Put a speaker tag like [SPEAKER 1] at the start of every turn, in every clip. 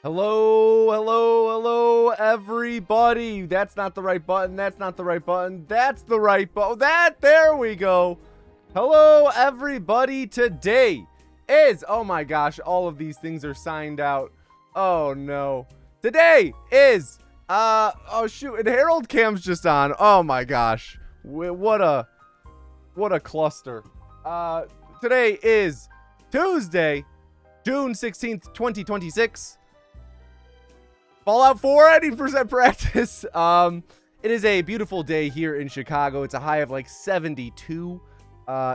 [SPEAKER 1] Hello, hello, hello, everybody. That's not the right button. That's not the right button. That's the right button. There we go. Hello, everybody. Today is, oh my gosh, all of these things are signed out. Oh no. Today is, oh shoot, and Harold Cam's just on. Oh my gosh. What a cluster. Today is Tuesday, June 16th, 2026. Fallout 4, 80% practice. It is a beautiful day here in Chicago. It's a high of like 72.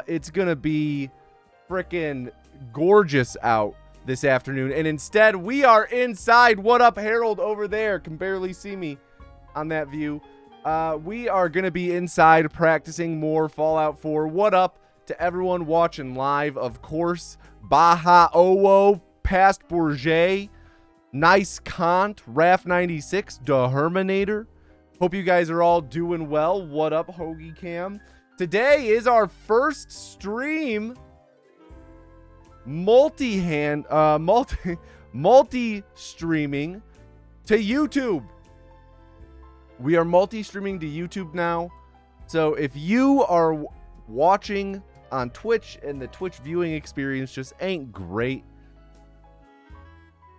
[SPEAKER 1] It's gonna be freaking gorgeous out this afternoon. And instead, we are inside. What up, Harold over there? Can barely see me on that view. We are gonna be inside practicing more Fallout 4. What up to everyone watching live? Of course, Baha Owo, Past Bourget, Nice Kant, Raf96, The Herminator. Hope you guys are all doing well. What up, Hoagie Cam? Today is our first stream multi-streaming to YouTube. We are multi-streaming to YouTube now. So if you are watching on Twitch and the Twitch viewing experience just ain't great,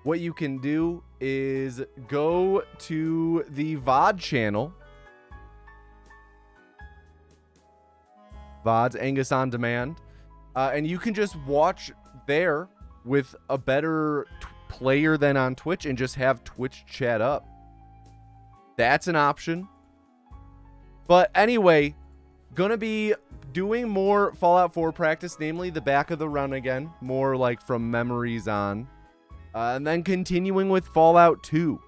[SPEAKER 1] what you can do is go to the VOD channel. VOD's Angus on Demand. And you can just watch there with a better player than on Twitch and just have Twitch chat up. That's an option. But anyway, gonna be doing more Fallout 4 practice, namely the back of the run again. More like from memories on. And then continuing with Fallout 2.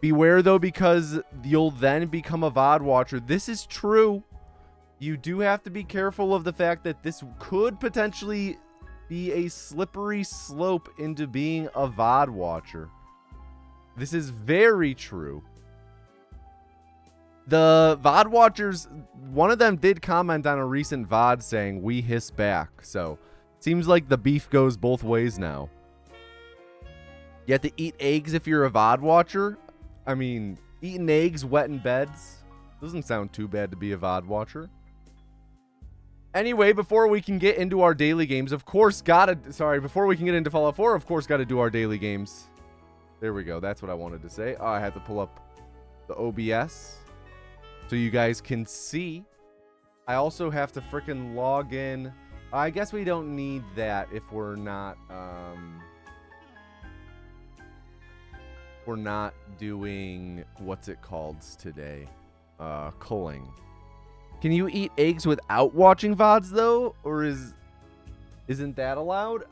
[SPEAKER 1] Beware, though, because you'll then become a VOD watcher. This is true. You do have to be careful of the fact that this could potentially be a slippery slope into being a VOD watcher. This is very true. The VOD watchers, one of them did comment on a recent VOD saying, "We hiss back." So, seems like the beef goes both ways now. You have to eat eggs if you're a VOD watcher. I mean, eating eggs wet in beds doesn't sound too bad to be a VOD watcher. Anyway, before we can get into our daily games, before we can get into Fallout 4, of course, gotta do our daily games. There we go. That's what I wanted to say. Oh, I had to pull up the OBS so you guys can see. I also have to freaking log in. I guess we don't need that if we're not, we're not doing, what's it called today? Culling. Can you eat eggs without watching VODs though? Or isn't that allowed?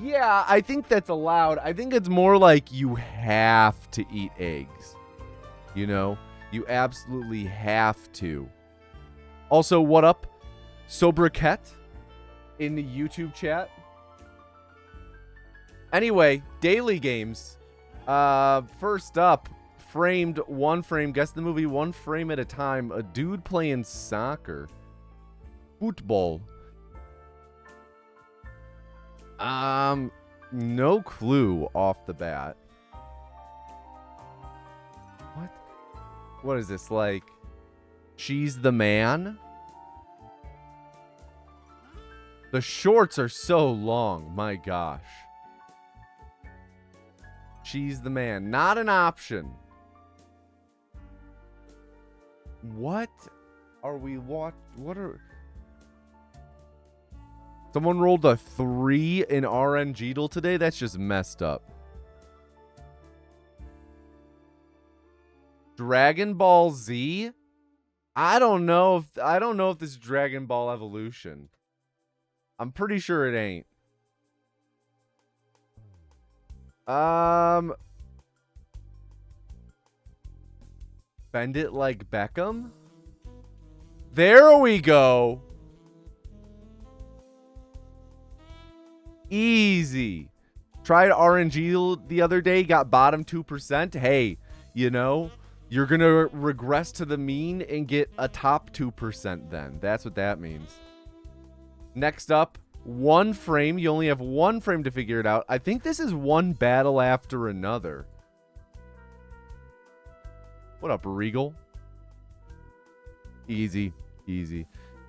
[SPEAKER 1] Yeah, I think that's allowed. I think it's more like you have to eat eggs. You know? You absolutely have to. Also, what up? Sobriquet in the YouTube chat. Anyway, daily games. First up, framed one frame. Guess the movie one frame at a time. A dude playing soccer. Football. No clue off the bat. What? What is this, like? She's the man? The shorts are so long. My gosh. She's the man. Not an option. What are we what are... Someone rolled a 3 in RNG today? That's just messed up. Dragon Ball Z? I don't know if this is Dragon Ball Evolution. I'm pretty sure it ain't. Bend it like Beckham? There we go. Easy. Tried RNG the other day, got bottom 2%. Hey, you know, you're going to regress to the mean and get a top 2% then. That's what that means. Next up, one frame. You only have one frame to figure it out. I think this is one battle after another. What up, Regal? Easy, easy.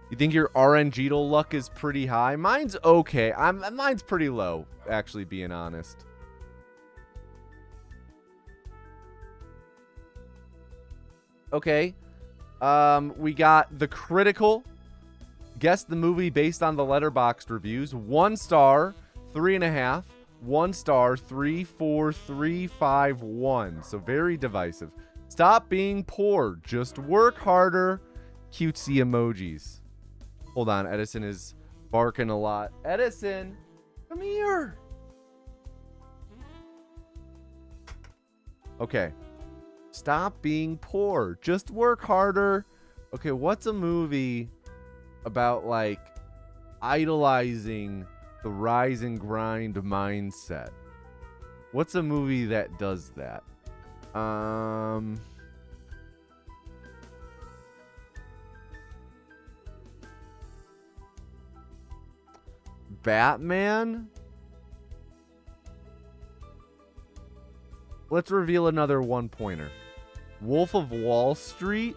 [SPEAKER 1] You think your RNG luck is pretty high? Mine's okay. Mine's pretty low, actually, being honest. Okay. We got the critical. Guess the movie based on the Letterboxd reviews. 1 star, 3.5. 1 star, 3, 4, 3, 5, 1. So very divisive. Stop being poor. Just work harder. Cutesy emojis. Hold on. Edison is barking a lot. Edison, come here. Okay. Stop being poor. Just work harder. Okay, what's a movie about, like, idolizing the rise and grind mindset? What's a movie that does that? Batman? Let's reveal another one-pointer. Wolf of Wall Street?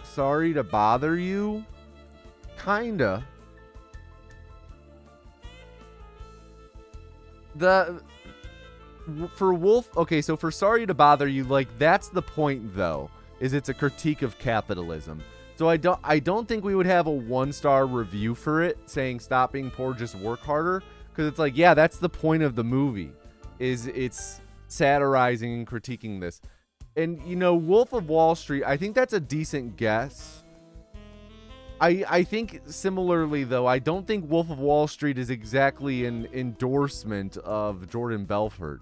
[SPEAKER 1] Sorry to bother you? Kinda. For Wolf, okay, so for Sorry to Bother You, like, that's the point, though, is it's a critique of capitalism. So I don't think we would have a 1-star review for it saying stop being poor, just work harder, because it's like, yeah, that's the point of the movie, is it's satirizing and critiquing this. And, you know, Wolf of Wall Street, I think that's a decent guess. I think similarly, though, I don't think Wolf of Wall Street is exactly an endorsement of Jordan Belfort.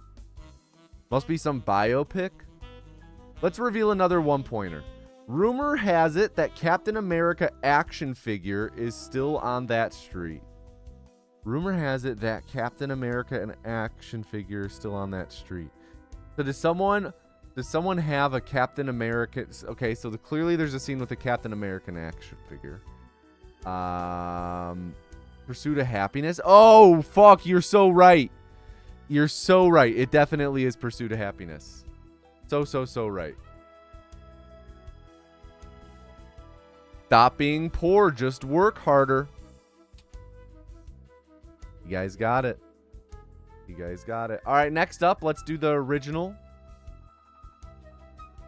[SPEAKER 1] Must be some biopic. Let's reveal another one-pointer. Rumor has it that Captain America action figure is still on that street. Rumor has it that Captain America an action figure is still on that street. So does someone have a Captain America? Okay, so clearly there's a scene with a Captain American action figure. Pursuit of Happiness. Oh, fuck, you're so right. You're so right. It definitely is Pursuit of Happiness. So right. Stop being poor. Just work harder. You guys got it. You guys got it. All right, next up, let's do the original.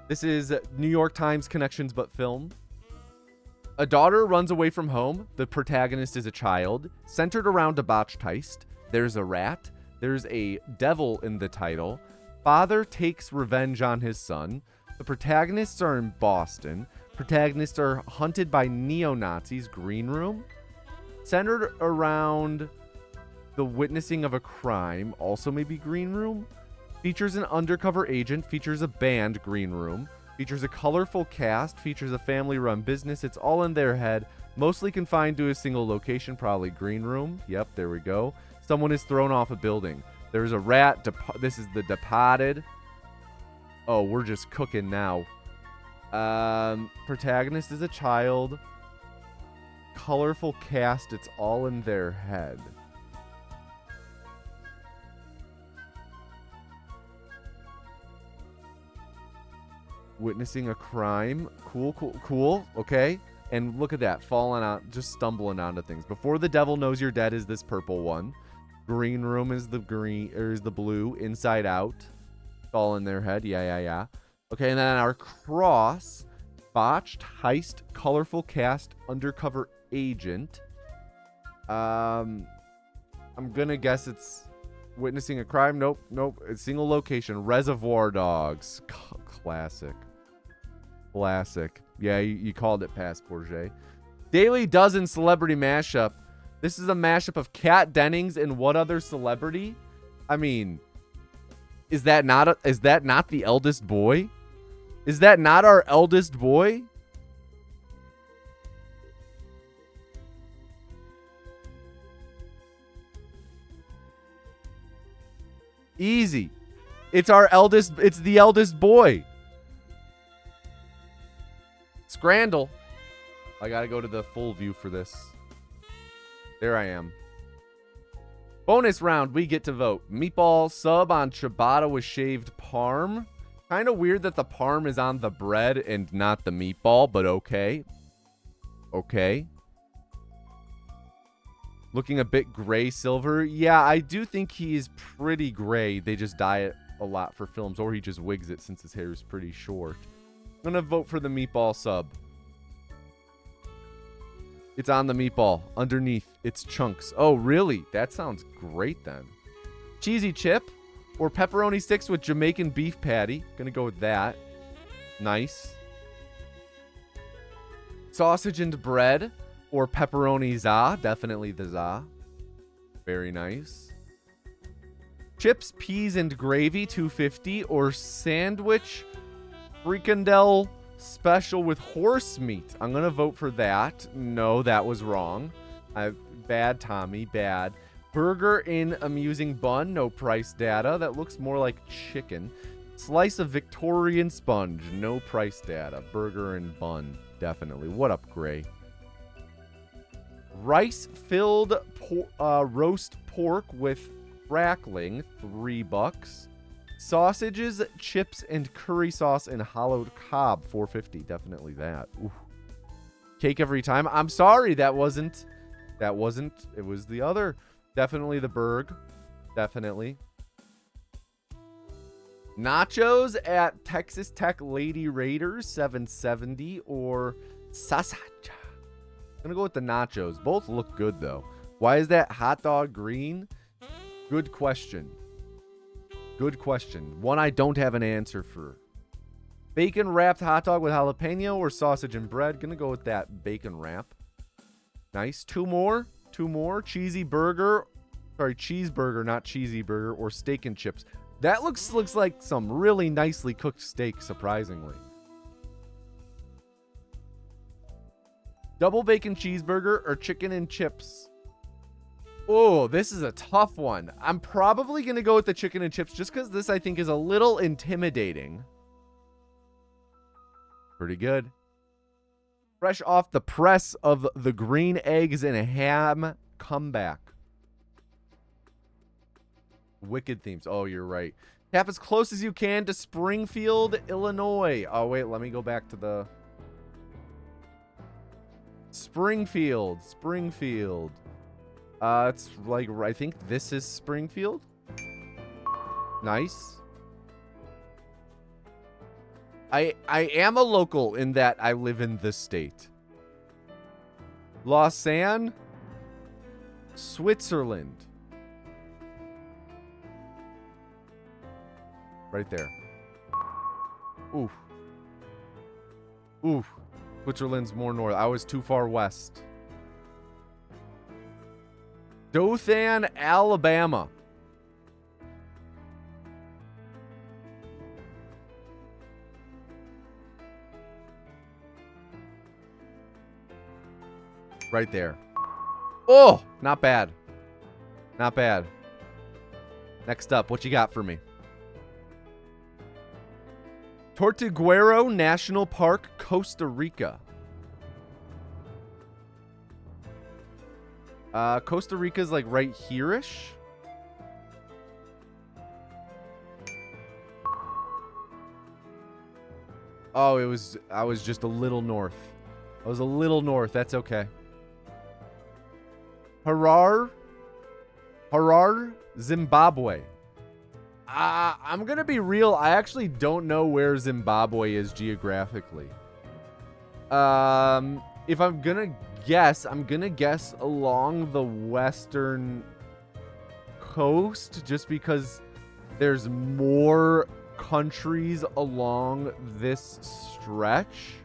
[SPEAKER 1] This is New York Times Connections but film. A daughter runs away from home. The protagonist is a child. Centered around a botched heist. There's a rat. There's a devil in the title. Father takes revenge on his son. The protagonists are in Boston. Protagonists are hunted by neo-Nazis. Green room. Centered around the witnessing of a crime. Also maybe green room. Features an undercover agent. Features a band. Green room. Features a colorful cast. Features a family-run business. It's all in their head. Mostly confined to a single location. Probably green room. Yep, there we go. Someone is thrown off a building. There's a rat. This is The Departed. Oh, we're just cooking now. Protagonist is a child. Colorful cast. It's all in their head. Witnessing a crime. Cool. Okay. And look at that. Falling out. Just stumbling onto things. Before the Devil Knows You're Dead is this purple one. Green room is the green, or is the blue. Inside Out. It's all in their head. Yeah. Okay, and then our cross. Botched heist. Colorful cast. Undercover agent. I'm gonna guess it's witnessing a crime. Nope. It's single location. Reservoir Dogs. Classic. Yeah, you called it, Passport J. Daily Dozen celebrity mashup. This is a mashup of Kat Dennings and what other celebrity? I mean, is that not the eldest boy? Is that not our eldest boy? Easy. It's the eldest boy. Scrandle. I gotta go to the full view for this. There I am. Bonus round, we get to vote. Meatball sub on ciabatta with shaved parm. Kind of weird that the parm is on the bread and not the meatball, but okay. Okay. Looking a bit gray silver. Yeah, I do think he's pretty gray. They just dye it a lot for films, or he just wigs it since his hair is pretty short. I'm gonna vote for the meatball sub. It's on the meatball. Underneath, it's chunks. Oh, really? That sounds great then. Cheesy chip or pepperoni sticks with Jamaican beef patty. Gonna go with that. Nice. Sausage and bread or pepperoni za. Definitely the za. Very nice. Chips, peas, and gravy, $2.50, or sandwich frikandel special with horse meat. I'm gonna vote for that. No, that was wrong. Bad, Tommy. Bad. Burger in amusing bun. No price data. That looks more like chicken. Slice of Victorian sponge. No price data. Burger and bun. Definitely. What up, Gray? Rice-filled roast pork with crackling. $3. Sausages, chips, and curry sauce and hollowed cob. $4.50. Definitely that. Ooh. Cake every time. I'm sorry, that wasn't. It was the other. Definitely the Berg. Definitely. Nachos at Texas Tech Lady Raiders, $7.70, or sausage. I'm gonna go with the nachos. Both look good though. Why is that hot dog green? Good question. Good question. One I don't have an answer for. Bacon wrapped hot dog with jalapeno or sausage and bread. Gonna go with that bacon wrap. Nice. Two more. Cheeseburger, not cheesy burger, or steak and chips. That looks like some really nicely cooked steak, surprisingly. Double bacon cheeseburger or chicken and chips. Oh, this is a tough one. I'm probably going to go with the chicken and chips just because this, I think, is a little intimidating. Pretty good. Fresh off the press of the green eggs and a ham comeback. Wicked themes. Oh, you're right. Tap as close as you can to Springfield, Illinois. Oh, wait. Let me go back to the... Springfield. It's like, I think this is Springfield. Nice. I am a local in that I live in this state. Lausanne, Switzerland. Right there. Oof. Oof. Switzerland's more north. I was too far west. Dothan, Alabama. Right there. Oh, not bad. Not bad. Next up, what you got for me? Tortuguero National Park, Costa Rica. Costa Rica's like right here-ish. Oh, I was just a little north. I was a little north. That's okay. Harar, Zimbabwe. I'm going to be real. I actually don't know where Zimbabwe is geographically. If I'm going to guess along the western coast just because there's more countries along this stretch.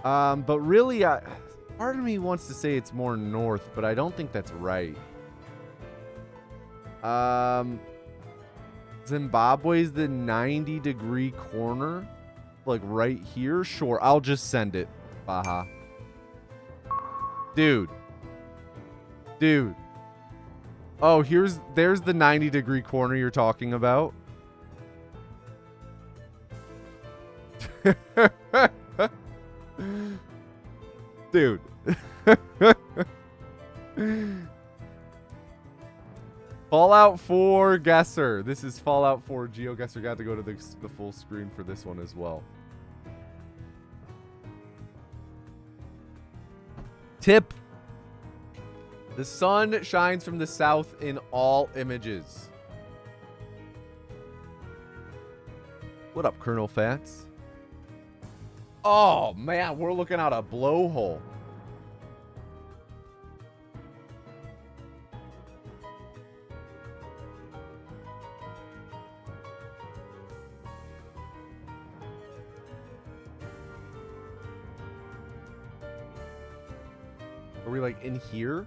[SPEAKER 1] But really, part of me wants to say it's more north, but I don't think that's right. Zimbabwe's the 90-degree corner, like right here. Sure, I'll just send it. Baja. Dude. Oh, there's the 90-degree corner you're talking about. Dude. Fallout 4 guesser. This is Fallout 4 GeoGuessr. Got to go to the full screen for this one as well. Tip. The sun shines from the south in all images. What up, Colonel Fats? Oh, man. We're looking at a blowhole. Are we like in here?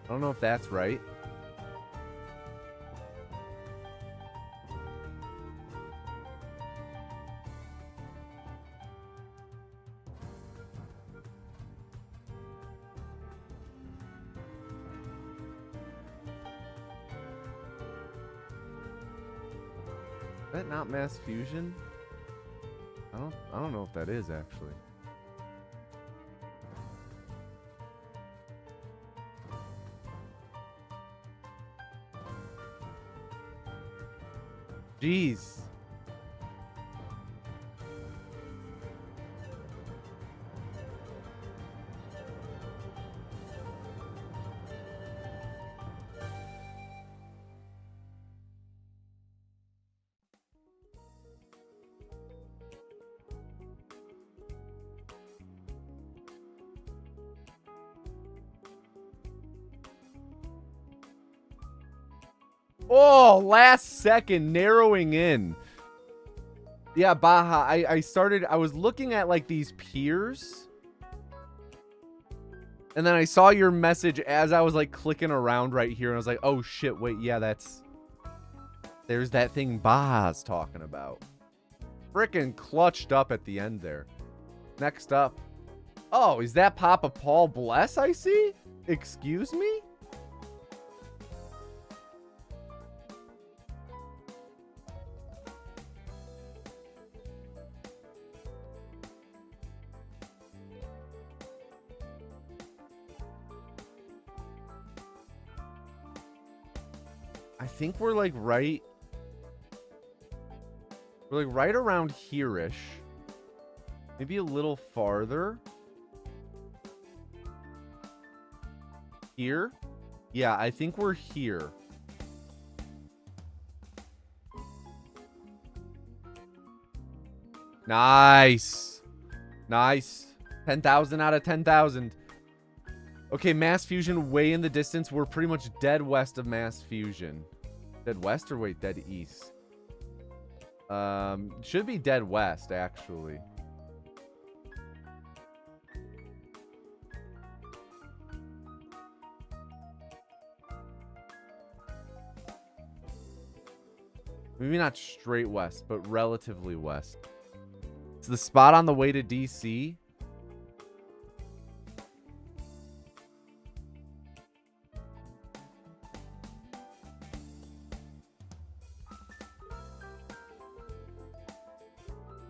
[SPEAKER 1] I don't know if that's right. Is that not mass fusion? I don't know if that is actually. Jeez. Oh, last second narrowing in. Yeah, Baja, I was looking at like these piers. And then I saw your message as I was like clicking around right here. And I was like, oh shit, wait, yeah, there's that thing Baja's talking about. Frickin' clutched up at the end there. Next up. Oh, is that Papa Paul Bless I see? Excuse me? I think we're like right around here-ish. Maybe a little farther. Here? Yeah, I think we're here. Nice. Nice. 10,000 out of 10,000. Okay, mass fusion way in the distance. We're pretty much dead west of mass fusion. Dead west or wait, dead east? Should be dead west, actually. Maybe not straight west, but relatively west. It's the spot on the way to DC.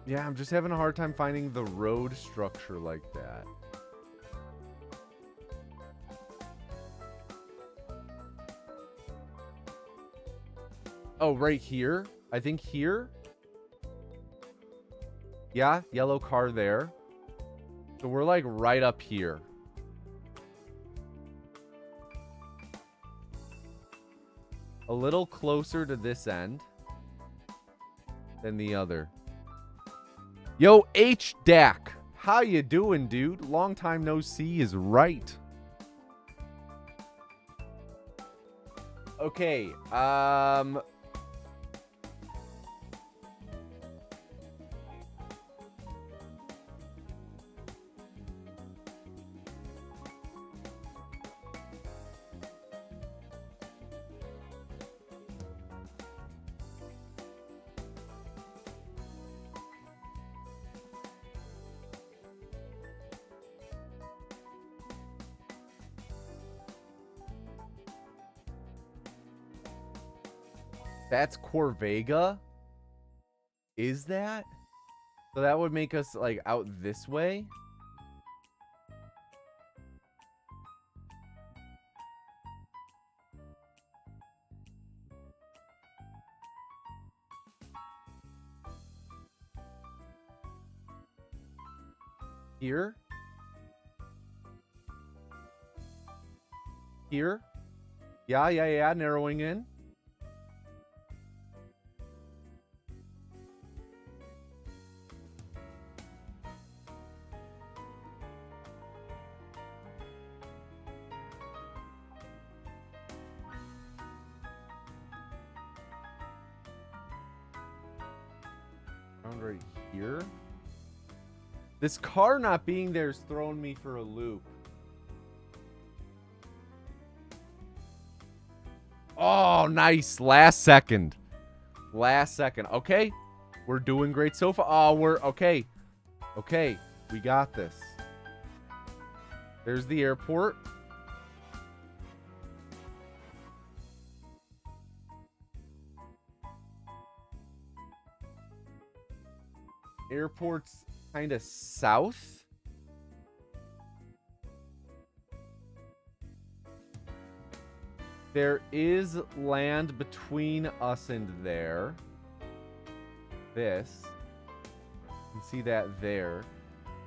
[SPEAKER 1] Yeah, I'm just having a hard time finding the road structure like that. Oh, right here? I think here? Yeah, yellow car there. So we're like right up here. A little closer to this end than the other. Yo, H-Dak. How you doing, dude? Long time no see is right. Okay, that's Corvega. is that? So that would make us like out this way. Here. Here. Yeah. Narrowing in. Around right here. This car not being there is throwing me for a loop. Oh, nice. Last second. Okay. We're doing great so far. Oh, we're okay. Okay. We got this. There's the airport. Airport's kind of south. There is land between us and there. This. You can see that there.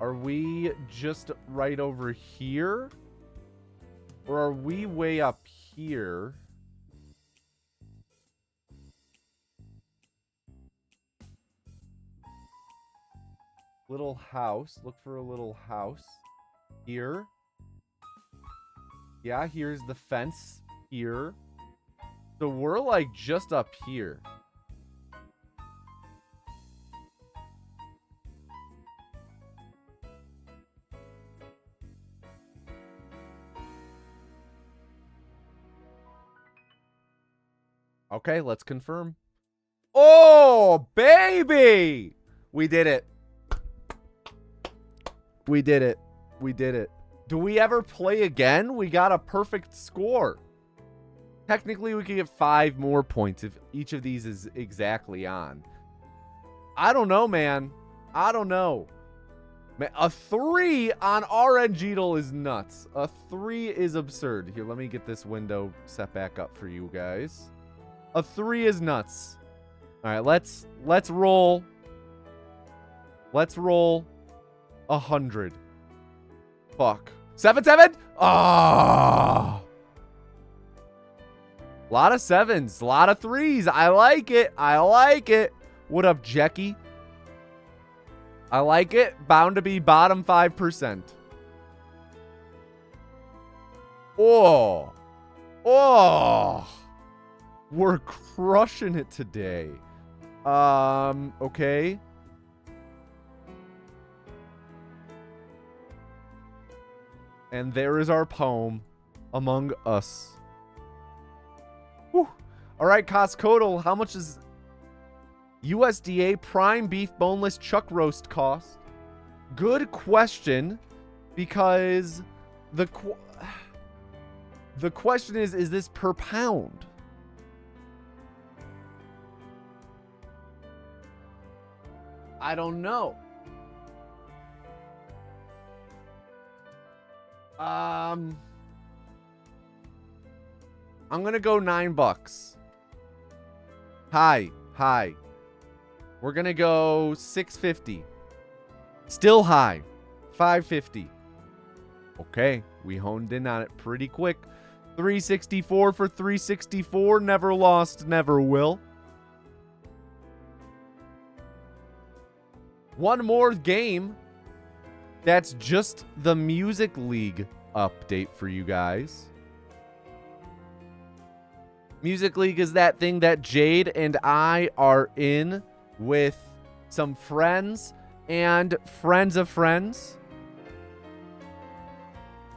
[SPEAKER 1] Are we just right over here? Or are we way up here? Little house. Look for a little house. Here. Yeah, here's the fence. Here. So we're like just up here. Okay, let's confirm. Oh, baby! We did it. We did it. We did it. Do we ever play again? We got a perfect score. Technically, we could get 5 more points if each of these is exactly on. I don't know, man. I don't know. Man, a 3 on RNGeedle is nuts. A 3 is absurd. Here, let me get this window set back up for you guys. A 3 is nuts. All right, let's roll. Let's roll 100. Fuck. 7-7? Ah. A lot of 7s, a lot of 3s. I like it. I like it. What up, Jackie? I like it. Bound to be bottom 5%. Oh. Oh. We're crushing it today. Okay. And there is our poem, Among Us. Whew. All right, Costco, how much is USDA prime beef boneless chuck roast cost? Good question, because the question is this per pound? I don't know. I'm gonna go $9. Hi. We're gonna go $6.50. Still high. $5.50. Okay, we honed in on it pretty quick. $3.64 for $3.64. Never lost, never will. One more game. That's just the Music League update for you guys. Music League is that thing that Jade and I are in with some friends and friends of friends.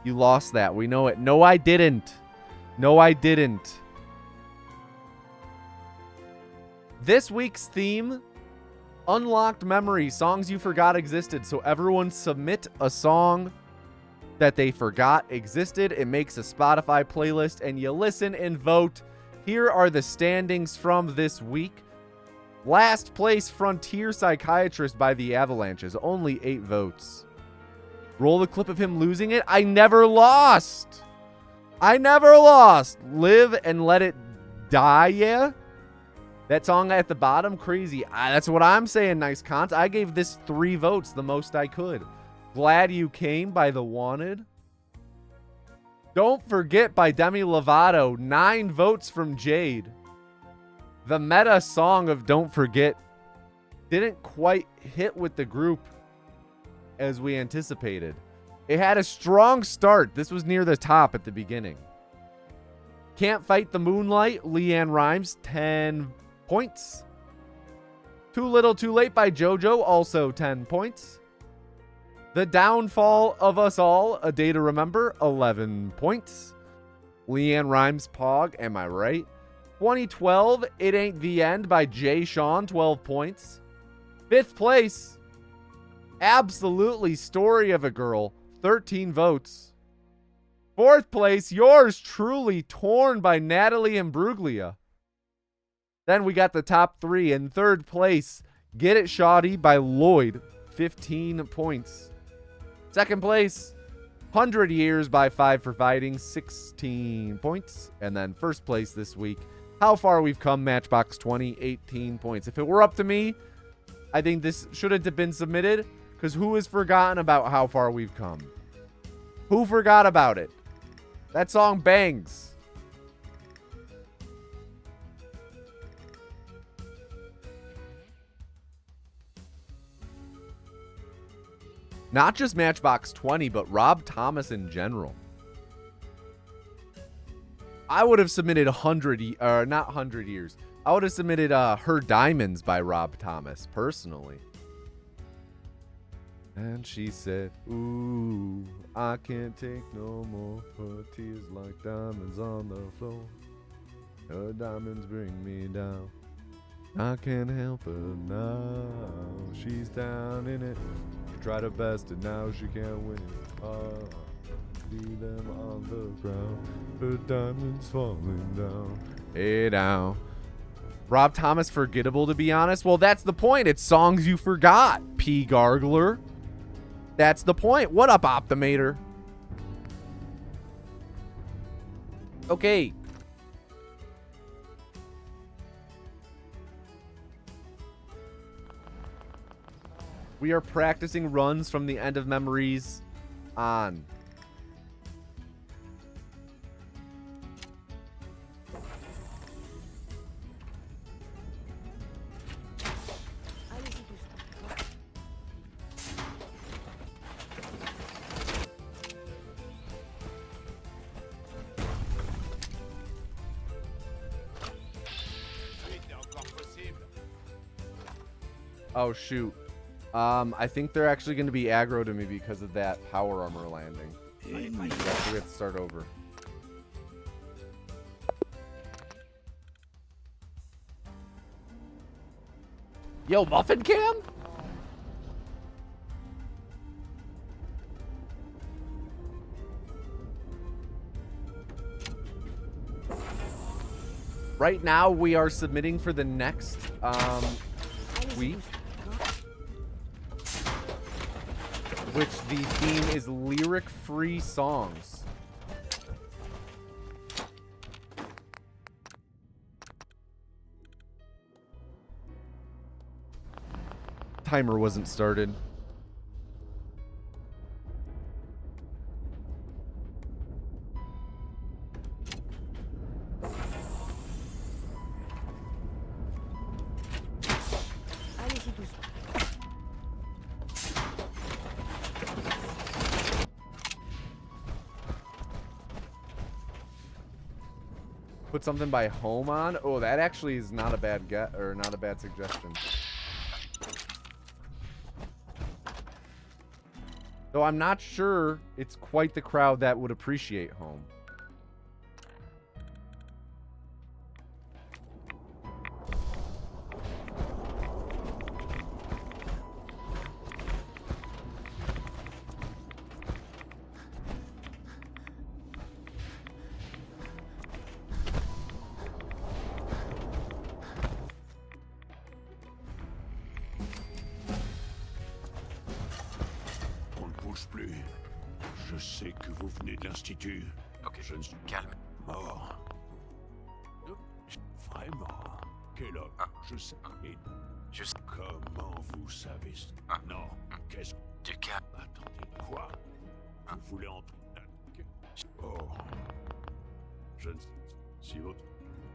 [SPEAKER 1] You lost that. We know it. No, I didn't. No, I didn't. This week's theme: Unlocked Memory, songs you forgot existed. So everyone submit a song that they forgot existed. It makes a Spotify playlist and you listen and vote. Here are the standings from this week. Last place, Frontier Psychiatrist by the Avalanches. Only 8 votes. Roll the clip of him losing it. I never lost. I never lost. Live and Let It Die, yeah? That song at the bottom, crazy. That's what I'm saying, nice cons. I gave this 3 votes, the most I could. Glad You Came by The Wanted. Don't Forget by Demi Lovato. 9 votes from Jade. The meta song of Don't Forget didn't quite hit with the group as we anticipated. It had a strong start. This was near the top at the beginning. Can't Fight the Moonlight, Leanne Rimes, 10 points. Too Little Too Late by JoJo, also 10 points. The Downfall of Us All, A Day to Remember, 11 points. Leanne Rimes, Pog, am I right? 2012, It Ain't the End by Jay Sean, 12 points. 5th place, absolutely Story of a Girl, 13 votes. 4th place, Yours Truly, Torn by Natalie Imbruglia. Then we got the top 3. In 3rd place, Get It Shawty by Lloyd, 15 points. 2nd place, 100 Years by 5 for Fighting, 16 points. And then 1st place this week, How Far We've Come, Matchbox 20, 18 points. If it were up to me, I think this shouldn't have been submitted, because who has forgotten about How Far We've Come? Who forgot about it? That song bangs. Not just Matchbox 20, but Rob Thomas in general. I would have submitted not 100 Years. I would have submitted Her Diamonds by Rob Thomas, personally. And she said, ooh, I can't take no more. Her tears like diamonds on the floor. Her diamonds bring me down. I can't help her now. She's down in it. She tried her best and now she can't win it. Oh, leave them on the ground. Her diamonds falling down. Hey down. Rob Thomas forgettable, to be honest? Well, that's the point. It's songs you forgot, P. Gargler. That's the point. What up, Optimator? Okay. We are practicing runs from the End of Memories on. Oh, shoot. I think they're actually going to be aggro to me because of that power armor landing. We have to start over. Yo, Muffin Cam? Right now, we are submitting for the next week, which the theme is lyric-free songs. Timer wasn't started. Put something by Home on. Oh, that actually is not a bad get or not a bad suggestion. Though I'm not sure it's quite the crowd that would appreciate Home.
[SPEAKER 2] bouge plus. Je sais que vous venez de l'Institut.
[SPEAKER 3] Ok,
[SPEAKER 2] Je ne suis
[SPEAKER 3] calme.
[SPEAKER 2] mort. Vraiment? Quel homme? Je sais. Et
[SPEAKER 3] Juste
[SPEAKER 2] comment vous savez ça? Non. Qu'est-ce que...
[SPEAKER 3] du calme.
[SPEAKER 2] Attendez, quoi? Vous voulez en... Oh. Je ne sais... Si votre...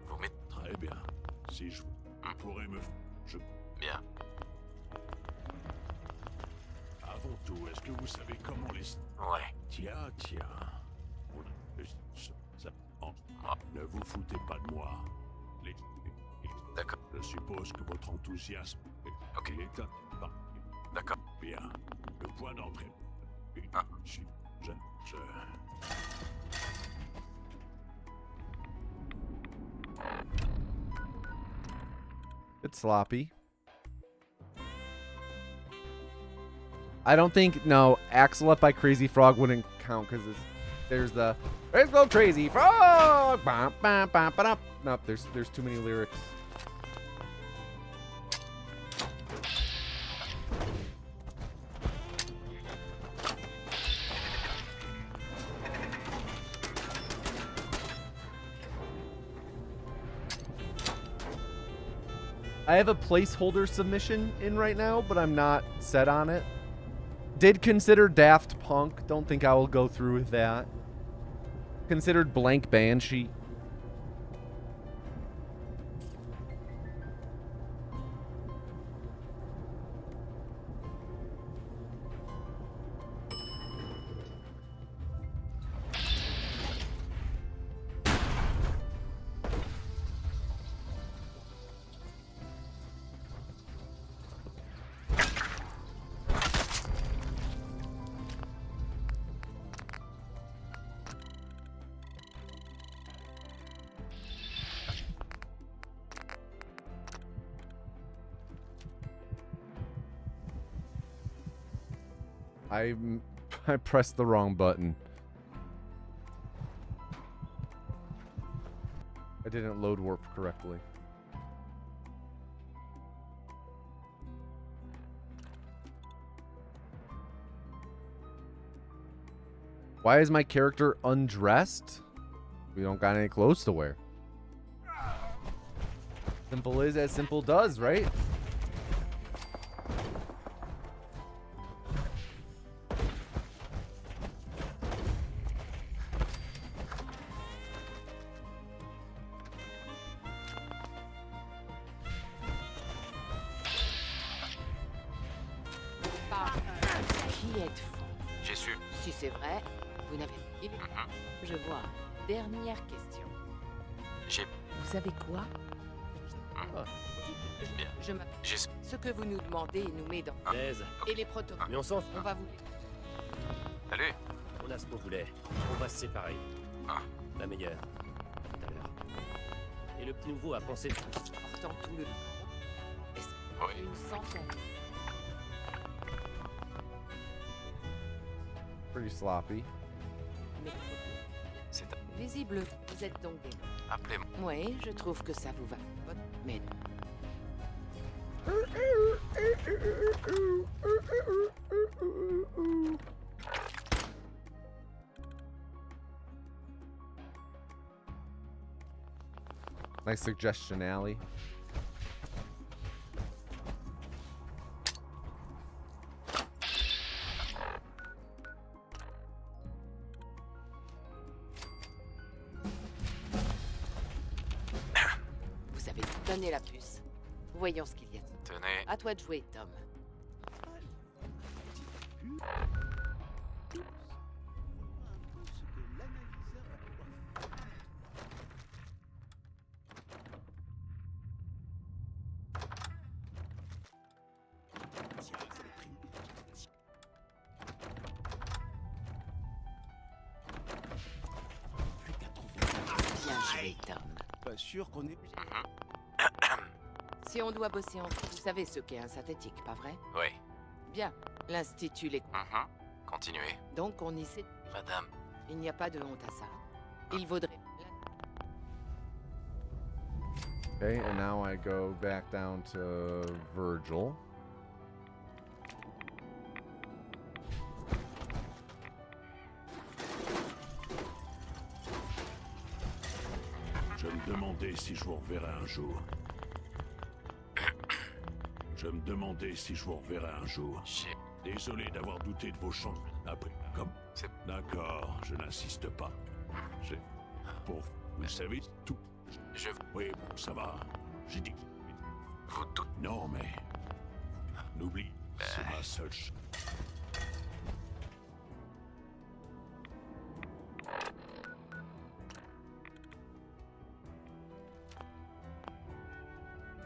[SPEAKER 3] Vous mettez
[SPEAKER 2] Très bien. Si je... pourrais me... Je...
[SPEAKER 3] bien.
[SPEAKER 2] Avant tout, est-ce que vous savez comment les...
[SPEAKER 3] Ouais.
[SPEAKER 2] Tiens. Ça... Ne vous foutez pas de moi. Les...
[SPEAKER 3] D'accord.
[SPEAKER 2] Je suppose que votre enthousiasme
[SPEAKER 3] Ok.
[SPEAKER 2] est un...
[SPEAKER 3] D'accord.
[SPEAKER 2] Bien. Le point d'entrée. Je...
[SPEAKER 1] It's sloppy. I don't think, no, Axel Up by Crazy Frog wouldn't count because there's the, let's go Crazy Frog! Bum, bum, bum, ba-dum. Nope, there's too many lyrics. I have a placeholder submission in right now, but I'm not set on it. Did consider Daft Punk. Don't think I will go through with that. Considered Blank Banshee. I pressed the wrong button. I didn't load warp correctly. Why is my character undressed? We don't got any clothes to wear. Simple is as simple does, right?
[SPEAKER 4] Qui êtes-vous?
[SPEAKER 3] J'ai su.
[SPEAKER 4] Si c'est vrai, vous n'avez... Je vois. Dernière question.
[SPEAKER 3] J'ai...
[SPEAKER 4] Vous savez quoi?
[SPEAKER 3] Bien.
[SPEAKER 4] Je m'appelle...
[SPEAKER 3] J'ai...
[SPEAKER 4] Ce que vous nous demandez nous met dans...
[SPEAKER 5] L'aise.
[SPEAKER 4] Et les protocoles.
[SPEAKER 5] Mais on s'en fout.
[SPEAKER 4] On va vous...
[SPEAKER 3] Salut.
[SPEAKER 5] On a ce qu'on voulait. On va se séparer. La meilleure. Tout à l'heure. Et le petit nouveau a pensé...
[SPEAKER 4] Portant tout le...
[SPEAKER 3] Oui.
[SPEAKER 4] Une centaine.
[SPEAKER 1] Pretty sloppy.
[SPEAKER 4] Mais...
[SPEAKER 3] C'est...
[SPEAKER 4] Visible, vous êtes donc des...
[SPEAKER 3] Appelez-moi.
[SPEAKER 4] Oui, je trouve que ça vous va. Mais...
[SPEAKER 1] Nice suggestion, Allie.
[SPEAKER 4] Vous avez donné la puce. Voyons ce qu'il y a.
[SPEAKER 3] Tenez.
[SPEAKER 4] À toi de jouer, Tom. Bien joué, Tom.
[SPEAKER 6] Pas sûr qu'on est...
[SPEAKER 4] Si on doit bosser en... Vous savez ce qu'est un synthétique, pas vrai?
[SPEAKER 3] Oui.
[SPEAKER 4] Bien. L'Institut les...
[SPEAKER 3] Continuez.
[SPEAKER 4] Donc on y sait...
[SPEAKER 3] Madame.
[SPEAKER 4] Il n'y a pas de honte à ça. Il vaudrait...
[SPEAKER 1] Okay, and now I go back down to Virgil.
[SPEAKER 2] me demandais si je vous reverrai un jour. Je me demandais si je vous reverrai un jour.
[SPEAKER 3] J'ai...
[SPEAKER 2] Désolé d'avoir douté de vos chances. Après, comme...
[SPEAKER 3] C'est...
[SPEAKER 2] D'accord, je n'insiste pas. J'ai... Pour... Vous savez, tout...
[SPEAKER 3] Je...
[SPEAKER 2] Oui, bon, ça va. J'ai dit...
[SPEAKER 3] Vous tout...
[SPEAKER 2] Non, mais... N'oublie, c'est ma seule chance.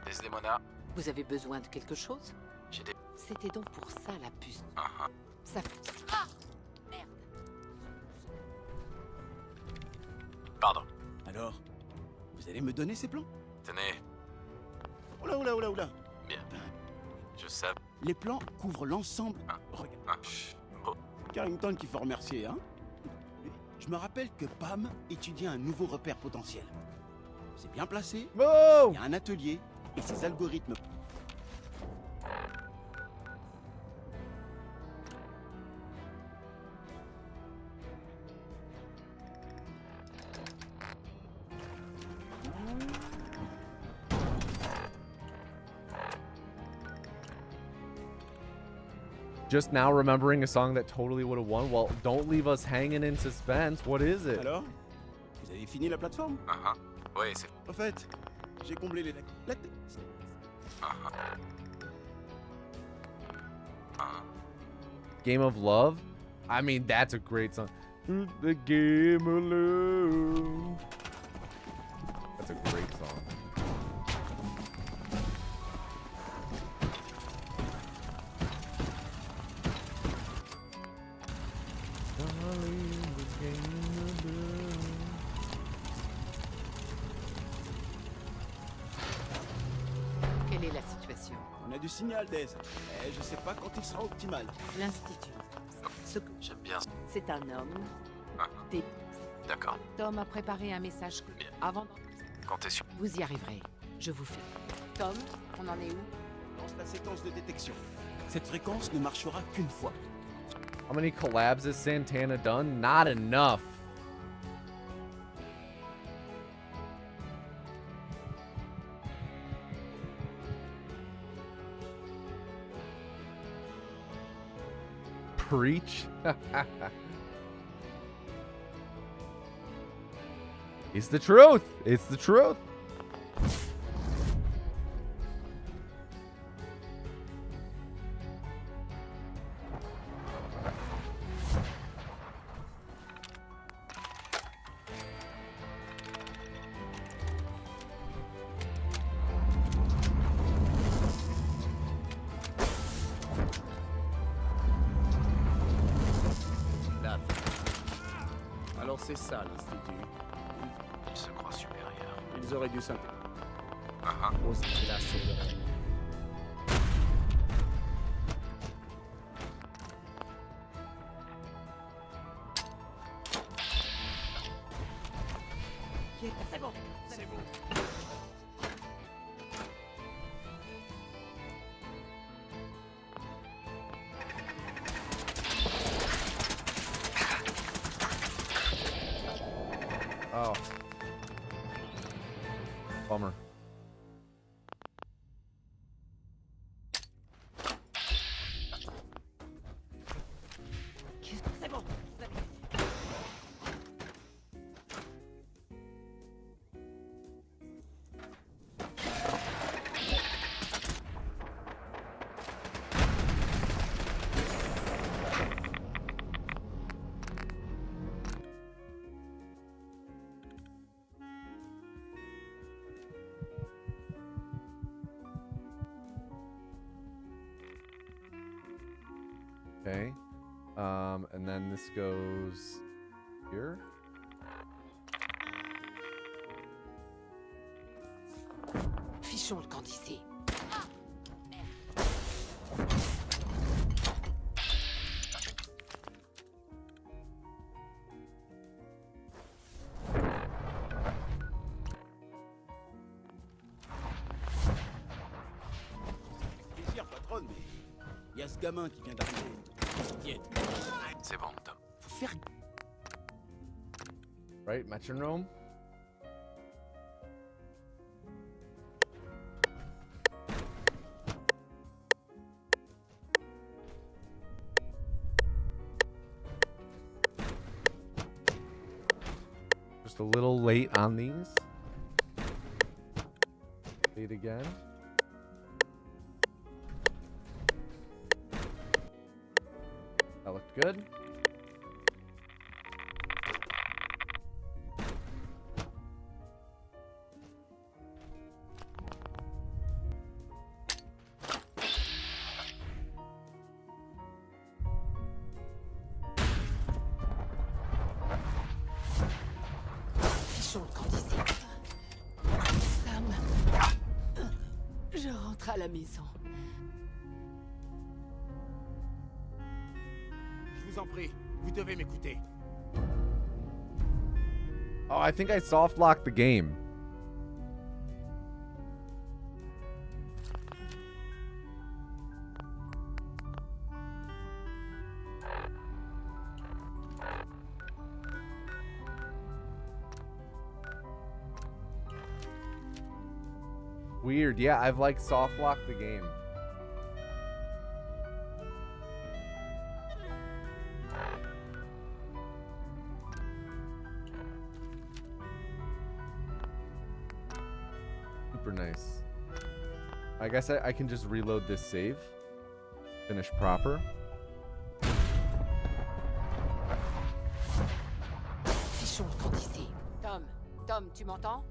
[SPEAKER 3] Desdemona,
[SPEAKER 4] Vous avez besoin de quelque chose?
[SPEAKER 3] j'ai des...
[SPEAKER 4] C'était donc pour ça la puce.
[SPEAKER 3] Ah,
[SPEAKER 4] Ça... Ah! Merde!
[SPEAKER 3] Pardon.
[SPEAKER 6] Alors, vous allez me donner ces plans?
[SPEAKER 3] Tenez,
[SPEAKER 6] Oula, oula, oula, oula.
[SPEAKER 3] bien. Je sais...
[SPEAKER 6] Les plans couvrent l'ensemble.
[SPEAKER 3] Ah.
[SPEAKER 6] Regarde,
[SPEAKER 3] Ah, bon,
[SPEAKER 6] Carrington qu'il faut remercier, hein? Je me rappelle que Pam étudiait un nouveau repère potentiel. C'est bien placé,
[SPEAKER 1] Oh!
[SPEAKER 6] il y a un atelier, et ses algorithmes...
[SPEAKER 1] Just now remembering a song that totally would have won. Well, don't leave us hanging in suspense. What is it?
[SPEAKER 6] Alors? Vous avez fini la plateforme?
[SPEAKER 3] ah, oui, c'est...
[SPEAKER 6] En fait, j'ai comblé les...
[SPEAKER 1] Game of Love? I mean, that's a great song. The Game of Love. That's a great song. Darling, the Game of Love.
[SPEAKER 4] Quelle est la situation?
[SPEAKER 6] On a du signal, Daisy. Mais je sais pas quand il sera optimal.
[SPEAKER 4] L'Institut. Ce que...
[SPEAKER 3] J'aime bien...
[SPEAKER 4] C'est un homme.
[SPEAKER 3] Ah.
[SPEAKER 4] Des...
[SPEAKER 3] D'accord.
[SPEAKER 4] Tom a préparé un message
[SPEAKER 3] Bien.
[SPEAKER 4] avant...
[SPEAKER 3] Comptez sur...
[SPEAKER 4] Vous y arriverez. Je vous fais. Tom, on en est où?
[SPEAKER 6] Lance la séquence de détection. Cette fréquence ne marchera qu'une fois.
[SPEAKER 1] How many collabs has Santana done? Not enough. Preach. It's the truth. It's the truth.
[SPEAKER 6] Là. Alors c'est ça, l'Institut.
[SPEAKER 3] Il se croit supérieur.
[SPEAKER 6] Ils auraient dû s'intéresser.
[SPEAKER 3] Ah,
[SPEAKER 6] Aux classes de...
[SPEAKER 4] C'est bon.
[SPEAKER 2] C'est bon.
[SPEAKER 1] Oh. Bummer.
[SPEAKER 4] C'est bon.
[SPEAKER 1] Okay. And then this goes here.
[SPEAKER 4] Fichons le camp d'ici.
[SPEAKER 6] Plaisir, patronne, mais... Il y a ce gamin qui vient d'arriver. Tiens,
[SPEAKER 3] c'est bon, Tom.
[SPEAKER 6] faut faire...
[SPEAKER 1] Right? Metronome? Just a little late on these. Late again. That looked good.
[SPEAKER 4] Sam, je rentre à la maison.
[SPEAKER 6] Je vous en prie, vous devez m'écouter.
[SPEAKER 1] Oh, I think I soft locked the game. Weird. Yeah, I've like soft locked the game. Super nice. I guess I can just reload this save. Finish proper.
[SPEAKER 4] C'est chaud quand ici. Tom, tu m'entends?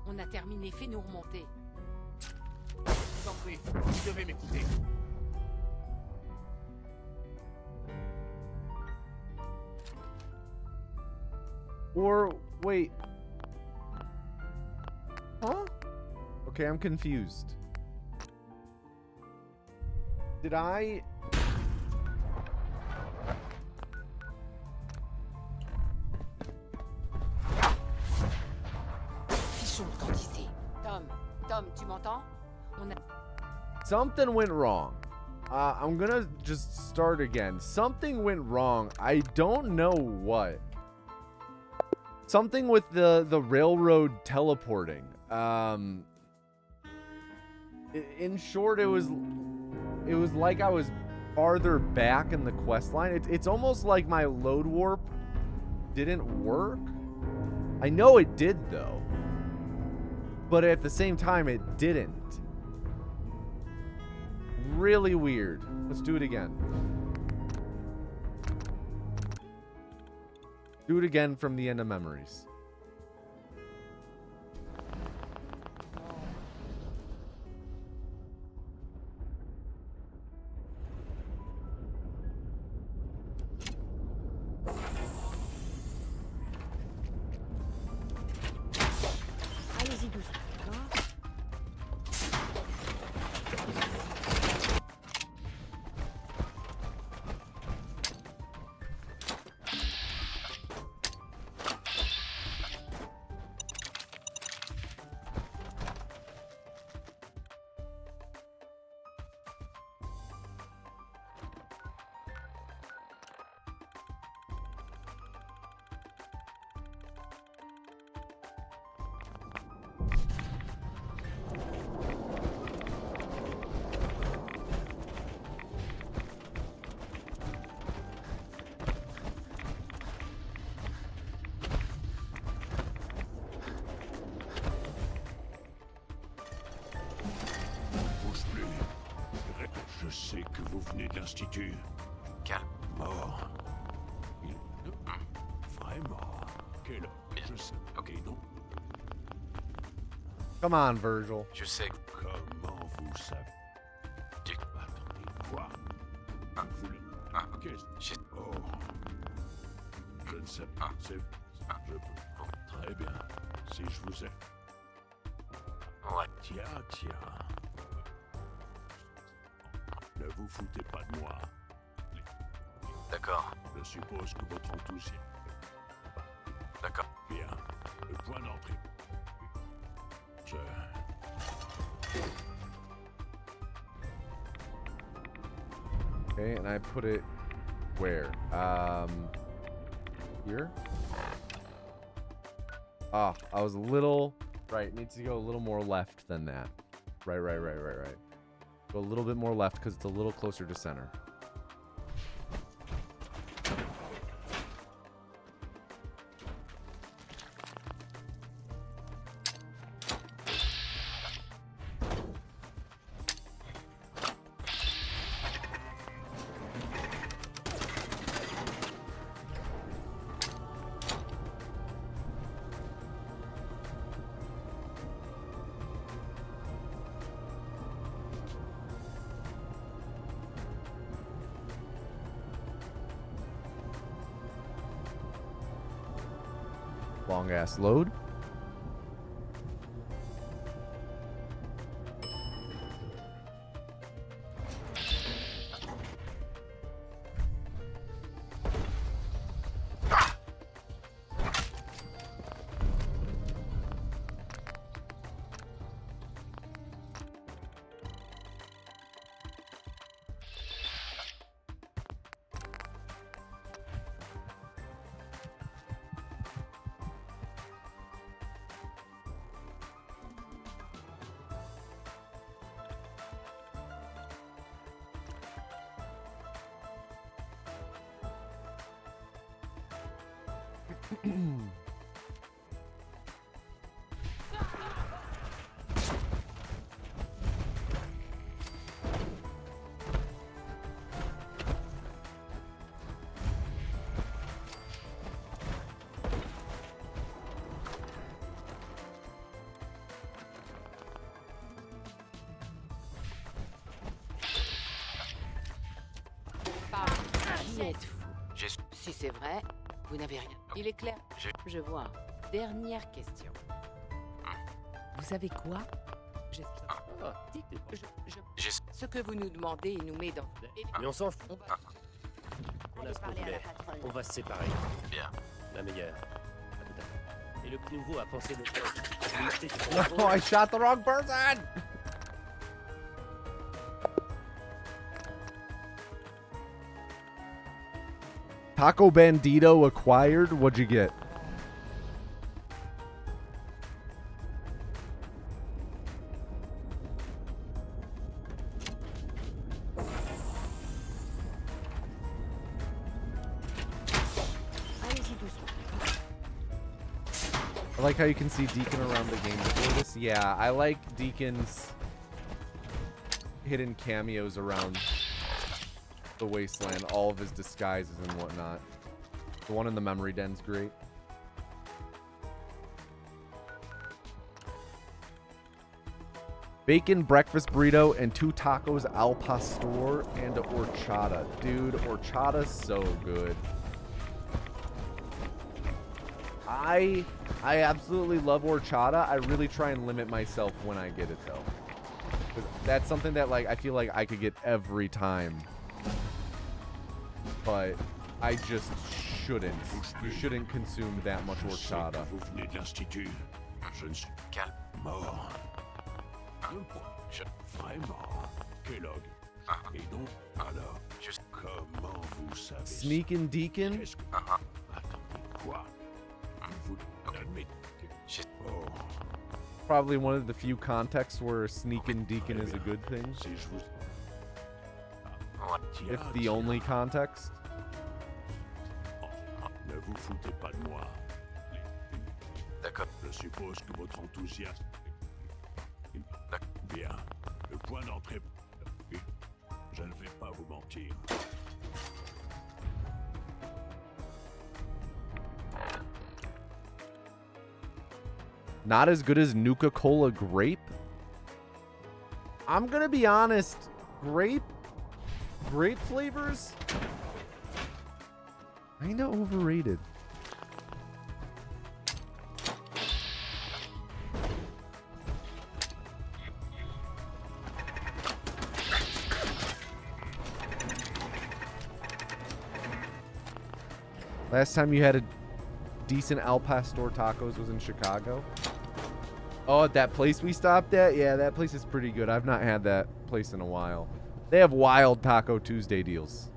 [SPEAKER 4] On a terminé, fais-nous remonter.
[SPEAKER 6] Je vous en prie, vous devez m'écouter.
[SPEAKER 1] Or wait. Huh? Okay, I'm confused. Did I...
[SPEAKER 4] C'est chaud quand ici. Tom, tu m'entends? On a...
[SPEAKER 1] Something went wrong. I'm gonna just start again. Something went wrong. I don't know what. Something with the railroad teleporting. In short, it was like I was farther back in the quest line. It's almost like my load warp didn't work. I know it did though, but at the same time it didn't. Really weird. Let's do it again. Do it again from the end of memories.
[SPEAKER 4] Allez-y doucement, d'accord?
[SPEAKER 2] Bouge plus. Je sais que vous venez de l'Institut.
[SPEAKER 3] Calme.
[SPEAKER 2] Mort. Il... Vraiment. Quel... Je sais. Ok, non.
[SPEAKER 1] Come on, Virgil.
[SPEAKER 3] Je sais que...
[SPEAKER 2] Comment vous savez? Attendez, quoi? Vous le... Qu'est-ce...
[SPEAKER 3] J'ai...
[SPEAKER 2] Oh. Je ne sais pas. C'est... Je peux... Très bien. Si je vous ai...
[SPEAKER 3] Ouais.
[SPEAKER 2] Tiens. Ne vous foutez pas de moi.
[SPEAKER 3] D'accord.
[SPEAKER 2] Je suppose que votre enthousiasme...
[SPEAKER 3] D'accord.
[SPEAKER 2] Bien. Le point d'entrée. Je...
[SPEAKER 1] Okay, and I put it where? Here? Ah, I was a little... Right, needs to go a little more left than that. Right. Go a little bit more left because it's a little closer to center. Long ass load.
[SPEAKER 4] Parle. Qui êtes-vous?
[SPEAKER 3] J'ai...
[SPEAKER 4] Si c'est vrai, vous n'avez rien. Il est clair. Je vois. Dernière question. Vous savez quoi? J'explique.
[SPEAKER 5] Ah, j'ai...
[SPEAKER 4] Ce que vous nous demandez, il nous met dans...
[SPEAKER 5] Mais on s'en fout.
[SPEAKER 4] On va...
[SPEAKER 5] On a ce qu'on voulait. On va se séparer.
[SPEAKER 3] Bien.
[SPEAKER 5] La meilleure. À tout à l'heure. Et le plus nouveau a pensé de toi.
[SPEAKER 1] No, I shot the wrong person! Taco Bandito acquired? What'd you get?
[SPEAKER 4] Allez-y doucement.
[SPEAKER 1] I like how you can see Deacon around the game before this. Yeah, I like Deacon's hidden cameos around the wasteland, all of his disguises and whatnot. The one in the memory den's great. Bacon breakfast burrito and 2 tacos al pastor and horchata. Dude, horchata's so good. I absolutely love horchata. I really try and limit myself when I get it though. 'Cause that's something that like I feel like I could get every time. But I just shouldn't. You shouldn't consume that much
[SPEAKER 2] Je sais que
[SPEAKER 1] horchata.
[SPEAKER 2] vous venez de l'Institut. Je ne suis
[SPEAKER 3] Calme.
[SPEAKER 2] mort.
[SPEAKER 3] Je...
[SPEAKER 2] Vraiment. Kellogg. Et donc, alors,
[SPEAKER 3] Juste...
[SPEAKER 2] comment vous savez ça?
[SPEAKER 1] Sneakin' Deacon?
[SPEAKER 2] Qu'est-ce que... Attendez, quoi? Vous l'admettez?
[SPEAKER 3] J'ai...
[SPEAKER 2] Oh,
[SPEAKER 1] Probably one of the few contexts where sneakin' Deacon is a good thing.
[SPEAKER 2] si je vous...
[SPEAKER 3] Ouais.
[SPEAKER 2] Tiens,
[SPEAKER 1] If the
[SPEAKER 2] tiens.
[SPEAKER 1] only context.
[SPEAKER 2] Ne vous foutez pas de moi.
[SPEAKER 3] D'accord.
[SPEAKER 2] Je suppose que votre enthousiasme... Bien. Le point d'entrée... Je ne vais pas vous mentir.
[SPEAKER 1] Not as good as Nuka-Cola Grape? I'm gonna be honest. Grape flavors? Kinda overrated. Last time you had a decent Al Pastor tacos was in Chicago. Oh, that place we stopped at? Yeah, that place is pretty good. I've not had that place in a while. They have wild Taco Tuesday deals.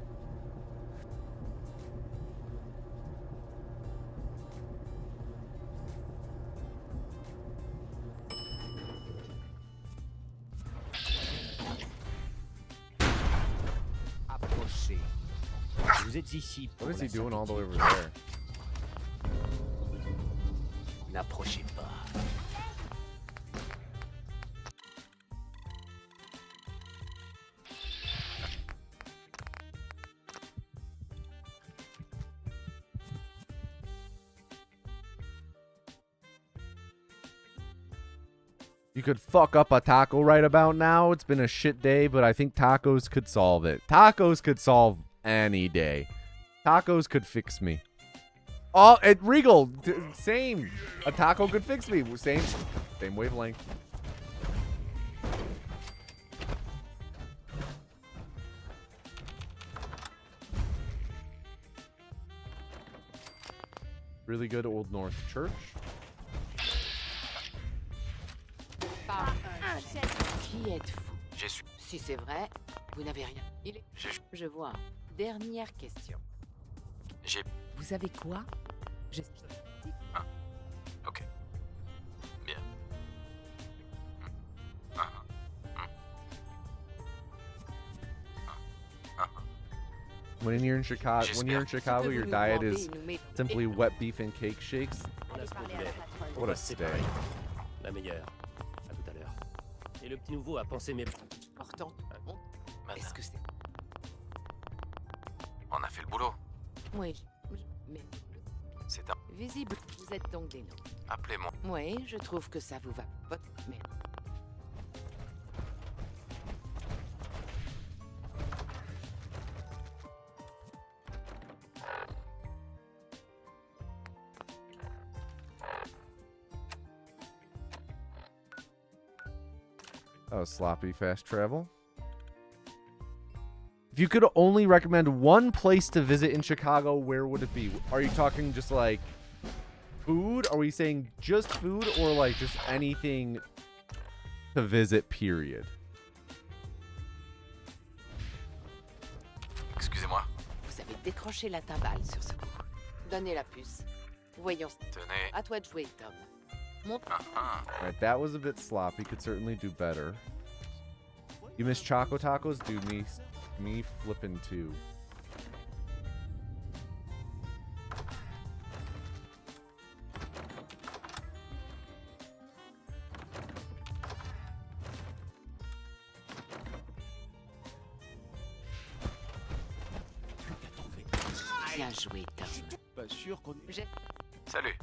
[SPEAKER 5] Approchez. Vous êtes ici pour
[SPEAKER 1] What is
[SPEAKER 5] la
[SPEAKER 1] he doing all the way over
[SPEAKER 5] certitude.
[SPEAKER 1] there?
[SPEAKER 5] N'approchez pas.
[SPEAKER 1] You could fuck up a taco right about now. It's been a shit day, but I think tacos could solve it. Tacos could solve any day. Tacos could fix me. Oh, and Regal, same. A taco could fix me. Same wavelength. Really good Old North Church.
[SPEAKER 4] Qui êtes-vous?
[SPEAKER 3] J'ai su.
[SPEAKER 4] Si c'est vrai, vous n'avez rien. Je vois. Dernière question.
[SPEAKER 3] J'ai.
[SPEAKER 4] Vous savez quoi? Je...
[SPEAKER 3] Ok. Bien.
[SPEAKER 1] When you're in Chicago, your diet is
[SPEAKER 4] nous met-
[SPEAKER 1] simply wet beef and cake shakes.
[SPEAKER 5] On a ce qu'on voulait. On
[SPEAKER 1] What
[SPEAKER 5] va
[SPEAKER 1] a
[SPEAKER 5] se
[SPEAKER 1] stay.
[SPEAKER 5] séparer. La meilleure. À tout à l'heure. Et le petit nouveau a pensé mes...
[SPEAKER 4] Important.
[SPEAKER 3] Madame,
[SPEAKER 4] Est-ce que c'est...
[SPEAKER 3] on a fait le boulot.
[SPEAKER 4] Oui, mais
[SPEAKER 3] C'est un.
[SPEAKER 4] visible. Vous êtes donc des noms.
[SPEAKER 3] Appelez-moi.
[SPEAKER 4] Oui, je trouve que ça vous va. Mais
[SPEAKER 1] Oh, sloppy fast travel. If you could only recommend one place to visit in Chicago, where would it be? Are you talking just like food? Are we saying just food or like just anything to visit, period?
[SPEAKER 3] Excusez-moi.
[SPEAKER 4] vous avez décroché la timbale sur ce coup. Donnez la puce. Voyons.
[SPEAKER 3] Tenez.
[SPEAKER 4] À toi de jouer, Tom. Montre.
[SPEAKER 3] Ah,
[SPEAKER 1] All right, that was a bit sloppy. Could certainly do better. You miss Choco Tacos? Dude, me flipping too.
[SPEAKER 4] Bien joué, Tom.
[SPEAKER 6] Pas sûr qu'on est...
[SPEAKER 3] Salut.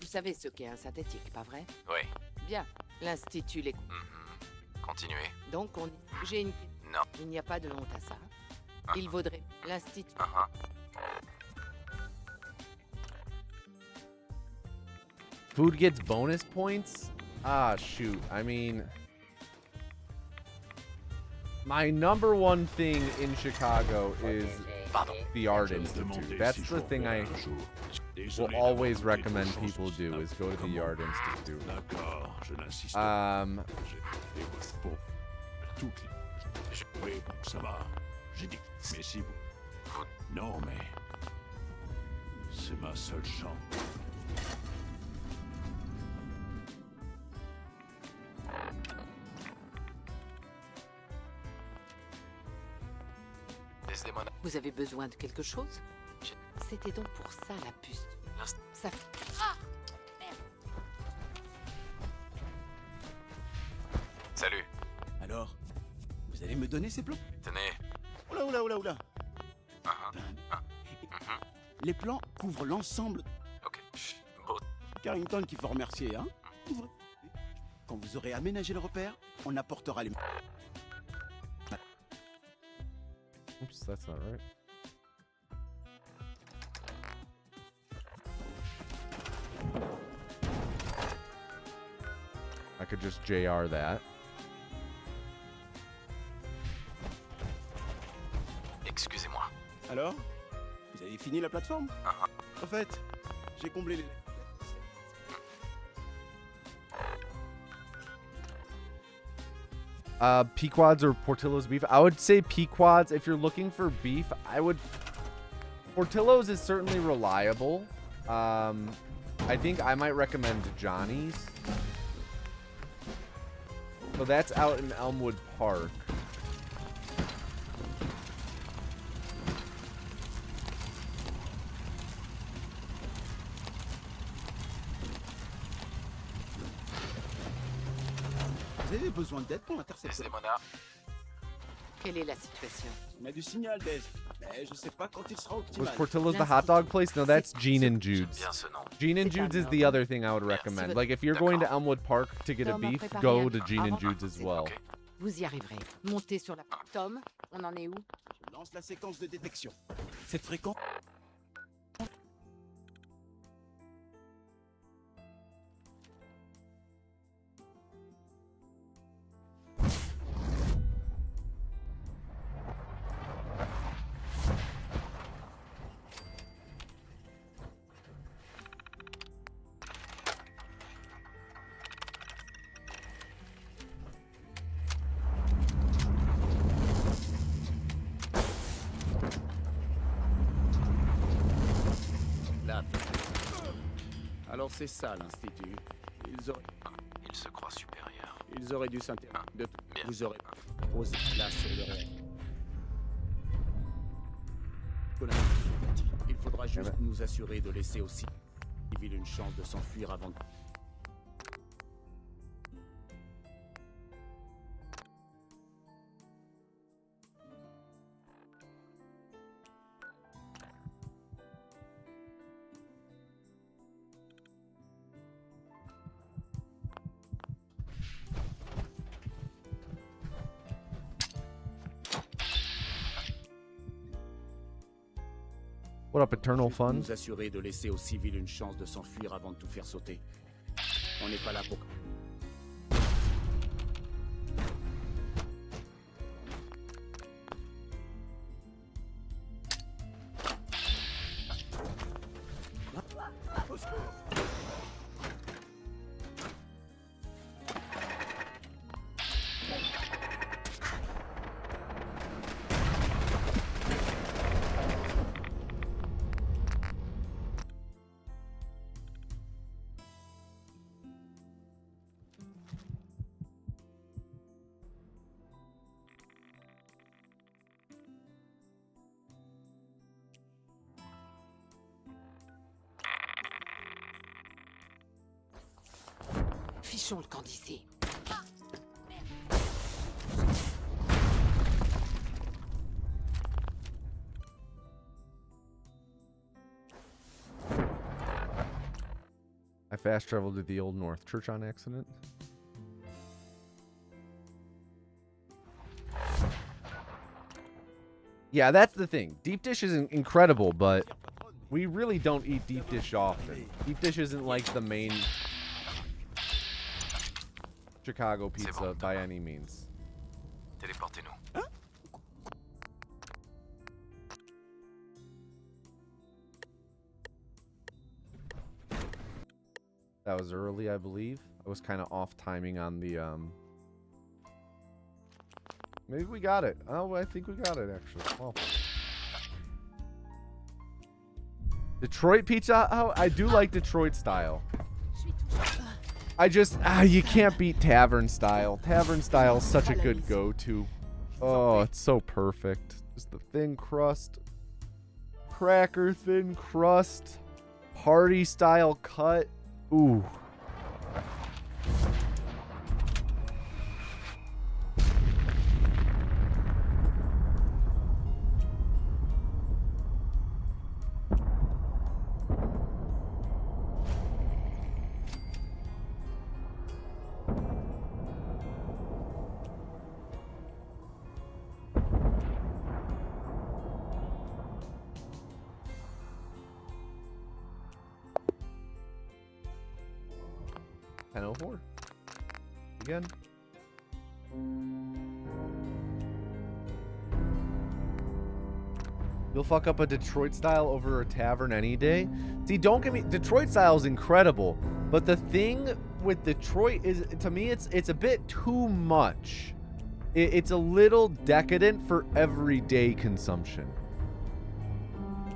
[SPEAKER 4] Vous savez ce qu'est un synthétique, pas vrai?
[SPEAKER 3] Oui.
[SPEAKER 4] Bien. L'Institut les...
[SPEAKER 3] Continuez.
[SPEAKER 4] Donc, j'ai une...
[SPEAKER 3] Non.
[SPEAKER 4] Il n'y a pas de honte à ça. Il vaudrait... L'Institut...
[SPEAKER 1] Food gets bonus points? Ah, shoot. I mean... My number one thing in Chicago is the Art Institute. That's the thing I will always recommend people do, is go to the Art Institute.
[SPEAKER 2] D'accord, je n'insiste pas. J'ai fait pour toutes les... Oui, bon, ça va. J'ai dit... Mais si vous... Non, mais... C'est ma seule chance.
[SPEAKER 4] Vous avez besoin de quelque chose? C'était donc pour ça, la puce. Ça...
[SPEAKER 3] Salut.
[SPEAKER 6] Alors, vous allez me donner ces plans?
[SPEAKER 3] Tenez.
[SPEAKER 6] Oula, oula, oula, oula. Les plans couvrent l'ensemble.
[SPEAKER 3] Ok. Bon.
[SPEAKER 6] Carrington qu'il faut remercier, hein? Ouvrez. Quand vous aurez aménagé le repère, on apportera les...
[SPEAKER 1] Oops, that's not right. I could just JR that.
[SPEAKER 3] Excusez-moi.
[SPEAKER 6] Alors? Vous avez fini la plateforme? En fait, j'ai comblé les...
[SPEAKER 1] Pequods or Portillo's beef? I would say Pequods. If you're looking for beef, I would... Portillo's is certainly reliable. I think I might recommend Johnny's. So that's out in Elmwood Park.
[SPEAKER 6] Vous avez besoin d'aide pour l'interception?
[SPEAKER 3] C'est Mona.
[SPEAKER 4] Quelle est la situation?
[SPEAKER 6] On a du signal, Dez. Mais je sais pas quand il sera
[SPEAKER 1] Was
[SPEAKER 6] optimal.
[SPEAKER 1] Portillo's the hot dog place? No, that's Gene and Jude's.
[SPEAKER 3] Bien ce nom.
[SPEAKER 1] Gene and Jude's is the other thing I would recommend. Like, if you're going to Elmwood Park to get a beef, go to Gene and Jude's as well.
[SPEAKER 4] Vous y arriverez. Montez sur la... Tom, on en est où?
[SPEAKER 6] Je lance la séquence de détection. Cette fréquence... Alors c'est ça l'institut.
[SPEAKER 3] Il se croit supérieur.
[SPEAKER 6] Ils auraient dû s'intéresser.
[SPEAKER 3] Bien.
[SPEAKER 6] Vous aurez posé là sur le rond. Il faudra juste nous assurer de laisser aussi civils une chance de s'enfuir avant.
[SPEAKER 1] What up, Eternal Fun?
[SPEAKER 6] Nous assurer de laisser aux civils une chance de s'enfuir avant de tout faire sauter. On n'est pas là pour.
[SPEAKER 4] Fichons le camp d'ici.
[SPEAKER 1] I fast traveled to the Old North Church on accident. Yeah, that's the thing. Deep dish is incredible, but we really don't eat deep dish often. Deep dish isn't like the main Chicago pizza by any means.
[SPEAKER 3] Téléportez-nous.
[SPEAKER 1] That was early, I believe. I was kind of off timing on the maybe we got it. Oh, I think we got it actually. Well, Detroit pizza. Oh, I do like Detroit style. I just you can't beat tavern style. Tavern style is such a good go-to. Oh, it's so perfect. Just the thin crust, cracker thin crust, party style cut. Ooh. Again. You'll fuck up a Detroit style over a tavern any day. See, don't get me. Detroit style is incredible, but the thing with Detroit is, to me, it's a bit too much. It's a little decadent for everyday consumption.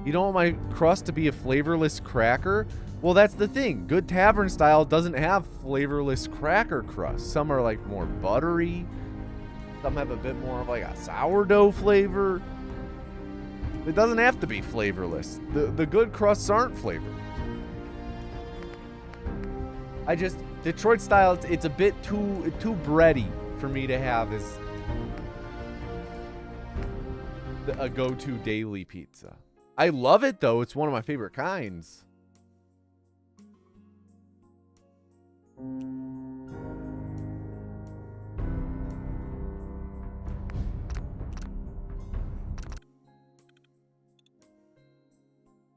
[SPEAKER 1] You don't want my crust to be a flavorless cracker? Well, that's the thing. Good tavern style doesn't have flavorless cracker crust. Some are like more buttery. Some have a bit more of like a sourdough flavor. It doesn't have to be flavorless. The good crusts aren't flavored. Detroit style, it's a bit too bready for me to have as a go-to daily pizza. I love it though. It's one of my favorite kinds.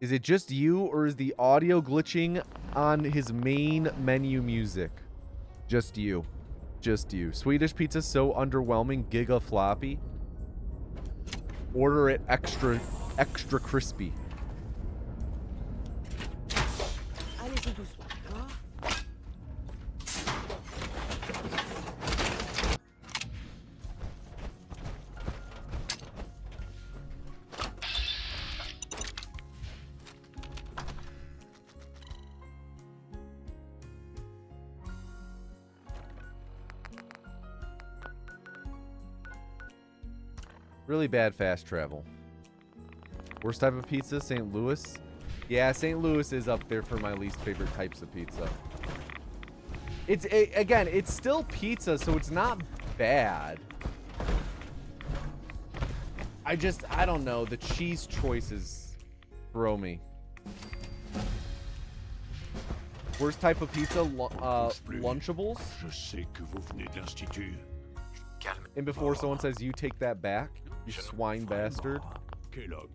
[SPEAKER 1] Is it just you, or is the audio glitching on his main menu music? Just you. Just you. Swedish pizza so underwhelming, giga floppy. Order it extra crispy.
[SPEAKER 4] Allez-y doucement, d'accord?
[SPEAKER 1] Really bad fast travel. Worst type of pizza, St. Louis. Yeah, St. Louis is up there for my least favorite types of pizza. Again, it's still pizza, so it's not bad. I don't know. The cheese choices throw me. Worst type of pizza, Lunchables.
[SPEAKER 2] Je sais que vous venez de l'Institut.
[SPEAKER 3] Calme.
[SPEAKER 1] And before someone says, you take that back, you swine bastard.
[SPEAKER 2] Kellogg.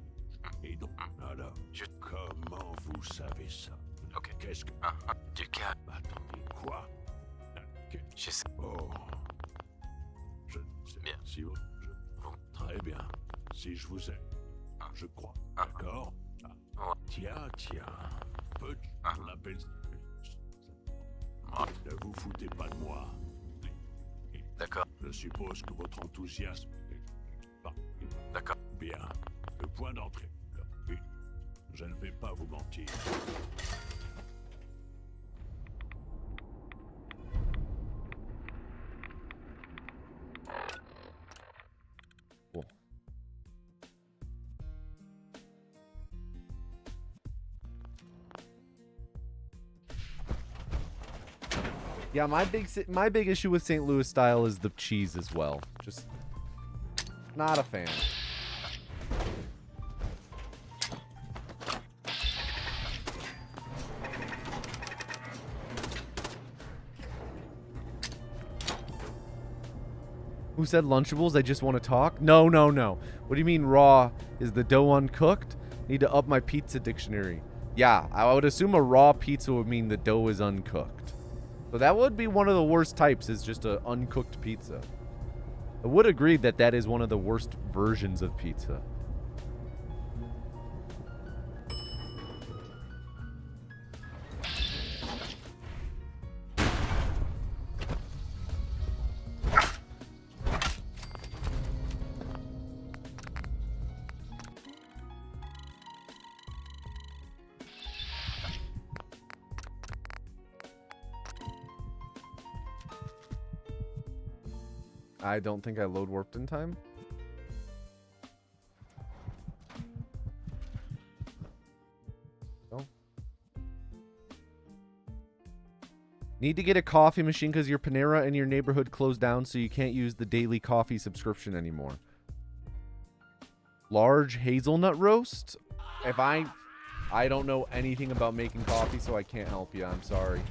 [SPEAKER 2] Et donc, alors, comment vous savez ça?
[SPEAKER 3] Ok.
[SPEAKER 2] Qu'est-ce que...
[SPEAKER 3] Du calme.
[SPEAKER 2] Attendez, quoi?
[SPEAKER 3] J'essaie.
[SPEAKER 2] Oh. Je ne sais
[SPEAKER 3] Bien.
[SPEAKER 2] si vous... Très bien. Si je vous aime, je crois. D'accord?
[SPEAKER 3] Ouais.
[SPEAKER 2] Tiens. Peux-tu l'appeler? Ne vous foutez pas de moi.
[SPEAKER 3] D'accord.
[SPEAKER 2] Je suppose que votre enthousiasme est...
[SPEAKER 3] D'accord.
[SPEAKER 2] Bien. Le point d'entrée. Je ne vais pas vous mentir.
[SPEAKER 1] Cool. Yeah, my big issue with St. Louis style is the cheese as well. Just not a fan. Who said Lunchables? I just want to talk? No. What do you mean raw? Is the dough uncooked? Need to up my pizza dictionary. Yeah, I would assume a raw pizza would mean the dough is uncooked. So that would be one of the worst types, is just an uncooked pizza. I would agree that that is one of the worst versions of pizza. I don't think I load warped in time. No. Need to get a coffee machine because your Panera in your neighborhood closed down, so you can't use the daily coffee subscription anymore. Large hazelnut roast? I don't know anything about making coffee, so I can't help you. I'm sorry.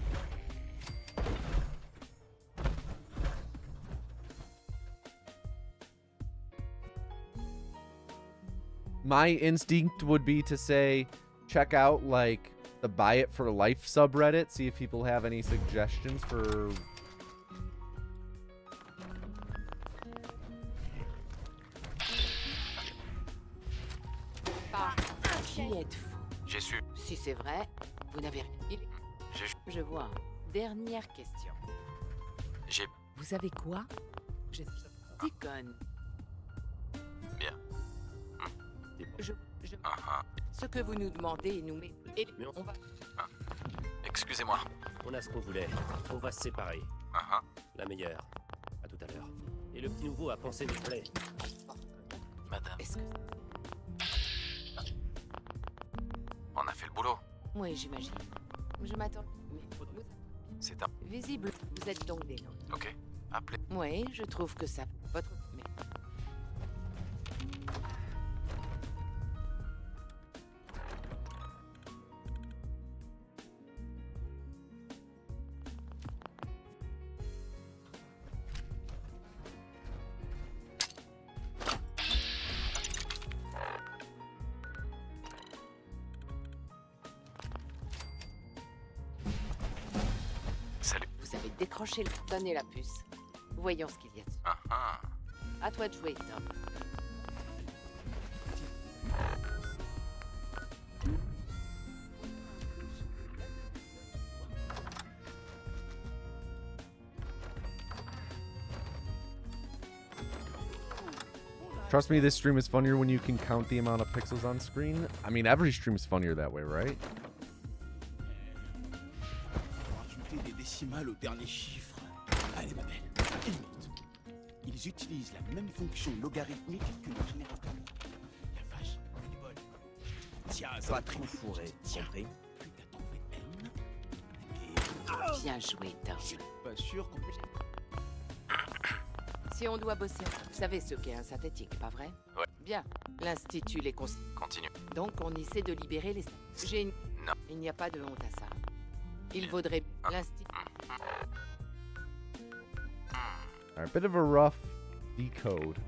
[SPEAKER 1] My instinct would be to say, check out like the Buy It for Life subreddit, see if people have any suggestions for...
[SPEAKER 4] Qui êtes-vous?
[SPEAKER 3] J'ai su.
[SPEAKER 4] Si c'est vrai, vous n'avez rien. Je vois. Dernière question.
[SPEAKER 3] J'ai...
[SPEAKER 4] Vous savez quoi? Je déconne.
[SPEAKER 3] Bien.
[SPEAKER 4] Je...
[SPEAKER 3] Ah.
[SPEAKER 4] Ce que vous nous demandez, nous met... Et on va...
[SPEAKER 3] Excusez-moi.
[SPEAKER 5] On a ce qu'on voulait. On va se séparer. La meilleure. À tout à l'heure. Et le petit nouveau a pensé nous plaît.
[SPEAKER 3] Madame,
[SPEAKER 4] Est-ce que...
[SPEAKER 3] on a fait le boulot.
[SPEAKER 4] Oui, j'imagine. Je m'attends. Mais
[SPEAKER 3] C'est un...
[SPEAKER 4] visible, vous êtes donc des nôtres.
[SPEAKER 3] Ok. Appelez.
[SPEAKER 4] Oui, je trouve que ça... Votre... Mais...
[SPEAKER 3] Salut.
[SPEAKER 4] Vous avez décroché le... Donnez la puce. Voyons ce qu'il y a dessus. À toi de jouer, Tom.
[SPEAKER 1] Trust me, this stream is funnier when you can count the amount of pixels on screen. I mean, every stream is funnier that way, right?
[SPEAKER 6] Rajouter des décimales au dernier chiffre. Allez, ma belle, une minute. Il Ils utilisent la même fonction logarithmique que le générateur. La vache, du bol. Tiens, ça va trop fourré, compris? Puis t'as trouvé M. Et...
[SPEAKER 4] Bien joué, Tom.
[SPEAKER 6] Je suis pas sûr qu'on puisse...
[SPEAKER 4] Si on doit bosser, vous savez ce qu'est un synthétique, pas vrai?
[SPEAKER 3] Ouais.
[SPEAKER 4] Bien. L'Institut les
[SPEAKER 3] Continue.
[SPEAKER 4] Donc on essaie de libérer les... J'ai une...
[SPEAKER 3] Non.
[SPEAKER 4] Il n'y a pas de honte à ça. Il vaudrait... L'Institut...
[SPEAKER 1] A bit of a rough decode.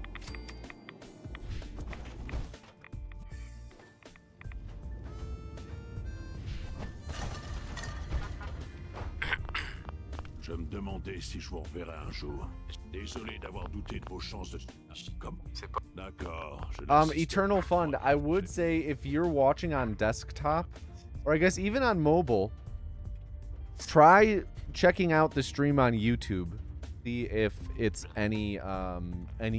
[SPEAKER 2] Je me demandais si je vous reverrai un jour. Désolé d'avoir douté de vos chances de... Comme...
[SPEAKER 3] C'est pas...
[SPEAKER 2] D'accord. je
[SPEAKER 1] Um,
[SPEAKER 2] l'insiste.
[SPEAKER 1] Eternal Fund, I would say if you're watching on desktop, or I guess even on mobile, try checking out the stream on YouTube. See if it's any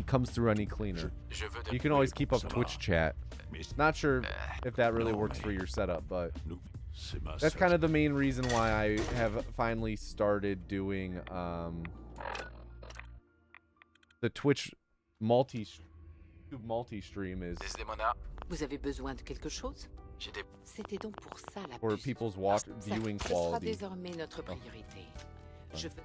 [SPEAKER 1] comes through any cleaner.
[SPEAKER 3] Je veux de...
[SPEAKER 1] You can always keep up
[SPEAKER 2] Ça va.
[SPEAKER 1] Twitch chat.
[SPEAKER 2] Mais
[SPEAKER 1] Not sure if that really
[SPEAKER 2] No,
[SPEAKER 1] works for
[SPEAKER 2] man.
[SPEAKER 1] your setup, but
[SPEAKER 2] nous, c'est ma
[SPEAKER 1] that's
[SPEAKER 2] seule-
[SPEAKER 1] kind of the main reason why I have finally started doing the Twitch multi-stream is
[SPEAKER 3] Desdemona,
[SPEAKER 4] Vous avez besoin de quelque chose?
[SPEAKER 3] j'ai des...
[SPEAKER 4] C'était donc pour ça la
[SPEAKER 1] for
[SPEAKER 4] puce.
[SPEAKER 1] people's
[SPEAKER 4] Ça,
[SPEAKER 1] viewing
[SPEAKER 4] ce sera
[SPEAKER 1] quality.
[SPEAKER 4] désormais notre priorité. Je veux...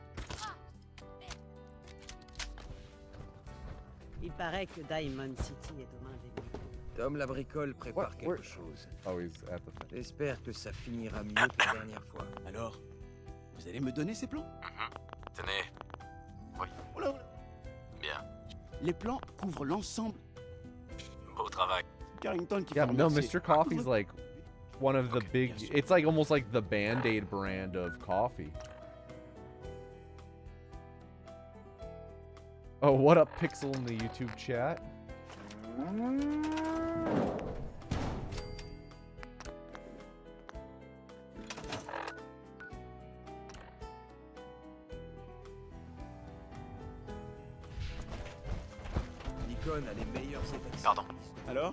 [SPEAKER 7] Il paraît que Diamond City est aux mains des Nico.
[SPEAKER 8] Tom la bricole prépare
[SPEAKER 1] What?
[SPEAKER 8] quelque
[SPEAKER 1] Where-
[SPEAKER 8] chose.
[SPEAKER 1] Oh, he's at the fence.
[SPEAKER 8] J'espère que ça finira mieux que la dernière fois.
[SPEAKER 6] Alors, vous allez me donner ces plans?
[SPEAKER 3] Tenez. Oui,
[SPEAKER 6] Oh là, oh là.
[SPEAKER 3] bien.
[SPEAKER 6] Les plans couvrent l'ensemble.
[SPEAKER 3] Beau travail.
[SPEAKER 6] Carrington qui
[SPEAKER 1] Yeah,
[SPEAKER 6] fait
[SPEAKER 1] no,
[SPEAKER 6] remercier.
[SPEAKER 1] Mr. Coffee's like one of the
[SPEAKER 3] Okay,
[SPEAKER 1] big.
[SPEAKER 6] yes, sir.
[SPEAKER 1] It's like almost like the Band-Aid brand of coffee. Oh, what up, Pixel in the YouTube chat?
[SPEAKER 8] Nikon a les meilleurs effets.
[SPEAKER 3] Pardon.
[SPEAKER 6] Alors,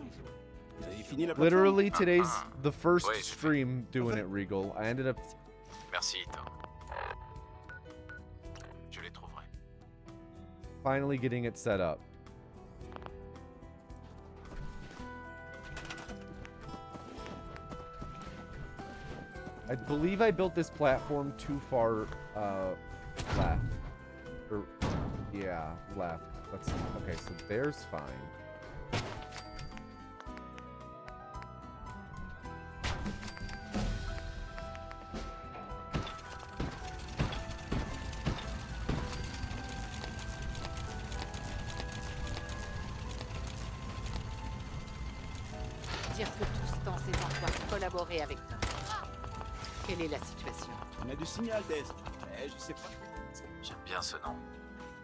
[SPEAKER 6] vous avez fini la plateforme?
[SPEAKER 1] Literally, today's the first
[SPEAKER 3] Wait.
[SPEAKER 1] stream doing it, Regal. I ended up
[SPEAKER 3] Merci, Tom. Je les trouverai.
[SPEAKER 1] finally getting it set up. I believe I built this platform too far left. Or, yeah, left. Let's see. Okay, so there's fine.
[SPEAKER 4] Dire que tous dans ces endroits collaborer avec toi. Quelle est la situation?
[SPEAKER 6] On a du signal, Des. Je sais pas.
[SPEAKER 3] J'aime bien ce nom.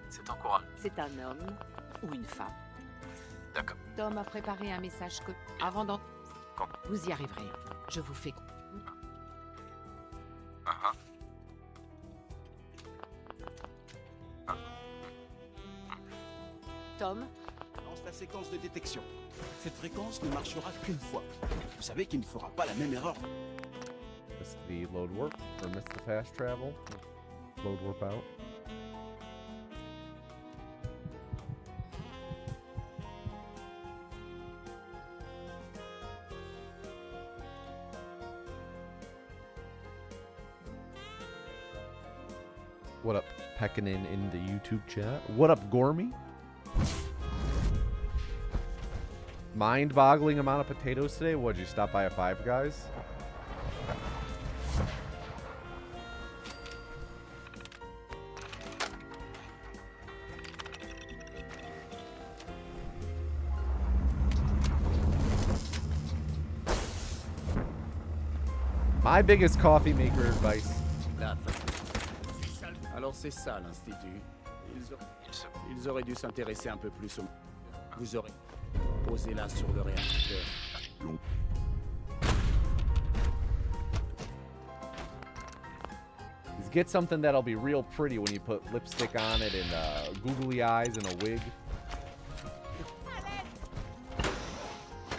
[SPEAKER 3] C'est encourageant.
[SPEAKER 4] C'est un homme ou une femme.
[SPEAKER 3] D'accord.
[SPEAKER 4] Tom a préparé un message que... Avant d'en...
[SPEAKER 3] Quand-
[SPEAKER 4] Vous y arriverez. Je vous fais...
[SPEAKER 3] Ah,
[SPEAKER 4] Tom,
[SPEAKER 6] Lance la séquence de détection. Cette fréquence ne marchera qu'une fois. Vous savez qu'il ne fera pas la même erreur.
[SPEAKER 1] Miss the load warp or miss the fast travel. Load warp out. What up, Pekkanen in the YouTube chat? What up, Gormy? Mind-boggling amount of potatoes today. What'd you stop by a Five Guys? My biggest coffee maker advice.
[SPEAKER 6] Alors c'est ça l'Institut.
[SPEAKER 3] il se...
[SPEAKER 6] Ils auraient dû s'intéresser un peu plus au... Vous aurez posé là sur le réacteur.
[SPEAKER 1] Is get something that'll be real pretty when you put lipstick on it and googly eyes and a wig.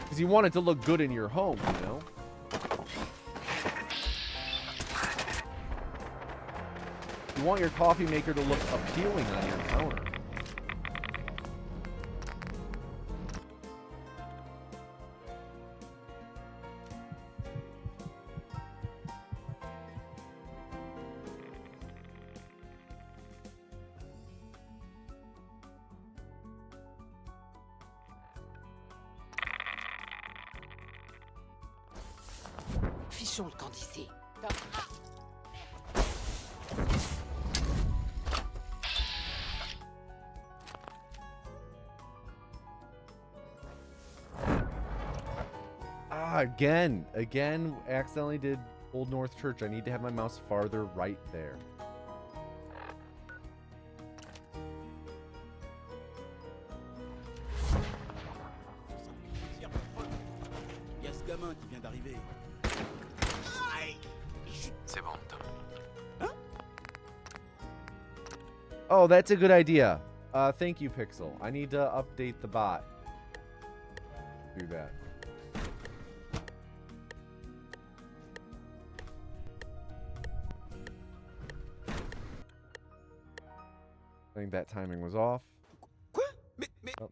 [SPEAKER 1] Because you want it to look good in your home, you know? You want your coffee maker to look appealing on your counter.
[SPEAKER 4] méchant le camp d'ici.
[SPEAKER 1] Ah, again, accidentally did Old North Church. I need to have my mouse farther right there.
[SPEAKER 6] Il y a ce gamin qui vient d'arriver.
[SPEAKER 3] C'est bon, Tom.
[SPEAKER 1] Oh, that's a good idea. Thank you, Pixel. I need to update the bot. Do that. I think that timing was off.
[SPEAKER 6] Quoi? Mais...
[SPEAKER 1] Oh.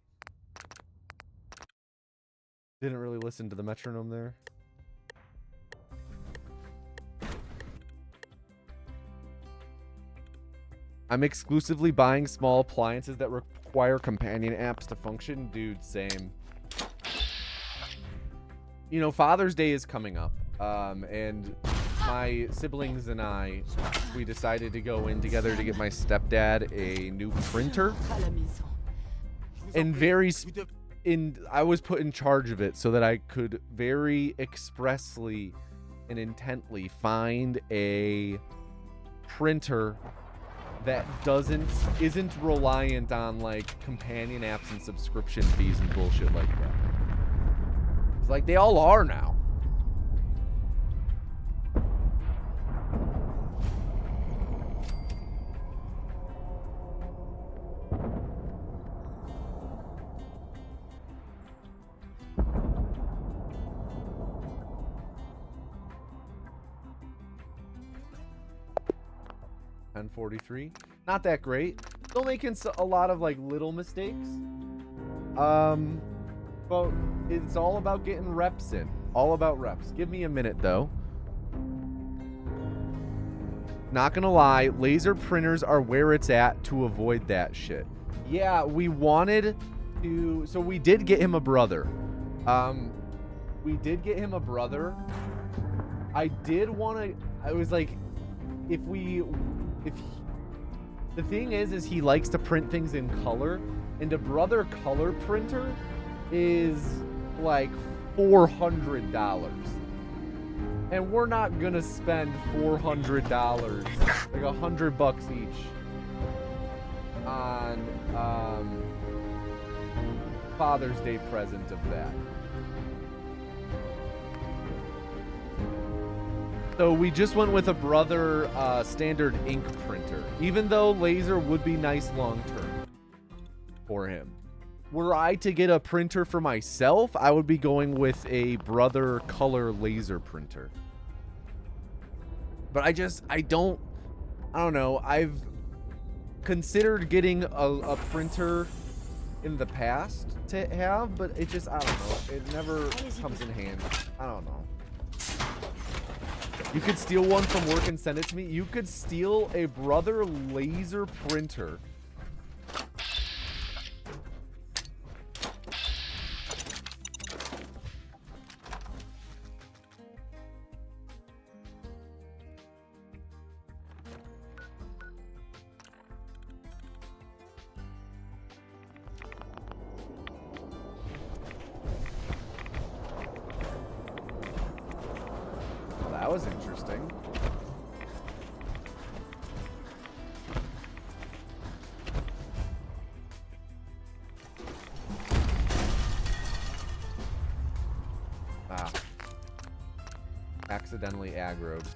[SPEAKER 1] Didn't really listen to the metronome there. I'm exclusively buying small appliances that require companion apps to function. Dude, same. You know, Father's Day is coming up. And my siblings and I, we decided to go in together to get my stepdad a new printer. And I was put in charge of it so that I could very expressly and intently find a printer that isn't reliant on like companion apps and subscription fees and bullshit like that. It's like they all are now. $10.43. Not that great. Still making a lot of like little mistakes. But it's all about getting reps in. All about reps. Give me a minute though. Not gonna lie, laser printers are where it's at to avoid that shit. Yeah, we wanted to, so we did get him a brother. I did want to, I was like, the thing is he likes to print things in color, and a brother color printer is like $400. And we're not gonna spend $400, like $100 each, on Father's Day present of that. So we just went with a brother standard ink printer, even though laser would be nice long term for him. Were I to get a printer for myself, I would be going with a brother color laser printer. But I don't know. I've considered getting a printer in the past to have, but it just, I don't know. It never comes in handy. I don't know. You could steal one from work and send it to me. You could steal a brother laser printer. That was interesting. Ah. Accidentally aggroed.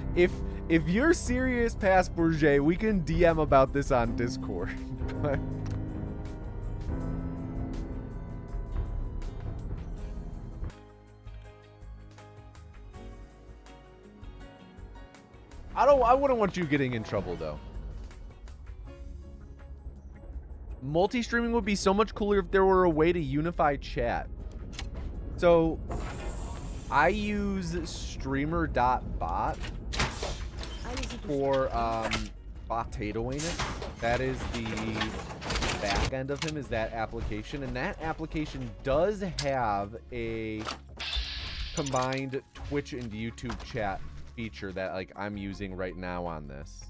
[SPEAKER 1] If you're serious, Pass Bourget, we can DM about this on Discord. But I wouldn't want you getting in trouble though. Multi-streaming would be so much cooler if there were a way to unify chat. So I use streamer.bot for potatoing it. That is back end of him is that application, and that application does have a combined Twitch and YouTube chat feature that like I'm using right now on this.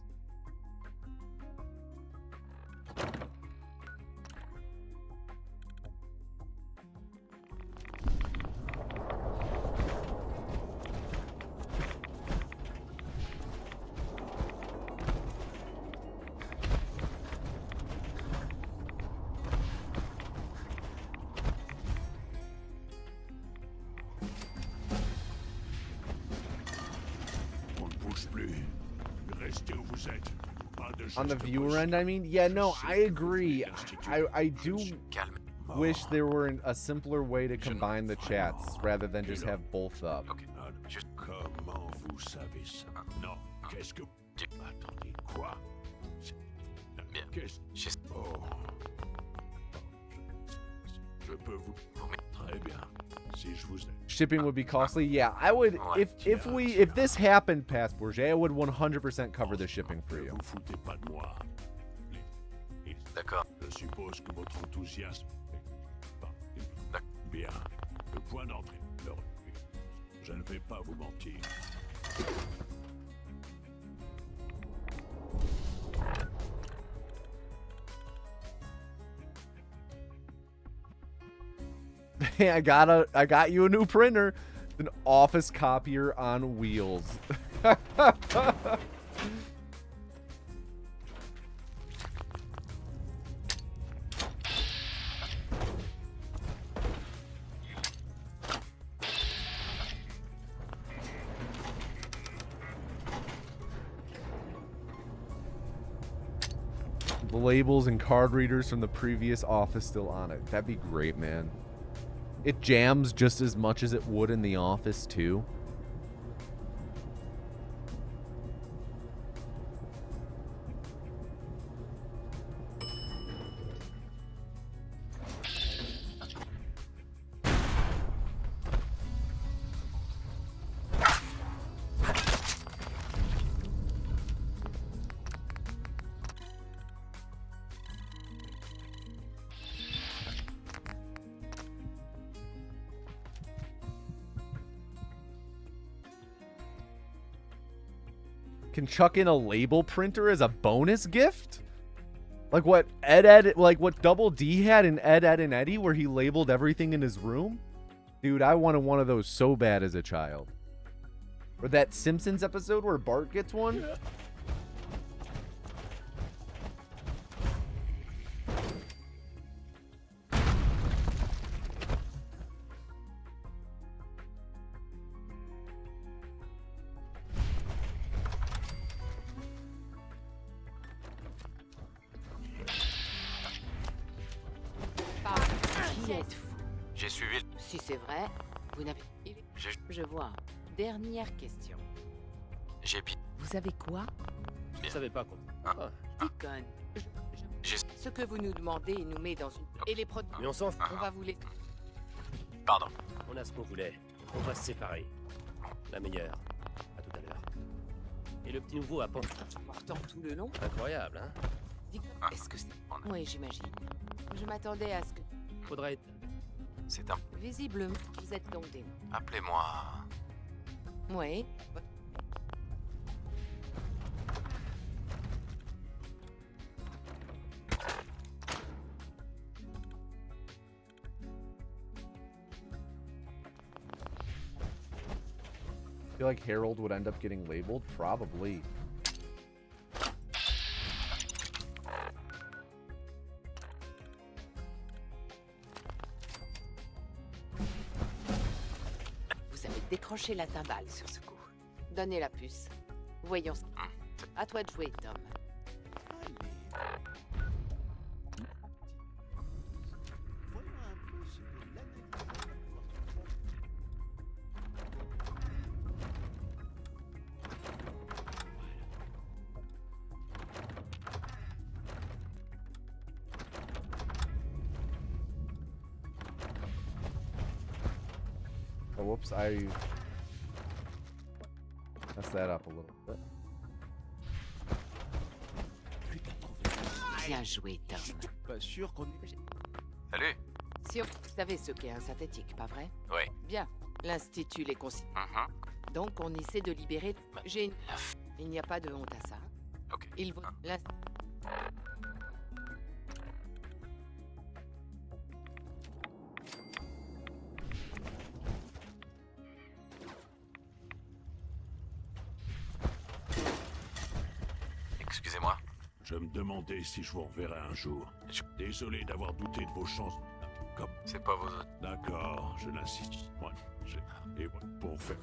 [SPEAKER 1] On the viewer end, I mean, yeah, no, I agree. I do wish there were a simpler way to combine the chats rather than just have both up.
[SPEAKER 2] Comment vous savez ça? Non, qu'est-ce que... Attendez, quoi? Qu'est-ce... Oh... Je peux vous... Très bien. Si je vous...
[SPEAKER 1] Shipping would be costly. Yeah, I would... If this happened, past Bourget, I would 100% cover the shipping for you.
[SPEAKER 2] Vous foutez pas de moi.
[SPEAKER 3] D'accord.
[SPEAKER 2] Je suppose que votre enthousiasme... Bien. Le point d'entrée. Je ne vais pas vous mentir.
[SPEAKER 1] Hey, I got you a new printer. An office copier on wheels. The labels and card readers from the previous office still on it. That'd be great, man. It jams just as much as it would in the office, too. Can chuck in a label printer as a bonus gift? Like what like what Double D had in Ed, Ed, and Eddie, where he labeled everything in his room? Dude, I wanted one of those so bad as a child. Or that Simpsons episode where Bart gets one?
[SPEAKER 3] J'ai suivi...
[SPEAKER 4] Si c'est vrai, vous n'avez... Je vois. Dernière question.
[SPEAKER 3] J'ai bien...
[SPEAKER 4] Vous savez quoi?
[SPEAKER 5] Je savais pas quoi. Ah.
[SPEAKER 4] Deacon. Ce que vous nous demandez, il nous met dans une... Et les produits...
[SPEAKER 5] Mais on s'en fout.
[SPEAKER 4] On va vous les...
[SPEAKER 3] Pardon.
[SPEAKER 5] On a ce qu'on voulait. On va se séparer. La meilleure. À tout à l'heure. Et le petit nouveau a pensé...
[SPEAKER 4] Portant tout le long.
[SPEAKER 5] Incroyable, hein?
[SPEAKER 4] Deacon, est-ce que c'est... Oui, j'imagine. Je m'attendais à ce que...
[SPEAKER 5] Faudrait être...
[SPEAKER 3] C'est un...
[SPEAKER 4] Visiblement, vous êtes donc des...
[SPEAKER 3] Appelez-moi...
[SPEAKER 4] Oui.
[SPEAKER 1] I feel like Harold would end up getting labeled? Probably.
[SPEAKER 4] Décrochez la timbale sur ce coup. Donnez la puce. Voyons. À toi de jouer, Tom.
[SPEAKER 1] Oh, whoops, I messed that up a little bit.
[SPEAKER 4] Bien joué, Tom.
[SPEAKER 6] Pas sûr qu'on est...
[SPEAKER 3] Salut.
[SPEAKER 4] Vous savez ce qu'est un synthétique, pas vrai?
[SPEAKER 3] Oui.
[SPEAKER 4] Bien. L'Institut les considère. Donc, on essaie de libérer... J'ai une... Il n'y a pas de honte à ça.
[SPEAKER 3] Ok.
[SPEAKER 4] Il vaut...
[SPEAKER 3] Excusez-moi.
[SPEAKER 2] Je me demandais si je vous reverrai un jour. Désolé d'avoir douté de vos chances. Comme...
[SPEAKER 3] C'est pas vos autres.
[SPEAKER 2] D'accord, je l'insiste. Moi, et voilà, pour faire...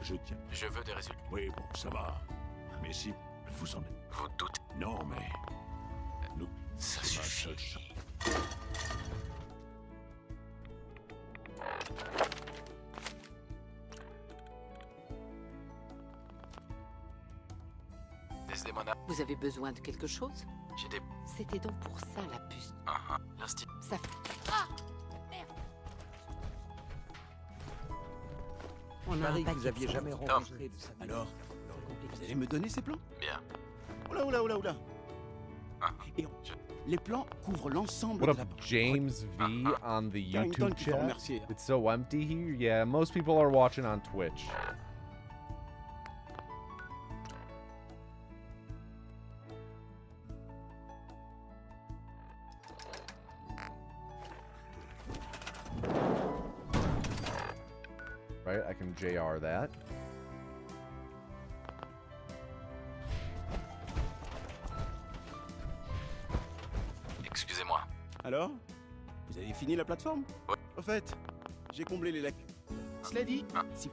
[SPEAKER 2] Je tiens.
[SPEAKER 3] Je veux des résultats.
[SPEAKER 2] Oui, bon, ça va. Mais si vous en êtes...
[SPEAKER 3] Vous doutez.
[SPEAKER 2] Non, mais... Nous...
[SPEAKER 3] Ça
[SPEAKER 2] c'est ma
[SPEAKER 3] suffit.
[SPEAKER 2] seule chance.
[SPEAKER 3] Desdemona.
[SPEAKER 4] Vous avez besoin de quelque chose?
[SPEAKER 3] J'ai des...
[SPEAKER 4] C'était donc pour ça, la puce.
[SPEAKER 3] L'institut.
[SPEAKER 4] Ça fait... On a
[SPEAKER 6] Parie
[SPEAKER 4] un
[SPEAKER 6] que vous
[SPEAKER 4] paquet
[SPEAKER 6] aviez
[SPEAKER 4] de
[SPEAKER 6] jamais
[SPEAKER 4] sorties.
[SPEAKER 6] rencontré de sa vie.
[SPEAKER 9] Alors, vous allez me donner ces plans?
[SPEAKER 3] Bien.
[SPEAKER 9] Oula. Et les plans couvrent l'ensemble
[SPEAKER 1] What
[SPEAKER 9] de la
[SPEAKER 1] up,
[SPEAKER 9] banque.
[SPEAKER 1] James V on the
[SPEAKER 9] Carrington
[SPEAKER 1] YouTube
[SPEAKER 9] qu'il faut
[SPEAKER 1] chat?
[SPEAKER 9] remercier.
[SPEAKER 1] It's so empty here. Yeah, most people are watching on Twitch. Right, I can JR that.
[SPEAKER 3] Excusez-moi.
[SPEAKER 9] Alors, vous avez fini la plateforme?
[SPEAKER 3] Ouais.
[SPEAKER 9] Au fait, j'ai comblé les lacunes. Cela dit, si...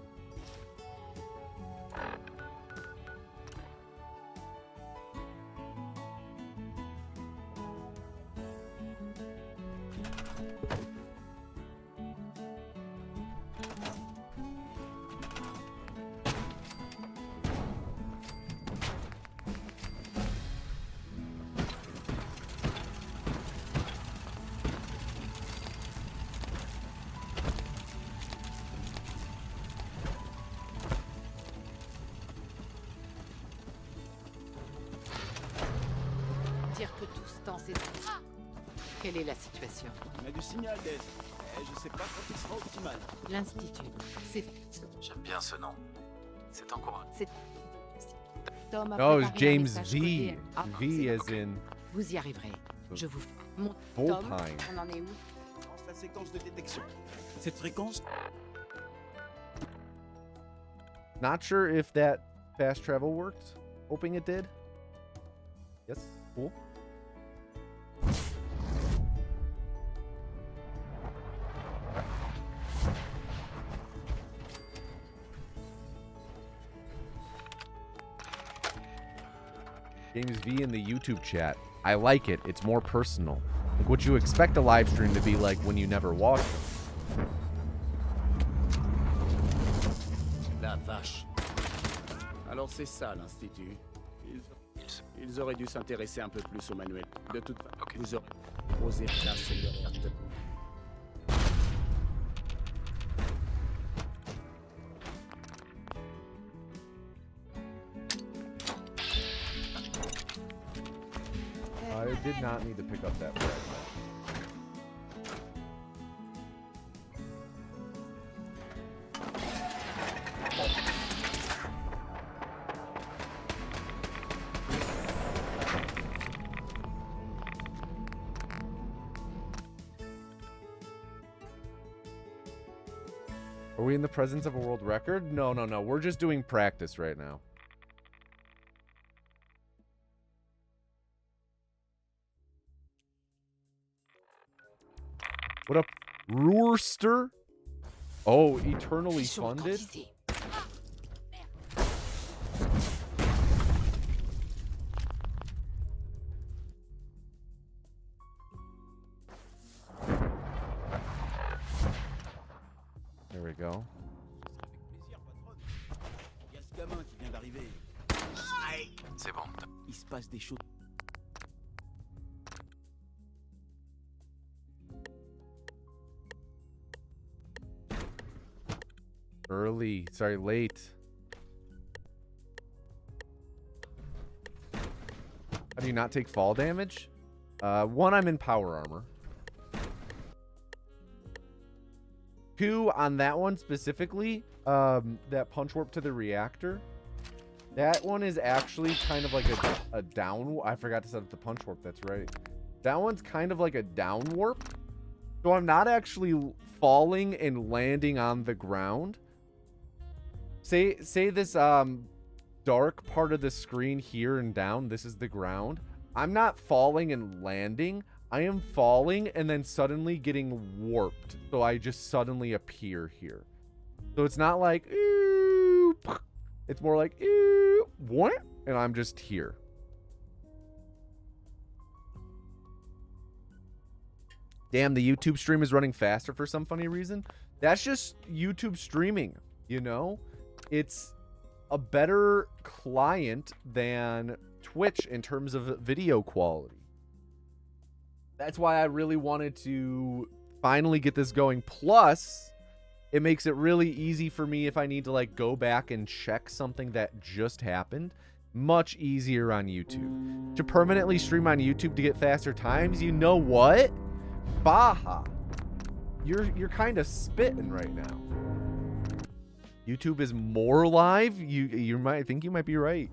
[SPEAKER 4] Dire que tout ce temps, c'est... Quelle est la situation?
[SPEAKER 9] On a du signal d'aide. Mais je sais pas quand il sera optimal.
[SPEAKER 4] L'Institut. C'est...
[SPEAKER 3] J'aime bien ce nom. C'est encourageant.
[SPEAKER 4] Tom a
[SPEAKER 1] Oh,
[SPEAKER 4] préparé
[SPEAKER 1] it's
[SPEAKER 4] un
[SPEAKER 1] James
[SPEAKER 4] message
[SPEAKER 1] V.
[SPEAKER 4] codé. Ah,
[SPEAKER 1] V
[SPEAKER 4] c'est-
[SPEAKER 1] as in
[SPEAKER 4] Vous y arriverez. Je vous... Mon...
[SPEAKER 1] full
[SPEAKER 4] Tom,
[SPEAKER 1] time.
[SPEAKER 4] on en est où?
[SPEAKER 9] Lance la séquence de détection. Cette fréquence,
[SPEAKER 1] Not sure if that fast travel worked. Hoping it did. Yes, cool. James V in the YouTube chat. I like it. It's more personal. Like what you expect a live stream to be like when you never watch it.
[SPEAKER 9] la vache. Alors c'est ça l'Institut. Ils auraient dû s'intéresser un peu plus au manuel. De toute façon,
[SPEAKER 3] Ok.
[SPEAKER 9] vous aurez osé placer le RT.
[SPEAKER 1] I did not need to pick up that fragment. Are we in the presence of a world record? No. We're just doing practice right now. What up, Roorster? Oh, eternally
[SPEAKER 4] Fichons
[SPEAKER 1] funded?
[SPEAKER 4] ici.
[SPEAKER 1] There we go.
[SPEAKER 9] Plaisir, patronne. Il y a ce gamin qui vient d'arriver.
[SPEAKER 3] C'est bon.
[SPEAKER 9] Il se passe des choses.
[SPEAKER 1] Early. Sorry, late. do you not take fall damage? One, I'm in power armor. Two, on that one specifically, that punch warp to the reactor, that one is actually kind of like a down. I forgot to set up the punch warp. That's right. That one's kind of like a down warp. So I'm not actually falling and landing on the ground. Say this dark part of the screen here and down, this is the ground. I'm not falling and landing. I am falling and then suddenly getting warped. So I just suddenly appear here. So it's not like, ooh, it's more like, ooh, what? And I'm just here. Damn, the YouTube stream is running faster for some funny reason. That's just YouTube streaming, you know? It's a better client than Twitch in terms of video quality. That's why I really wanted to finally get this going. Plus, it makes it really easy for me if I need to like go back and check something that just happened. Much easier on YouTube. To permanently stream on YouTube to get faster times, you know what? Baja. You're kind of spitting right now. YouTube is more live. You might think you might be right.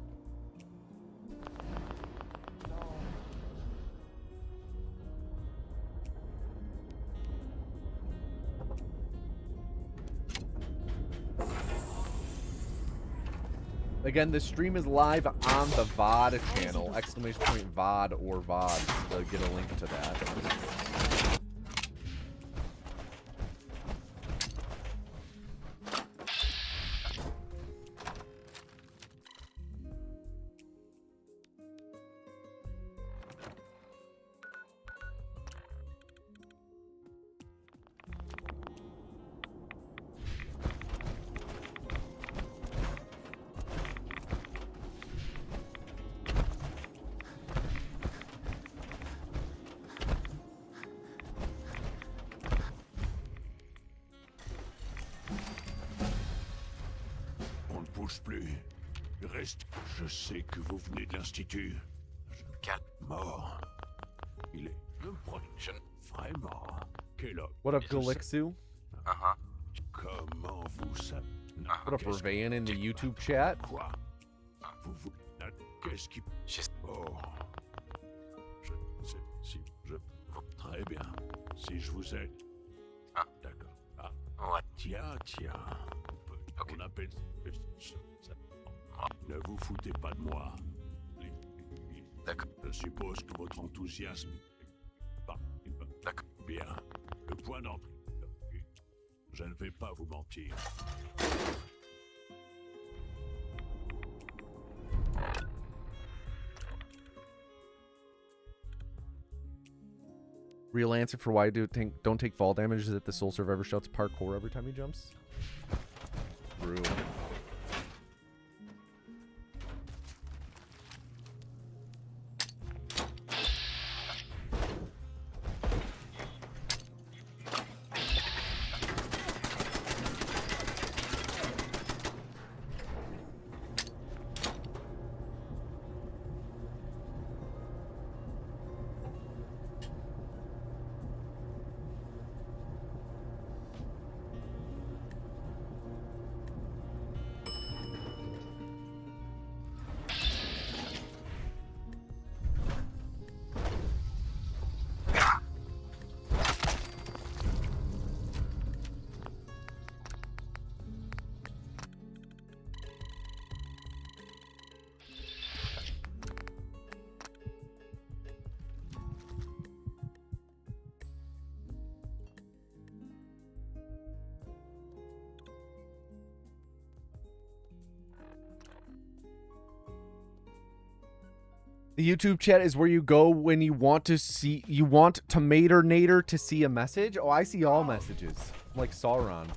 [SPEAKER 1] Again, the stream is live on the VOD channel, !VOD or VOD, to get a link to that.
[SPEAKER 2] Plus. Reste. Je sais que vous venez de l'Institut.
[SPEAKER 3] Calme.
[SPEAKER 2] Mort. Il est le
[SPEAKER 3] Je...
[SPEAKER 2] Vraiment. Quel homme.
[SPEAKER 1] What up, Galixu?
[SPEAKER 2] Comment vous savez?
[SPEAKER 1] What up, Ravain in the YouTube chat?
[SPEAKER 2] Quoi? Vous... Qu'est-ce qui... Oh. Je sais si je... Très bien. Si je vous aide. D'accord.
[SPEAKER 3] Ouais.
[SPEAKER 2] Tiens.
[SPEAKER 3] Okay.
[SPEAKER 2] On appelle... Ne vous foutez pas de moi.
[SPEAKER 3] D'accord.
[SPEAKER 2] Je suppose que votre enthousiasme...
[SPEAKER 3] D'accord.
[SPEAKER 2] Bien. Le point d'entrée. Je ne vais pas vous mentir.
[SPEAKER 1] Real answer for why don't take fall damage is that the Soul Survivor shouts parkour every time he jumps. True. The YouTube chat is where you go when you want Tomato Nader to see a message. Oh, I see all messages. I'm like Sauron.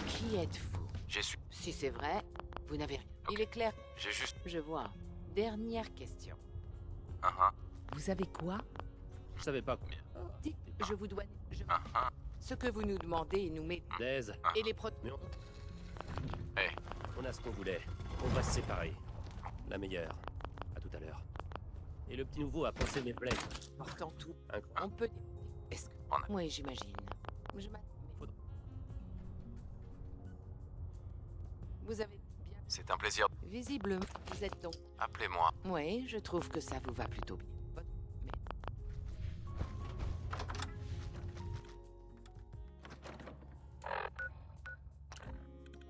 [SPEAKER 4] Qui êtes-vous?
[SPEAKER 3] J'ai su.
[SPEAKER 4] Si c'est vrai, vous n'avez rien. Il est clair.
[SPEAKER 3] J'ai juste...
[SPEAKER 4] Je vois. Dernière question. Vous savez quoi?
[SPEAKER 5] Je savais pas.
[SPEAKER 4] Dites, je vous dois...
[SPEAKER 3] Ah.
[SPEAKER 4] Ce que vous nous demandez nous met...
[SPEAKER 5] Daise.
[SPEAKER 4] Et les pro...
[SPEAKER 5] Mais on...
[SPEAKER 3] Hey.
[SPEAKER 5] On a ce qu'on voulait. On va se séparer. La meilleure. À tout à l'heure. Et le petit nouveau a pensé mes plaies.
[SPEAKER 4] Portant tout.
[SPEAKER 5] Incroyable.
[SPEAKER 4] On peut... Est-ce que...
[SPEAKER 3] On a-
[SPEAKER 4] Oui, j'imagine. Vous avez bien...
[SPEAKER 3] C'est un plaisir.
[SPEAKER 4] Visiblement, vous êtes donc...
[SPEAKER 3] Appelez-moi.
[SPEAKER 4] Oui, je trouve que ça vous va plutôt bien. Mais...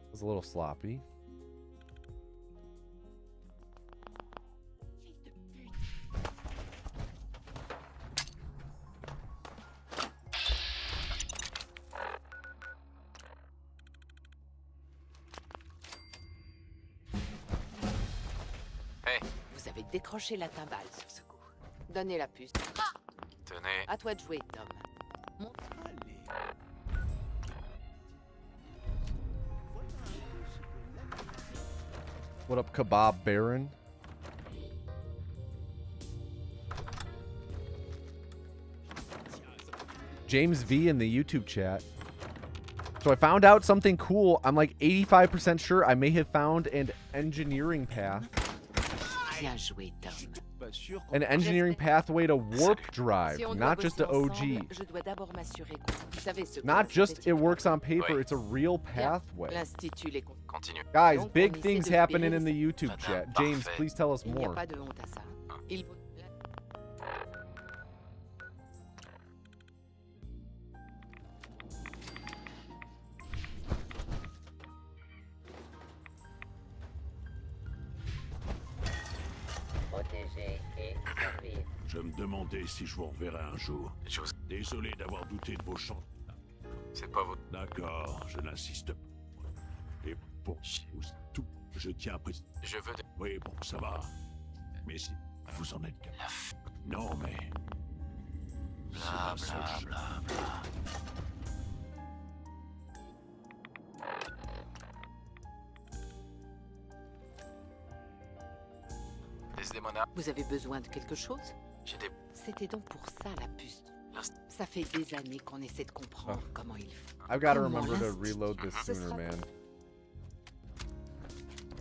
[SPEAKER 1] It was a little sloppy.
[SPEAKER 4] Vous avez décroché la timbale sur ce coup. Donnez la puce.
[SPEAKER 3] Tenez.
[SPEAKER 4] À toi de jouer, Tom.
[SPEAKER 6] Allez.
[SPEAKER 1] What up, Kebab Baron? James V in the YouTube chat. So I found out something cool. I'm like 85% sure I may have found an engineering path.
[SPEAKER 4] Bien joué, Tom.
[SPEAKER 6] Pas sûr qu'on
[SPEAKER 1] An engineering pathway to warp drive,
[SPEAKER 4] Si on doit
[SPEAKER 1] not just to
[SPEAKER 4] bosser
[SPEAKER 1] OG.
[SPEAKER 4] ensemble, je dois d'abord m'assurer que vous savez ce que
[SPEAKER 1] Not
[SPEAKER 4] la
[SPEAKER 1] just
[SPEAKER 4] société
[SPEAKER 1] it works on paper,
[SPEAKER 3] Ouais.
[SPEAKER 1] it's a real
[SPEAKER 4] Bien.
[SPEAKER 1] pathway.
[SPEAKER 4] L'Institut les compte.
[SPEAKER 3] Continue.
[SPEAKER 1] Guys,
[SPEAKER 4] Donc,
[SPEAKER 1] big
[SPEAKER 4] on
[SPEAKER 1] things
[SPEAKER 4] essaie de
[SPEAKER 1] happening
[SPEAKER 4] libérer
[SPEAKER 1] in the
[SPEAKER 4] les-
[SPEAKER 1] YouTube
[SPEAKER 3] Madame,
[SPEAKER 1] chat. James,
[SPEAKER 3] parfait.
[SPEAKER 1] please tell us
[SPEAKER 4] Il n'y a
[SPEAKER 1] more.
[SPEAKER 4] pas de honte à ça. Il vaut...
[SPEAKER 2] Je me demandais si je vous reverrai un jour.
[SPEAKER 3] Je vous...
[SPEAKER 2] Désolé d'avoir douté de vos chants.
[SPEAKER 3] C'est pas votre...
[SPEAKER 2] D'accord, je n'insiste pas. Et pour vous tout, je tiens à préciser.
[SPEAKER 3] Je veux...
[SPEAKER 2] Oui, bon, ça va. Mais si vous en êtes capable. Non, mais.
[SPEAKER 3] Bla
[SPEAKER 2] C'est la
[SPEAKER 3] bla
[SPEAKER 2] seule
[SPEAKER 3] bla bla. Desdemona,
[SPEAKER 4] Vous avez besoin de quelque chose?
[SPEAKER 3] j'ai des...
[SPEAKER 4] C'était donc pour ça la puce.
[SPEAKER 3] L'inst-
[SPEAKER 4] Ça fait des années qu'on essaie de comprendre comment il faut.
[SPEAKER 1] I've got to
[SPEAKER 4] Comment
[SPEAKER 1] remember to
[SPEAKER 4] l'institut-
[SPEAKER 1] reload this
[SPEAKER 4] Ce
[SPEAKER 1] sooner,
[SPEAKER 4] sera-
[SPEAKER 1] man.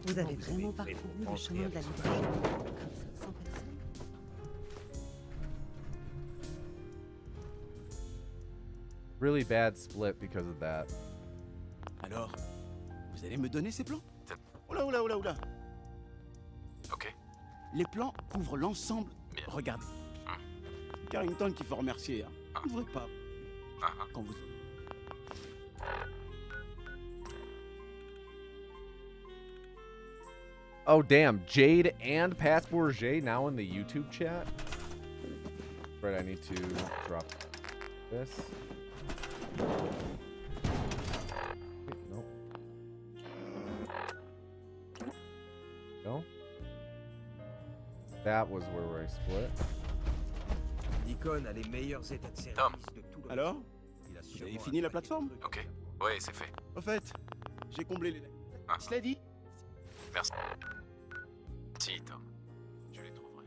[SPEAKER 7] Vous avez
[SPEAKER 8] Vous
[SPEAKER 7] vraiment
[SPEAKER 8] avez
[SPEAKER 7] parcouru
[SPEAKER 8] fait
[SPEAKER 7] le
[SPEAKER 8] vos
[SPEAKER 7] chemin de la
[SPEAKER 8] entrées
[SPEAKER 7] liberté comme ça, sans personne.
[SPEAKER 1] Really bad split because of that.
[SPEAKER 6] Alors, vous allez me donner ces plans?
[SPEAKER 3] C'est-
[SPEAKER 6] Oula, oula, oula, oula.
[SPEAKER 3] Ok.
[SPEAKER 6] Les plans couvrent l'ensemble.
[SPEAKER 3] Bien.
[SPEAKER 6] Regardez. Carrington qu'il faut remercier. Hein.
[SPEAKER 3] Ah.
[SPEAKER 6] Ouvrez pas
[SPEAKER 3] Ah, ah.
[SPEAKER 6] quand vous...
[SPEAKER 1] Oh, damn. Jade and Pat Bourget now in the YouTube chat. Right, I need to drop this. Wait, nope. No? That was where I split.
[SPEAKER 8] Nikon a les meilleurs états de service
[SPEAKER 3] Tom.
[SPEAKER 8] de tout le
[SPEAKER 6] Alors,
[SPEAKER 8] Il a
[SPEAKER 6] vous
[SPEAKER 8] sûrement
[SPEAKER 6] avez fini
[SPEAKER 8] un
[SPEAKER 6] la
[SPEAKER 8] paquet de
[SPEAKER 6] plateforme?
[SPEAKER 8] trucs.
[SPEAKER 3] Ok. Ouais, c'est fait.
[SPEAKER 6] Au fait, j'ai comblé les...
[SPEAKER 3] Ah.
[SPEAKER 6] Cela dit,
[SPEAKER 3] Merci. Si, Tom. Je les trouverai.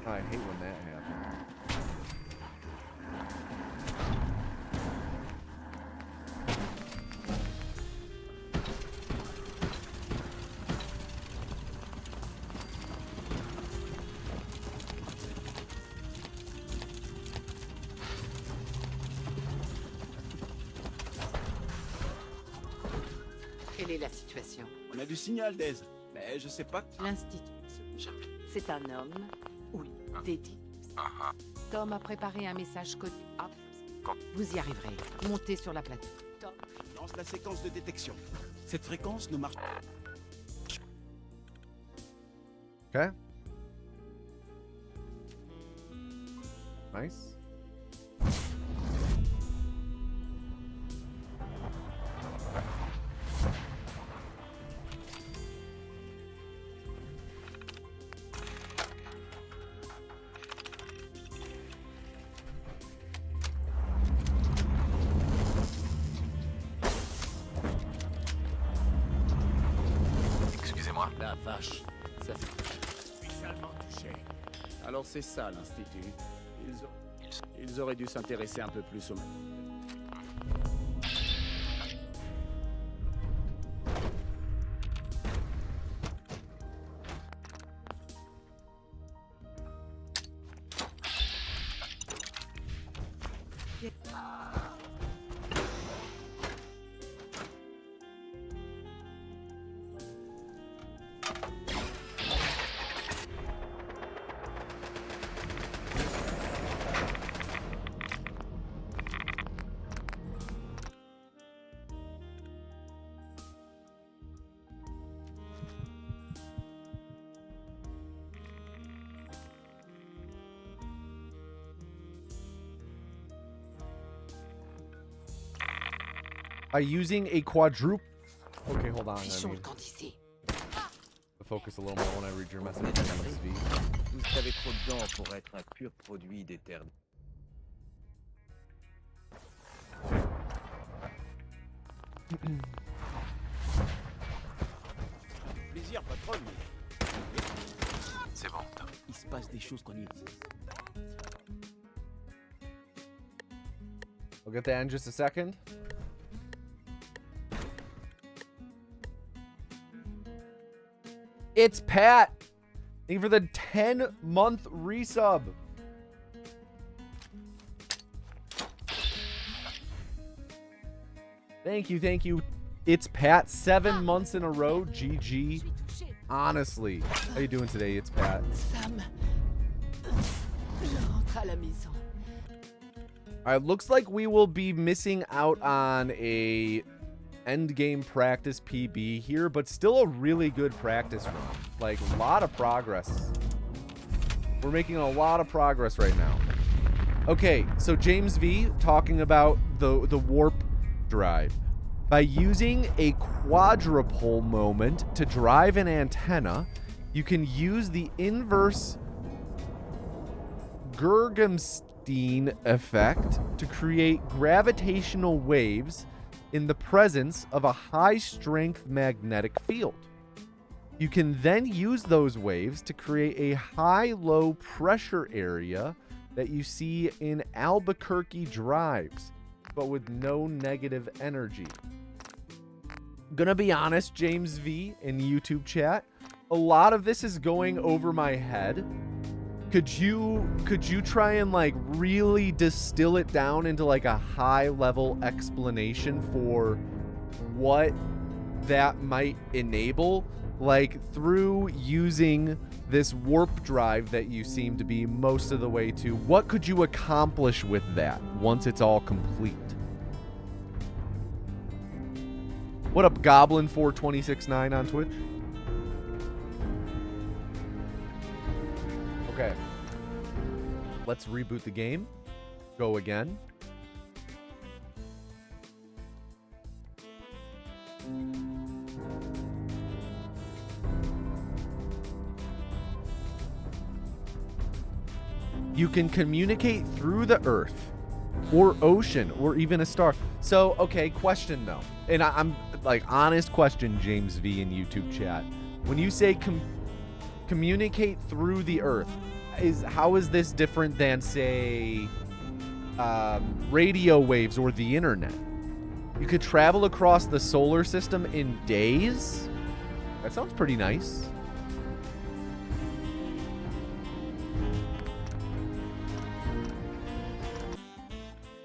[SPEAKER 1] I hate when that happens.
[SPEAKER 4] Quelle est la situation?
[SPEAKER 6] on a du signal d'Aise. Mais je sais pas...
[SPEAKER 4] L'Institut,
[SPEAKER 3] J'aime bien.
[SPEAKER 4] c'est un homme, oui, dédié.
[SPEAKER 3] Ah, ah.
[SPEAKER 4] Tom a préparé un message codé. Ah,
[SPEAKER 3] Quand-
[SPEAKER 4] vous y arriverez. Montez sur la plateforme. Tom,
[SPEAKER 6] Lance la séquence de détection. Cette fréquence ne marche pas.
[SPEAKER 1] Okay. Nice.
[SPEAKER 9] La vache, ça fait...
[SPEAKER 2] Spécialement touché.
[SPEAKER 9] Alors c'est ça l'Institut. Ils auraient dû s'intéresser un peu plus au manuel.
[SPEAKER 1] By using a quadruple... Okay, hold on. I
[SPEAKER 4] Fichons
[SPEAKER 1] need
[SPEAKER 4] le camp d'ici.
[SPEAKER 1] to focus a little more when I read your message. V.
[SPEAKER 8] Vous avez trop de dents pour être un pur produit d'éternel.
[SPEAKER 6] Plaisir, patronne.
[SPEAKER 3] C'est bon, top.
[SPEAKER 6] Il se passe des choses qu'on utilise.
[SPEAKER 1] I'll get that in just a second. It's Pat. Thank you for the 10-month resub. Thank you, thank you. It's Pat. 7 months in a row. GG. Honestly. How you doing today? It's Pat.
[SPEAKER 4] Sam, je rentre à la maison.
[SPEAKER 1] All right, looks like we will be missing out on a end game practice PB here, but still a really good practice run. Like, a lot of progress. We're making a lot of progress right now. Okay, so James V talking about the warp drive. By using a quadrupole moment to drive an antenna, you can use the inverse Gergenstein effect to create gravitational waves in the presence of a high-strength magnetic field. You can then use those waves to create a high-low pressure area that you see in Albuquerque drives, but with no negative energy. Gonna be honest, James V in YouTube chat, a lot of this is going over my head. Could you try and like really distill it down into like a high level explanation for what that might enable, like through using this warp drive that you seem to be most of the way to? What could you accomplish with that once it's all complete? What up, Goblin4269 on Twitch? Okay. Let's reboot the game. Go again. You can communicate through the earth or ocean or even a star. So, okay, question though. And I'm like, honest question, James V in YouTube chat. When you say communicate through the earth, how is this different than, say, radio waves or the internet? You could travel across the solar system in days? That sounds pretty nice.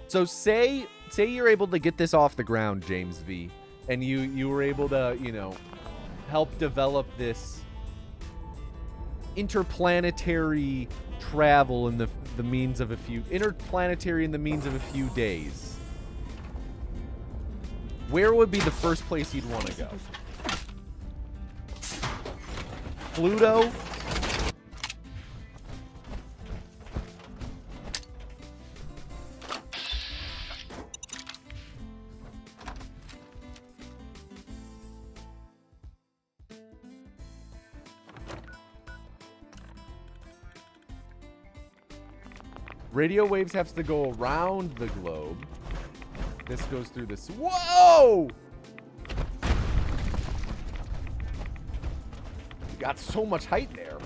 [SPEAKER 1] So say you're able to get this off the ground, James V, and you were able to, you know, help develop this interplanetary travel in the means of a few days. Where would be the first place you'd want to go? Pluto? Radio waves have to go around the globe. This goes through this. Whoa! got so much height there.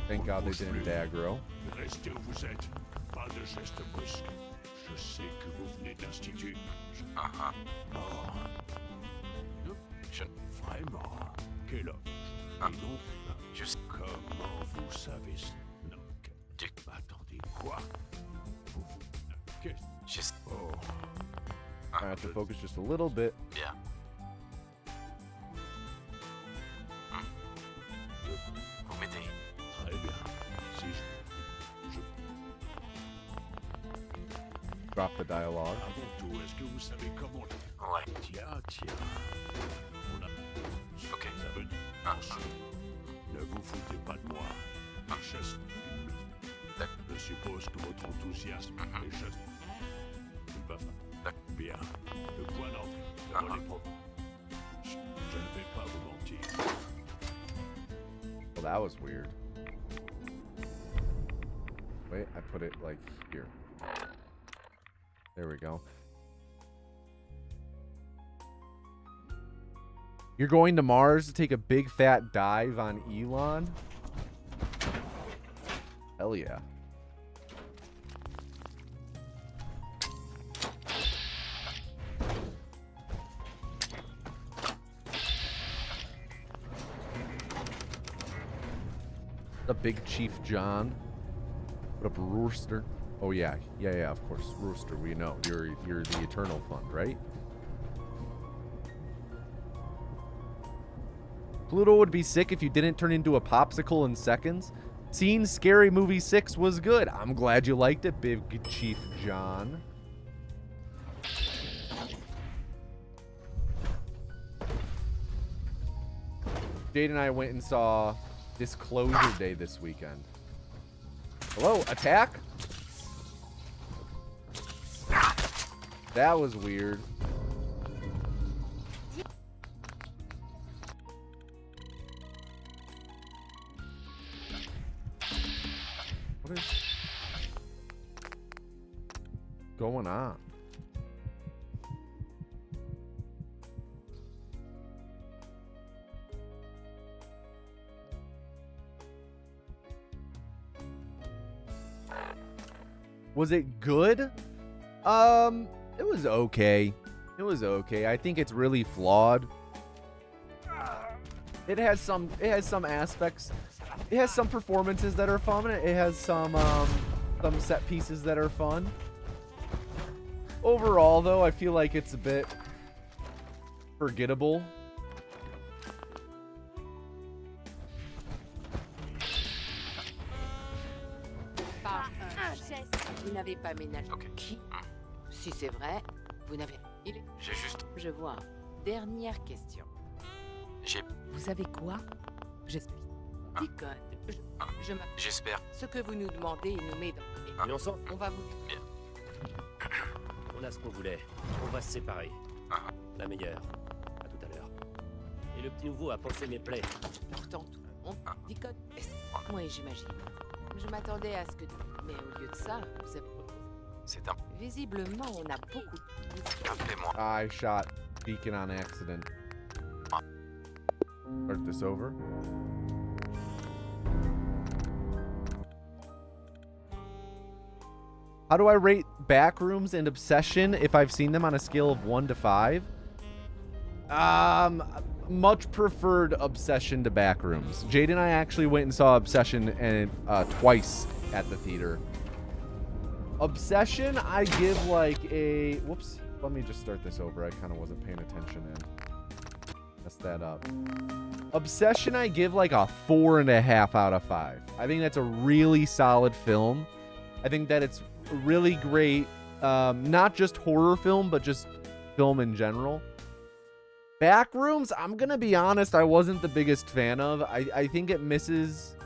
[SPEAKER 1] Thank God they didn't aggro.
[SPEAKER 2] Restez où vous êtes. Pas de gestes brusques. Je sais que vous venez de l'Institut. Oh. Vraiment. Quel homme. Et donc, comment vous savez ça? Non. Attendez, quoi? Qu'est-ce? Oh.
[SPEAKER 1] I have to focus just a little bit.
[SPEAKER 3] Bien. Vous m'aidez.
[SPEAKER 2] Très bien. Si je...
[SPEAKER 1] Drop the dialogue.
[SPEAKER 2] Avant tout, est-ce que vous savez comment...
[SPEAKER 3] Ouais.
[SPEAKER 2] Tiens. On a...
[SPEAKER 3] Ok.
[SPEAKER 2] Ça veut dire... Ne vous foutez pas de moi. Je suppose que votre enthousiasme est juste... Bien. Le point d'entrée devant les propos. Je ne vais pas vous mentir.
[SPEAKER 1] Well, that was weird. Wait, I put it like here. There we go. You're going to Mars to take a big fat dive on Elon? Hell yeah. The big Chief John. What up, Rooster? Oh yeah, of course, Rooster. We know you're the Eternal Fund, right? Pluto would be sick if you didn't turn into a popsicle in seconds. Seeing Scary Movie 6 was good. I'm glad you liked it, Big Chief John. Jade and I went and saw Disclosure Day this weekend. Hello, attack? That was weird. What is going on? Was it good? It was okay. It was okay. I think it's really flawed. It has some aspects. It has some performances that are fun. It has some set pieces that are fun. Overall, though, I feel like it's a bit forgettable.
[SPEAKER 4] Vous n'avez pas ménagé. Qui? Si c'est vrai, vous n'avez...
[SPEAKER 3] J'ai juste...
[SPEAKER 4] Je vois. Dernière question. Vous savez quoi? J'explique. Déconne.
[SPEAKER 3] J'espère.
[SPEAKER 4] Ce que vous nous demandez, il nous met dans...
[SPEAKER 5] Et ensemble,
[SPEAKER 4] On va vous...
[SPEAKER 3] Bien.
[SPEAKER 5] on a ce qu'on voulait. On va se séparer. La meilleure. À tout à l'heure. Et le petit nouveau a pensé mes plaies.
[SPEAKER 4] Pourtant, tout le monde déconne. Oui, j'imagine. Je m'attendais à ce que... Mais au lieu de ça, vous avez...
[SPEAKER 3] C'est un...
[SPEAKER 4] Visiblement, on a beaucoup...
[SPEAKER 3] Appelez-moi.
[SPEAKER 1] I shot Beacon on accident. Start this over. How do I rate Backrooms and Obsession if I've seen them on a scale of 1 to 5? Much preferred Obsession to Backrooms. Jade and I actually went and saw Obsession and twice at the theater. Obsession, I give like a... Whoops. Let me just start this over. I kind of wasn't paying attention and messed that up. Obsession, I give like a 4.5 out of 5. I think that's a really solid film. I think that it's really great. Not just horror film, but just film in general. Backrooms, I'm going to be honest, I wasn't the biggest fan of. I think it misses...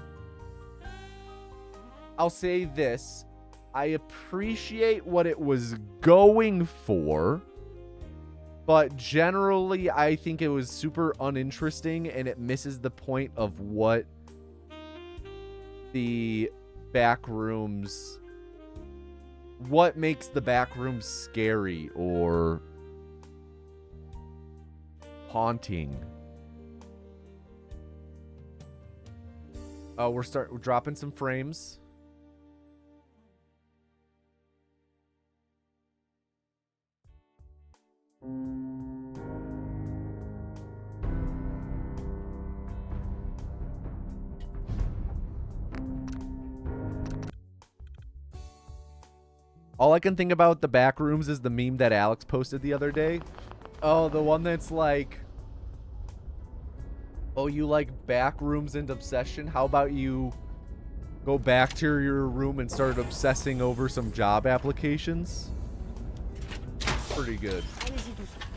[SPEAKER 1] I'll say this. I appreciate what it was going for, but generally I think it was super uninteresting and it misses the point of what the Backrooms what makes the back room scary or haunting. Oh, we're dropping some frames. All I can think about the back rooms is the meme that Alex posted the other day. Oh, the one that's like, oh, you like back rooms and obsession? How about you go back to your room and start obsessing over some job applications? Pretty good.
[SPEAKER 4] Allez-y doucement.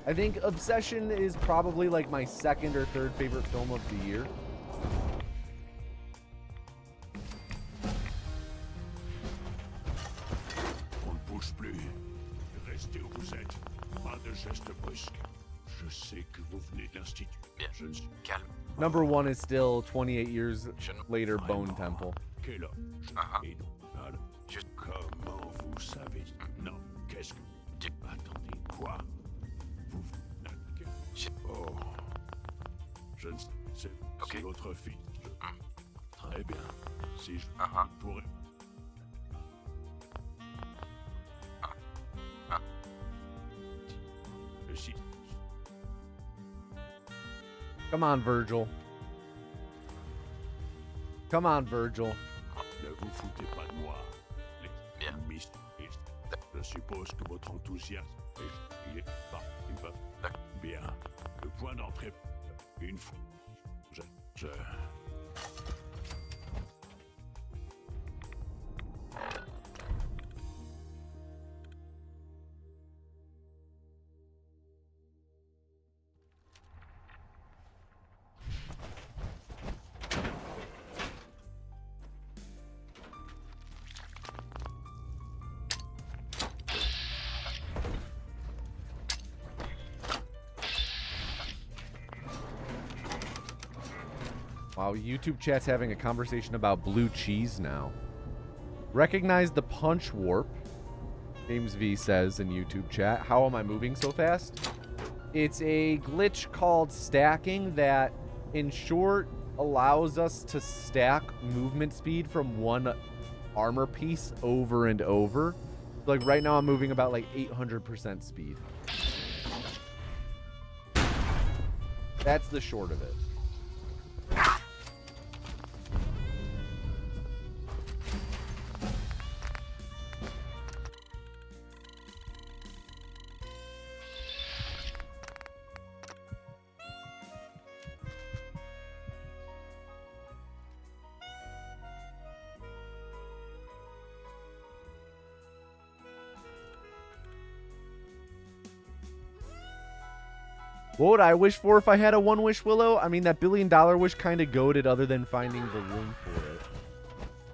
[SPEAKER 1] I think Obsession is probably like my second or third favorite film of the year.
[SPEAKER 2] On ne bouge plus. Restez où vous êtes. Pas de gestes brusques. Je sais que vous venez de l'Institut.
[SPEAKER 3] Bien.
[SPEAKER 2] Je ne suis
[SPEAKER 3] Calme.
[SPEAKER 1] Number one is still 28 years later, Bone Temple.
[SPEAKER 2] quel homme.
[SPEAKER 3] Ah,
[SPEAKER 2] Et donc, alors, comment vous savez? Non, qu'est-ce que... Attendez, quoi? Vous... Oh... Je ne sais... C'est votre fille. Très bien. Si je pourrais... Si...
[SPEAKER 1] Come on, Virgil. Come on, Virgil.
[SPEAKER 2] Ne vous foutez pas de moi.
[SPEAKER 3] Bien.
[SPEAKER 2] Mystéristes. Je suppose que votre enthousiasme est pas... Bien. Le point d'entrée... Une fois... Je...
[SPEAKER 1] Wow, YouTube chat's having a conversation about blue cheese now. Recognize the punch warp, James V says in YouTube chat. How am I moving so fast? It's a glitch called stacking that, in short, allows us to stack movement speed from one armor piece over and over. Like right now I'm moving about like 800% speed. That's the short of it. What would I wish for if I had a one-wish willow? I mean, that $1 billion wish kind of goated other than finding the room for it.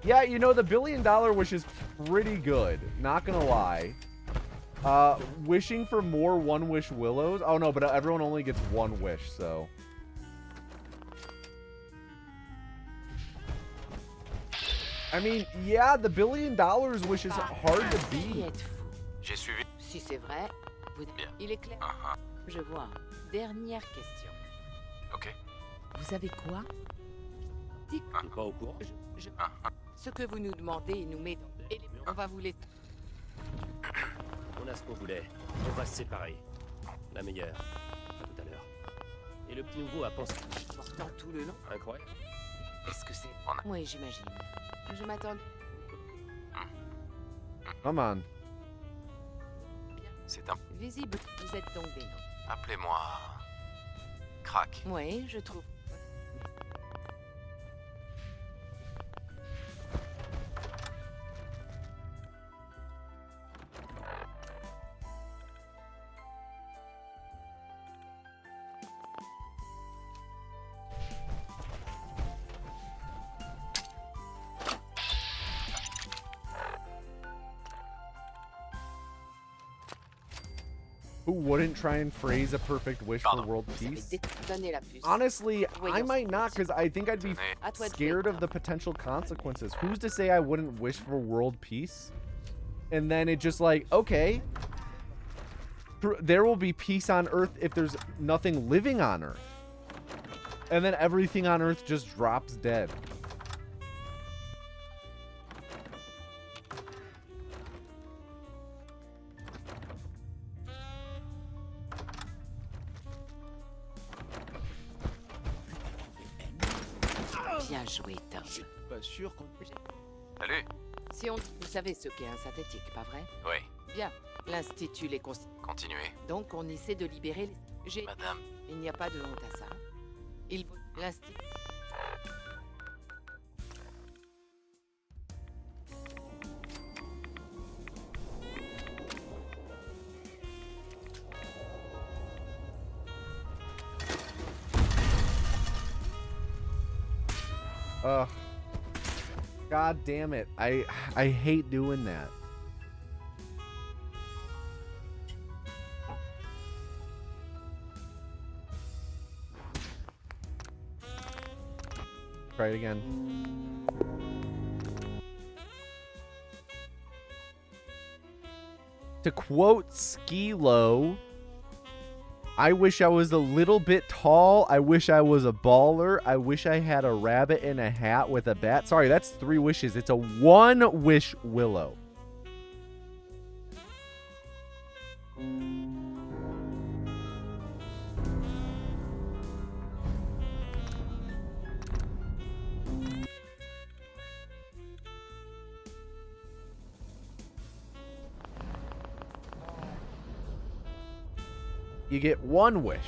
[SPEAKER 1] Yeah, you know, the $1 billion wish is pretty good. Not gonna lie. Wishing for more one-wish willows? Oh, no, but everyone only gets one wish, so... I mean, yeah, the $1 billion wish is hard to beat.
[SPEAKER 3] J'ai suivi.
[SPEAKER 4] Si c'est vrai, vous...
[SPEAKER 3] Bien.
[SPEAKER 4] Il est clair. Je vois. Dernière question.
[SPEAKER 3] Ok.
[SPEAKER 4] Vous savez quoi? Dites
[SPEAKER 5] T'es pas au courant?
[SPEAKER 4] ce que vous nous demandez nous met dans... Et on va vous les...
[SPEAKER 5] On a ce qu'on voulait. On va se séparer. La meilleure. À tout à l'heure. Et le petit nouveau a pensé...
[SPEAKER 4] Pourtant tout le long.
[SPEAKER 5] Incroyable.
[SPEAKER 4] Est-ce que c'est...
[SPEAKER 3] On a-
[SPEAKER 4] Oui, j'imagine. Je m'attendais...
[SPEAKER 1] Come on.
[SPEAKER 3] C'est un...
[SPEAKER 4] Visible, vous êtes donc des noms.
[SPEAKER 3] Appelez-moi... Crack.
[SPEAKER 4] Oui, je trouve.
[SPEAKER 1] Who wouldn't try and phrase a perfect wish for world
[SPEAKER 4] Vous avez
[SPEAKER 1] peace?
[SPEAKER 4] donné la puce.
[SPEAKER 1] Honestly, I
[SPEAKER 4] Voyons
[SPEAKER 1] might not, because I think I'd be
[SPEAKER 4] À toi de
[SPEAKER 1] scared
[SPEAKER 4] jouer.
[SPEAKER 1] of the potential consequences. Who's to say I wouldn't wish for world peace? And then it just like, okay, there will be peace on Earth if there's nothing living on Earth. And then everything on Earth just drops dead.
[SPEAKER 4] Bien joué, Tom.
[SPEAKER 6] Je suis pas sûr qu'on...
[SPEAKER 3] Salut.
[SPEAKER 4] Si on... Vous savez ce qu'est un synthétique, pas vrai?
[SPEAKER 3] Oui,
[SPEAKER 4] Bien. L'Institut les considère.
[SPEAKER 3] continuez.
[SPEAKER 4] Donc on essaie de libérer les... J'ai...
[SPEAKER 3] Madame,
[SPEAKER 4] Il n'y a pas de honte à ça. Il... L'Institut...
[SPEAKER 1] Ugh. God damn it. I hate doing that. Try it again. To quote Skilo, I wish I was a little bit tall. I wish I was a baller. I wish I had a rabbit in a hat with a bat. Sorry, that's 3 wishes. It's a 1 wish willow. You get 1 wish.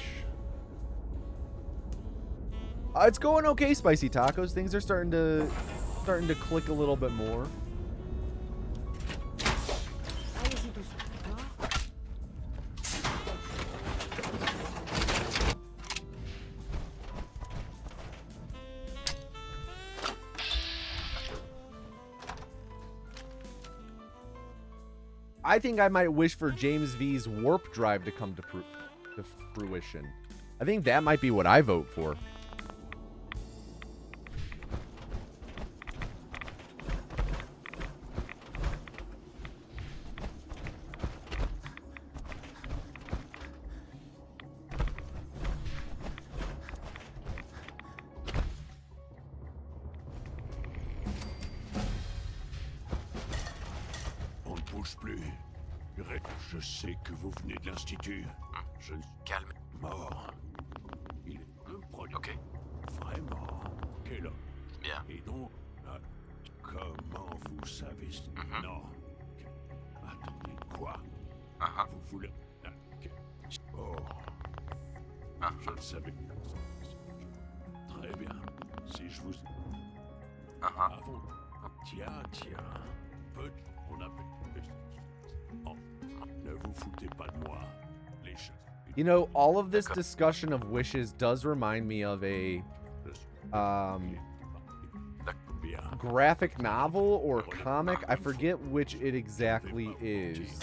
[SPEAKER 1] It's going okay, Spicy Tacos. Things are starting to click a little bit more.
[SPEAKER 4] Allez-y doucement.
[SPEAKER 1] I think I might wish for James V's warp drive to come to fruition. I think that might be what I vote for.
[SPEAKER 2] On ne bouge plus. Je sais que vous venez de l'Institut. Je ne suis
[SPEAKER 3] calme.
[SPEAKER 2] mort. Il est un produit.
[SPEAKER 3] Ok.
[SPEAKER 2] Vraiment. Quel homme.
[SPEAKER 3] Bien.
[SPEAKER 2] Et donc, comment vous savez ça? Non. Attendez, quoi? Vous voulez... Oh. Je le savais. Très bien. Si je vous... Avant... Tiens. Peut... On a... Oh. Ne vous foutez pas de moi. Les choses...
[SPEAKER 1] You know, all of this discussion of wishes does remind me of a graphic novel or comic. I forget which it exactly is.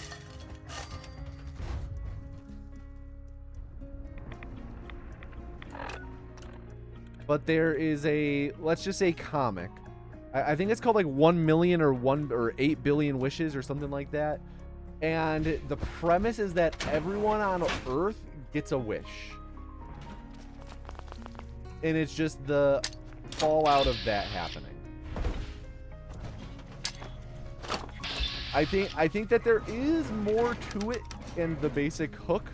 [SPEAKER 1] But there is a, let's just say, comic. I think it's called like 1 million or 8 billion wishes or something like that. And the premise is that everyone on Earth gets a wish. And it's just the fallout of that happening. I think that there is more to it in the basic hook.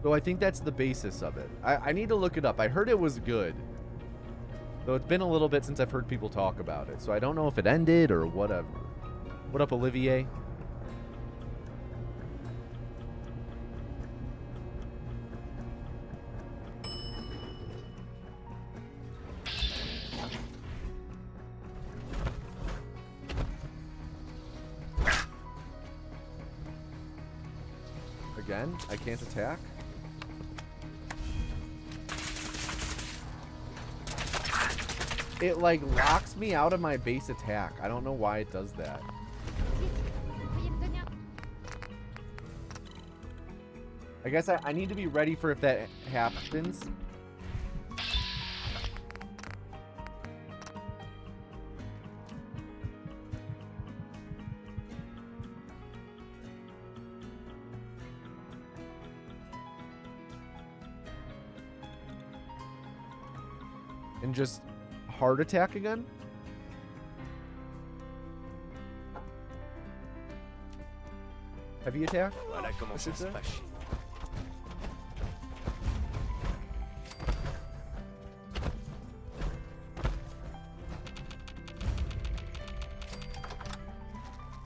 [SPEAKER 1] So I think that's the basis of it. I need to look it up. I heard it was good. Though it's been a little bit since I've heard people talk about it. So I don't know if it ended or whatever. What up, Olivier? Again, I can't attack. it like locks me out of my base attack. I don't know why it does that. I guess I need to be ready for if that happens. And just heart attack again? Heavy attack?
[SPEAKER 5] Voilà comment ça se passe.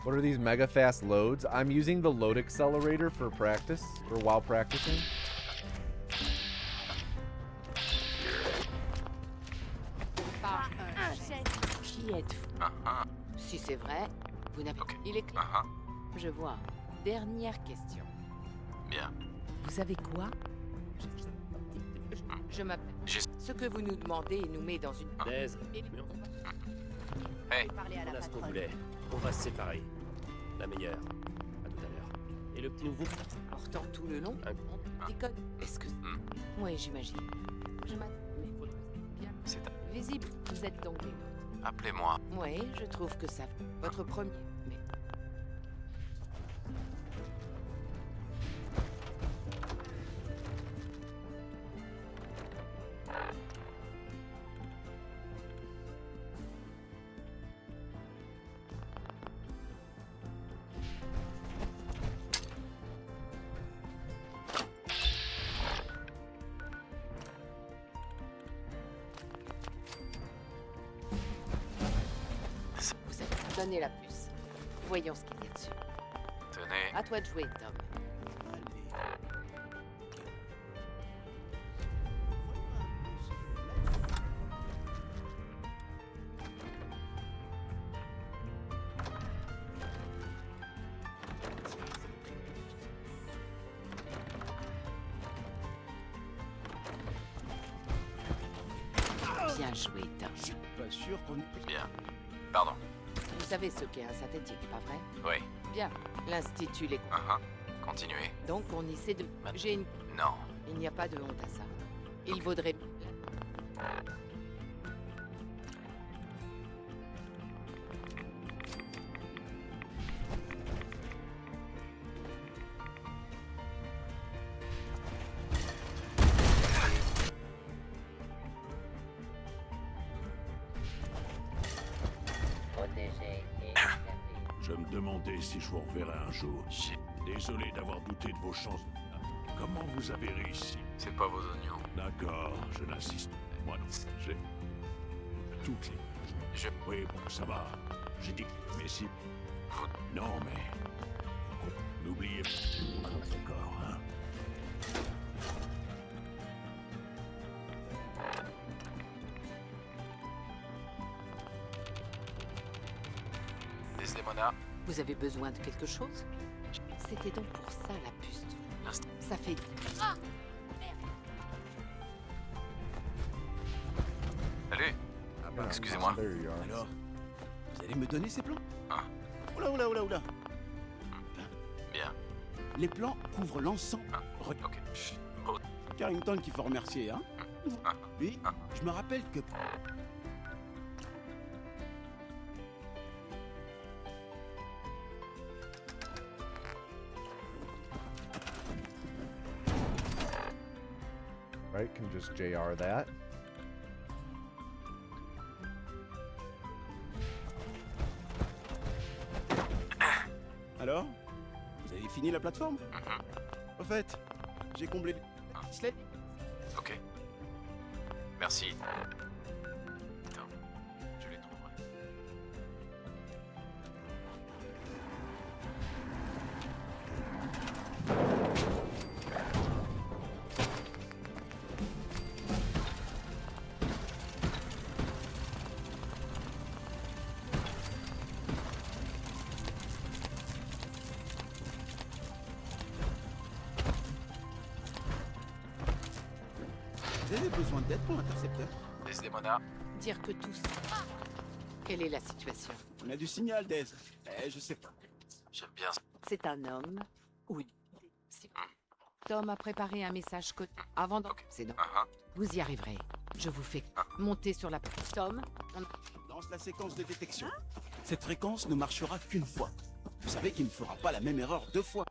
[SPEAKER 1] What are these mega fast loads? I'm using the load accelerator for practice, or while practicing.
[SPEAKER 4] Qui êtes-vous? Si c'est vrai, vous n'avez... Il est clair. Je vois. Dernière question.
[SPEAKER 3] Bien.
[SPEAKER 4] Vous savez quoi? Je m'appelle. Ce que vous nous demandez nous met dans une...
[SPEAKER 5] D'aise.
[SPEAKER 3] Hey.
[SPEAKER 5] On a ce qu'on voulait. On va se séparer. La meilleure. À tout à l'heure. Et le petit nouveau?
[SPEAKER 4] Portant tout le long? Déconne. Est-ce que... Oui, j'imagine. Je m'attends. Mais faudrait bien...
[SPEAKER 3] C'est
[SPEAKER 4] visible. Vous êtes donc des nôtres.
[SPEAKER 3] Appelez-moi.
[SPEAKER 4] Oui, je trouve que ça... Votre premier... Mais... Vous avez donné la puce. Voyons ce qu'il y a dessus.
[SPEAKER 3] Tenez.
[SPEAKER 4] À toi de jouer, Tom. Bien joué, Tom.
[SPEAKER 9] Je suis pas sûr qu'on...
[SPEAKER 3] Bien. Pardon.
[SPEAKER 4] Vous savez ce qu'est un synthétique, pas vrai?
[SPEAKER 3] Oui.
[SPEAKER 4] Bien. L'Institut les...
[SPEAKER 3] Continuez.
[SPEAKER 4] Donc on essaie de... J'ai une...
[SPEAKER 3] Non.
[SPEAKER 4] Il n'y a pas de honte à ça. Il vaudrait...
[SPEAKER 2] Je me demandais si je vous reverrai un jour. Désolé d'avoir douté de vos chances. Comment vous avez réussi?
[SPEAKER 3] C'est pas vos oignons.
[SPEAKER 2] D'accord, je n'insiste. Moi non. J'ai toutes les... Oui, bon, ça va. J'ai dit... Mais si... Non, mais... N'oubliez pas encore, hein.
[SPEAKER 3] Desdemona.
[SPEAKER 4] Vous avez besoin de quelque chose? C'était donc pour ça la puce. Ça fait... Ah!
[SPEAKER 3] Salut. Excusez-moi.
[SPEAKER 6] Alors, vous allez me donner ces plans?
[SPEAKER 3] Ah.
[SPEAKER 6] Oula, oula, oula, oula.
[SPEAKER 3] Bien.
[SPEAKER 6] Les plans couvrent l'ensemble.
[SPEAKER 3] Ok.
[SPEAKER 6] Carrington qu'il faut remercier, hein? Lui, je me rappelle que...
[SPEAKER 1] Right, can just JR that.
[SPEAKER 6] Alors? Vous avez fini la plateforme? Au fait, j'ai comblé... Sled.
[SPEAKER 3] Ok. Merci. Attends, je les trouverai.
[SPEAKER 6] Vous avez besoin d'aide pour l'intercepteur?
[SPEAKER 3] Lisez, Mona.
[SPEAKER 4] Dire que tous... Quelle est la situation?
[SPEAKER 9] On a du signal, Daisy. Je sais pas.
[SPEAKER 3] J'aime bien ça.
[SPEAKER 4] C'est un homme ou une... Si- Tom a préparé un message code avant de... C'est donc... Vous y arriverez. Je vous fais monter sur la... Tom, on...
[SPEAKER 9] Lance la séquence de détection. Cette fréquence ne marchera qu'une fois. Vous savez qu'il ne fera pas la même erreur 2 fois.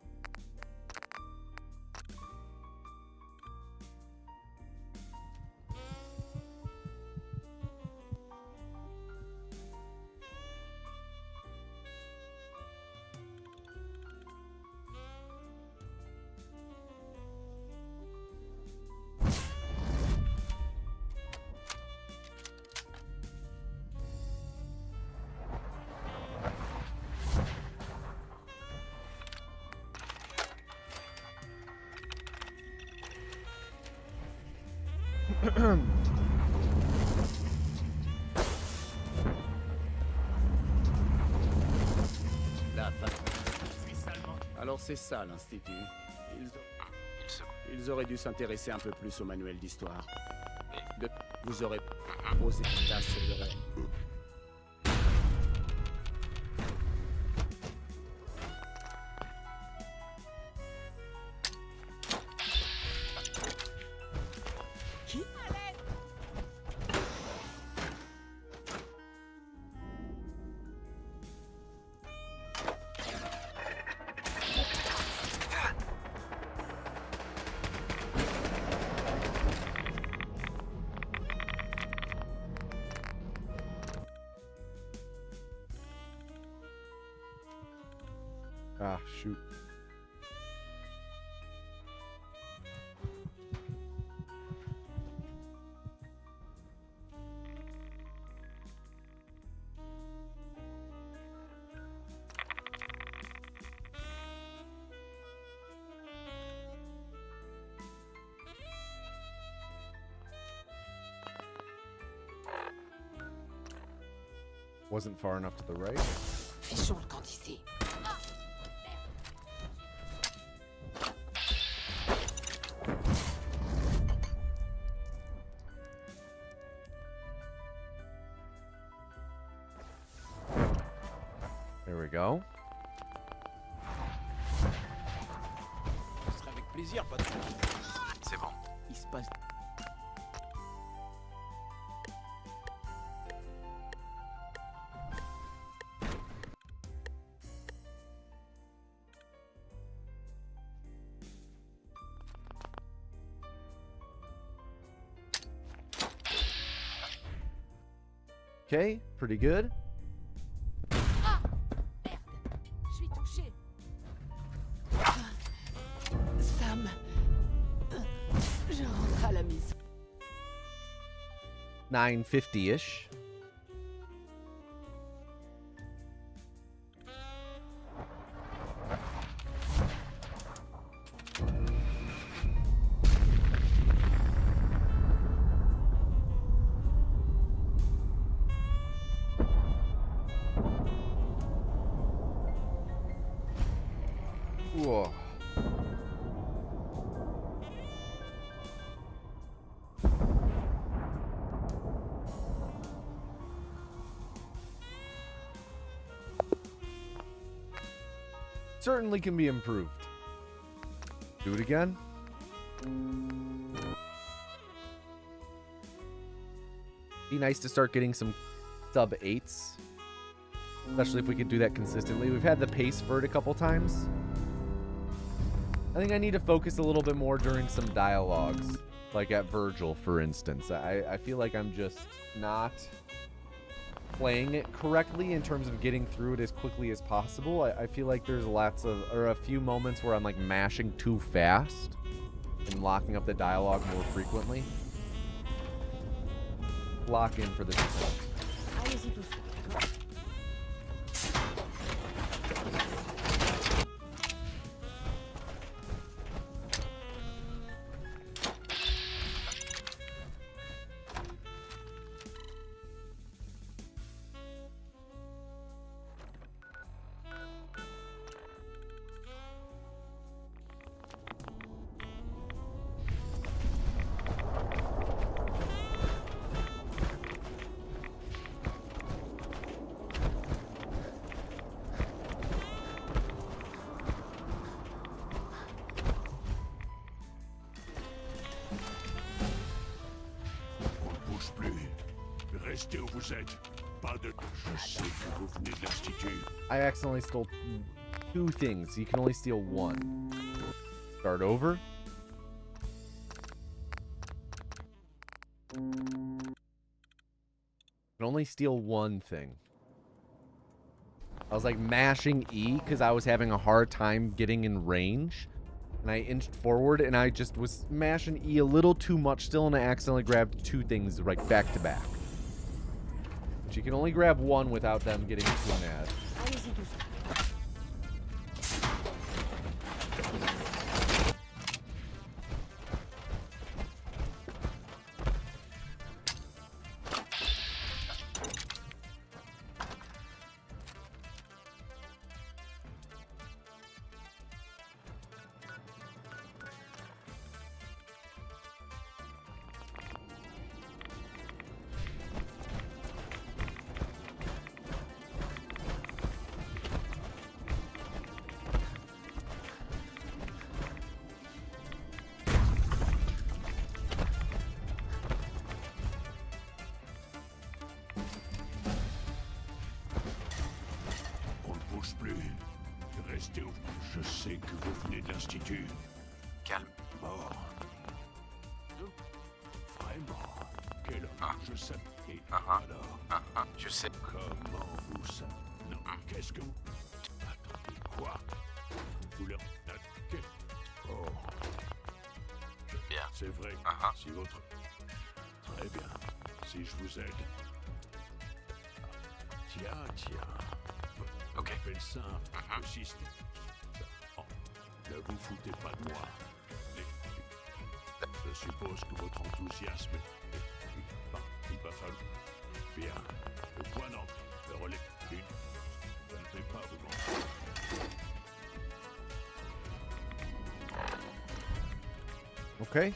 [SPEAKER 5] La vache.
[SPEAKER 9] Alors c'est ça, l'Institut. Ils auraient dû s'intéresser un peu plus au manuel d'histoire. Vous aurez posé une tasse sur le rêve.
[SPEAKER 1] Ah, shoot. Wasn't far enough to the right.
[SPEAKER 4] Fichons le camp d'ici.
[SPEAKER 1] There we go.
[SPEAKER 9] Ce sera avec plaisir, patron.
[SPEAKER 3] C'est bon.
[SPEAKER 9] Il se passe...
[SPEAKER 1] Okay, pretty good.
[SPEAKER 4] Ah! Merde! Je suis touché. Sam. Je rentre à la mise.
[SPEAKER 1] 950-ish. Whoa. Certainly can be improved. Do it again. Be nice to start getting some sub 8s. Especially if we could do that consistently. We've had the pace for it a couple times. I think I need to focus a little bit more during some dialogues. Like at Virgil, for instance. I feel like I'm just not playing it correctly in terms of getting through it as quickly as possible. I feel like there's a few moments where I'm like mashing too fast and locking up the dialogue more frequently. Lock in for this result.
[SPEAKER 4] Allez-y doucement.
[SPEAKER 2] Restez où vous êtes. Pas de... Je sais que vous venez de l'Institut.
[SPEAKER 1] I accidentally stole 2 things. You can only steal 1. Start over. You can only steal 1 thing. I was like mashing E because I was having a hard time getting in range. And I inched forward and I just was mashing E a little too much still, and I accidentally grabbed 2 things right back to back. But you can only grab 1 without them getting too mad.
[SPEAKER 4] Allez-y doucement.
[SPEAKER 2] On ne bouge plus. Restez où... Je sais que vous venez de l'Institut.
[SPEAKER 3] Calme.
[SPEAKER 2] Mort. Vraiment. Quel homme. Je sais. Et alors,
[SPEAKER 3] Je sais.
[SPEAKER 2] comment vous savez? Non, qu'est-ce que vous... Attendez, quoi? Vous leur... Oh.
[SPEAKER 3] Bien.
[SPEAKER 2] C'est vrai. Si votre... Très bien. Si je vous aide. Tiens.
[SPEAKER 3] Ok.
[SPEAKER 2] Appelle simple. Le système. Oh, ne vous foutez pas de moi. Je suppose que votre enthousiasme il va falloir. Bien. Le point d'entrée. Le relais. Une. Je ne vais pas vous mentir.
[SPEAKER 1] Okay.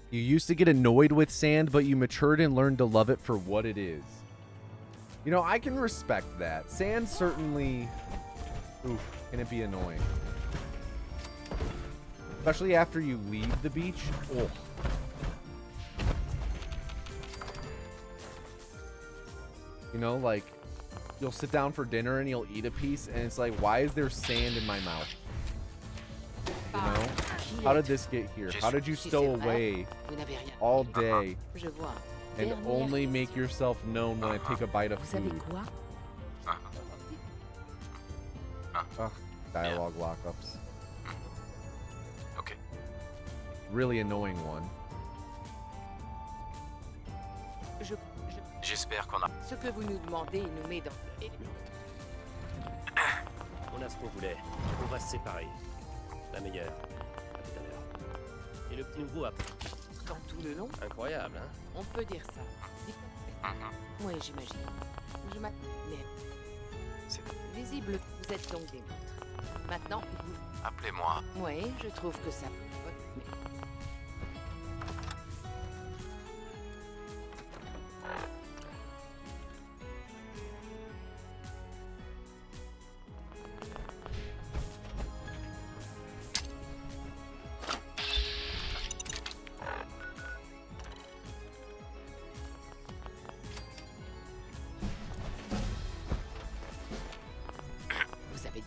[SPEAKER 1] You used to get annoyed with sand, but you matured and learned to love it for what it is. You know, I can respect that. Sand certainly... Oof, can it be annoying? Especially after you leave the beach. Oh. You know, like, you'll sit down for dinner and you'll eat a piece, and it's like, why is there sand in my mouth? You know? How did this get here? How did you stow away all day and only make yourself known when I take a bite of food? Ugh, dialogue lockups.
[SPEAKER 3] Ok.
[SPEAKER 1] Really annoying one.
[SPEAKER 3] J'espère qu'on a...
[SPEAKER 4] Ce que vous nous demandez, il nous met dans...
[SPEAKER 5] On a ce qu'on voulait. On va se séparer. La meilleure. À tout à l'heure. Et le petit nouveau a...
[SPEAKER 4] Dans tout le long,
[SPEAKER 5] Incroyable, hein?
[SPEAKER 4] on peut dire ça. Oui, j'imagine. Je m'attends. Mais...
[SPEAKER 3] C'est...
[SPEAKER 4] Visible, vous êtes donc des nôtres. Maintenant, vous...
[SPEAKER 3] Appelez-moi.
[SPEAKER 4] Oui, je trouve que ça... Mais...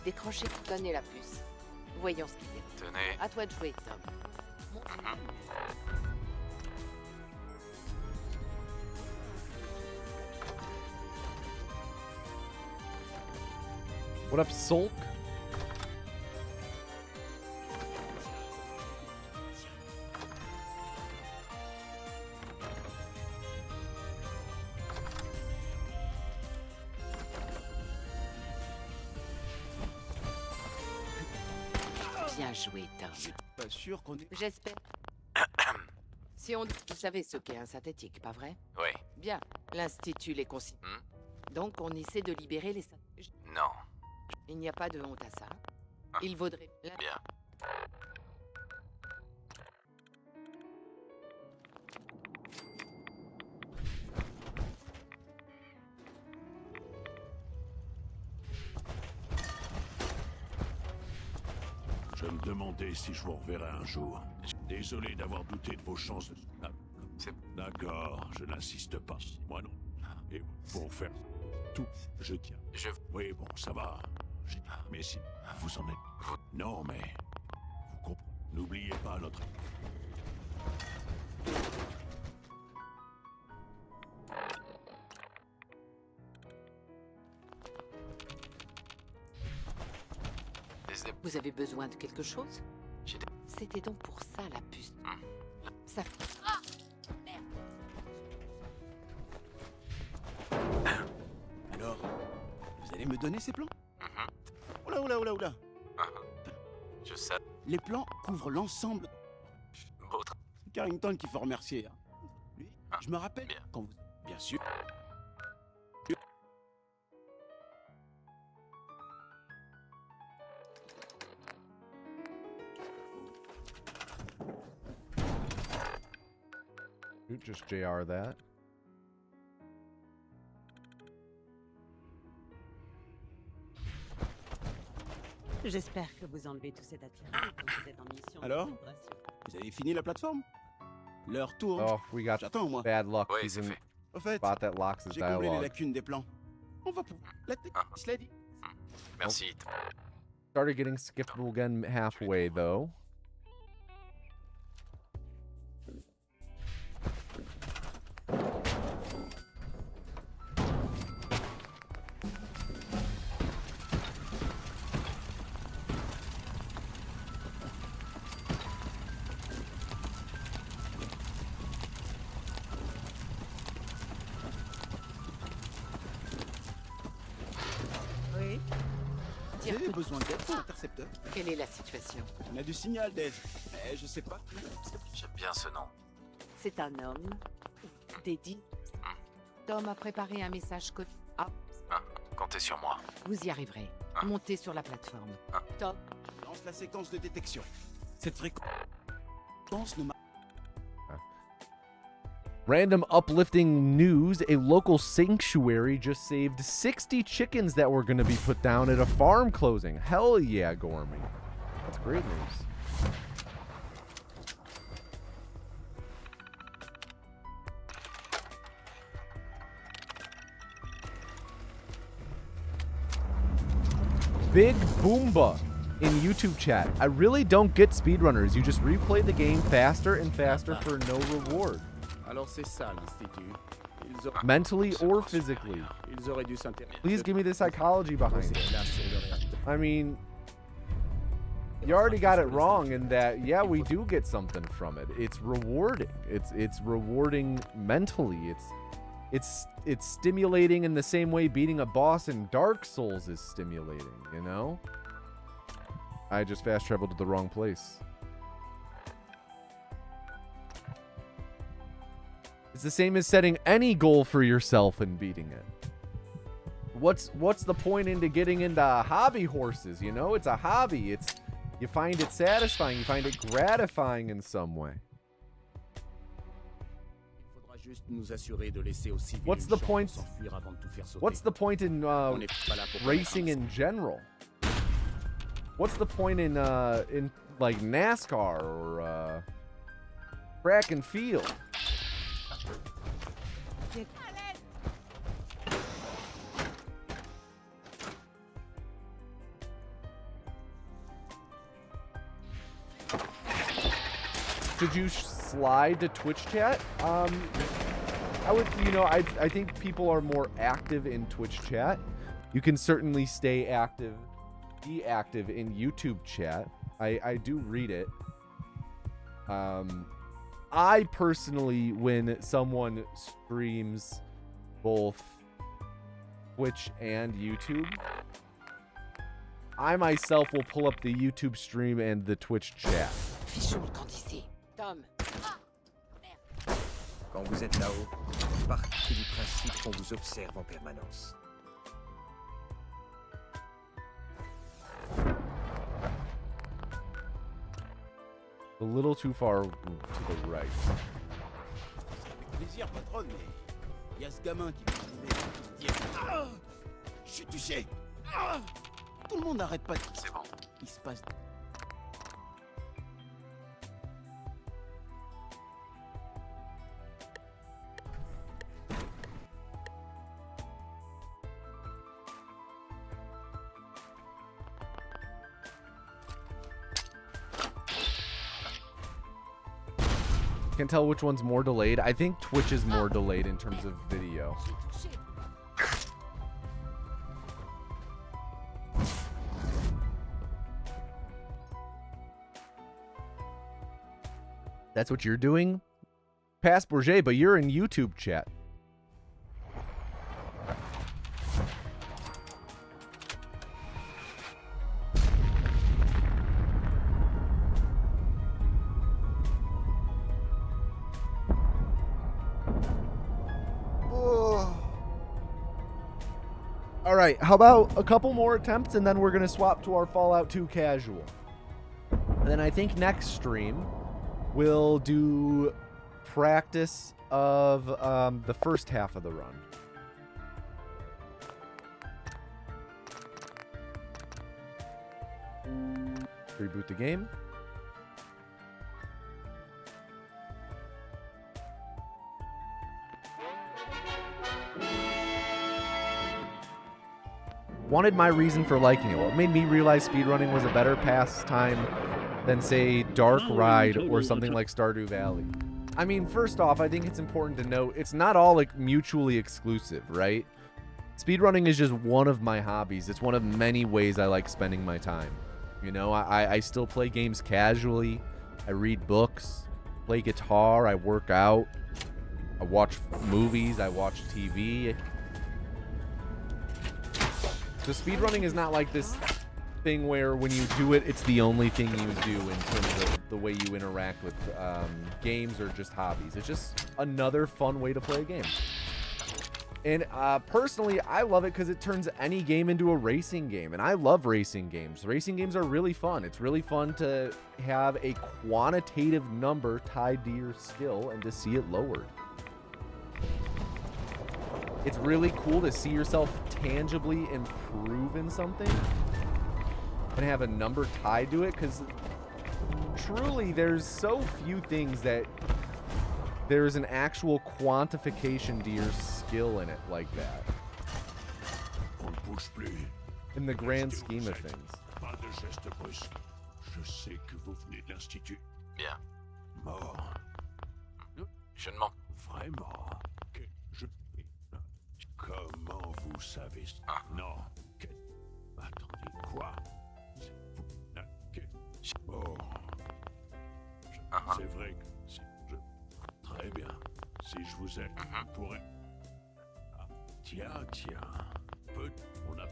[SPEAKER 4] Décrochez, donnez la puce. Voyons ce qu'il y a.
[SPEAKER 3] Tenez.
[SPEAKER 4] À toi de jouer, Tom. Montre-moi.
[SPEAKER 1] What up, Sulk?
[SPEAKER 4] Bien joué, Tom.
[SPEAKER 6] Pas sûr qu'on est...
[SPEAKER 4] J'espère. Si on... Vous savez ce qu'est un synthétique, pas vrai?
[SPEAKER 3] Oui.
[SPEAKER 4] Bien. L'Institut les considère. Donc on essaie de libérer les...
[SPEAKER 3] Non.
[SPEAKER 4] Il n'y a pas de honte à ça. Il vaudrait...
[SPEAKER 3] Bien.
[SPEAKER 2] Je me demandais si je vous reverrai un jour. Désolé d'avoir douté de vos chances de... D'accord, je n'insiste pas. Moi non. Et pour faire tout, je tiens. Oui, bon, ça va. Mais si vous en êtes... Non, mais... Vous comprenez. N'oubliez pas notre...
[SPEAKER 4] Vous avez besoin de quelque chose? C'était donc pour ça, la puce. Ça... Ah! Merde!
[SPEAKER 6] Alors, vous allez me donner ces plans? Oula, oula, oula, oula.
[SPEAKER 3] Je sais.
[SPEAKER 6] Les plans couvrent l'ensemble.
[SPEAKER 3] Autre.
[SPEAKER 6] C'est Carrington qu'il faut remercier. Hein. Lui, je me rappelle quand vous... Bien sûr.
[SPEAKER 1] You just JR that.
[SPEAKER 7] J'espère que vous enlevez tout cet attirail quand vous êtes en mission.
[SPEAKER 6] Alors, vous avez fini la plateforme? L'heure tourne.
[SPEAKER 1] Oh, we got
[SPEAKER 6] J'attends, moi.
[SPEAKER 1] bad luck.
[SPEAKER 3] Oui,
[SPEAKER 1] He's
[SPEAKER 3] c'est
[SPEAKER 1] in
[SPEAKER 3] fait.
[SPEAKER 6] Au fait,
[SPEAKER 1] spot that locks his
[SPEAKER 6] j'ai comblé les
[SPEAKER 1] dialogue.
[SPEAKER 6] lacunes des plans. On va pouvoir... La tête, cela dit.
[SPEAKER 3] Merci.
[SPEAKER 1] Started getting skippable again halfway, though.
[SPEAKER 7] Oui.
[SPEAKER 6] Vous avez besoin d'aide pour l'intercepteur?
[SPEAKER 4] Quelle est la situation?
[SPEAKER 6] On a du signal d'aide. Mais je sais pas.
[SPEAKER 3] J'aime bien ce nom.
[SPEAKER 7] C'est un homme. Dédié.
[SPEAKER 4] Tom a préparé un message code. Ah,
[SPEAKER 3] Comptez sur moi.
[SPEAKER 4] vous y arriverez. Montez sur la plateforme. Tom,
[SPEAKER 6] Lance la séquence de détection. Cette fréquence ne m'a...
[SPEAKER 1] Random uplifting news. A local sanctuary just saved 60 chickens that were going to be put down at a farm closing. Hell yeah, Gormy. That's great news. Big Boomba in YouTube chat. I really don't get speedrunners. You just replay the game faster and faster for no reward.
[SPEAKER 9] Alors c'est ça l'Institut. Ils auraient...
[SPEAKER 1] Mentally or physically.
[SPEAKER 9] Ils auraient dû s'intéresser...
[SPEAKER 1] Please give me the psychology behind it.
[SPEAKER 9] Là, sur le réacteur.
[SPEAKER 1] I mean, you already got it wrong in that, yeah, we do get something from it. It's rewarding. It's rewarding mentally. It's stimulating in the same way beating a boss in Dark Souls is stimulating, you know? I just fast traveled to the wrong place. It's the same as setting any goal for yourself and beating it. What's the point into getting into hobby horses, you know? It's a hobby. You find it satisfying, you find it gratifying in some way.
[SPEAKER 9] Il faudra juste nous assurer de laisser aux civils
[SPEAKER 1] What's
[SPEAKER 9] une
[SPEAKER 1] the
[SPEAKER 9] chance
[SPEAKER 1] point?
[SPEAKER 9] de s'enfuir avant de tout faire sauter.
[SPEAKER 1] What's the point in
[SPEAKER 9] On n'est pas là pour
[SPEAKER 1] racing
[SPEAKER 9] commettre un
[SPEAKER 1] in general? What's the point in like NASCAR or track and field? should you slide to Twitch chat? I would, I think people are more active in Twitch chat. You can certainly stay active, be active in YouTube chat. I do read it. I personally, when someone streams both Twitch and YouTube, I myself will pull up the YouTube stream and the Twitch chat.
[SPEAKER 4] Fichons le camp d'ici. Tom.
[SPEAKER 8] Quand vous êtes là-haut, partez du principe qu'on vous observe en permanence.
[SPEAKER 1] A little too far to the right.
[SPEAKER 6] Plaisir, patronne, mais il y a ce gamin qui va dire ah, je suis touché. Ah, tout le monde n'arrête pas de...
[SPEAKER 3] C'est bon.
[SPEAKER 6] Il se passe...
[SPEAKER 1] Can't tell which one's more delayed. I think Twitch is more delayed in terms of video. That's what you're doing? Pass Bourget, but you're in YouTube chat. All right, how about a couple more attempts and then we're going to swap to our Fallout 2 casual. And then I think next stream we'll do practice of the first half of the run. Reboot the game. Wanted my reason for liking it. What made me realize speedrunning was a better pastime than, say, Dark Ride or something like Stardew Valley? I mean, first off, I think it's important to note it's not all like mutually exclusive, right? Speedrunning is just one of my hobbies. It's one of many ways I like spending my time. You know, I still play games casually. I read books, play guitar, I work out, I watch movies, I watch TV. So speedrunning is not like this thing where when you do it, it's the only thing you do in terms of the way you interact with games or just hobbies. It's just another fun way to play a game. And personally, I love it because it turns any game into a racing game. And I love racing games. Racing games are really fun. It's really fun to have a quantitative number tied to your skill and to see it lowered. It's really cool to see yourself tangibly improve in something and have a number tied to it, because truly there's so few things that there's an actual quantification to your skill in it like that. In the grand scheme of things.
[SPEAKER 3] Bien.
[SPEAKER 2] Mort.
[SPEAKER 3] Je ne mens.
[SPEAKER 2] Vraiment. Que je... Comment vous savez ça?
[SPEAKER 3] Ah.
[SPEAKER 2] Non. Que... Attendez, quoi? Oh. C'est vrai que si je... Très bien. Si je vous aide, vous pourrez... Ah, tiens. Peut... On a...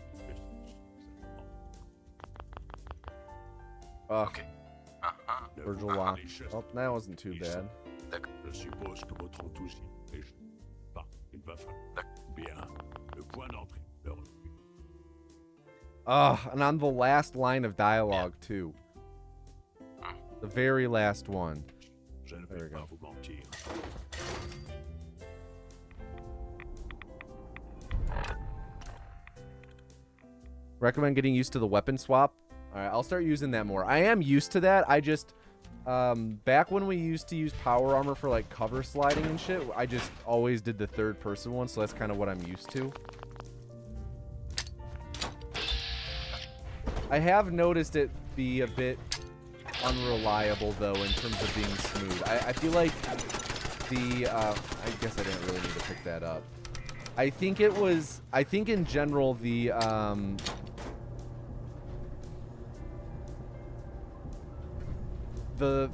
[SPEAKER 3] Ok.
[SPEAKER 1] Virgil Lock. Oh, that wasn't too bad.
[SPEAKER 2] Je suppose que votre enthousiasme est... Pas, il va falloir... Bien. Le point d'entrée.
[SPEAKER 1] And on the last line of dialogue, too. The very last one.
[SPEAKER 2] Je ne vais pas vous mentir.
[SPEAKER 1] Recommend getting used to the weapon swap. All right, I'll start using that more. I am used to that. I just... back when we used to use power armor for like cover sliding and shit, I just always did the third person one, so that's kind of what I'm used to. I have noticed it be a bit unreliable though in terms of being smooth. I feel like the I guess I didn't really need to pick that up. I think in general the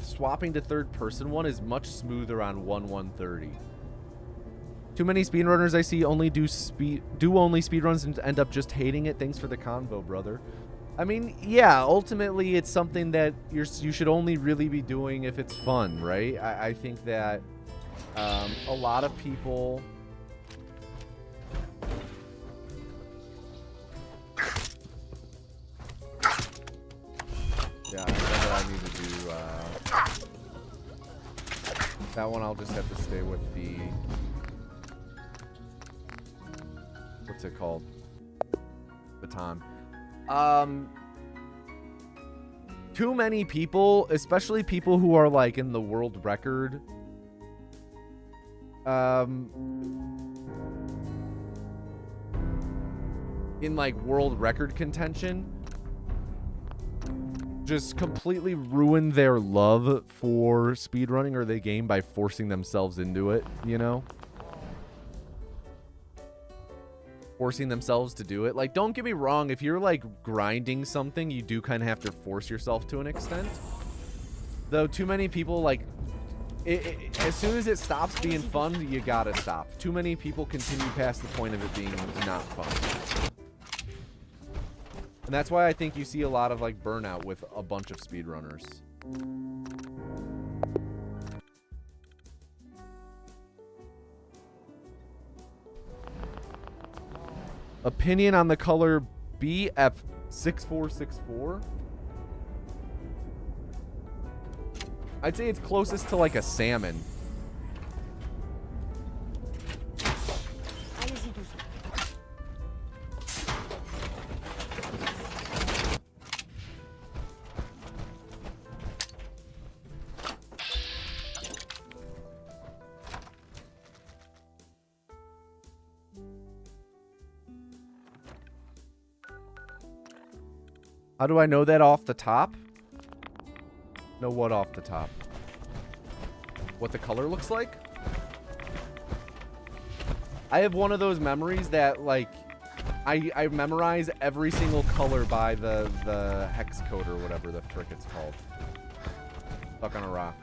[SPEAKER 1] swapping to third person one is much smoother on 1/130. Too many speedrunners I see only do only speedruns and end up just hating it. Thanks for the convo, brother. I mean, yeah, ultimately it's something that you should only really be doing if it's fun, right? I think that a lot of people yeah, I know that I need to do that one. I'll just have to stay with the what's it called? Baton. Too many people, especially people who are like in the world record, in like world record contention, just completely ruin their love for speedrunning or the game by forcing themselves into it, you know? Forcing themselves to do it. Like, don't get me wrong, if you're like grinding something, you do kind of have to force yourself to an extent. Though too many people, like, as soon as it stops being fun, you gotta stop. Too many people continue past the point of it being not fun. And that's why I think you see a lot of like burnout with a bunch of speedrunners. Opinion on the color BF6464? I'd say it's closest to like a salmon. How do I know that off the top? Know what off the top? What the color looks like? I have one of those memories that, like, I memorize every single color by the hex code or whatever the frick it's called. Stuck on a rock.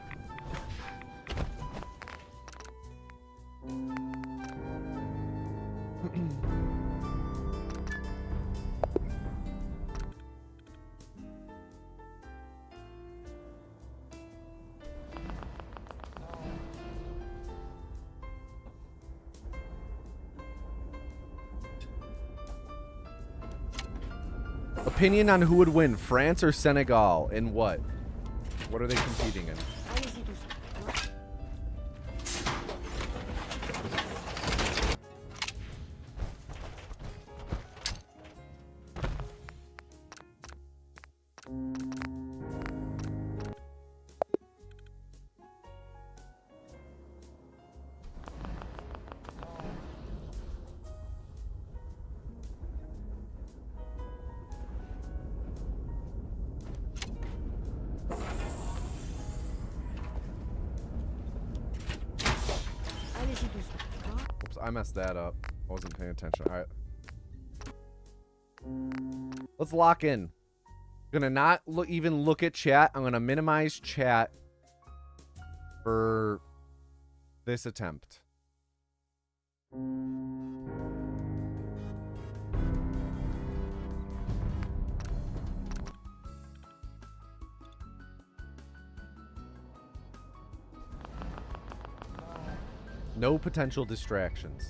[SPEAKER 1] Opinion on who would win, France or Senegal? In what? What are they competing in? Oops, I messed that up. I wasn't paying attention. All right. Let's lock in. I'm gonna not even look at chat. I'm gonna minimize chat for this attempt. No potential distractions.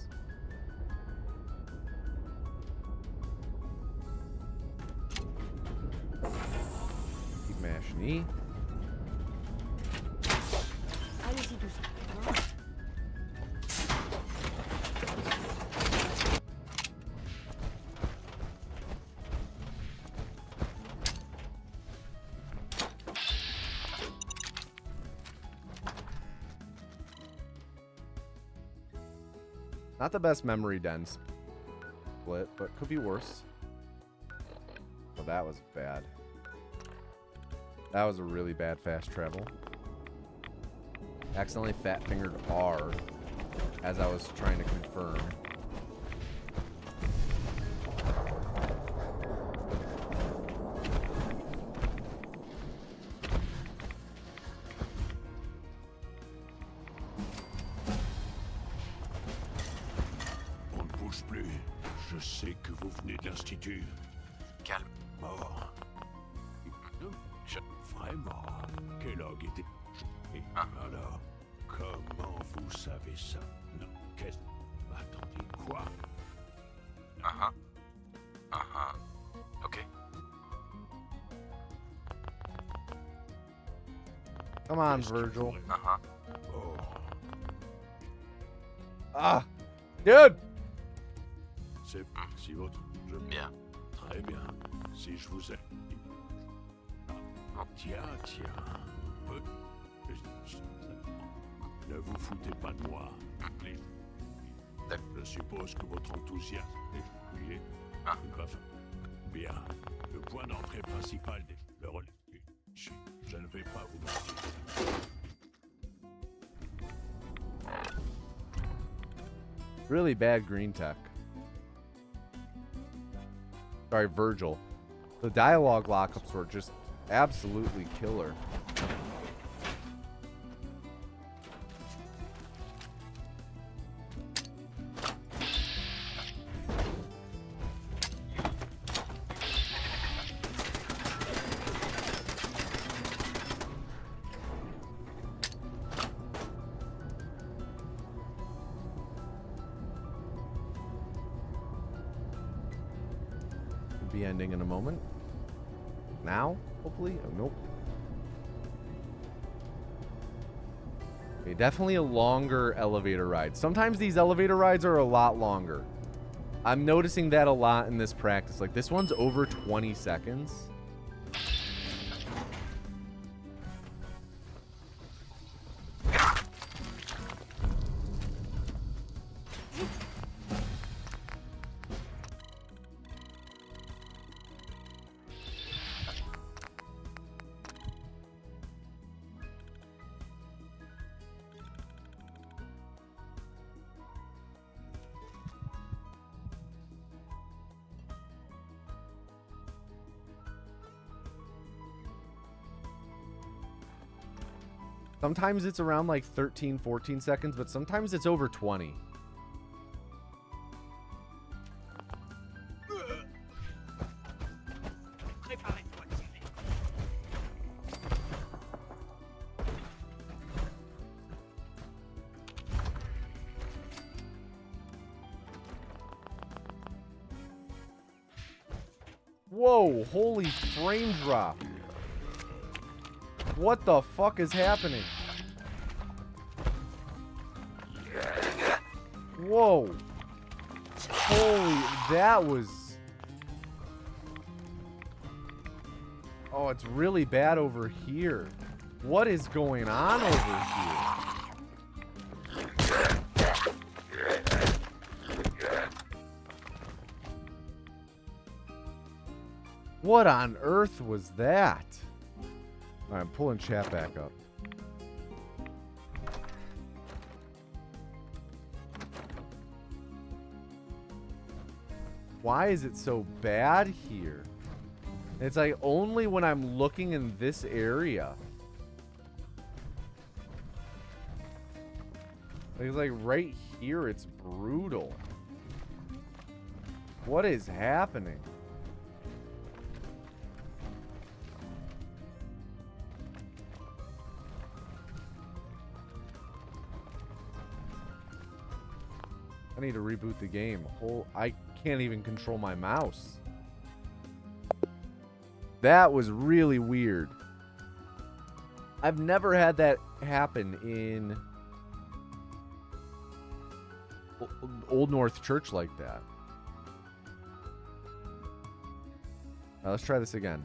[SPEAKER 1] Keep mashing E. Not the best memory dense split, but could be worse. Oh, that was bad. That was a really bad fast travel. Accidentally fat fingered R as I was trying to confirm.
[SPEAKER 2] On ne bouge plus. Je sais que vous venez de l'Institut.
[SPEAKER 3] Calme.
[SPEAKER 2] Mort. Vraiment? Kellogg était... Et alors, comment vous savez ça? Non, qu'est-ce... Attendez, quoi?
[SPEAKER 3] Ok.
[SPEAKER 1] Come on, Virgil.
[SPEAKER 2] Oh.
[SPEAKER 1] Ah! Dude!
[SPEAKER 2] C'est... Si votre...
[SPEAKER 3] Bien.
[SPEAKER 2] Très bien. Si je vous ai... Tiens. Ne vous foutez pas de moi. Je suppose que votre enthousiasme est... Bien. Le point d'entrée principal des... Le relais... Je ne vais pas vous mentir.
[SPEAKER 1] Really bad green tech. Sorry, Virgil. The dialogue lockups were just absolutely killer. Could be ending in a moment. Now, hopefully. Oh, nope. Okay, definitely a longer elevator ride. Sometimes these elevator rides are a lot longer. I'm noticing that a lot in this practice. Like, this one's over 20 seconds. Sometimes it's around like 13, 14 seconds, but sometimes it's over 20. Whoa, holy frame drop. What the fuck is happening? Whoa. Holy, that was... Oh, it's really bad over here. What is going on over here? What on earth was that? All right, I'm pulling chat back up. Why is it so bad here? It's like only when I'm looking in this area. It's like right here, it's brutal. What is happening? I need to reboot the game. I can't even control my mouse. That was really weird. I've never had that happen in Old North Church like that. Now let's try this again.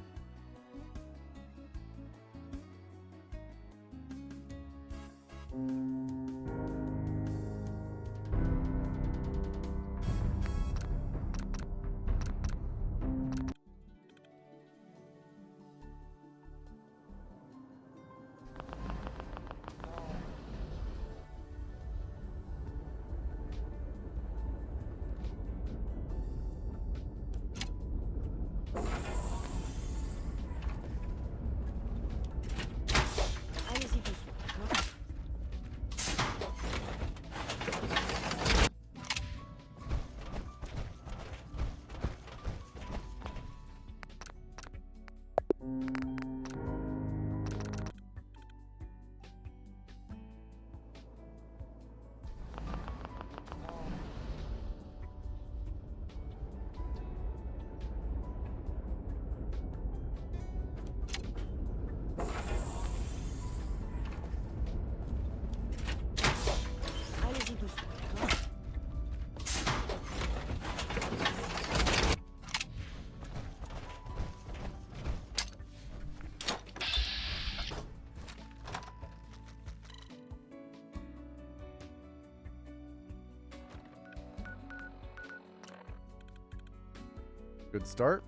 [SPEAKER 1] Good start.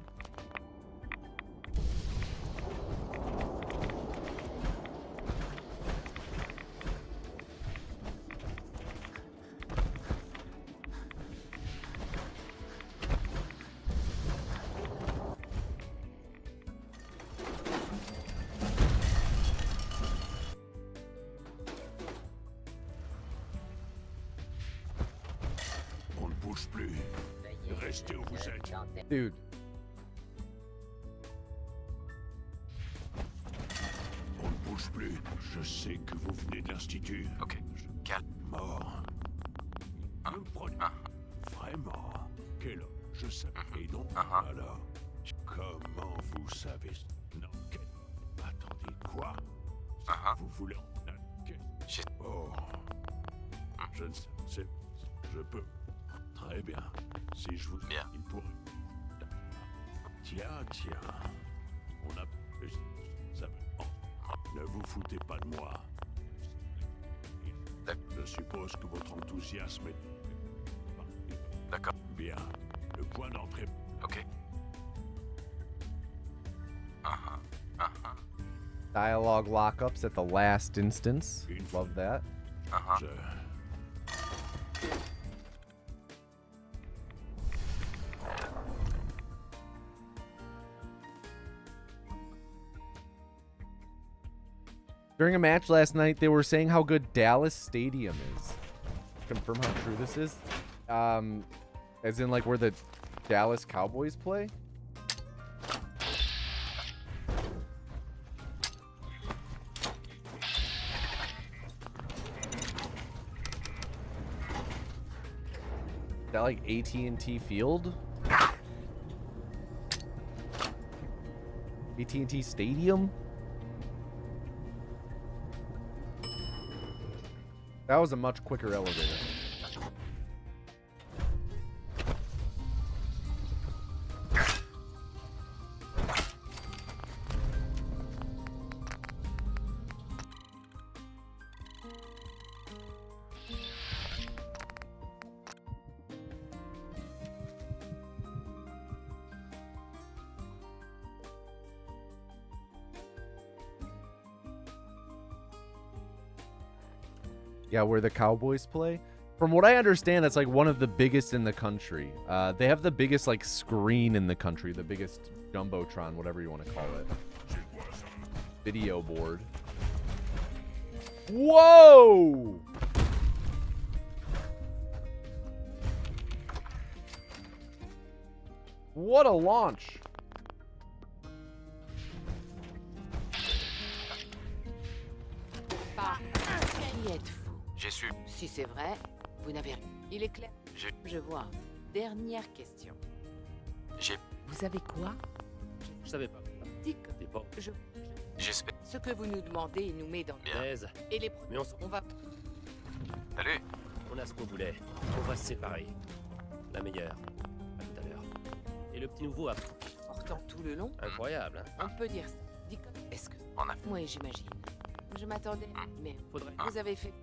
[SPEAKER 2] On ne bouge plus. Restez où vous êtes.
[SPEAKER 1] Dude.
[SPEAKER 2] On ne bouge plus. Je sais que vous venez de l'Institut.
[SPEAKER 3] Ok, calme.
[SPEAKER 2] Mort. Vous le prenez. Vraiment. Quel homme. Je sais. Et donc, alors, comment vous savez? Non, attendez, quoi? Vous voulez Oh. Je ne sais. Je peux. Très bien. Si je vous...
[SPEAKER 3] Bien.
[SPEAKER 2] Il pourrait... Tiens. On a... Ça... Ne vous foutez pas de moi. Je suppose que votre enthousiasme est...
[SPEAKER 3] D'accord.
[SPEAKER 2] Bien. Le point d'entrée...
[SPEAKER 3] Ok.
[SPEAKER 1] Dialogue lockups at the last instance. Love that.
[SPEAKER 2] Je...
[SPEAKER 1] During a match last night, they were saying how good Dallas Stadium is. Confirm how true this is. As in like where the Dallas Cowboys play. Is that like AT&T Field? AT&T Stadium? That was a much quicker elevator. Yeah, where the Cowboys play. From what I understand, that's like one of the biggest in the country. They have the biggest like screen in the country, the biggest jumbotron, whatever you want to call it. Video board. Whoa! What a launch!
[SPEAKER 4] Qui êtes-vous?
[SPEAKER 3] J'ai su.
[SPEAKER 4] Si c'est vrai, vous n'avez rien. Il est clair. Je vois. Dernière question.
[SPEAKER 3] J'ai...
[SPEAKER 4] Vous avez quoi?
[SPEAKER 5] Je savais pas.
[SPEAKER 4] Dis que
[SPEAKER 5] T'es pas...
[SPEAKER 3] J'espère.
[SPEAKER 4] ce que vous nous demandez nous met dans
[SPEAKER 3] Bien.
[SPEAKER 5] Aise.
[SPEAKER 4] et les
[SPEAKER 5] Mais
[SPEAKER 4] on va
[SPEAKER 3] Salut.
[SPEAKER 5] On a ce qu'on voulait. On va se séparer. La meilleure. À tout à l'heure. Et le petit nouveau a...
[SPEAKER 4] portant tout le long.
[SPEAKER 5] Incroyable, hein?
[SPEAKER 4] On peut dire ça. Dis que est-ce que
[SPEAKER 3] On a...
[SPEAKER 4] oui, j'imagine. Je m'attendais, mais
[SPEAKER 5] Faudrait...
[SPEAKER 4] vous avez fait.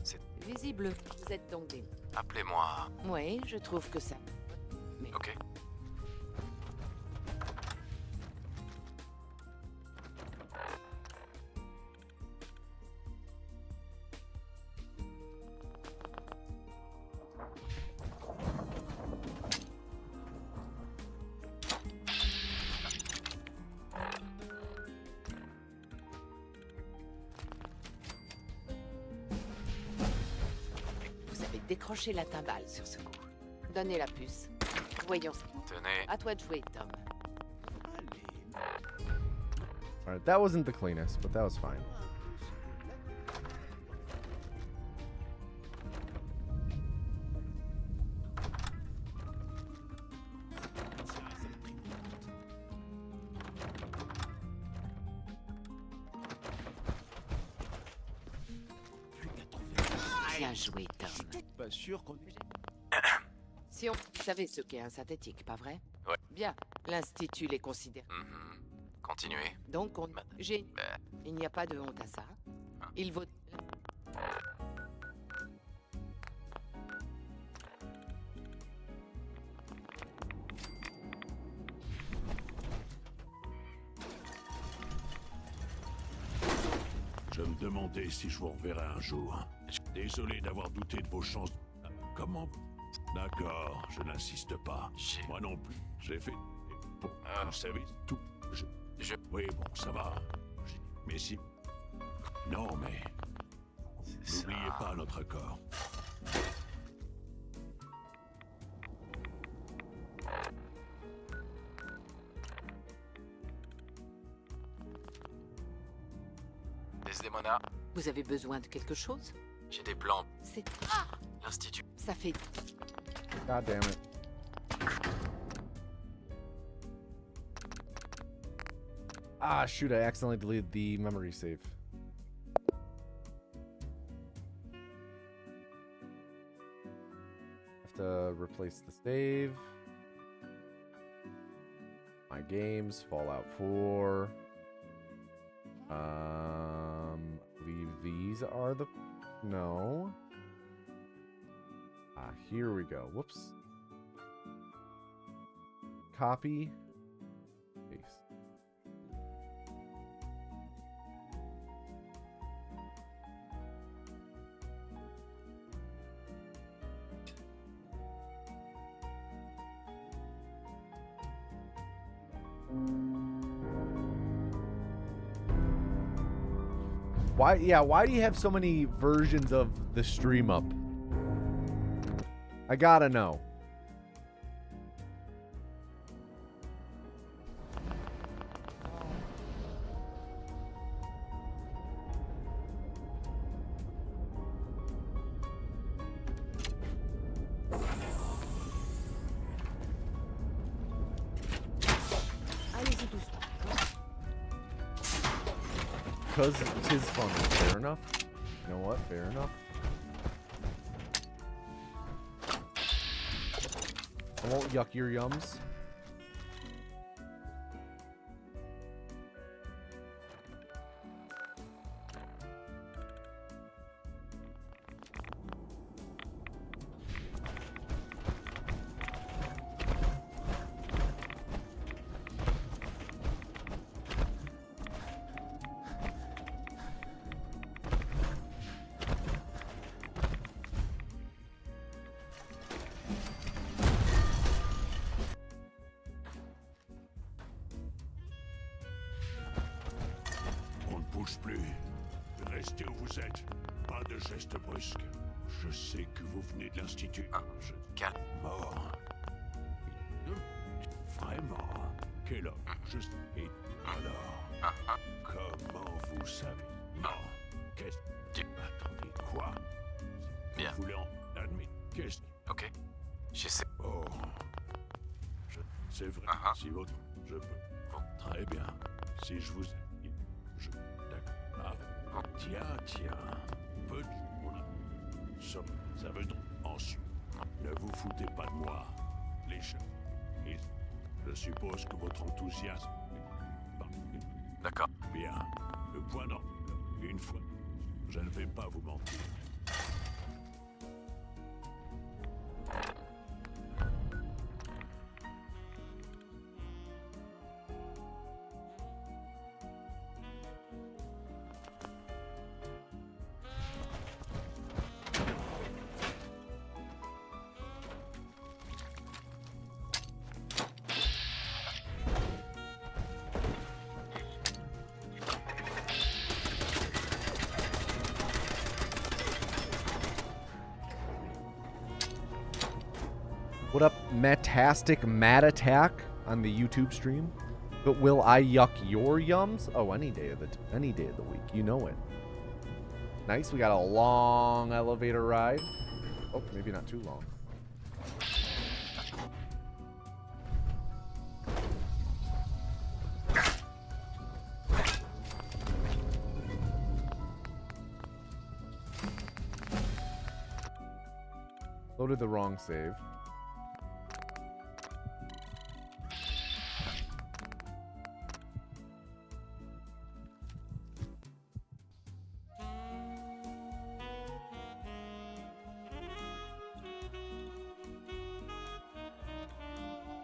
[SPEAKER 3] C'est...
[SPEAKER 4] Visible. Vous êtes donc des.
[SPEAKER 3] Appelez-moi...
[SPEAKER 4] Oui, je trouve que ça. Mais
[SPEAKER 3] Ok.
[SPEAKER 4] vous avez décroché la timbale sur ce coup. Donnez la puce. Voyons.
[SPEAKER 3] Tenez.
[SPEAKER 4] À toi de jouer, Tom.
[SPEAKER 1] Alright, that wasn't the cleanest, but that was fine.
[SPEAKER 4] Bien joué, Tom.
[SPEAKER 9] Pas sûr qu'on...
[SPEAKER 4] Si on... Vous savez ce qu'est un synthétique, pas vrai?
[SPEAKER 3] Ouais.
[SPEAKER 4] Bien. L'Institut les considère.
[SPEAKER 3] Continuez.
[SPEAKER 4] Donc, on... J'ai...
[SPEAKER 3] Bah.
[SPEAKER 4] Il n'y a pas de honte à ça. Il vaut...
[SPEAKER 2] Je me demandais si je vous reverrai un jour. Désolé d'avoir douté de vos chances. Comment? D'accord, je n'insiste pas. Moi non plus. J'ai fait... Bon, vous savez, tout... Oui, bon, ça va. Mais si... Non, mais... N'oubliez pas notre accord.
[SPEAKER 3] Desdemona,
[SPEAKER 4] Vous avez besoin de quelque chose?
[SPEAKER 3] j'ai des plans.
[SPEAKER 4] C'est...
[SPEAKER 3] L'Institut.
[SPEAKER 4] Ça fait...
[SPEAKER 1] God damn it. Ah, shoot, I accidentally deleted the memory save. Have to replace the save. My games, Fallout 4. I believe these are the... No. Ah, here we go. Whoops. Copy. Paste. Why do you have so many versions of the stream up? I gotta know.
[SPEAKER 4] Allez-y doucement.
[SPEAKER 1] Because tis fun. Fair enough. You know what? Fair enough. I won't yuck your yums.
[SPEAKER 2] On ne bouge plus. Restez où vous êtes. Pas de gestes brusques. Je sais que vous venez de l'Institut. Je...
[SPEAKER 3] Calme.
[SPEAKER 2] Mort. Vraiment. Quel homme. Juste... Et alors... Comment vous savez? Non. Qu'est-ce... Attendez, quoi?
[SPEAKER 3] Bien.
[SPEAKER 2] Vous voulez en admettre? Qu'est-ce...
[SPEAKER 3] Ok. J'essaie.
[SPEAKER 2] Oh. C'est vrai. Si votre... Je peux...
[SPEAKER 3] Bon.
[SPEAKER 2] Très bien. Si je vous... Je... D'accord. Ah. Tiens. Peu de... Ça veut donc... Ensuite... Ne vous foutez pas de moi. Les chats. Et... Je suppose que votre enthousiasme...
[SPEAKER 3] D'accord.
[SPEAKER 2] Bien. Le point d'en... Une fois. Je ne vais pas vous mentir.
[SPEAKER 1] What up, Matastic Mad Attack on the YouTube stream? But will I yuck your yums? Oh, any day of the week. You know it. Nice. We got a long elevator ride. Oh, maybe not too long. Loaded the wrong save.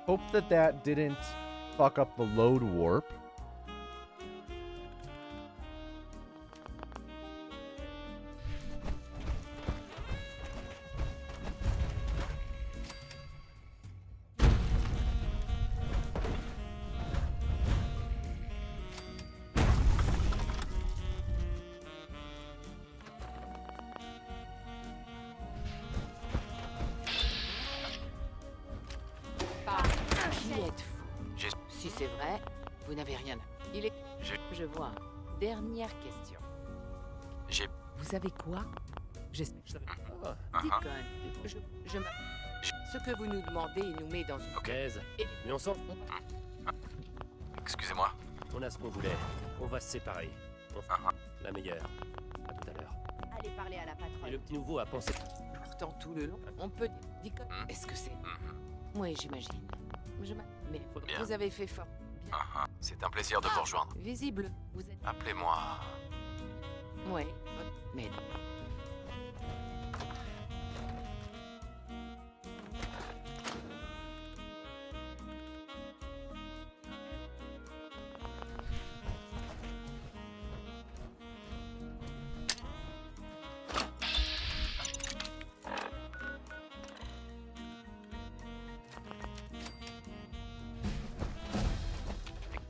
[SPEAKER 1] Hope that didn't fuck up the load warp.
[SPEAKER 4] Si c'est vrai, vous n'avez rien. Il est. Je vois. Dernière question.
[SPEAKER 3] J'ai...
[SPEAKER 4] Vous savez quoi? J'espère.
[SPEAKER 5] Ah,
[SPEAKER 4] Deacon, je ce que vous nous demandez, il nous met dans une...
[SPEAKER 5] Gaze. Mais on s'en...
[SPEAKER 3] Excusez-moi.
[SPEAKER 5] On a ce qu'on voulait. On va se séparer. La meilleure. À tout à l'heure.
[SPEAKER 7] Allez parler à la
[SPEAKER 5] Et
[SPEAKER 7] patronne.
[SPEAKER 5] le petit nouveau a pensé...
[SPEAKER 4] Pourtant, tout le long, on peut dire... Deacon, est-ce que c'est... Oui, j'imagine. Mais
[SPEAKER 3] Bien.
[SPEAKER 4] vous avez fait fort. Bien.
[SPEAKER 3] C'est un plaisir de vous rejoindre.
[SPEAKER 4] Visible, vous êtes...
[SPEAKER 3] Appelez-moi...
[SPEAKER 4] Oui, mais...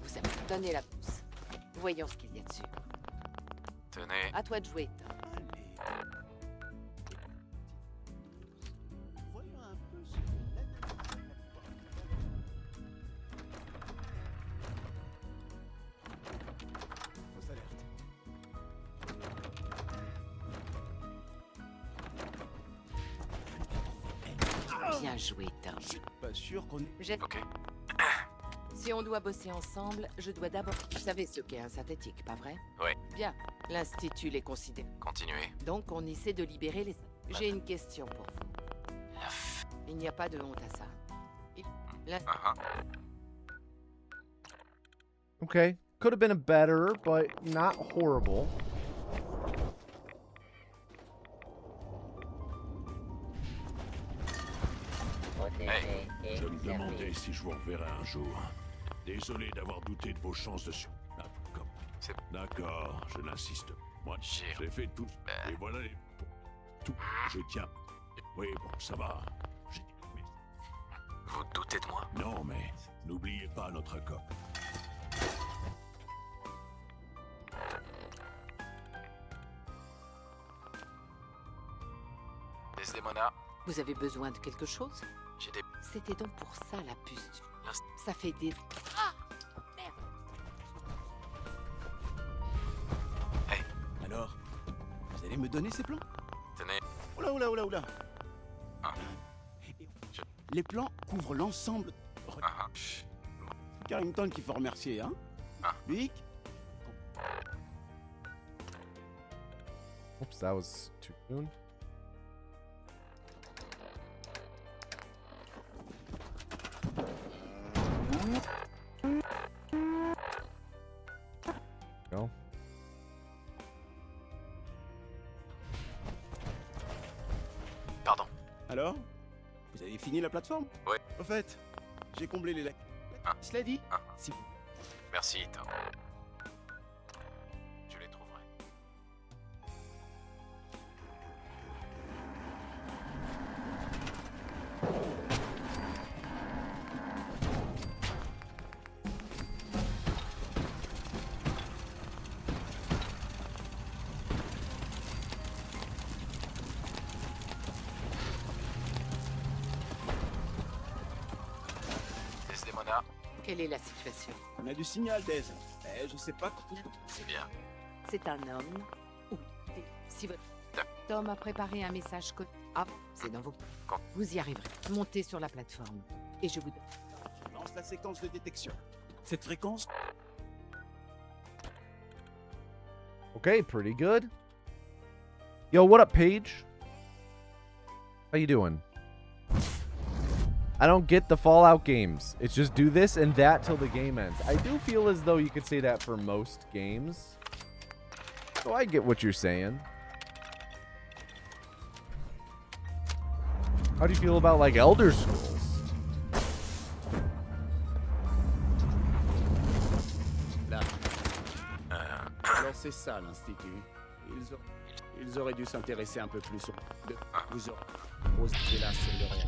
[SPEAKER 4] Vous avez donné la pousse. Voyons ce qu'il y a dessus.
[SPEAKER 3] Tenez.
[SPEAKER 4] À toi de jouer, Tom.
[SPEAKER 6] Voyons un peu ce que Fausse alerte.
[SPEAKER 4] Bien joué, Tom.
[SPEAKER 6] Je suis pas sûr qu'on ait...
[SPEAKER 3] Ok.
[SPEAKER 4] Si on doit bosser ensemble, je dois d'abord... Vous savez ce qu'est un synthétique, pas vrai?
[SPEAKER 3] Ouais.
[SPEAKER 4] Bien. L'Institut les considère.
[SPEAKER 3] Continuez.
[SPEAKER 4] Donc, on essaie de libérer les... J'ai une question pour vous. Il n'y a pas de honte à ça.
[SPEAKER 1] Okay. Could have been a better, but not horrible.
[SPEAKER 2] Je me demandais si je vous reverrai un jour. Désolé d'avoir douté de vos chances de sur... D'accord, je n'insiste. Moi, j'ai fait tout. Et voilà les... Tout. Je tiens. Oui, bon, ça va. Mais...
[SPEAKER 3] Vous doutez de moi?
[SPEAKER 2] Non, mais n'oubliez pas notre accord.
[SPEAKER 3] Desdemona,
[SPEAKER 4] Vous avez besoin de quelque chose?
[SPEAKER 3] j'ai des...
[SPEAKER 4] C'était donc pour ça la puce.
[SPEAKER 3] L'inst-
[SPEAKER 4] Ça fait des... Ah! Merde!
[SPEAKER 6] Alors, vous allez me donner ces plans?
[SPEAKER 3] Tenez.
[SPEAKER 6] Oula, oula, oula, oula.
[SPEAKER 3] Ah.
[SPEAKER 6] Les plans couvrent l'ensemble. Carrington qu'il faut remercier, hein? Vic?
[SPEAKER 1] Oops, that was too soon. Go.
[SPEAKER 3] Pardon.
[SPEAKER 6] Alors? Vous avez fini la plateforme?
[SPEAKER 3] Ouais.
[SPEAKER 6] Au fait, j'ai comblé les lacs. Cela dit, si vous...
[SPEAKER 3] Merci, Tom. Je les trouverai. Desdemona,
[SPEAKER 4] Quelle est la situation?
[SPEAKER 6] On a du signal, Des. Je sais pas...
[SPEAKER 3] c'est bien.
[SPEAKER 4] C'est un homme ou... Si votre... Tom a préparé un message code... Ah, c'est dans vos...
[SPEAKER 3] Quand?
[SPEAKER 4] Vous y arriverez. Montez sur la plateforme. Et je vous...
[SPEAKER 6] Je lance la séquence de détection. Cette fréquence...
[SPEAKER 1] Okay, pretty good. Yo, what up, Paige? How you doing? I don't get the Fallout games. It's just do this and that till the game ends. I do feel as though you could say that for most games. So I get what you're saying. How do you feel about, like, Elder Scrolls?
[SPEAKER 9] Là. Alors c'est ça l'Institut. Ils auraient dû s'intéresser un peu plus au... Vous aurez posé là sur le réel.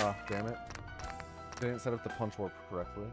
[SPEAKER 1] Ah, damn it. Didn't set up the punch warp correctly.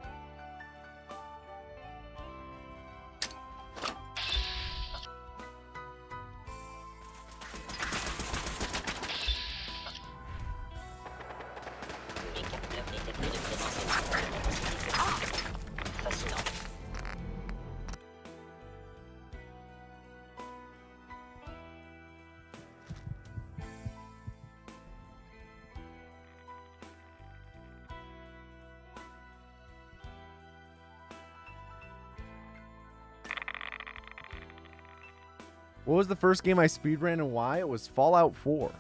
[SPEAKER 1] What was the first game I speedran and why? It was Fallout 4.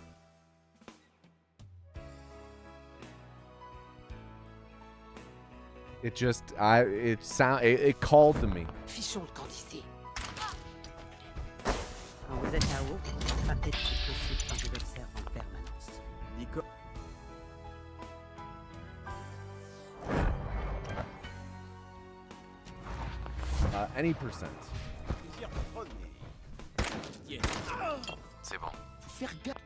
[SPEAKER 1] It just, it called to me.
[SPEAKER 4] Fichons le camp d'ici.
[SPEAKER 7] Quand vous êtes là-haut, partez de ce principe quand je l'observe en permanence.
[SPEAKER 8] Nico.
[SPEAKER 1] Any percent.
[SPEAKER 3] C'est bon.
[SPEAKER 6] Faire gaffe.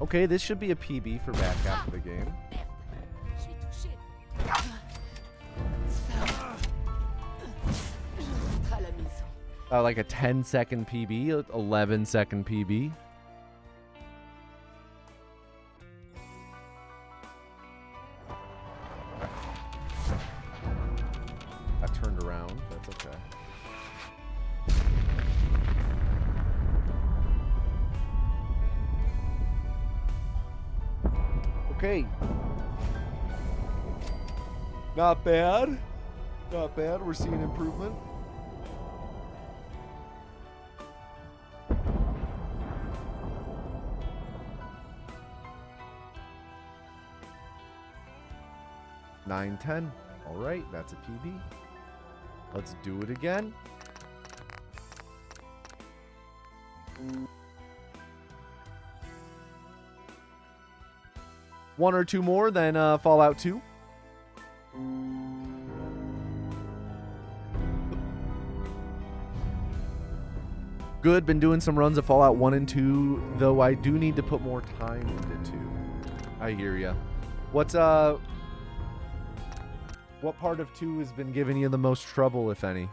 [SPEAKER 1] Okay, this should be a PB for back half of the game.
[SPEAKER 4] Je suis touché. Ça. Je rentre à la maison.
[SPEAKER 1] Like a 10-second PB, 11-second PB. I turned around. That's okay. Okay. Not bad. Not bad. We're seeing improvement. Nine, 10. All right, that's a PB. Let's do it again. One or two more, then Fallout 2. Good, been doing some runs of Fallout 1 and 2, though I do need to put more time into 2. I hear ya. What part of 2 has been giving you the most trouble, if any?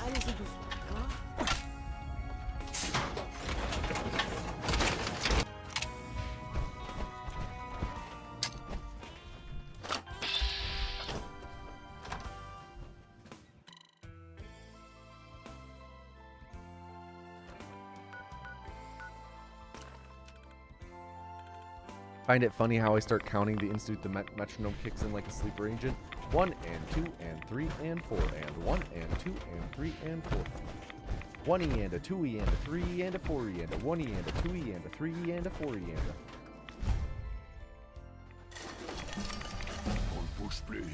[SPEAKER 4] Allez-y doucement, hein?
[SPEAKER 1] Find it funny how I start counting the instant the metronome kicks in like a sleeper agent. 1 and 2 and 3 and 4 and 1 and 2 and 3 and 4. 1E and a 2E and a 3E and a 4E and a 1E and a 2E and a 3E and a 4E and a...
[SPEAKER 2] On ne bouge plus.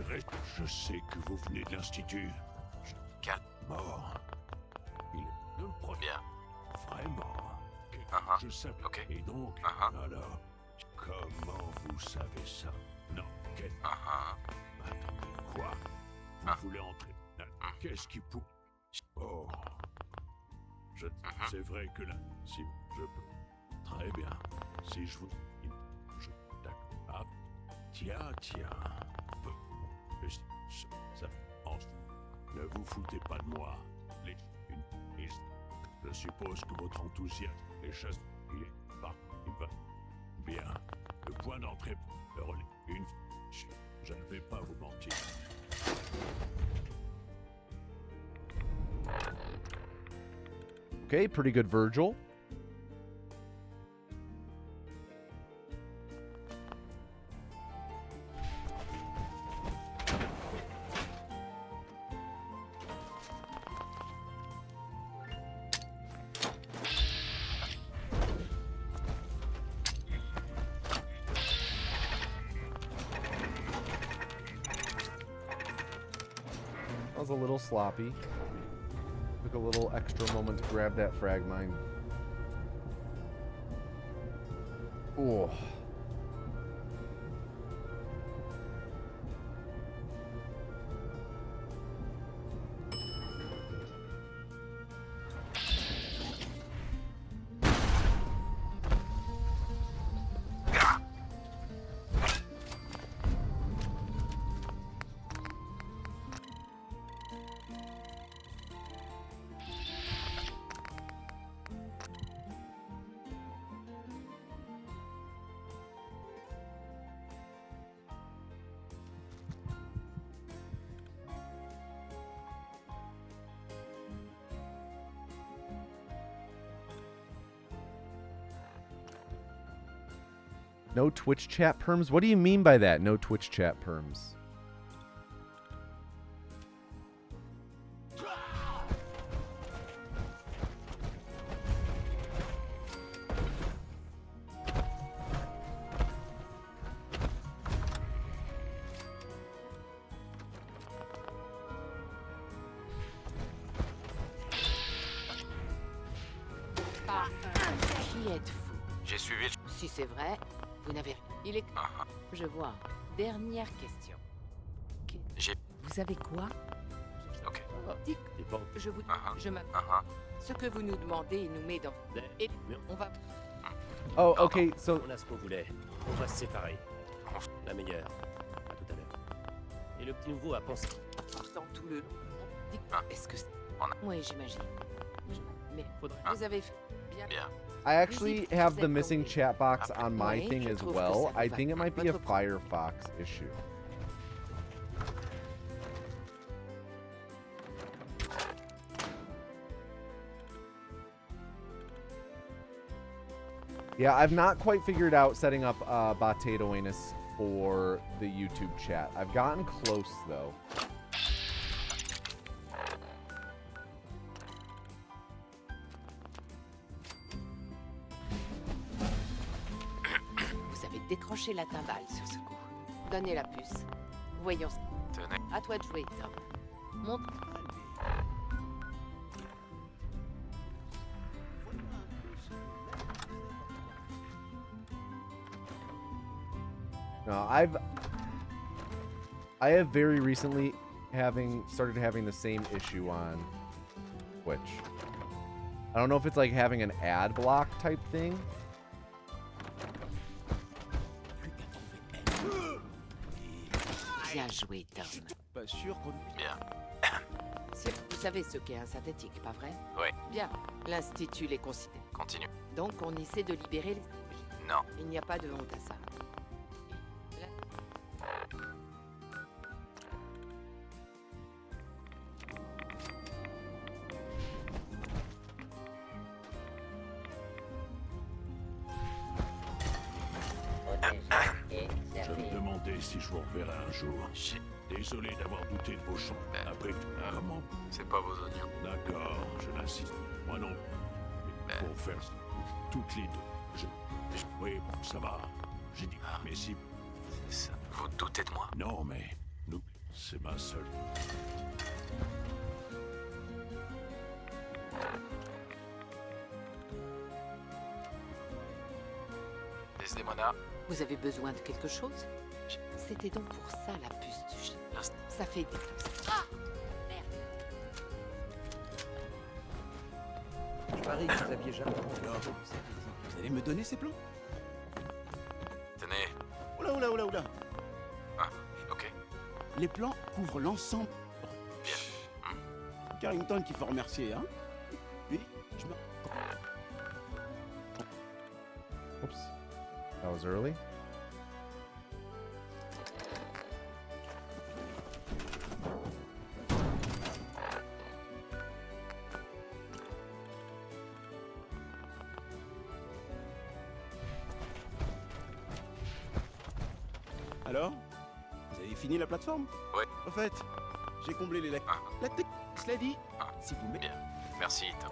[SPEAKER 2] Reste. Je sais que vous venez de l'Institut.
[SPEAKER 3] Calme.
[SPEAKER 2] Mort. Il est le premier.
[SPEAKER 3] Bien.
[SPEAKER 2] Vraiment. Je savais.
[SPEAKER 3] Ok.
[SPEAKER 2] Et donc, alors, comment vous savez ça? Non. Attendez, quoi? Vous voulez entrer? Qu'est-ce qui pour... Oh. C'est vrai que là, si je peux. Très bien. Si je vous... D'accord. Tiens. Ça... Ne vous foutez pas de moi. Je suppose que votre enthousiasme est chasse. Il va. Bien. Le point d'entrée. Je ne vais pas vous mentir.
[SPEAKER 1] Okay, pretty good Virgil. was a little sloppy. Took a little extra moment to grab that frag mine. Oh. No Twitch chat perms? What do you mean by that? No Twitch chat perms.
[SPEAKER 4] Ah, qui êtes-vous?
[SPEAKER 3] J'ai suivi le...
[SPEAKER 4] Si c'est vrai, vous n'avez... Il est... Je vois. Dernière question.
[SPEAKER 3] J'ai...
[SPEAKER 4] Vous savez quoi?
[SPEAKER 3] Ok.
[SPEAKER 4] Dites,
[SPEAKER 5] T'es pas...
[SPEAKER 4] je vous... Je m'appelle... Ce que vous nous demandez nous met dans... Et on va...
[SPEAKER 1] Oh, okay, so...
[SPEAKER 5] On a ce qu'on voulait. On va se séparer. La meilleure. À tout à l'heure. Et le petit nouveau a pensé...
[SPEAKER 4] Partant tout le... Dites, est-ce que c'est... Oui, j'imagine. Mais vous avez fait... Bien.
[SPEAKER 1] I actually have the missing chat box on my thing as well. I think it might be a Firefox issue. Yeah, I've not quite figured out setting up Potato Anus for the YouTube chat. I've gotten close, though.
[SPEAKER 4] Décrochez la timbale sur ce coup. Donnez la puce. Voyons.
[SPEAKER 3] Tenez.
[SPEAKER 4] À toi de jouer, Tom. Montre.
[SPEAKER 1] No, I have very recently started having the same issue on Twitch. I don't know if it's like having an ad block type thing.
[SPEAKER 4] Bien joué, Tom.
[SPEAKER 6] Pas sûr qu'on...
[SPEAKER 3] Bien.
[SPEAKER 4] Vous savez ce qu'est un synthétique, pas vrai?
[SPEAKER 3] Oui.
[SPEAKER 4] Bien. L'Institut les considère.
[SPEAKER 3] Continue.
[SPEAKER 4] Donc on essaie de libérer les...
[SPEAKER 3] Non.
[SPEAKER 4] Il n'y a pas de honte à ça.
[SPEAKER 2] Je me demandais si je vous reverrai un jour. Désolé d'avoir douté de vos chants. Après, comment?
[SPEAKER 3] C'est pas vos oignons.
[SPEAKER 2] D'accord, je l'insiste. Moi non. Mais pour faire toutes les deux, oui, bon, ça va. J'ai dit, mais si...
[SPEAKER 3] Vous doutez de moi?
[SPEAKER 2] Non, mais... Nous, c'est ma seule...
[SPEAKER 3] Desdemona.
[SPEAKER 4] Vous avez besoin de quelque chose? C'était donc pour ça la puce du chien. Ça fait des... Ah! Merde.
[SPEAKER 8] Je parie que vous aviez jamais...
[SPEAKER 6] Alors, vous allez me donner ces plans?
[SPEAKER 3] Tenez.
[SPEAKER 6] Oula, oula, oula, oula.
[SPEAKER 3] Ah, ok.
[SPEAKER 6] Les plans couvrent l'ensemble.
[SPEAKER 3] Bien.
[SPEAKER 6] Carrington qu'il faut remercier, hein? Puis, je me...
[SPEAKER 1] Oops. That was early.
[SPEAKER 6] Alors? Vous avez fini la plateforme?
[SPEAKER 3] Oui.
[SPEAKER 6] En fait, j'ai comblé les lacs. La technique, cela dit, si vous mettez...
[SPEAKER 3] Bien. Merci, Tom.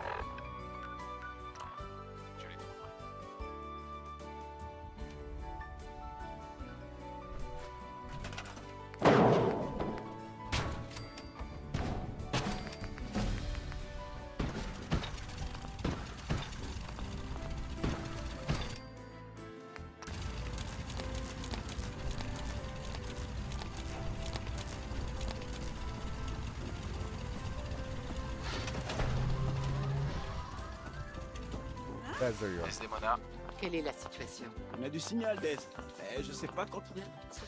[SPEAKER 3] Je les trouverai.
[SPEAKER 1] That's there you go.
[SPEAKER 3] Des monarques.
[SPEAKER 4] Quelle est la situation?
[SPEAKER 6] On a du signal, Des. Je sais pas quand...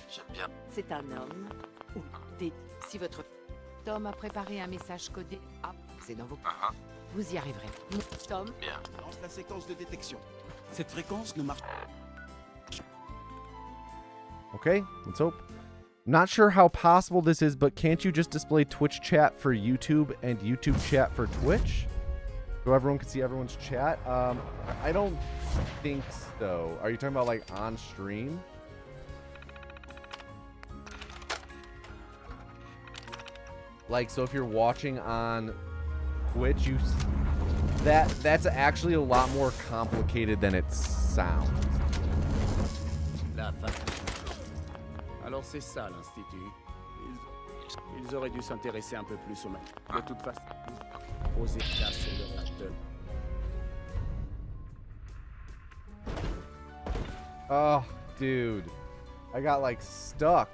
[SPEAKER 3] J'aime bien.
[SPEAKER 4] C'est un homme ou des... Si votre... Tom a préparé un message codé. Ah, c'est dans vos... Vous y arriverez. Tom?
[SPEAKER 3] Bien.
[SPEAKER 6] Lance la séquence de détection. Cette fréquence ne marche pas.
[SPEAKER 1] Okay, let's hope. Not sure how possible this is, but can't you just display Twitch chat for YouTube and YouTube chat for Twitch? So everyone can see everyone's chat? I don't think so. Are you talking about like on stream? Like, so if you're watching on Twitch, that's actually a lot more complicated than it sounds.
[SPEAKER 9] La fin. Alors c'est ça l'Institut. Ils auraient dû s'intéresser un peu plus au match. De toute façon, aux États sur le réacteur.
[SPEAKER 1] Oh, dude. I got like stuck.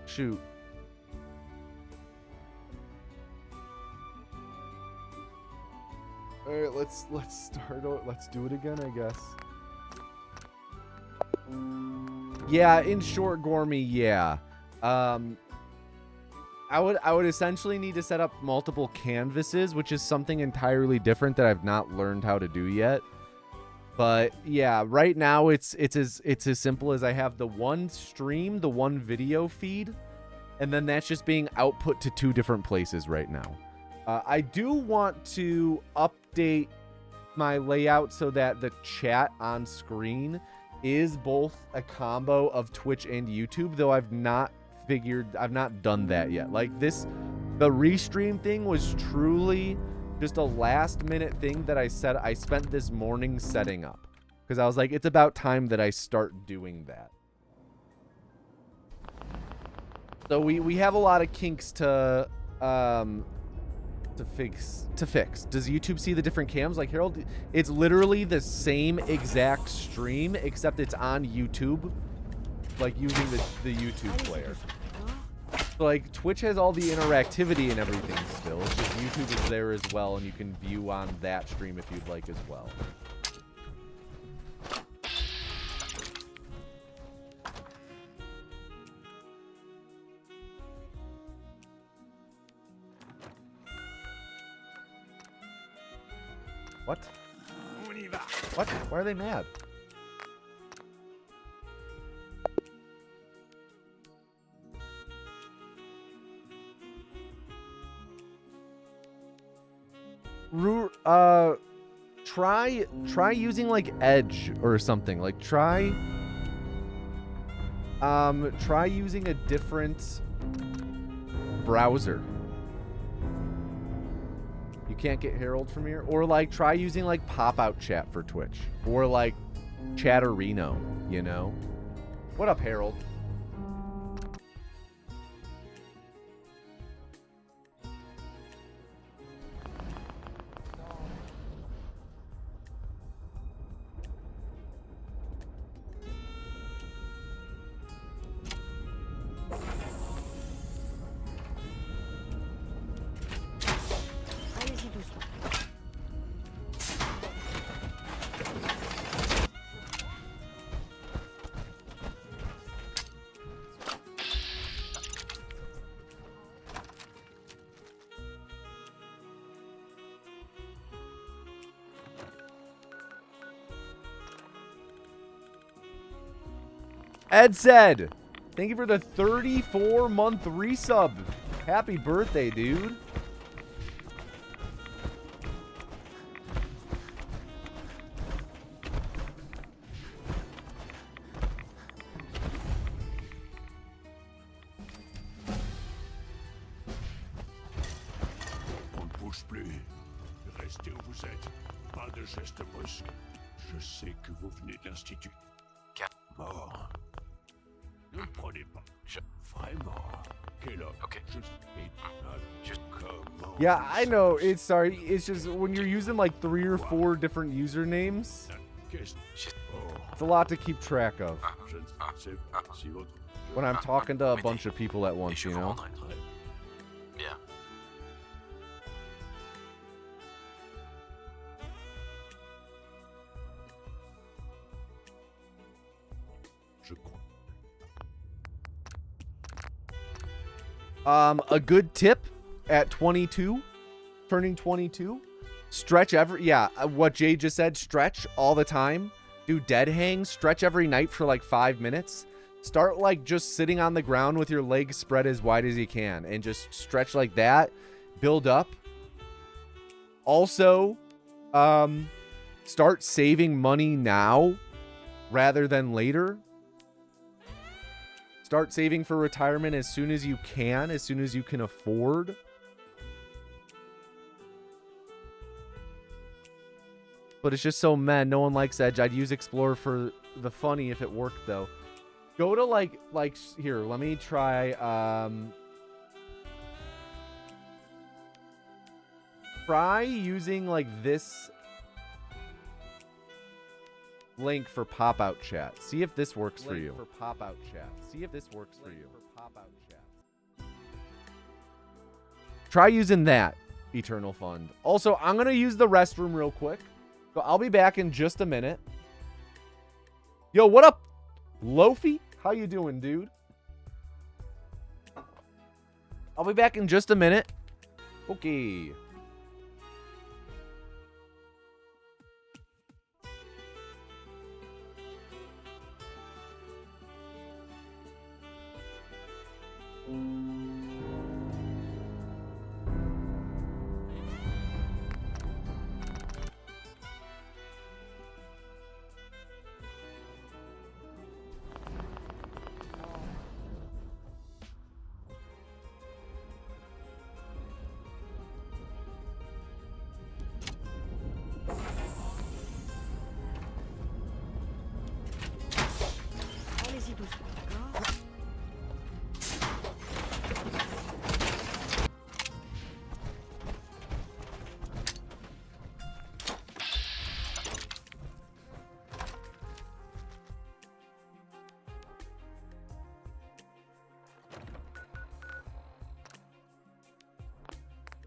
[SPEAKER 1] Shoot. All right, let's start. Let's do it again, I guess. Yeah, in short, Gormy, yeah. I would essentially need to set up multiple canvases, which is something entirely different that I've not learned how to do yet. But yeah, right now it's as simple as I have the one stream, the one video feed, and then that's just being output to 2 different places right now. I do want to update my layout so that the chat on screen is both a combo of Twitch and YouTube, though I've not done that yet. Like the restream thing was truly just a last minute thing that I spent this morning setting up, because I was like, it's about time that I start doing that. So we have a lot of kinks to fix. Does YouTube see the different cams? Like, Harold, it's literally the same exact stream, except it's on YouTube, like using the YouTube player. So like Twitch has all the interactivity and everything still. It's just YouTube is there as well, and you can view on that stream if you'd like as well. What? What? Why are they mad? Try using like Edge or something. Like try using a different browser. You can't get Herald from here, or like try using like pop-out chat for Twitch, or like Chatterino, you know? What up, Harold? Ed said, thank you for the 34-month resub. Happy birthday, dude.
[SPEAKER 2] On ne bouge plus. Restez où vous êtes. Pas de gestes brusques. Je sais que vous venez de l'Institut. Mort. Ne prenez pas. Vraiment. Quel homme.
[SPEAKER 3] Ok.
[SPEAKER 2] Comment.
[SPEAKER 1] Yeah, I know. It's sorry. It's just when you're using like 3 or 4 different usernames, it's a lot to keep track of.
[SPEAKER 2] Je ne sais pas si votre...
[SPEAKER 1] When I'm talking to a bunch of people at once, you know? A good tip at 22, turning 22, stretch what Jade just said, stretch all the time. Do dead hangs, stretch every night for like 5 minutes. Start like just sitting on the ground with your legs spread as wide as you can and just stretch like that. Build up. Also, start saving money now rather than later. Start saving for retirement as soon as you can, as soon as you can afford. But it's just so meh. No one likes Edge. I'd use Explorer for the funny if it worked, though. Go to, like here, let me try, try using, like, this link for pop-out chat. See if this works for you. See if this works for you. Try using that, Eternal Fund. Also, I'm going to use the restroom real quick. So I'll be back in just a minute. Yo, what up, Lofi? How you doing, dude? I'll be back in just a minute. Okay.
[SPEAKER 7] Allez-y doucement, d'accord?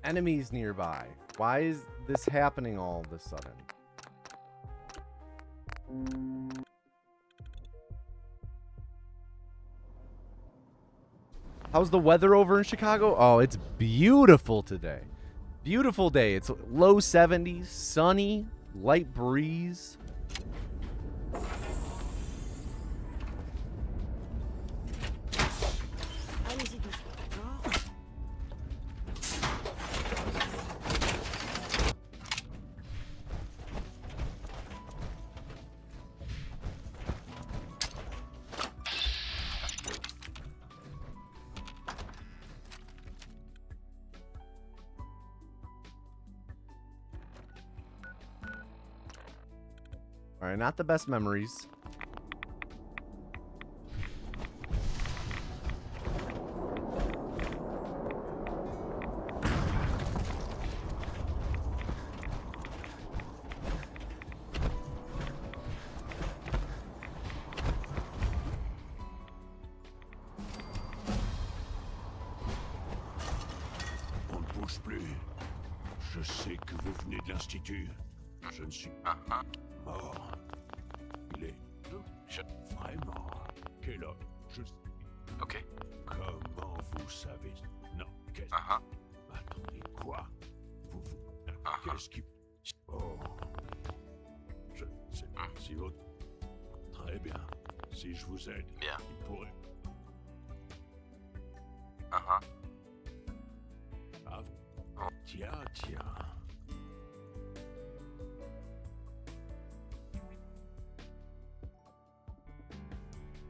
[SPEAKER 1] Enemies nearby. Why is this happening all of a sudden? How's the weather over in Chicago? Oh, it's beautiful today. Beautiful day. It's low 70s, sunny, light breeze.
[SPEAKER 7] Allez-y doucement, d'accord?
[SPEAKER 1] All right, not the best memories.
[SPEAKER 2] On ne bouge plus. Je sais que vous venez de l'Institut. Je ne suis mort. Il est vraiment. Quelle heure? Je sais.
[SPEAKER 3] Ok.
[SPEAKER 2] Comment vous savez? Non, qu'est-ce Attendez, quoi? Vous... Qu'est-ce qui... Oh... Je sais pas si votre... Très bien. Si je vous aide,
[SPEAKER 3] Bien.
[SPEAKER 2] il pourrait...
[SPEAKER 3] Uh-huh.
[SPEAKER 2] Ah, tiens.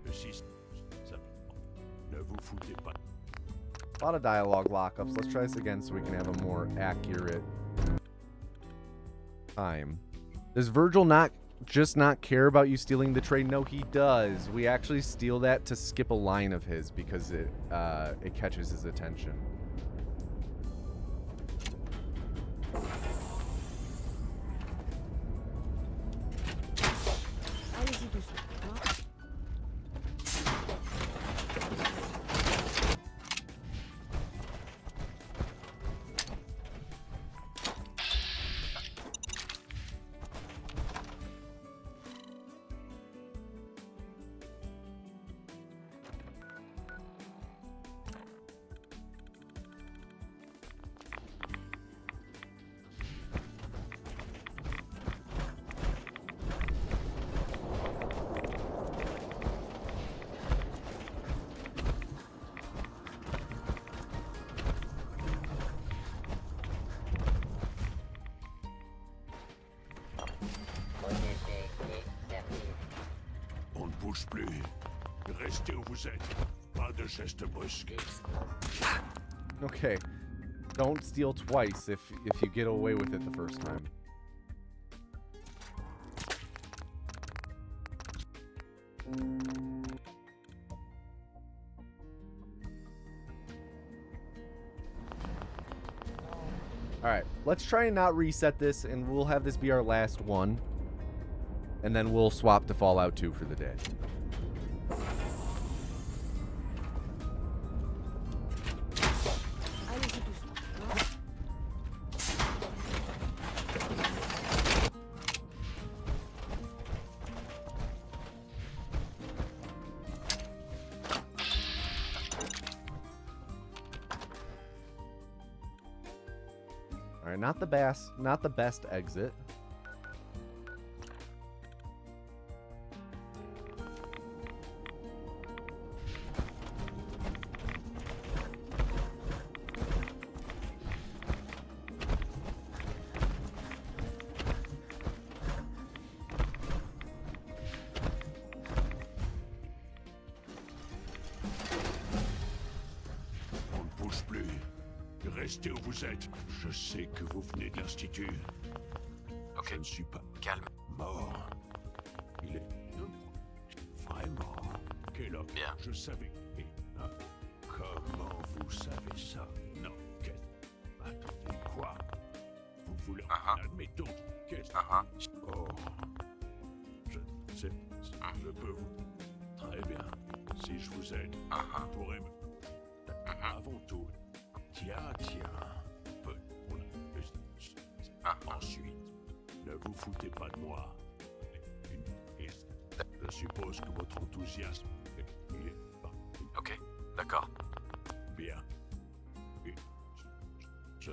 [SPEAKER 2] Le système... Ne vous foutez pas.
[SPEAKER 1] A lot of dialogue lockups. Let's try this again so we can have a more accurate time. Does Virgil not care about you stealing the trade? No, he does. We actually steal that to skip a line of his because it catches his attention.
[SPEAKER 7] Allez-y doucement, d'accord?
[SPEAKER 2] plus. Restez où vous êtes. Pas de gestes brusques.
[SPEAKER 1] Okay. Don't steal twice if you get away with it the first time. Alright, let's try and not reset this, and we'll have this be our last one. And then we'll swap to Fallout 2 for the day. Alright, not the best exit.
[SPEAKER 2] On ne bouge plus. Restez où vous êtes. Je sais que vous venez de l'Institut.
[SPEAKER 3] Ok.
[SPEAKER 2] Je ne suis pas
[SPEAKER 3] Calme.
[SPEAKER 2] mort. Il est vraiment. Quel homme.
[SPEAKER 3] Bien.
[SPEAKER 2] Je savais. Et, hein, comment vous savez ça? Non. Attendez, quoi? Vous voulez. Admettons. Qu'est-ce. Oh. Je sais. Je peux vous. Très bien. Si je vous aide, vous pourrez me. Avant tout. Tiens. Ensuite, ne vous foutez pas de moi. Je suppose que votre enthousiasme est
[SPEAKER 3] Ok, d'accord.
[SPEAKER 2] bien. Je...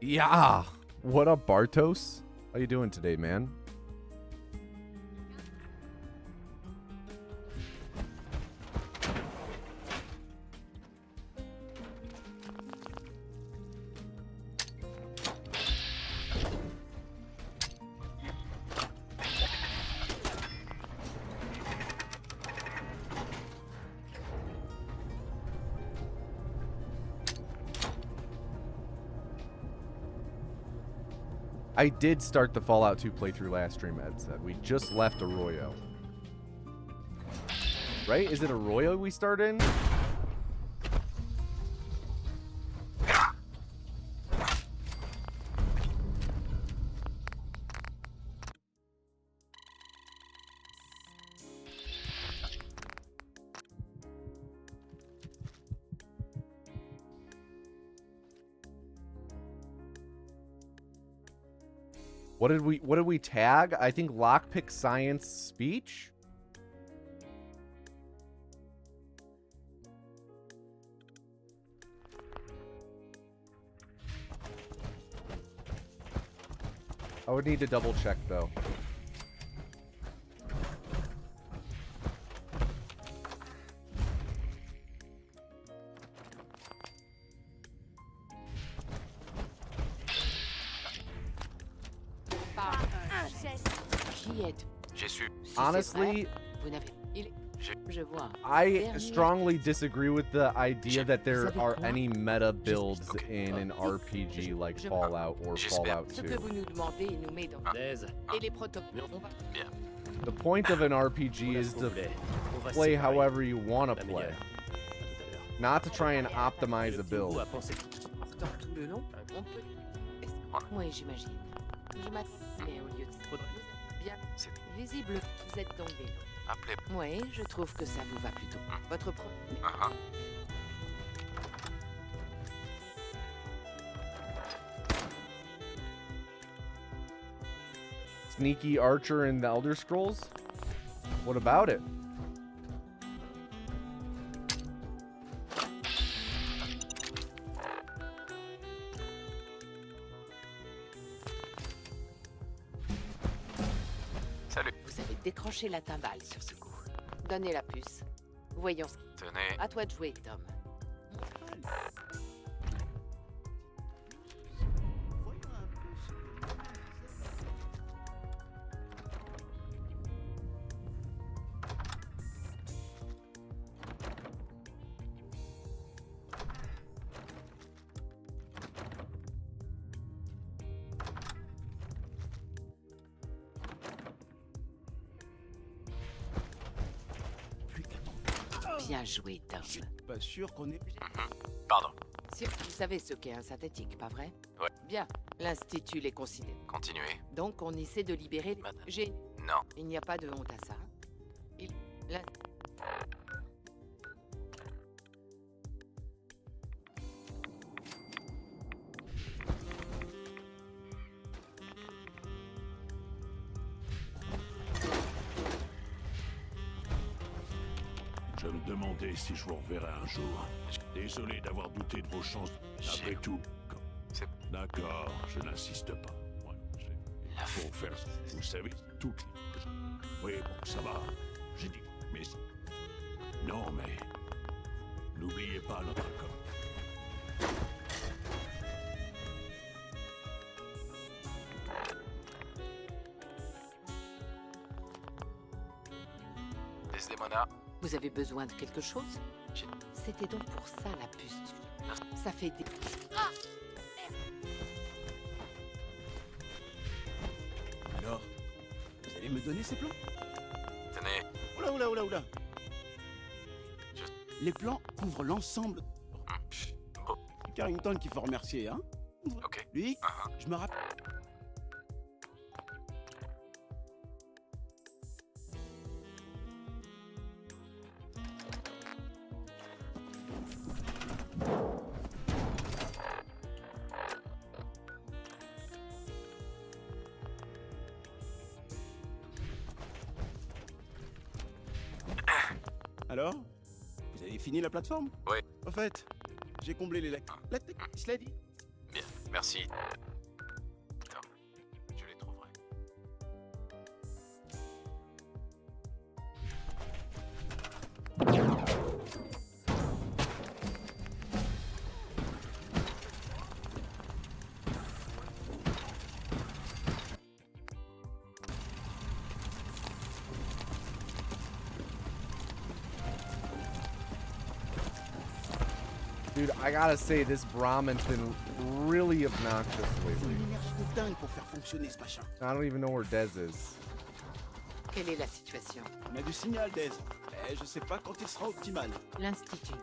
[SPEAKER 1] Yeah! What up, Bartos? How you doing today, man? I did start the Fallout 2 playthrough last stream, Ed said. We just left Arroyo. Right? Is it Arroyo we start in? What did we tag? I think lockpick science speech. I would need to double check though.
[SPEAKER 4] Qui êtes
[SPEAKER 3] J'ai su.
[SPEAKER 1] Honestly,
[SPEAKER 4] vous n'avez. Je vois.
[SPEAKER 1] I strongly disagree with the idea that there are any meta builds in an RPG like Fallout or Fallout 2.
[SPEAKER 4] Ce que vous nous demandez nous met dans et les protocoles.
[SPEAKER 3] Bien.
[SPEAKER 1] The point of an RPG is to play however you want to play, not to try and optimize a build.
[SPEAKER 4] Tout le long, on peut. Oui, j'imagine. Je m'attendais au lieu de. Bien. Visible, vous êtes tombé.
[SPEAKER 3] Appelez.
[SPEAKER 4] Oui, je trouve que ça vous va plutôt. Votre problème.
[SPEAKER 1] Sneaky Archer in the Elder Scrolls? What about it?
[SPEAKER 3] Salut.
[SPEAKER 4] Vous avez décroché la timbale sur ce coup. Donnez la puce. Voyons.
[SPEAKER 3] Tenez.
[SPEAKER 4] À toi de jouer, Tom.
[SPEAKER 6] Voyons un peu ce
[SPEAKER 4] Bien joué, Tom.
[SPEAKER 6] Je suis pas sûr qu'on ait...
[SPEAKER 3] Pardon.
[SPEAKER 4] Vous savez ce qu'est un synthétique, pas vrai?
[SPEAKER 3] Ouais.
[SPEAKER 4] Bien. L'Institut les considère.
[SPEAKER 3] Continuez.
[SPEAKER 4] Donc, on essaie de libérer...
[SPEAKER 3] Madame.
[SPEAKER 4] Non.
[SPEAKER 3] Non.
[SPEAKER 4] Il n'y a pas de honte à ça. l'in-
[SPEAKER 2] Je me demandais si je vous reverrais un jour. Désolé d'avoir douté de vos chances. Après tout.
[SPEAKER 3] C'est-
[SPEAKER 2] D'accord, je n'insiste pas. Ouais, pour faire, vous savez, toutes les... Oui, bon, ça va. J'ai dit, mais... Non, mais... N'oubliez pas notre accord.
[SPEAKER 3] Desdemona.
[SPEAKER 4] Vous avez besoin de quelque chose? C'était donc pour ça la puce. Ça fait des...
[SPEAKER 6] Alors, vous allez me donner ces plans?
[SPEAKER 3] Tenez.
[SPEAKER 6] Oula, oula, oula, oula. Les plans couvrent l'ensemble.
[SPEAKER 3] Bon.
[SPEAKER 6] C'est Carrington qu'il faut remercier, hein?
[SPEAKER 3] Ok.
[SPEAKER 6] Lui, je me rappelle... Alors? Vous avez fini la plateforme?
[SPEAKER 3] Oui.
[SPEAKER 6] En fait, j'ai comblé les lacs. La tech, cela dit.
[SPEAKER 3] Bien. Merci. Tom. Je les trouverai.
[SPEAKER 1] Dude, I gotta say, this Brahmin's been really obnoxious
[SPEAKER 6] C'est
[SPEAKER 1] lately.
[SPEAKER 6] une énergie de dingue pour faire fonctionner ce machin.
[SPEAKER 1] I don't even know where Dez is.
[SPEAKER 4] Quelle est la situation?
[SPEAKER 6] On a du signal, Dez. Mais je sais pas quand il sera optimal.
[SPEAKER 4] L'Institut.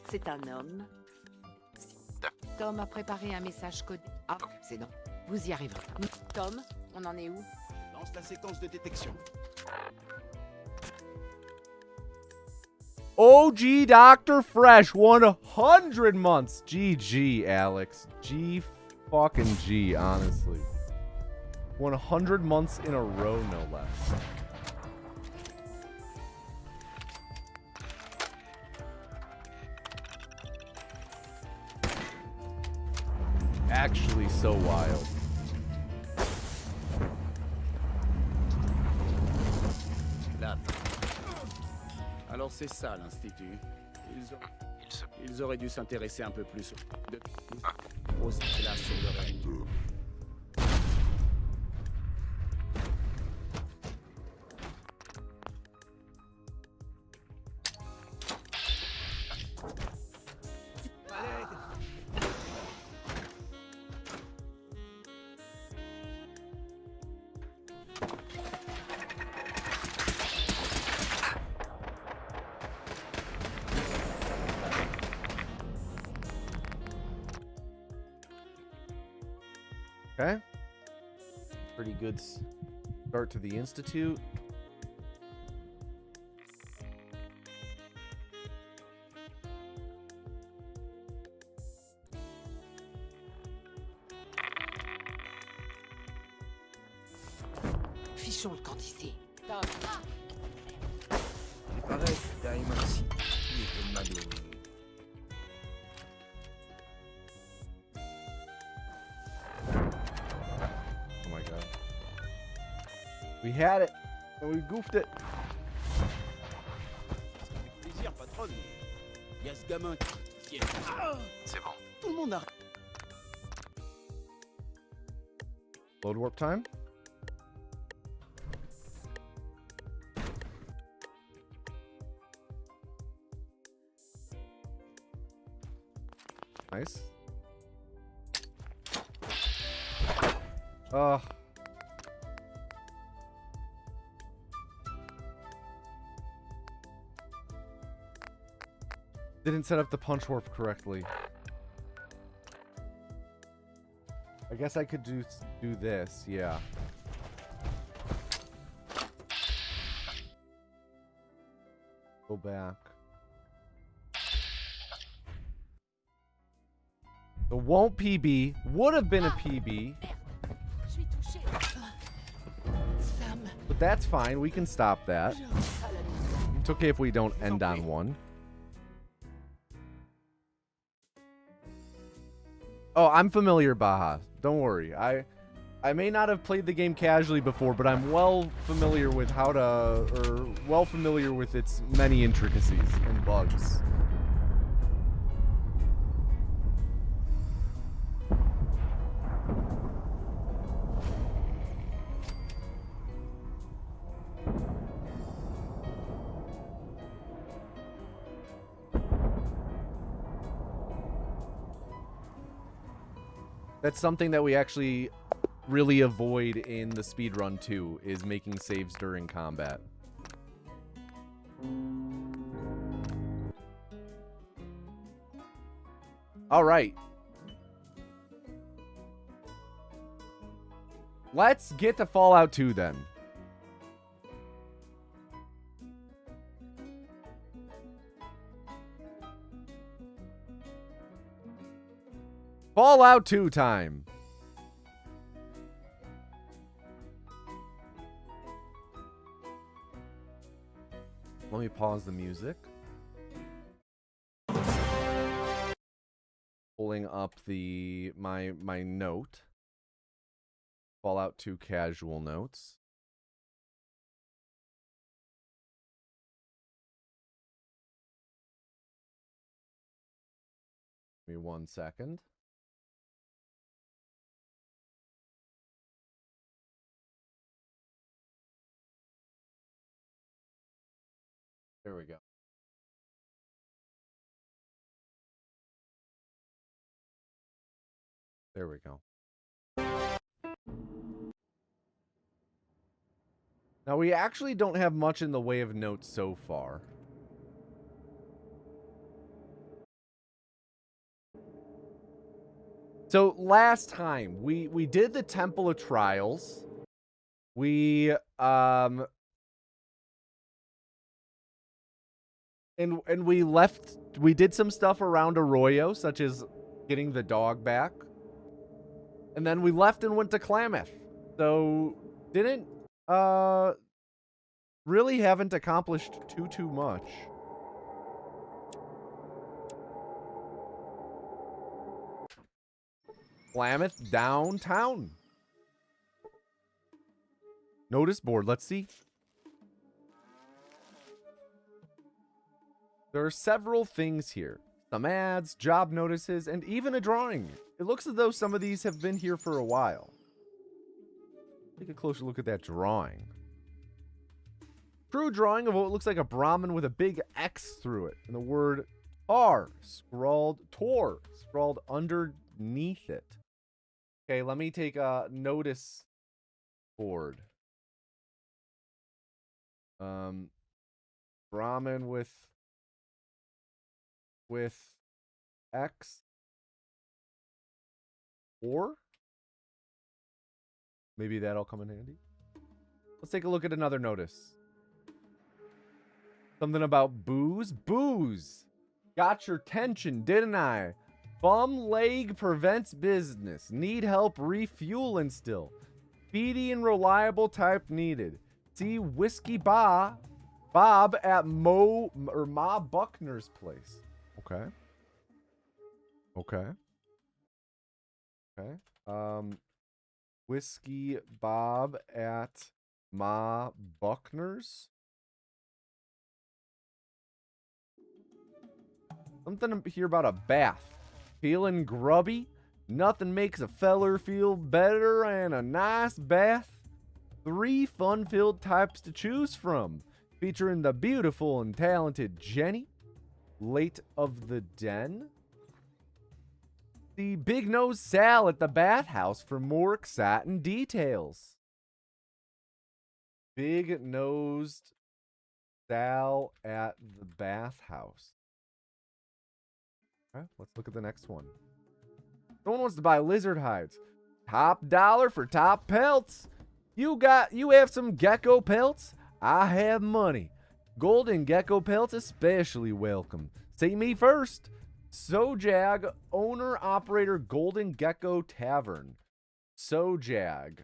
[SPEAKER 4] C'est un homme. Tom a préparé un message codé. Ah, c'est non. Vous y arriverez. Tom, on en est où?
[SPEAKER 6] Lance la séquence de détection.
[SPEAKER 1] OG Dr. Fresh, 100 months. GG, Alex. G fucking G, honestly. 100 months in a row, no less. Actually, so wild.
[SPEAKER 9] Là. Alors c'est ça l'Institut. Ils auraient dû s'intéresser un peu plus aux classes sur le reste.
[SPEAKER 1] Okay. Pretty good start to the Institute.
[SPEAKER 4] Fichons le camp d'ici. Tom.
[SPEAKER 8] Il paraît que Diamond City était malheureux.
[SPEAKER 1] Oh my god. We had it, and we goofed it.
[SPEAKER 6] Avec plaisir, patronne. Il y a ce gamin qui est... Ah,
[SPEAKER 3] C'est bon.
[SPEAKER 6] tout le monde a...
[SPEAKER 1] Load warp time. Nice. Didn't set up the punch warp correctly. I guess I could do this, yeah. Go back. The won't PB. Would have been a PB. But that's fine. We can stop that. It's okay if we don't end on one. Oh, I'm familiar, Baja. Don't worry. I may not have played the game casually before, but I'm well familiar with well familiar with its many intricacies and bugs. That's something that we actually really avoid in the speedrun too, is making saves during combat. All right. Let's get to Fallout 2 then. Fallout 2 time. Let me pause the music. Pulling up my note. Fallout 2 casual notes. Give me 1 second. There we go. There we go. Now, we actually don't have much in the way of notes so far. So, last time, we did the Temple of Trials. We, And we did some stuff around Arroyo, such as getting the dog back. And then we left and went to Klamath. So, really haven't accomplished too much. Klamath downtown. Notice board, let's see. There are several things here. Some ads, job notices, and even a drawing. It looks as though some of these have been here for a while. Take a closer look at that drawing. True drawing of what looks like a Brahmin with a big X through it. And the word Tor scrawled underneath it. Okay, let me take a notice board. Brahmin with X or maybe that'll come in handy. Let's take a look at another notice. Something about booze. Booze. Got your tension, didn't I? Bum leg prevents business. Need help refueling still. Speedy and reliable type needed. See Whiskey Bob at Ma Buckner's place. Okay. Okay. Okay. Whiskey Bob at Ma Buckner's. Something here about a bath. Feeling grubby? Nothing makes a feller feel better than a nice bath. 3 fun-filled types to choose from. Featuring the beautiful and talented Jenny. Late of the Den. The Big Nose Sal at the bathhouse for more exciting details. Big Nosed Sal at the bathhouse. Okay, let's look at the next one. Someone wants to buy lizard hides. Top dollar for top pelts. You have some gecko pelts? I have money. Golden gecko pelts especially welcome. See me first. Sojag, owner operator Golden Gecko Tavern. Sojag,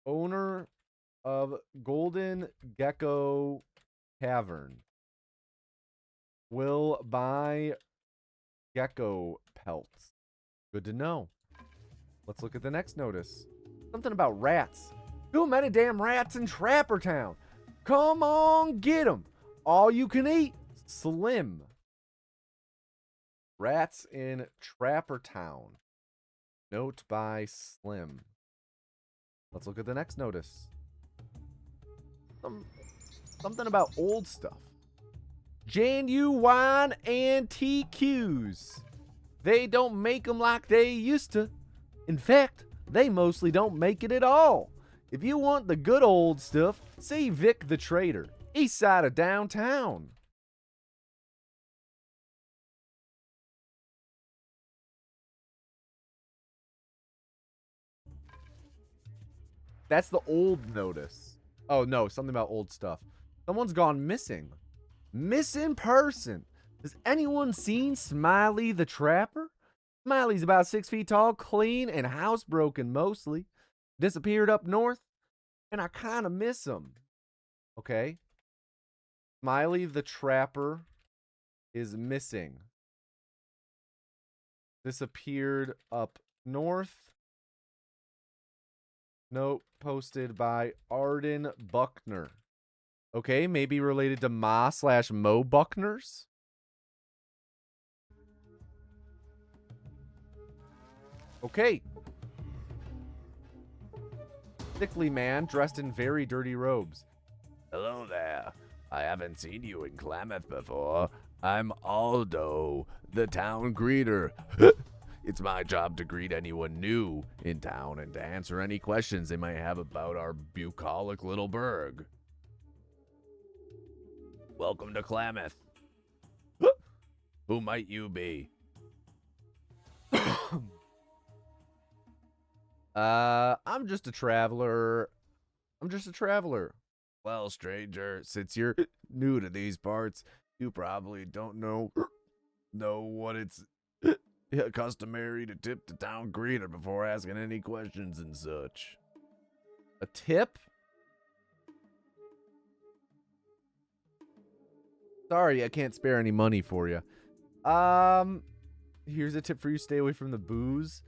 [SPEAKER 1] owner of Golden Gecko Tavern, will buy gecko pelts. Good to know. Let's look at the next notice. Something about rats. Too many damn rats in Trapper Town. Come on, get 'em. All you can eat. Slim. Rats in Trapper Town. Note by Slim. Let's look at the next notice. Something about old stuff. Genuine antiques. They don't make them like they used to. In fact, they mostly don't make it at all. If you want the good old stuff, see Vic the Trader, east side of downtown. That's the old notice. Oh, no, something about old stuff. Someone's gone missing. Missing person. Has anyone seen Smiley the Trapper? Smiley's about 6 feet tall, clean, and housebroken mostly. Disappeared up north, and I kind of miss him. Okay. Smiley the Trapper is missing. Disappeared up north. Note posted by Arden Buckner. Okay, maybe related to Ma/Mo Buckners. Okay. Sickly man dressed in very dirty robes.
[SPEAKER 10] Hello there. I haven't seen you in Klamath before. I'm Aldo, the town greeter. It's my job to greet anyone new in town and to answer any questions they might have about our bucolic little burg. Welcome to Klamath. Who might you be?
[SPEAKER 1] I'm just a traveler.
[SPEAKER 10] Well, stranger, since you're new to these parts, you probably don't know what it's customary to tip the town greeter before asking any questions and such.
[SPEAKER 1] A tip? Sorry, I can't spare any money for you. Here's a tip for you. Stay away from the booze.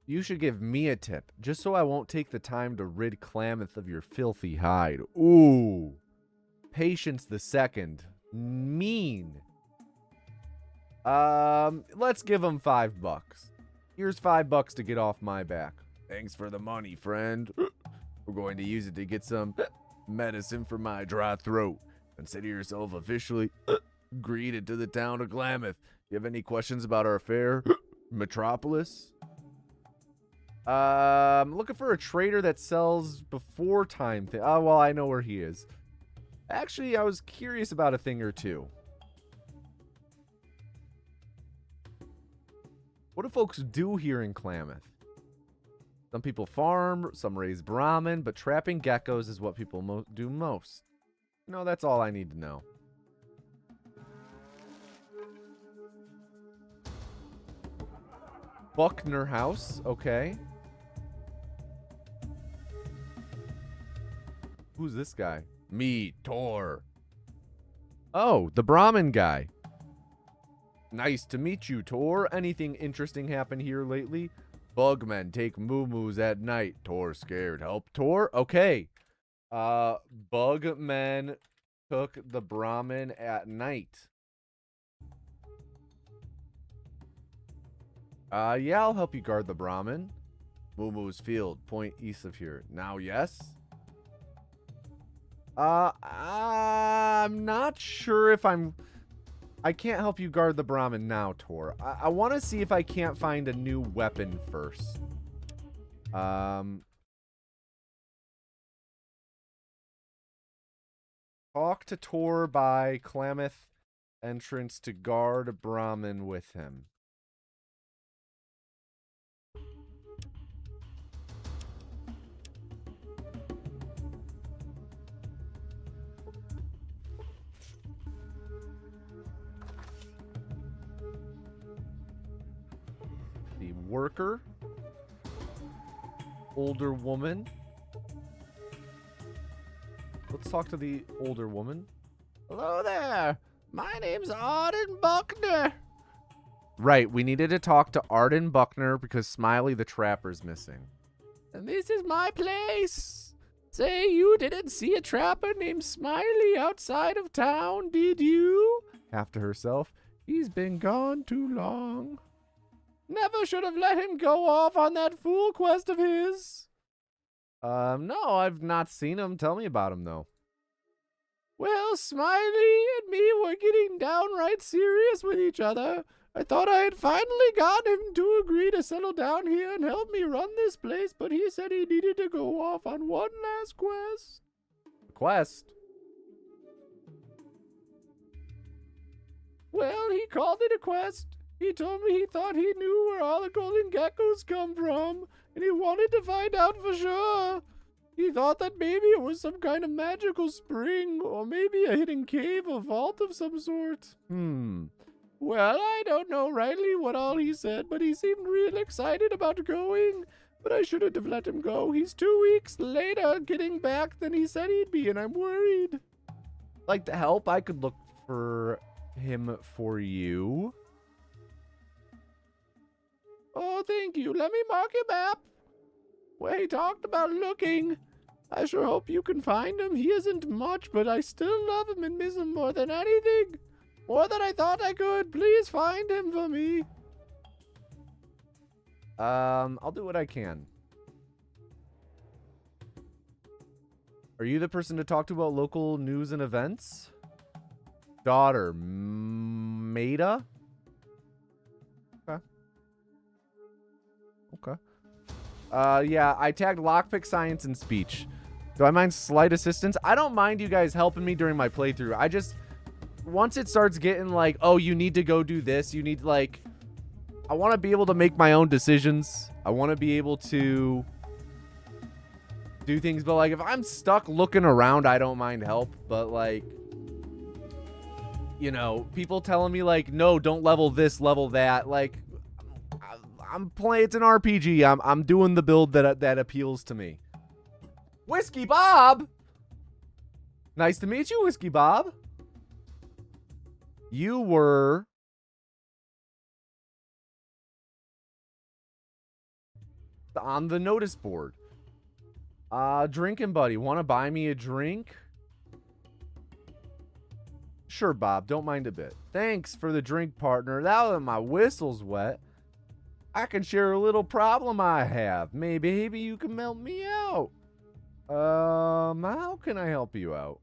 [SPEAKER 1] You should give me a tip, just so I won't take the time to rid Klamath of your filthy hide. Ooh. Patience the second. Mean. Let's give him $5. Here's $5 to get off my back.
[SPEAKER 10] Thanks for the money, friend. We're going to use it to get some medicine for my dry throat. Consider yourself officially greeted to the town of Klamath. You have any questions about our fair metropolis?
[SPEAKER 1] Looking for a trader that sells before time. Oh, well, I know where he is. Actually, I was curious about a thing or two. What do folks do here in Klamath? Some people farm, some raise Brahmin, but trapping geckos is what people do most. No, that's all I need to know. Buckner House, okay. Who's this guy?
[SPEAKER 10] Me, Tor.
[SPEAKER 1] Oh, the Brahmin guy. Nice to meet you, Tor. Anything interesting happen here lately? Bugmen take moo-moos at night. Tor scared. Help, Tor? Okay. Bugmen took the Brahmin at night. Yeah, I'll help you guard the Brahmin. Moo-moo's field, point east of here. Now, yes? I'm not sure if I can't help you guard the Brahmin now, Tor. I want to see if I can't find a new weapon first. Talk to Tor by Klamath entrance to guard Brahmin with him. The worker. Older woman. Let's talk to the older woman.
[SPEAKER 10] Hello there. My name's Arden Buckner.
[SPEAKER 1] Right, we needed to talk to Arden Buckner because Smiley the Trapper's missing.
[SPEAKER 10] And this is my place. Say, you didn't see a trapper named Smiley outside of town, did you?
[SPEAKER 1] Half to herself.
[SPEAKER 10] He's been gone too long. Never should have let him go off on that fool quest of his.
[SPEAKER 1] No, I've not seen him. Tell me about him, though.
[SPEAKER 10] Well, Smiley and me were getting downright serious with each other. I thought I had finally got him to agree to settle down here and help me run this place, but he said he needed to go off on one last quest.
[SPEAKER 1] Quest?
[SPEAKER 10] Well, he called it a quest. He told me he thought he knew where all the golden geckos come from, and he wanted to find out for sure. He thought that maybe it was some kind of magical spring, or maybe a hidden cave or vault of some sort. Well, I don't know rightly what all he said, but he seemed real excited about going. But I shouldn't have let him go. He's 2 weeks later getting back than he said he'd be, and I'm worried.
[SPEAKER 1] Like to help, I could look for him for you.
[SPEAKER 10] Oh, thank you. Let me mark him up. Well, he talked about looking. I sure hope you can find him. He isn't much, but I still love him and miss him more than anything. More than I thought I could. Please find him for me.
[SPEAKER 1] I'll do what I can. Are you the person to talk to about local news and events? Daughter, Maida? Okay. Okay. Yeah, I tagged lockpick, science, and speech. Do I mind slight assistance? I don't mind you guys helping me during my playthrough. I just, once it starts getting like, oh, you need to go do this, you need like, I want to be able to make my own decisions. I want to be able to do things, but like if I'm stuck looking around, I don't mind help, but like, you know, people telling me like, no, don't level this, level that, like, I'm playing, it's an RPG. I'm doing the build that appeals to me. Whiskey Bob! Nice to meet you, Whiskey Bob. You were on the notice board. Drinking buddy, want to buy me a drink? Sure, Bob, don't mind a bit. Thanks for the drink, partner. Now that my whistle's wet, I can share a little problem I have. Maybe you can help me out. How can I help you out?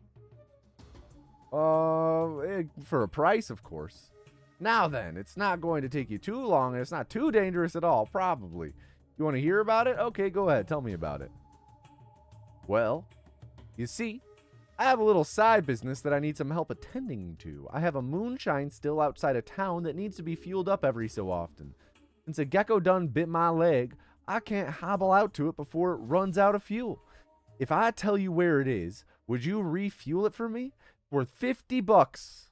[SPEAKER 1] For a price, of course. Now then, it's not going to take you too long, and it's not too dangerous at all, probably. You want to hear about it? Okay, go ahead. Tell me about it. Well, you see, I have a little side business that I need some help attending to. I have a moonshine still outside of town that needs to be fueled up every so often. Since a gecko done bit my leg, I can't hobble out to it before it runs out of fuel. If I tell you where it is, would you refuel it for me? Worth $50.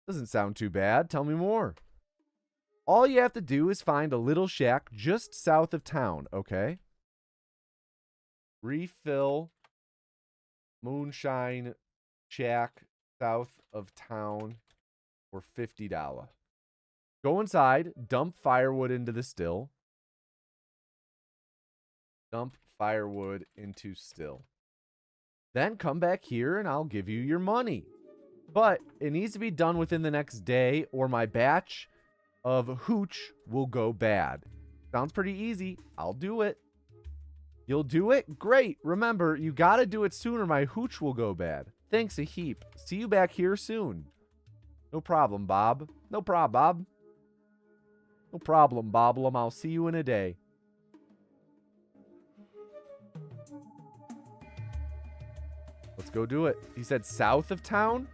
[SPEAKER 1] Doesn't sound too bad. Tell me more. All you have to do is find a little shack just south of town, okay? Refill moonshine shack south of town for $50. Go inside, dump firewood into the still. Dump firewood into still. Then come back here and I'll give you your money. But it needs to be done within the next day or my batch of hooch will go bad. Sounds pretty easy. I'll do it. You'll do it? Great. Remember, you gotta do it sooner. My hooch will go bad. Thanks a heap. See you back here soon. No problem, Bob. No problem, Bob. No problem, Boblum. I'll see you in a day. Let's go do it. He said south of town?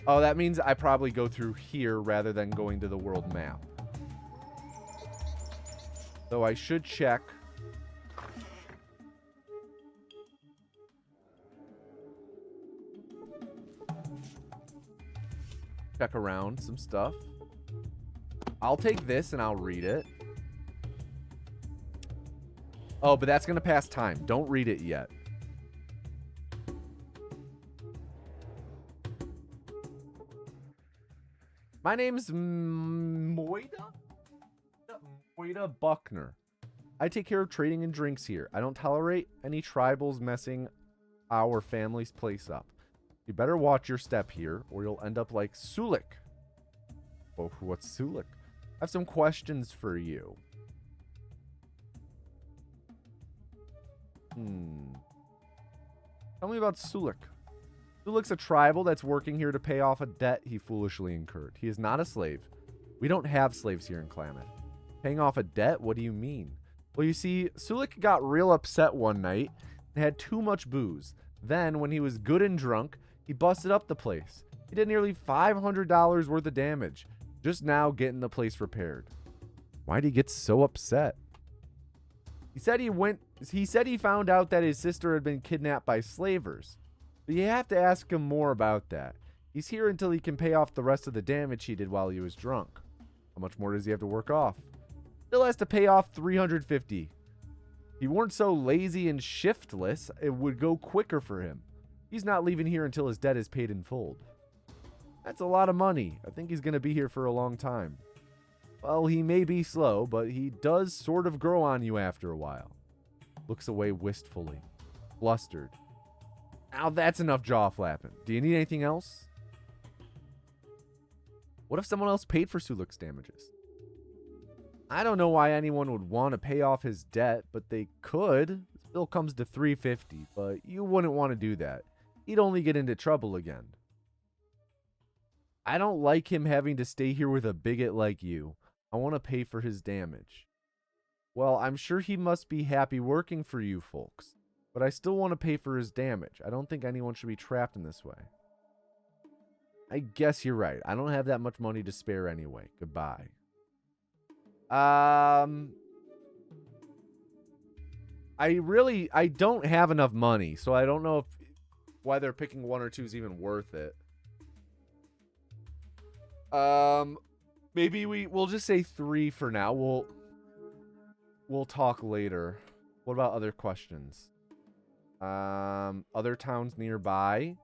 [SPEAKER 1] Oh, that means I probably go through here rather than going to the world map. So I should check. Check around some stuff. I'll take this and I'll read it. Oh, but that's going to pass time. Don't read it yet. My name's Moida Buckner. I take care of trading and drinks here. I don't tolerate any tribals messing our family's place up. You better watch your step here, or you'll end up like Sulik. Oh, what's Sulik? I have some questions for you. Tell me about Sulik. Sulik's a tribal that's working here to pay off a debt he foolishly incurred. He is not a slave. We don't have slaves here in Klamath. Paying off a debt? What do you mean? Well, you see, Sulik got real upset one night and had too much booze. Then, when he was good and drunk, he busted up the place. He did nearly $500 worth of damage, just now getting the place repaired. Why'd he get so upset? He said he found out that his sister had been kidnapped by slavers. But you have to ask him more about that. He's here until he can pay off the rest of the damage he did while he was drunk. How much more does he have to work off? Still has to pay off $350. If he weren't so lazy and shiftless, it would go quicker for him. He's not leaving here until his debt is paid in full. That's a lot of money. I think he's going to be here for a long time. Well, he may be slow, but he does sort of grow on you after a while. Looks away wistfully. Flustered. Now that's enough jaw flapping. Do you need anything else? What if someone else paid for Sulik's damages? I don't know why anyone would want to pay off his debt, but they could. It still comes to $350, but you wouldn't want to do that. He'd only get into trouble again. I don't like him having to stay here with a bigot like you. I want to pay for his damage. Well, I'm sure he must be happy working for you folks, but I still want to pay for his damage. I don't think anyone should be trapped in this way. I guess you're right. I don't have that much money to spare anyway. Goodbye. I don't have enough money, so I don't know whether picking 1 or 2 is even worth it. Maybe we'll just say 3 for now. We'll talk later. What about other questions? Other towns nearby.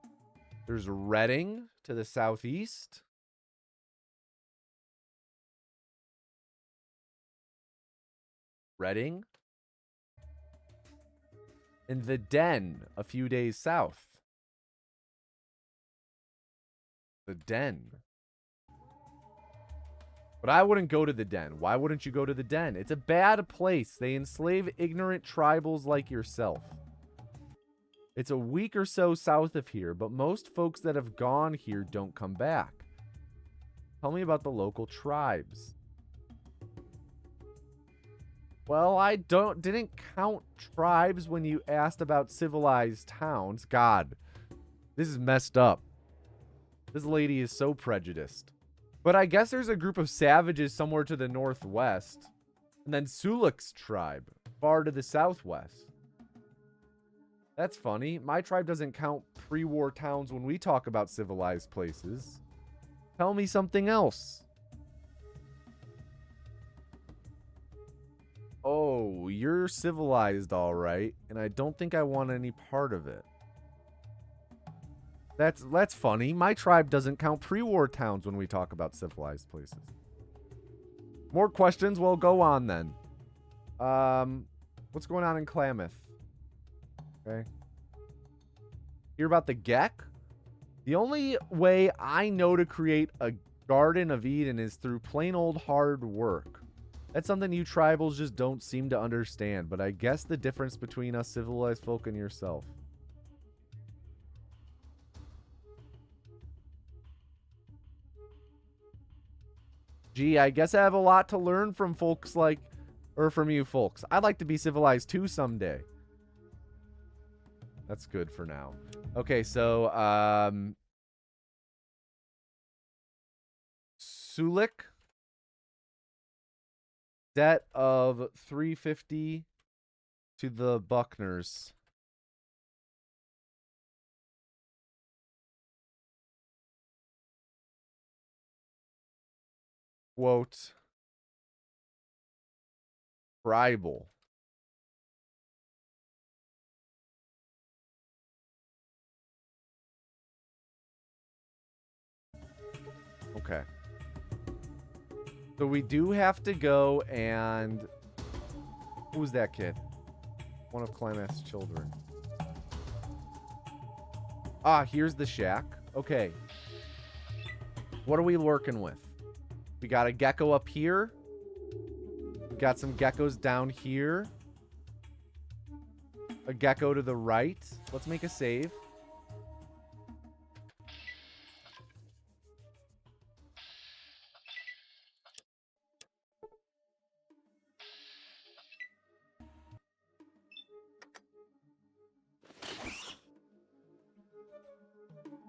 [SPEAKER 1] There's Reading to the southeast. Reading. And the Den, a few days south. The Den. But I wouldn't go to the Den. Why wouldn't you go to the Den? It's a bad place. They enslave ignorant tribals like yourself. It's a week or so south of here, but most folks that have gone here don't come back. Tell me about the local tribes. Well, I didn't count tribes when you asked about civilized towns. God, this is messed up. This lady is so prejudiced. But I guess there's a group of savages somewhere to the northwest. And then Sulik's tribe, far to the southwest. That's funny. My tribe doesn't count pre-war towns when we talk about civilized places. Tell me something else. Oh, you're civilized, all right. And I don't think I want any part of it. That's funny. My tribe doesn't count pre-war towns when we talk about civilized places. More questions? Well, go on then. What's going on in Klamath? Okay. Hear about the Gek? The only way I know to create a Garden of Eden is through plain old hard work. That's something you tribals just don't seem to understand, but I guess the difference between us civilized folk and yourself. Gee, I guess I have a lot to learn from folks from you folks. I'd like to be civilized too someday. That's good for now. Okay, so Sulik, debt of 350 to the Buckners. Quote, tribal. Okay. So we do have to go and... Who's that kid? One of Climax's children. Ah, here's the shack. Okay. What are we working with? We got a gecko up here. We got some geckos down here. A gecko to the right. Let's make a save.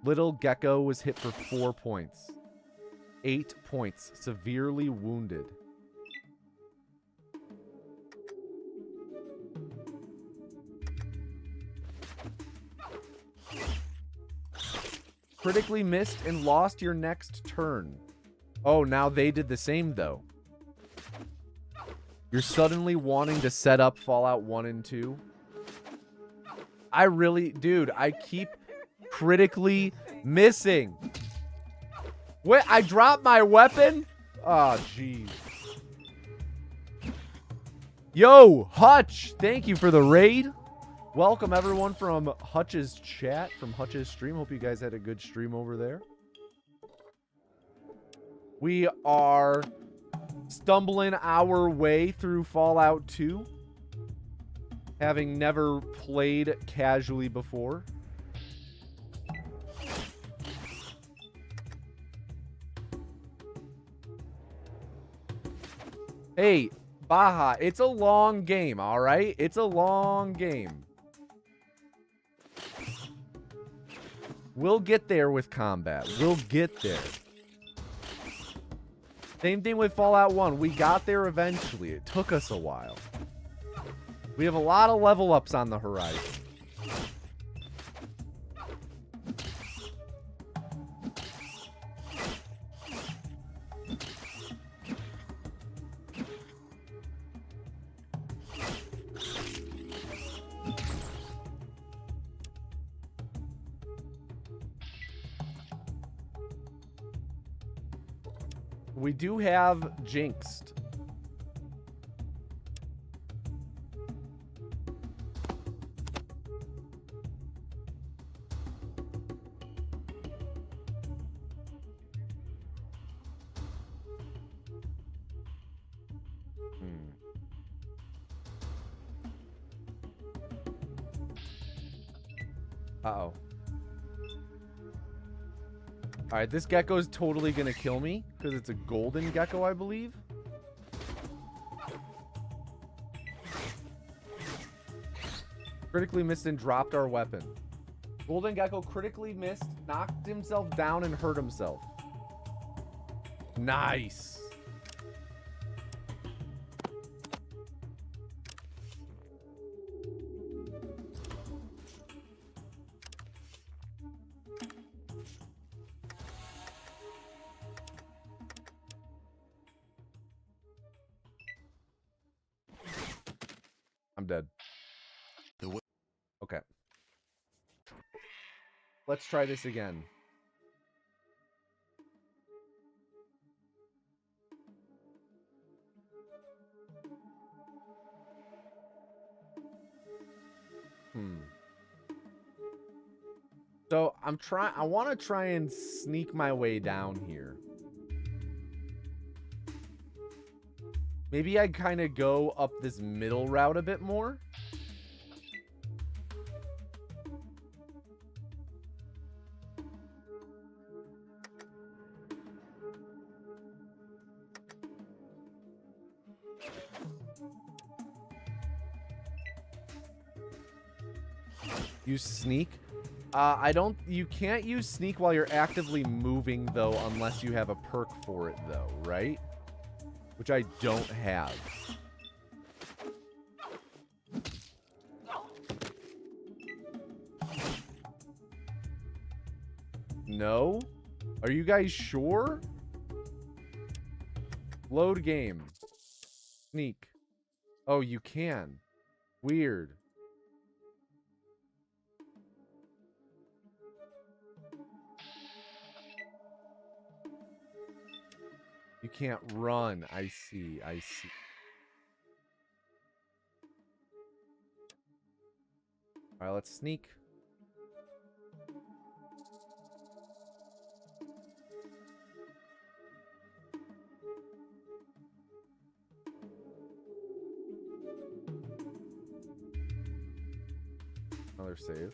[SPEAKER 1] Little gecko was hit for 4 points. 8 points. Severely wounded. Critically missed and lost your next turn. Oh, now they did the same, though. You're suddenly wanting to set up Fallout 1 and 2. I really... Dude, I keep critically missing. Wait, I dropped my weapon? Oh, jeez. Yo, Hutch, thank you for the raid. Welcome, everyone, from Hutch's chat, from Hutch's stream. Hope you guys had a good stream over there. We are stumbling our way through Fallout 2, having never played casually before. Hey, Baja, it's a long game, all right? It's a long game. We'll get there with combat. We'll get there. Same thing with Fallout 1. We got there eventually. It took us a while. We have a lot of level ups on the horizon. We do have Jinxed. Uh-oh. Alright, this gecko is totally gonna kill me, because it's a golden gecko, I believe. Critically missed and dropped our weapon. Golden gecko critically missed, knocked himself down, and hurt himself. Nice. I'm dead. Okay. Let's try this again. So I want to try and sneak my way down here. Maybe I kind of go up this middle route a bit more. Use sneak. I don't. You can't use sneak while you're actively moving though, unless you have a perk for it though, right? Which I don't have. No? Are you guys sure? Load game. Sneak. Oh, you can. Weird. You can't run. I see. I see. All right, let's sneak. Another save.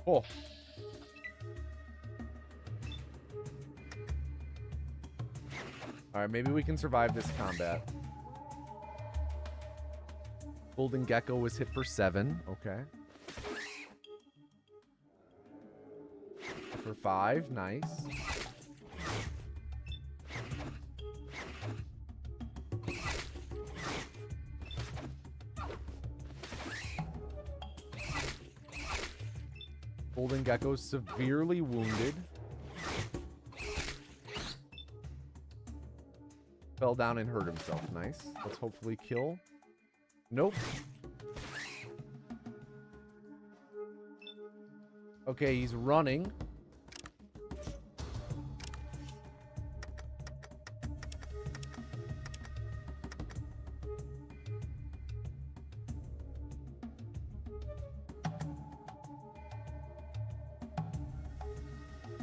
[SPEAKER 1] Cool. All right, maybe we can survive this combat. Golden Gecko was hit for 7. Okay. For 5. Nice. Golden Gecko severely wounded. Fell down and hurt himself. Nice. Let's hopefully kill. Nope. Okay, he's running.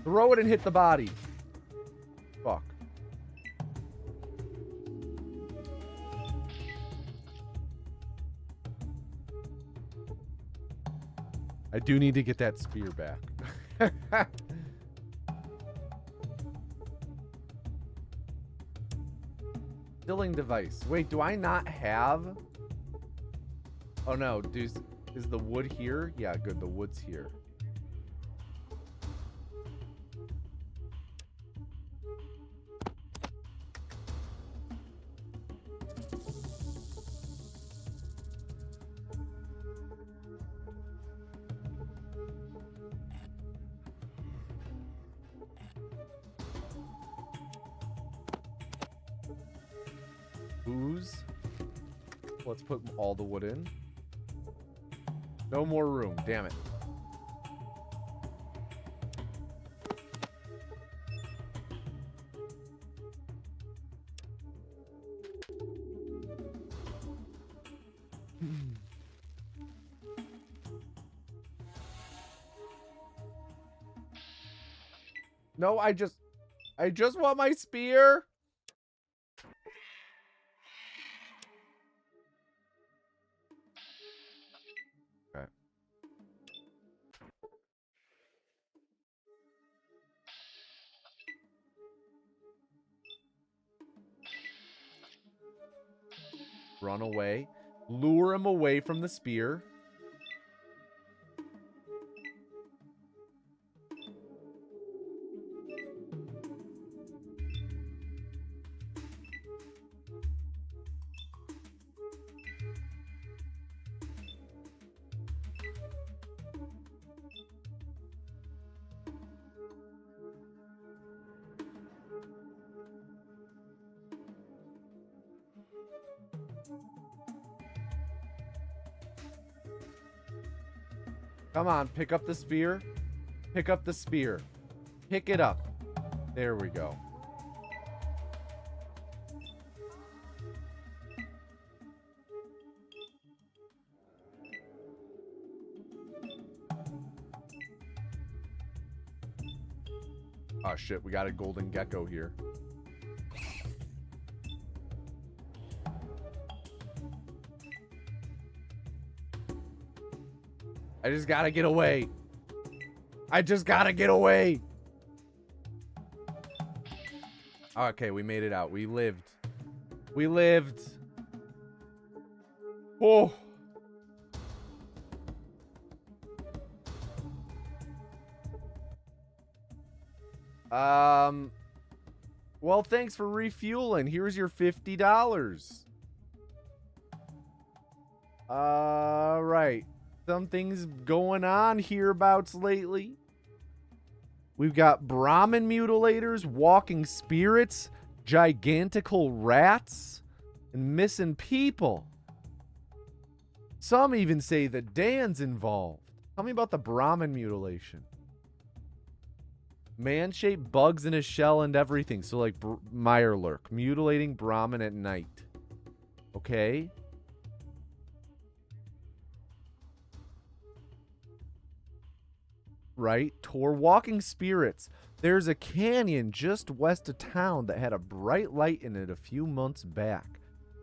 [SPEAKER 1] Throw it and hit the body. Fuck. I do need to get that spear back. Stilling device. Wait, do I not have? Oh no, is the wood here? Yeah, good, the wood's here. Booze. Let's put all the wood in. No more room. Damn it. No, I just want my spear. Okay. Run away. Lure him away from the spear. Come on, pick up the spear. Pick up the spear. Pick it up. There we go. Oh shit, we got a golden gecko here. I just gotta get away. I just gotta get away. Okay, we made it out. We lived. We lived. Oh. Well, thanks for refueling. Here's your $50. Right. Something's going on hereabouts lately. We've got Brahmin mutilators, walking spirits, gigantical rats, and missing people. Some even say that Dan's involved. Tell me about the Brahmin mutilation. Man-shaped bugs in a shell and everything. So like Mirelurk, mutilating Brahmin at night. Okay. Right? Tor walking spirits. There's a canyon just west of town that had a bright light in it a few months back.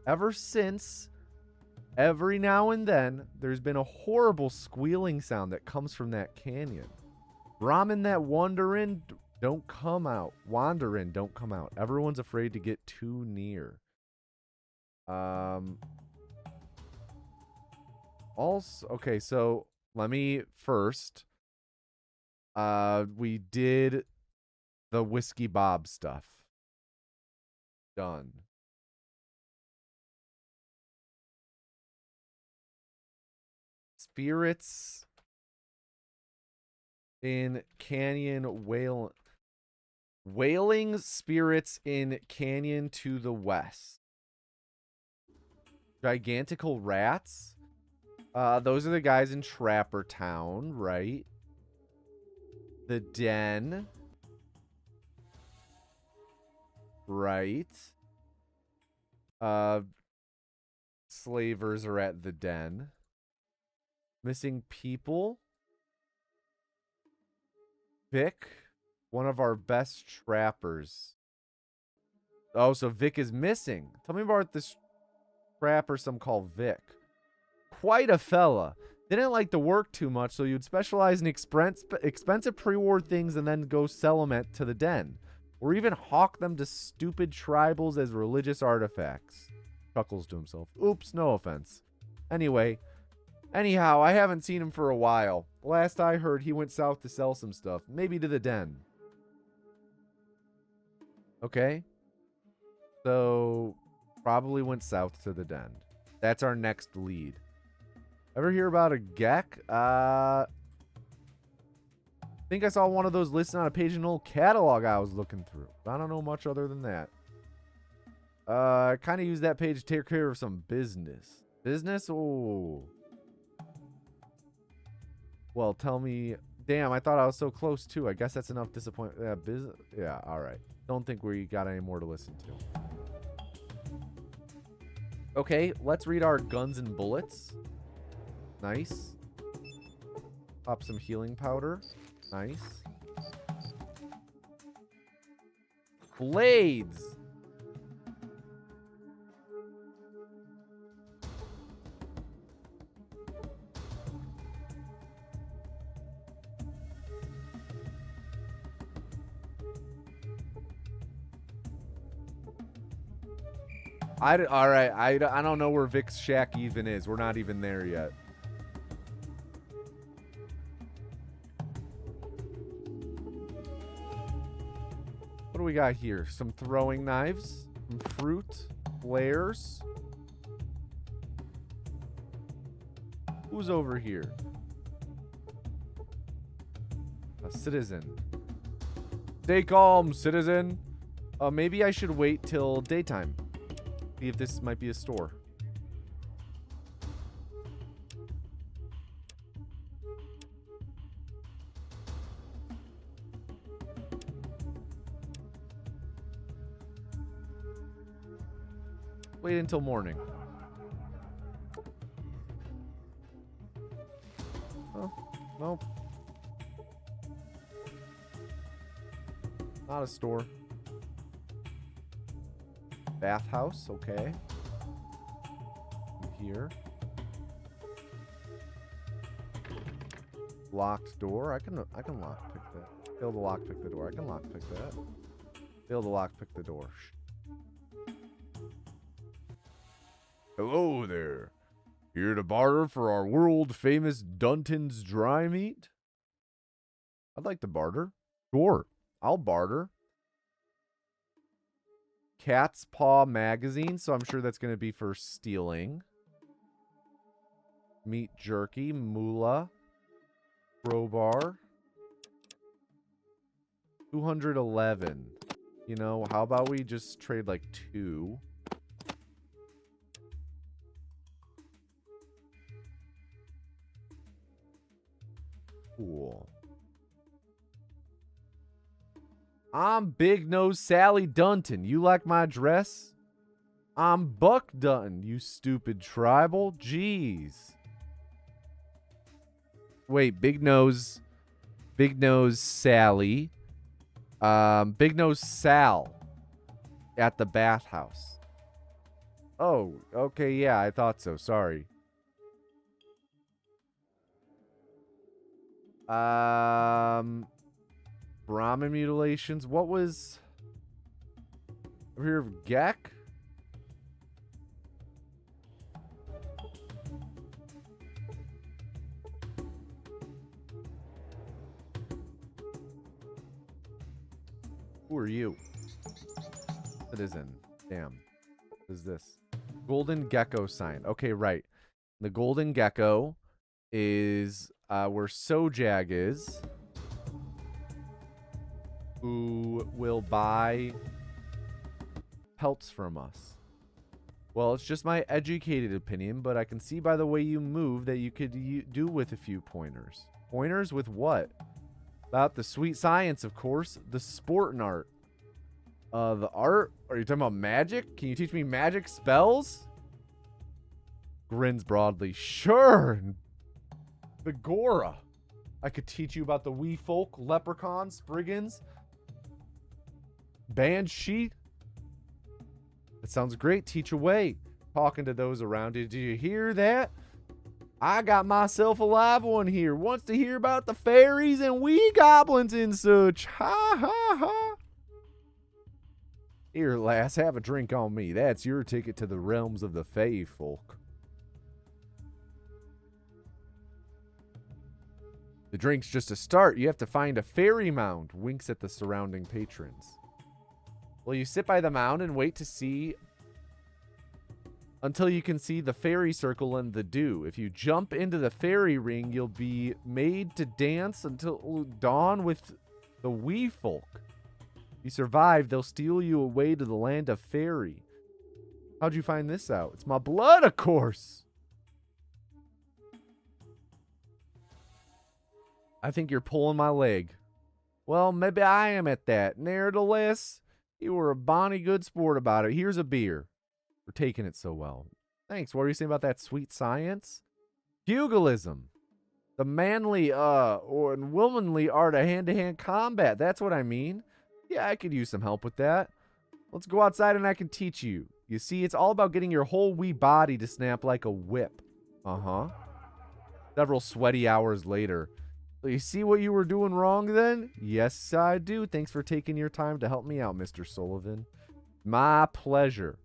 [SPEAKER 1] Ever since, every now and then, there's been a horrible squealing sound that comes from that canyon. Brahmin that wander in, don't come out. Wander in, don't come out. Everyone's afraid to get too near. Also, okay, so let me first. We did the Whiskey Bob stuff. Done. Spirits in Canyon wailing spirits in Canyon to the west. Gigantical rats. Those are the guys in Trapper Town, right? The den. Right. Slavers are at the den. Missing people. Vic, one of our best trappers. Oh, so Vic is missing. Tell me about this trapper some call Vic. Quite a fella. Didn't like to work too much, so you'd specialize in expensive pre-war things and then go sell them to the den. Or even hawk them to stupid tribals as religious artifacts. Chuckles to himself. Oops, no offense. Anyhow, I haven't seen him for a while. Last I heard, he went south to sell some stuff. Maybe to the den. Okay. So, probably went south to the den. That's our next lead. Ever hear about a Gek? I think I saw one of those listed on a page in an old catalog I was looking through. I don't know much other than that. I kind of use that page to take care of some business. Business? Oh. Well, tell me. Damn, I thought I was so close too. I guess that's enough disappointment. Yeah, business. Yeah, all right. Don't think we got any more to listen to. Okay, let's read our guns and bullets. Nice. Pop some healing powder. Nice. Blades. All right, I don't know where Vic's shack even is. We're not even there yet. What do we got here? Some throwing knives, some fruit, flares. Who's over here? A citizen. Stay calm, citizen. Maybe I should wait till daytime. See if this might be a store. Wait until morning. Oh, nope. Not a store. Bathhouse, okay. Here. Locked door. I can lockpick that. Fail to lockpick the door. I can lockpick that. Fail to lockpick the door. Hello there. Here to barter for our world famous Dunton's dry meat? I'd like to barter. Sure. I'll barter. Cat's Paw magazine, so I'm sure that's going to be for stealing. Meat jerky, moolah, crowbar. 211. You know, how about we just trade like 2? Cool. I'm Big Nose Sally Dunton. You like my dress? I'm Buck Dunton, you stupid tribal. Jeez. Wait, Big Nose Sally. Big Nose Sal at the bathhouse. Oh, okay, yeah, I thought so. Sorry. Brahmin mutilations. What was over here? Gek? Who are you? Citizen. Damn. What is this? Golden gecko sign. Okay, right. The golden gecko is where Sojag is, who will buy pelts from us. Well, it's just my educated opinion, but I can see by the way you move that you could do with a few pointers. Pointers with what? About the sweet science, of course. The sport and art. The art? Are you talking about magic? Can you teach me magic spells? Grins broadly. Sure. The Gora. I could teach you about the wee folk, leprechauns, brigands, banshee. That sounds great. Teach away. Talking to those around you. Do you hear that? I got myself a live one here. Wants to hear about the fairies and wee goblins and such. Ha ha ha. Here, lass, have a drink on me. That's your ticket to the realms of the fae folk. The drink's just a start. You have to find a fairy mound. Winks at the surrounding patrons. Well, you sit by the mound and wait to see until you can see the fairy circle and the dew. If you jump into the fairy ring, you'll be made to dance until dawn with the wee folk. If you survive, they'll steal you away to the land of fairy. How'd you find this out? It's my blood, of course. I think you're pulling my leg. Well, maybe I am at that. Nevertheless, you were a bonny good sport about it. Here's a beer. We're taking it so well. Thanks. What were you saying about that sweet science? Pugilism. The manly or womanly art of hand-to-hand combat. That's what I mean. Yeah, I could use some help with that. Let's go outside and I can teach you. You see, it's all about getting your whole wee body to snap like a whip. Uh-huh. Several sweaty hours later. So you see what you were doing wrong then? Yes, I do. Thanks for taking your time to help me out, Mr. Sullivan. My pleasure.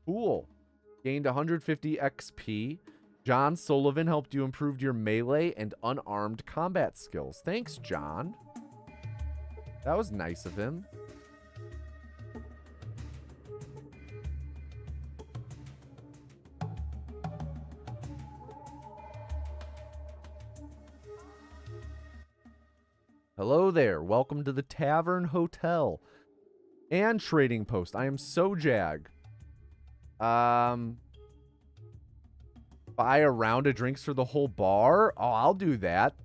[SPEAKER 1] Cool. Gained 150 XP. John Sullivan helped you improve your melee and unarmed combat skills. Thanks, John. That was nice of him. Hello there. Welcome to the Tavern Hotel and Trading Post. I am Sojag. Buy a round of drinks for the whole bar? Oh, I'll do that.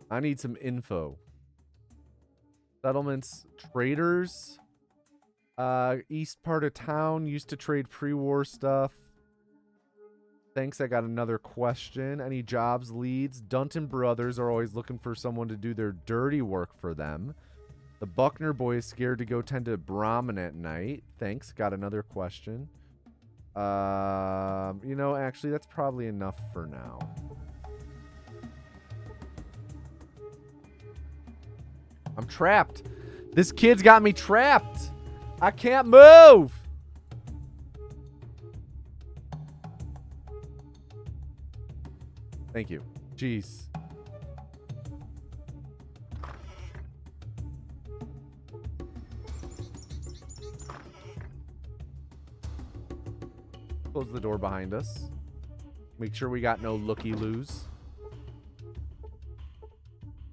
[SPEAKER 1] I need some info. Settlements, traders. East part of town used to trade pre-war stuff. Thanks, I got another question. Any jobs leads? Dunton brothers are always looking for someone to do their dirty work for them. The Buckner boy is scared to go tend to Brahmin at night. Thanks, got another question. You know, actually, that's probably enough for now. I'm trapped. This kid's got me trapped. I can't move. Thank you. Jeez. Close the door behind us. Make sure we got no looky-loos.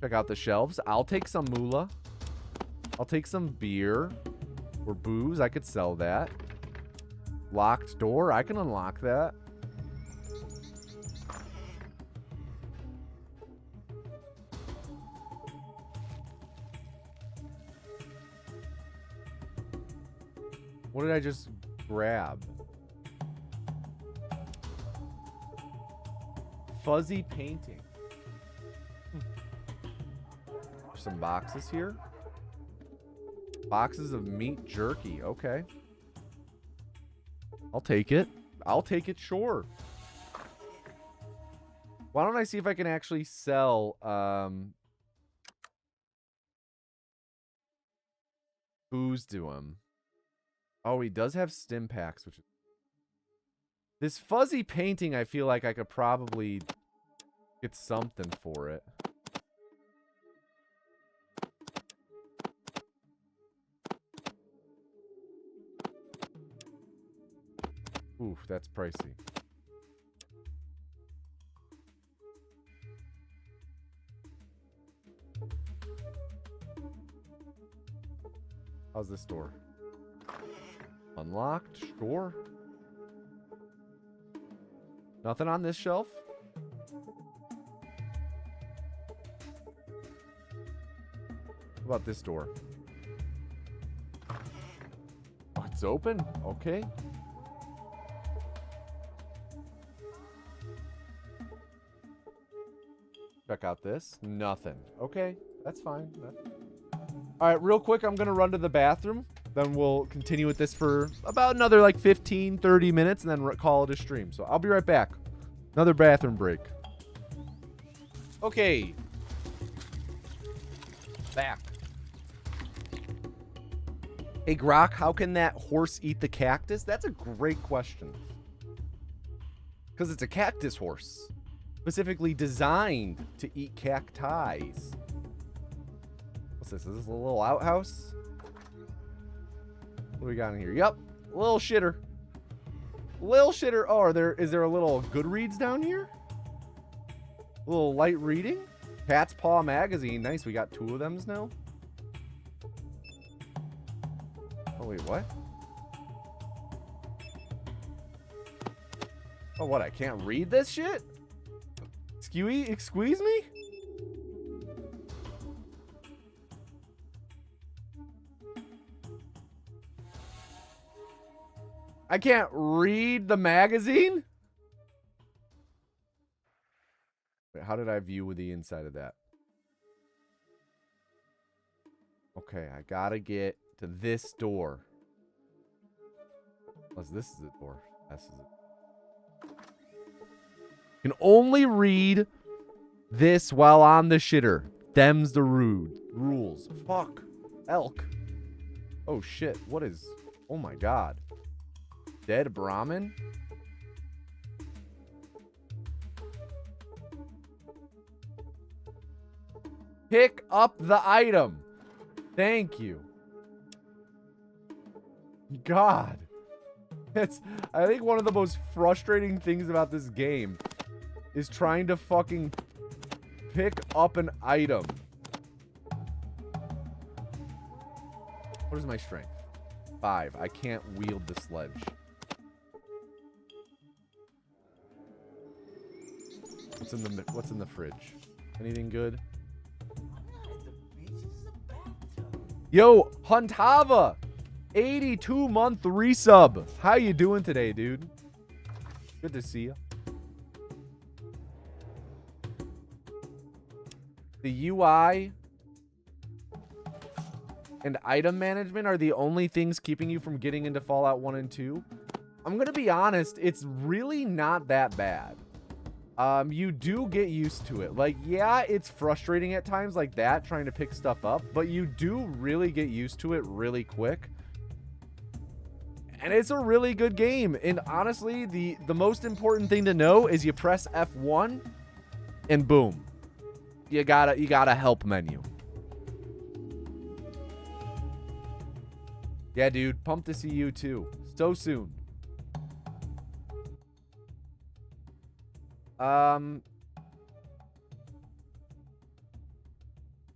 [SPEAKER 1] Check out the shelves. I'll take some moolah. I'll take some beer or booze. I could sell that. Locked door. I can unlock that. What did I just grab? Fuzzy painting. Some boxes here. Boxes of meat jerky. Okay. I'll take it. I'll take it, sure. Why don't I see if I can actually sell booze to him? Oh, he does have stim packs, which is... This fuzzy painting, I feel like I could probably get something for it. Oof, that's pricey. How's this door? Unlocked? Sure. Nothing on this shelf? What about this door? Oh, it's open? Okay. Check out this. Nothing. Okay, that's fine. All right, real quick, I'm going to run to the bathroom. Then we'll continue with this for about another like 15, 30 minutes and then call it a stream. So I'll be right back. Another bathroom break. Okay. Back. Hey, Grok, how can that horse eat the cactus? That's a great question. Because it's a cactus horse. Specifically designed to eat cacti. What's this? Is this a little outhouse? What do we got in here? Yep. Little shitter. Little shitter. Oh, is there a little Goodreads down here? A little light reading? Cat's Paw magazine. Nice. We got 2 of them now. Oh, wait, what? Oh, what? I can't read this shit? Excuse me? I can't read the magazine? Wait, how did I view the inside of that? Okay, I gotta get to this door. Unless this is the door. This is it. Can only read this while on the shitter. Them's the rules. Fuck. Elk. Oh shit. What is... Oh my god. Dead Brahmin? Pick up the item. Thank you. God. It's, I think one of the most frustrating things about this game is trying to fucking pick up an item. What is my strength? 5. I can't wield the sledge. What's in the fridge? Anything good? Yo, Huntava! 82-month resub. How you doing today, dude? Good to see you. The UI and item management are the only things keeping you from getting into Fallout 1 and 2. I'm going to be honest, it's really not that bad. You do get used to it. Like, yeah, it's frustrating at times like that, trying to pick stuff up, but you do really get used to it really quick. And it's a really good game. And honestly, the most important thing to know is you press F1 and boom. You got a help menu. Yeah, dude, pumped to see you too. So soon.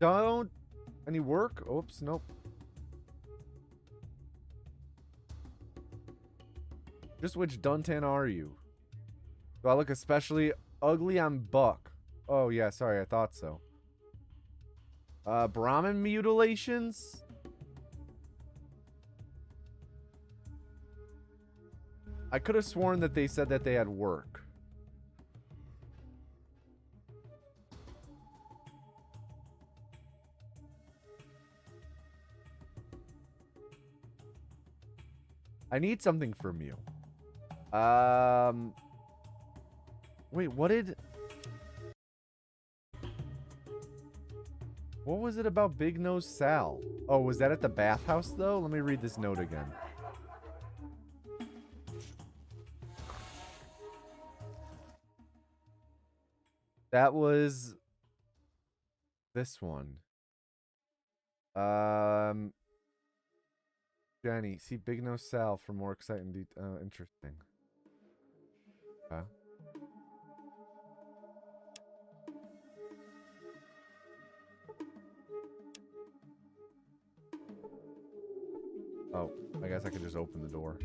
[SPEAKER 1] Don't any work? Oops, nope. Just which Duntan are you? Do I look especially ugly on Buck? Oh yeah, sorry, I thought so. Brahmin mutilations? I could have sworn that they said that they had work. I need something from you. Wait, what was it about Big Nose Sal? Oh, was that at the bathhouse though? Let me read this note again. That was this one. Jenny, see Big Nose Sal for more exciting interesting. Okay. Oh, I guess I could just open the door.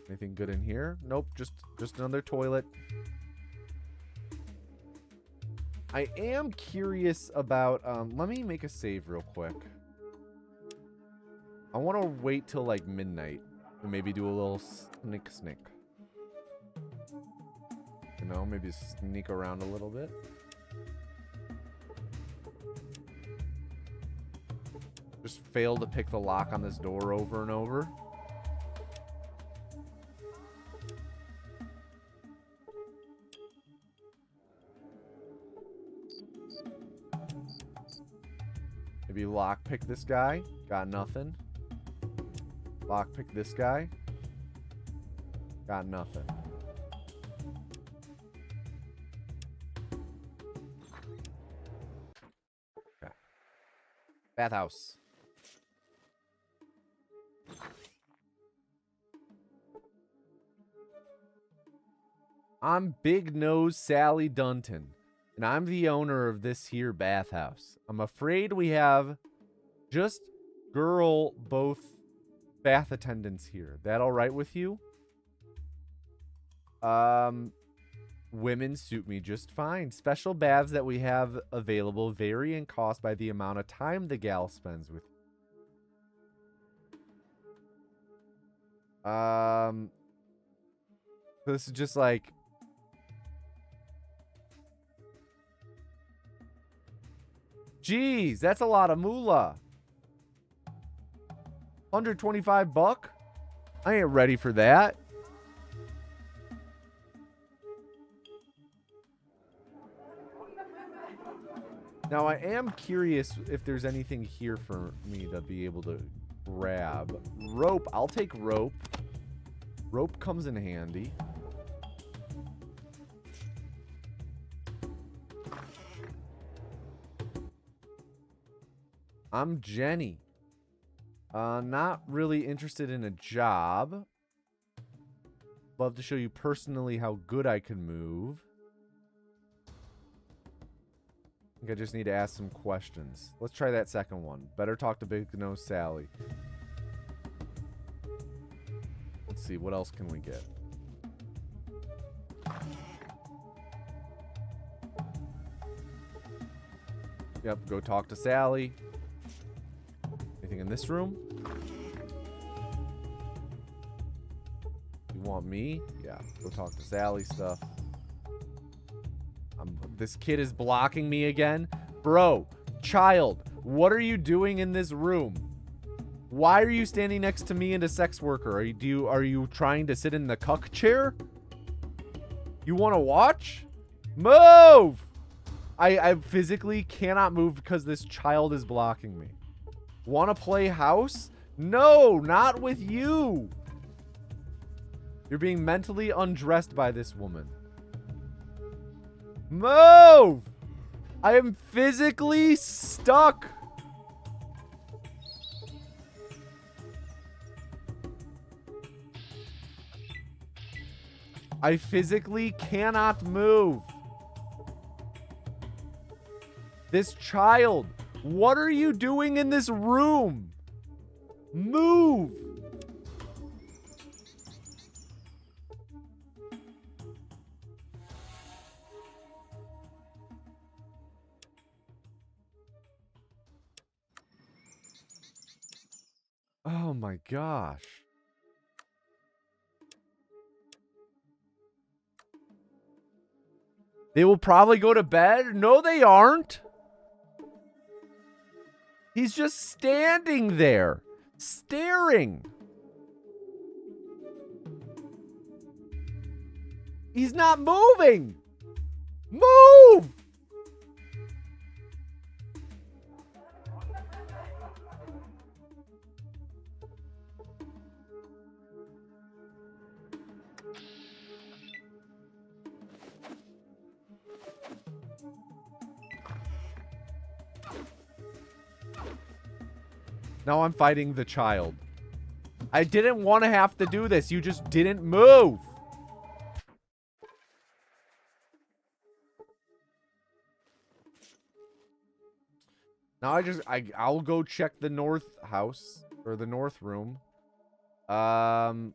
[SPEAKER 1] Anything good in here? Nope, just another toilet. I am curious about let me make a save real quick. I want to wait till like midnight and maybe do a little sneak. You know, maybe sneak around a little bit. Just fail to pick the lock on this door over and over. Maybe lockpick this guy. Got nothing. Lockpick this guy. Got nothing. Okay. Bathhouse. I'm Big Nose Sally Dunton, and I'm the owner of this here bathhouse. I'm afraid we have just girl both bath attendants here. That all right with you? Women suit me just fine. Special baths that we have available vary in cost by the amount of time the gal spends with you. This is just like... Jeez, that's a lot of moolah. 125 buck? I ain't ready for that. Now, I am curious if there's anything here for me to be able to grab. Rope. I'll take rope. Rope comes in handy. I'm Jenny. Not really interested in a job. Love to show you personally how good I can move. I think I just need to ask some questions. Let's try that second one. Better talk to Big Nose Sally. Let's see, what else can we get? Yep, go talk to Sally. Anything in this room? You want me? Yeah, go talk to Sally stuff. This kid is blocking me again. Bro, child, what are you doing in this room? Why are you standing next to me and a sex worker? Are you trying to sit in the cuck chair? You want to watch? Move! I physically cannot move because this child is blocking me. Want to play house? No, not with you. You're being mentally undressed by this woman. Move! I am physically stuck. I physically cannot move. This child, what are you doing in this room? Move. Oh my gosh. They will probably go to bed. No, they aren't. He's just standing there, staring. He's not moving. Move! Now I'm fighting the child. I didn't want to have to do this. You just didn't move. Now I'll go check the north house or the north room. Oh,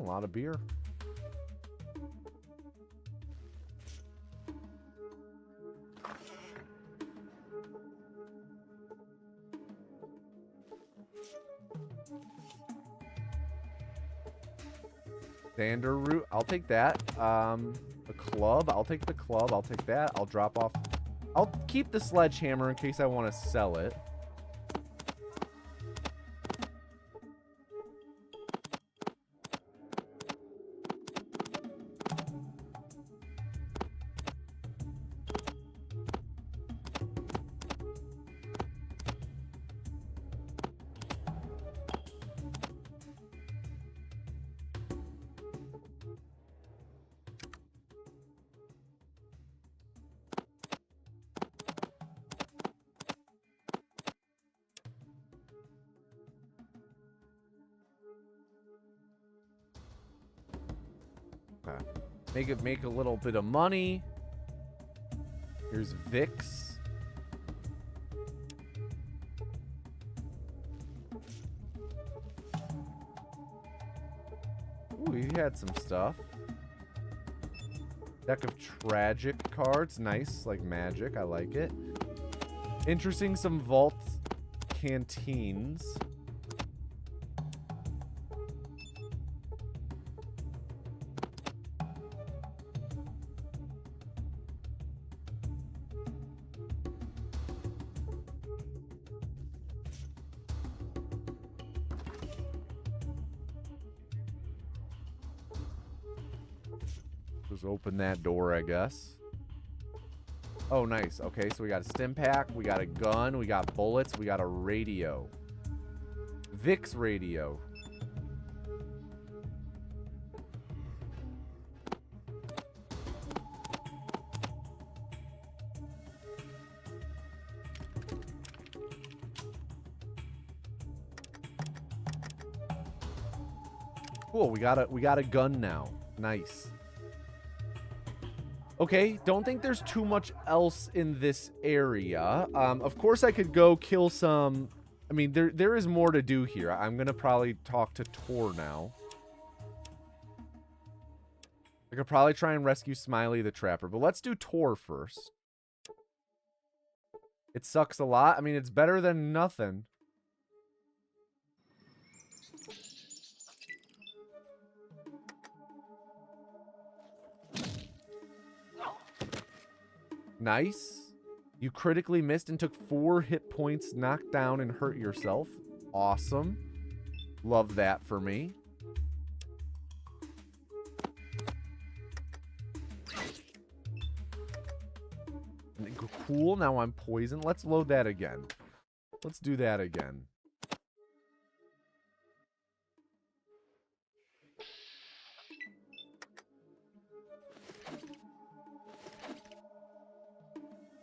[SPEAKER 1] a lot of beer. Xander root. I'll take that. The club. I'll take the club. I'll take that. I'll drop off. I'll keep the sledgehammer in case I want to sell it. Make a little bit of money. Here's Vicks. Ooh, he had some stuff. Deck of tragic cards. Nice, like magic. I like it. Interesting, some vault canteens. Open that door, I guess. Oh, nice. Okay, so we got a stim pack, we got a gun, we got bullets, we got a radio. Vicks radio. Cool, we got a gun now. Nice. Okay, don't think there's too much else in this area. Of course I could go kill some... I mean, there is more to do here. I'm gonna probably talk to Tor now. I could probably try and rescue Smiley the Trapper, but let's do Tor first. It sucks a lot. I mean, it's better than nothing. Nice. You critically missed and took 4 hit points, knocked down, and hurt yourself. Awesome. Love that for me. Cool, now I'm poisoned. Let's load that again. Let's do that again.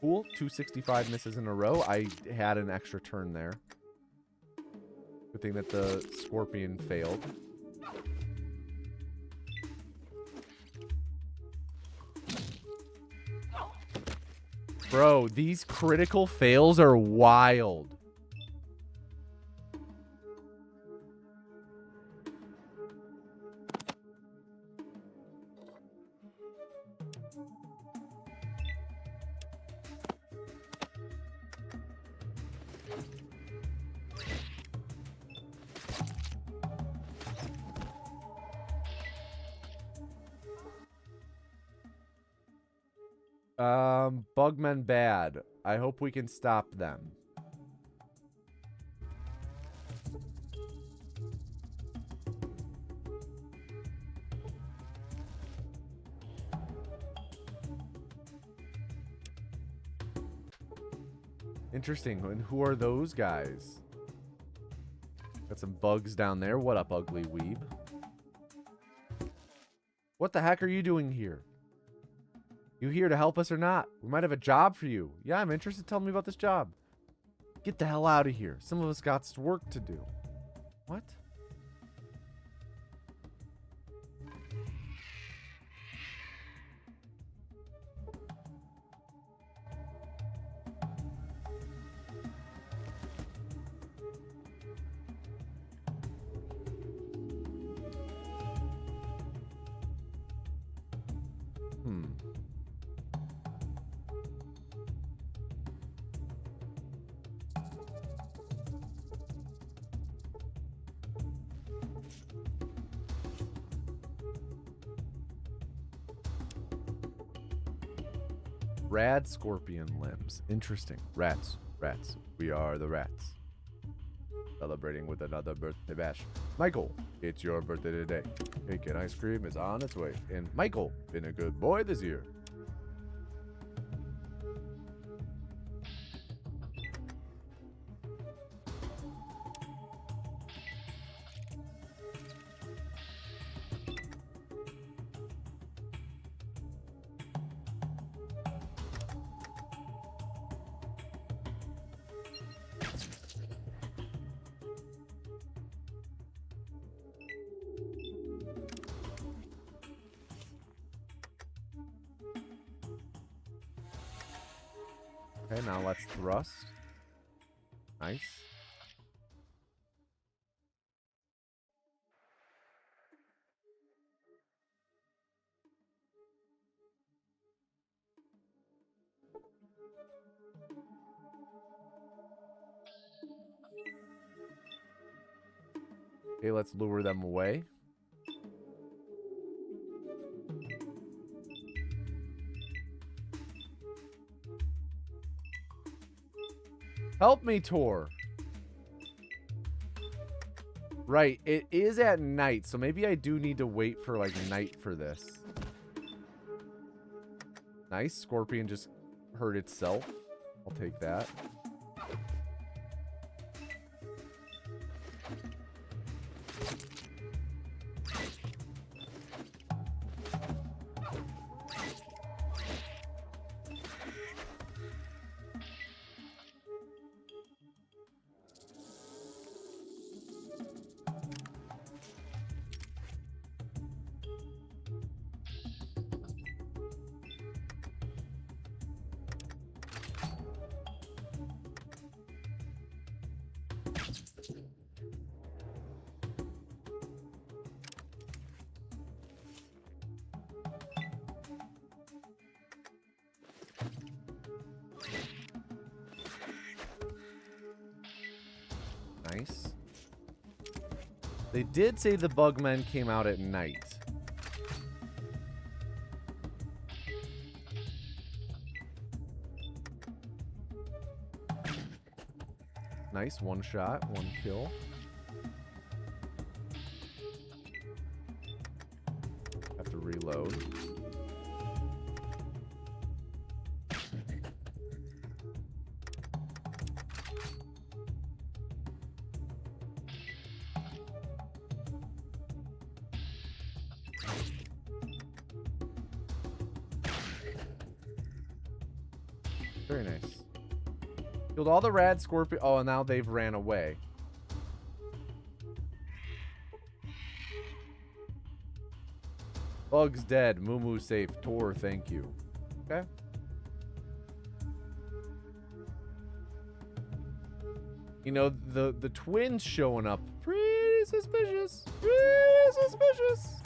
[SPEAKER 1] Cool, 265 misses in a row. I had an extra turn there. Good thing that the scorpion failed. Bro, these critical fails are wild. Bugmen bad. I hope we can stop them. Interesting. And who are those guys? Got some bugs down there. What up, ugly weeb? What the heck are you doing here? You here to help us or not? We might have a job for you. Yeah, I'm interested. Tell me about this job. Get the hell out of here. Some of us got work to do. What? Rad scorpion limbs. Interesting. Rats. Rats. We are the rats. Celebrating with another birthday bash. Michael, it's your birthday today. Cake and ice cream is on its way. And Michael, been a good boy this year. Okay, now let's thrust. Nice. Okay, let's lure them away. Help me, Tor. Right, it is at night, so maybe I do need to wait for, like, night for this. Nice, Scorpion just hurt itself. I'll take that. Nice. They did say the Bugmen came out at night. Nice. One shot, one kill. Have to reload. Very nice. Killed all the rad scorpion. Oh, and now they've ran away. Bug's dead. Moo safe. Tor, thank you. Okay. You know, the twins showing up. Pretty suspicious. Pretty suspicious.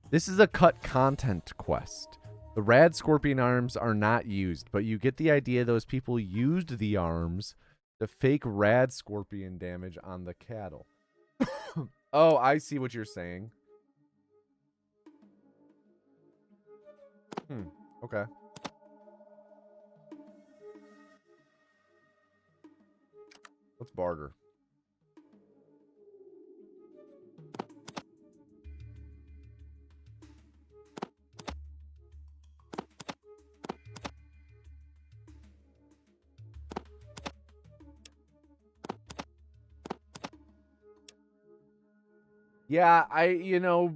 [SPEAKER 1] This is a cut content quest. The rad scorpion arms are not used, but you get the idea those people used the arms to fake rad scorpion damage on the cattle. Oh, I see what you're saying. Okay. Let's barter. Yeah,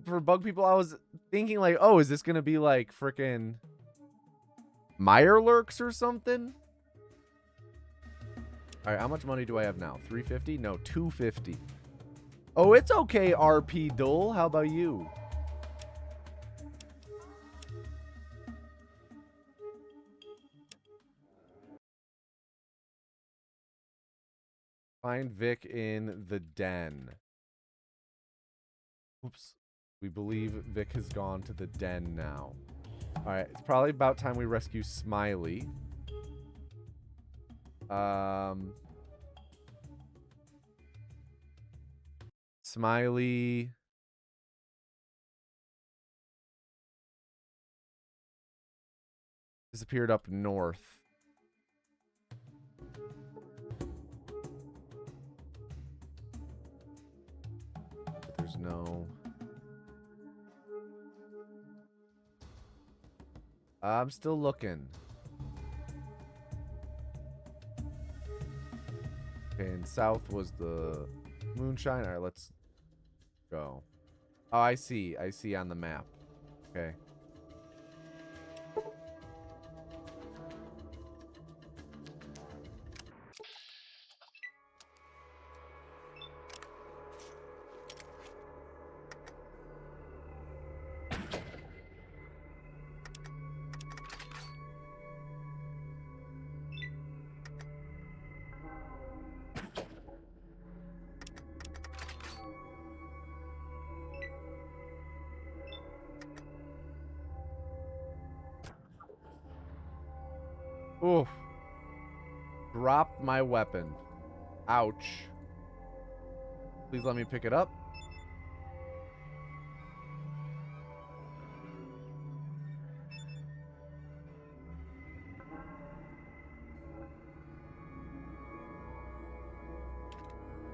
[SPEAKER 1] for bug people, I was thinking like, oh, is this going to be like frickin' Mirelurks or something? All right, how much money do I have now? 350? No, 250. Oh, it's okay, RP Dull. How about you? Find Vic in the den. Oops. We believe Vic has gone to the den now. Alright, it's probably about time we rescue Smiley. Smiley. Disappeared up north. There's no... I'm still looking. Okay, and south was the moonshine. All right, let's go. Oh, I see. I see on the map. Okay. Oof. Dropped my weapon. Ouch. Please let me pick it up.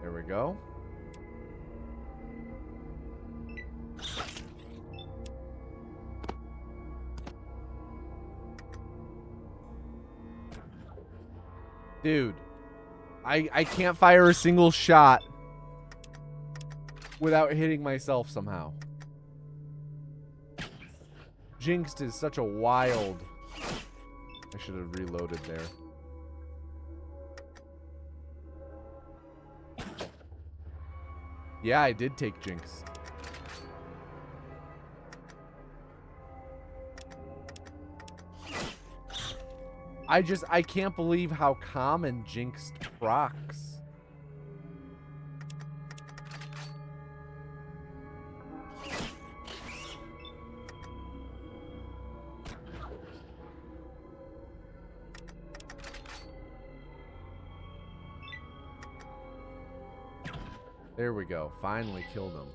[SPEAKER 1] There we go. Dude, I can't fire a single shot without hitting myself somehow. Jinxed is such a wild... I should have reloaded there. Yeah, I did take Jinx. I can't believe how common Jinxed procs. There we go. Finally killed him.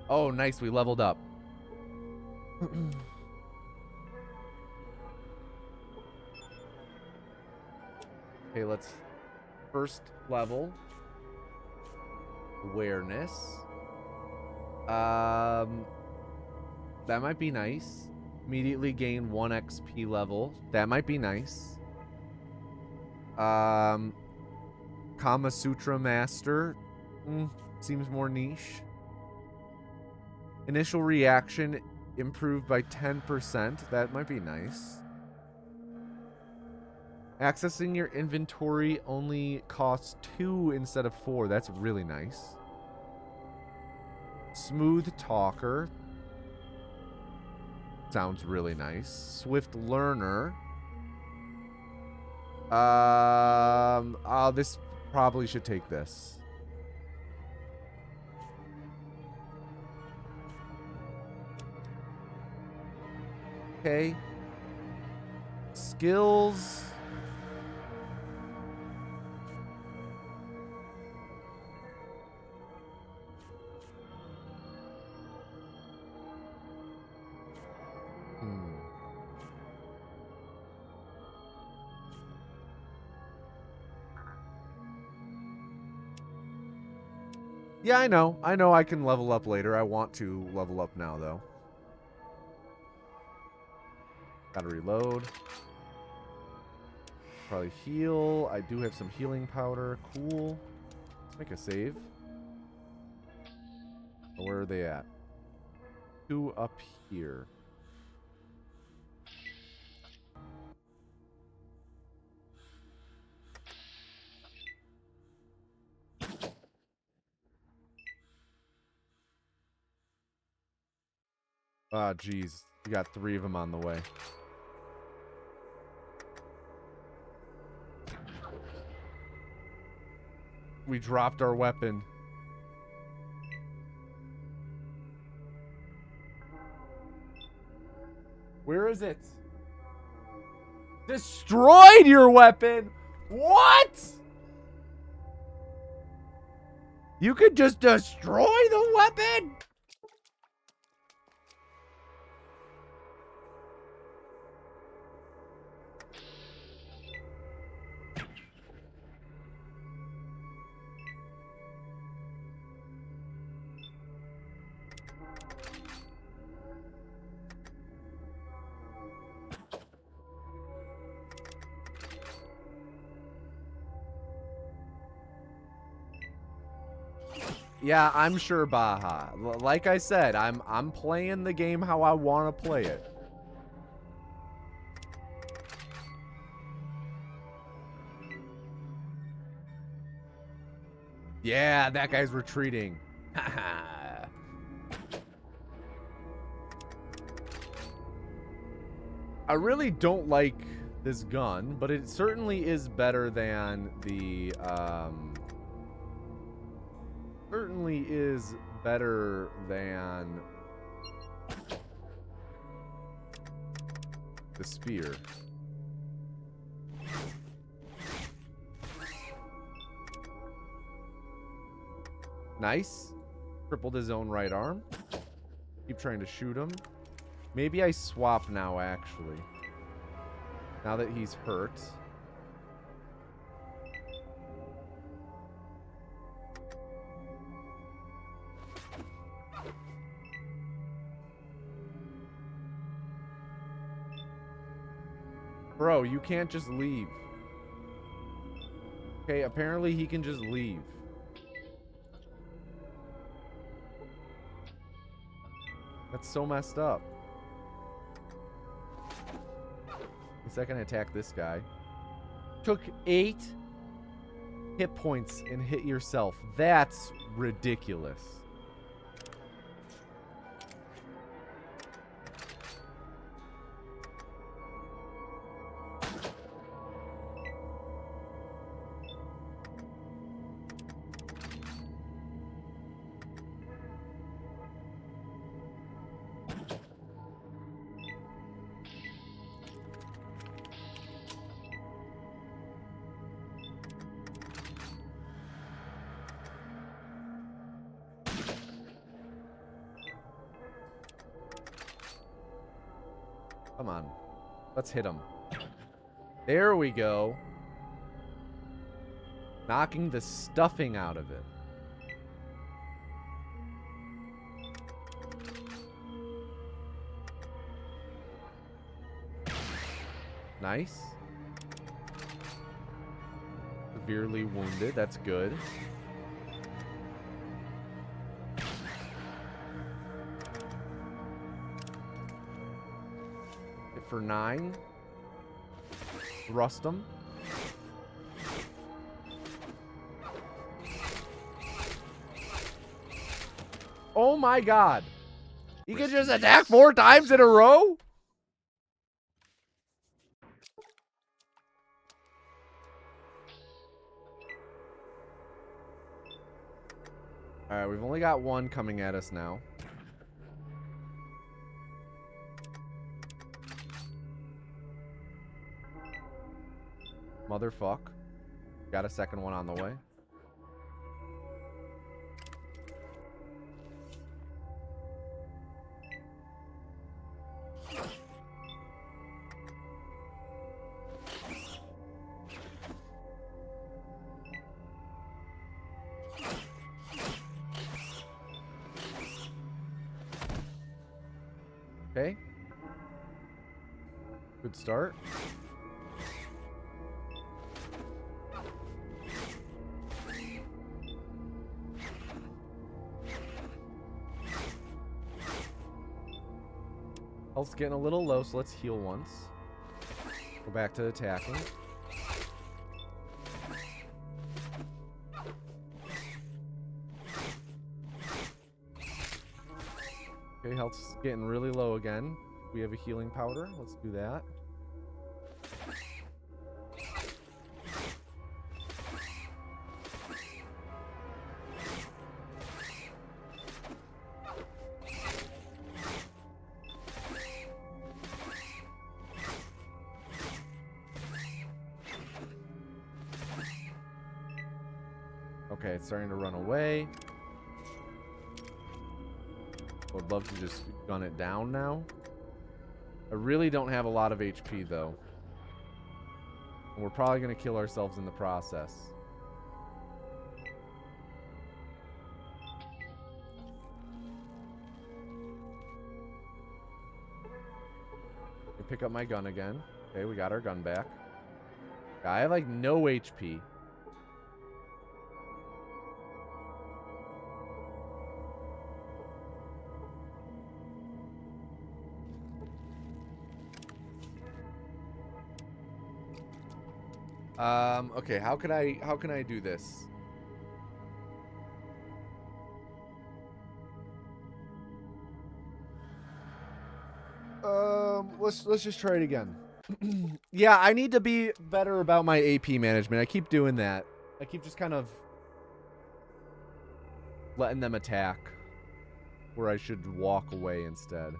[SPEAKER 1] Oh, nice. We leveled up. Okay, let's first level. Awareness. That might be nice. Immediately gain 1 XP level. That might be nice. Kama Sutra Master. Seems more niche. Initial reaction improved by 10%. That might be nice. Accessing your inventory only costs 2 instead of 4. That's really nice. Smooth Talker. Sounds really nice. Swift Learner. This probably should take this. Okay. Skills. Yeah, I know. I know I can level up later. I want to level up now, though. Gotta reload. Probably heal. I do have some healing powder. Cool. Let's make a save. Where are they at? 2 up here. Ah, jeez. We got 3 of them on the way. We dropped our weapon. Where is it? Destroyed your weapon? What? You could just destroy the weapon? Yeah, I'm sure, Baja. Like I said, I'm playing the game how I want to play it. Yeah, that guy's retreating. I really don't like this gun, but it certainly is better than the certainly is better than the spear. Nice. Crippled his own right arm. Keep trying to shoot him. Maybe I swap now, actually. Now that he's hurt. Bro, you can't just leave. Okay, apparently he can just leave. That's so messed up. Is that gonna attack this guy? Took 8 hit points and hit yourself. That's ridiculous. Come on. Let's hit him. There we go. Knocking the stuffing out of it. Nice. Severely wounded. That's good. Hit for 9. Thrust him. Oh my god. You can just attack 4 times in a row? Alright, we've only got 1 coming at us now. Motherfuck. Got a second one on the way. Okay. Good start. Health's getting a little low, so let's heal once. Go back to attacking. Okay, health's getting really low again. We have a healing powder. Let's do that. Okay, it's starting to run away. Would love to just gun it down now. I really don't have a lot of HP though. And we're probably going to kill ourselves in the process. Pick up my gun again. Okay, we got our gun back. I have like no HP. Okay, how can I do this? Let's just try it again. Yeah, I need to be better about my AP management. I keep doing that. I keep just kind of letting them attack where I should walk away instead.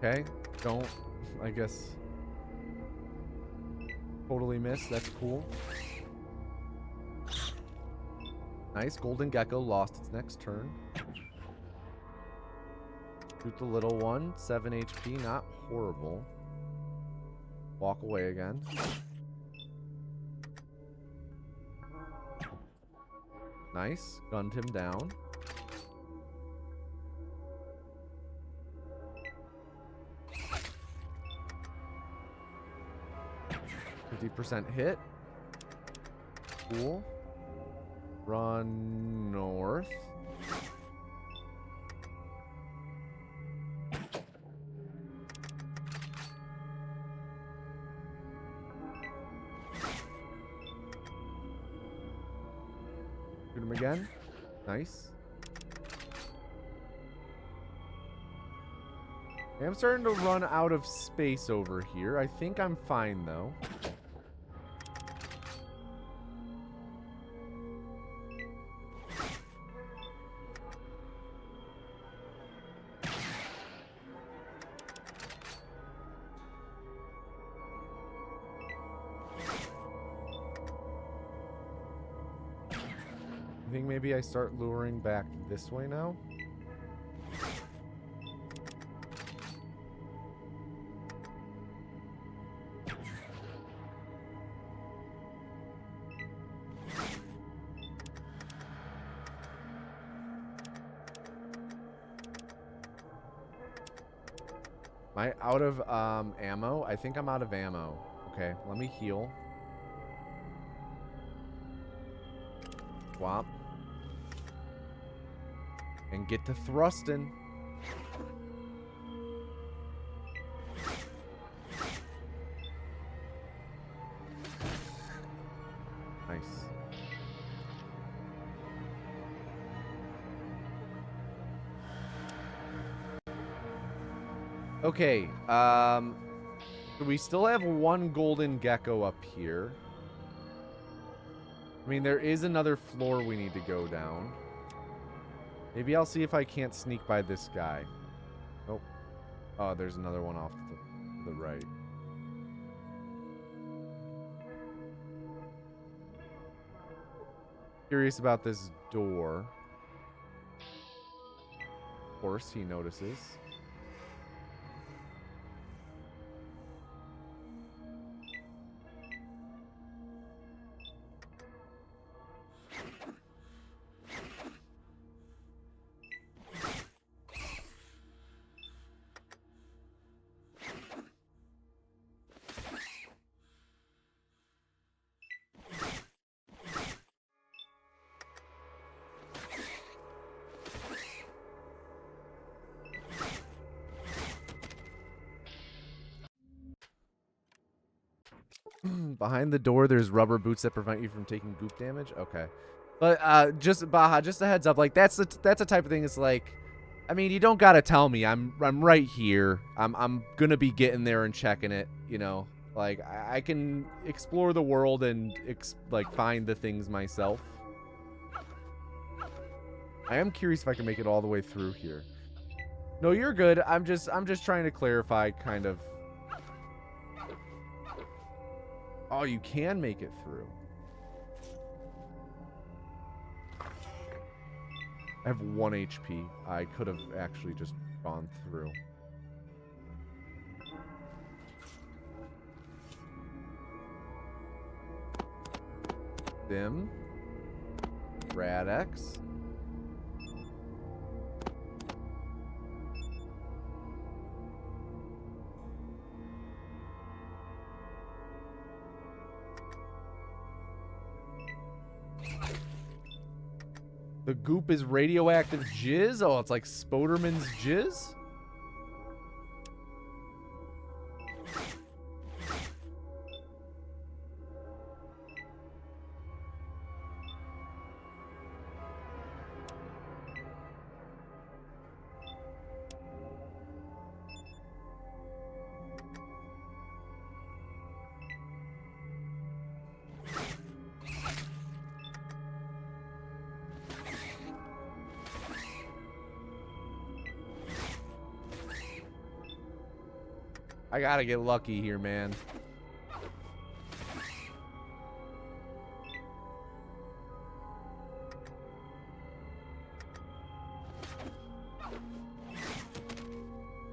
[SPEAKER 1] Okay, don't, I guess, totally miss. That's cool. Nice, golden gecko lost its next turn. Shoot the little one, 7 HP, not horrible. Walk away again. Nice, gunned him down. 50% hit. Cool. Run north. Shoot him again. Nice. I'm starting to run out of space over here. I think I'm fine, though. I think maybe I start luring back this way now. Am I out of ammo? I think I'm out of ammo. Okay, let me heal. Swap. And get to thrusting. Nice. Okay, so we still have one golden gecko up here. I mean, there is another floor we need to go down. Maybe I'll see if I can't sneak by this guy. Nope. Oh, there's another one off to the right. Curious about this door. Of course, he notices. Behind the door, there's rubber boots that prevent you from taking goop damage. Okay, but just Baja, just a heads up. Like that's a type of thing. It's like, I mean, you don't gotta tell me. I'm right here. I'm gonna be getting there and checking it. You know, like I can explore the world and like find the things myself. I am curious if I can make it all the way through here. No, you're good. I'm just trying to clarify, kind of. Oh, you can make it through. I have 1 HP. I could have actually just gone through. Dim. Rad-X. The goop is radioactive jizz? Oh, it's like Spoderman's jizz? I gotta get lucky here, man.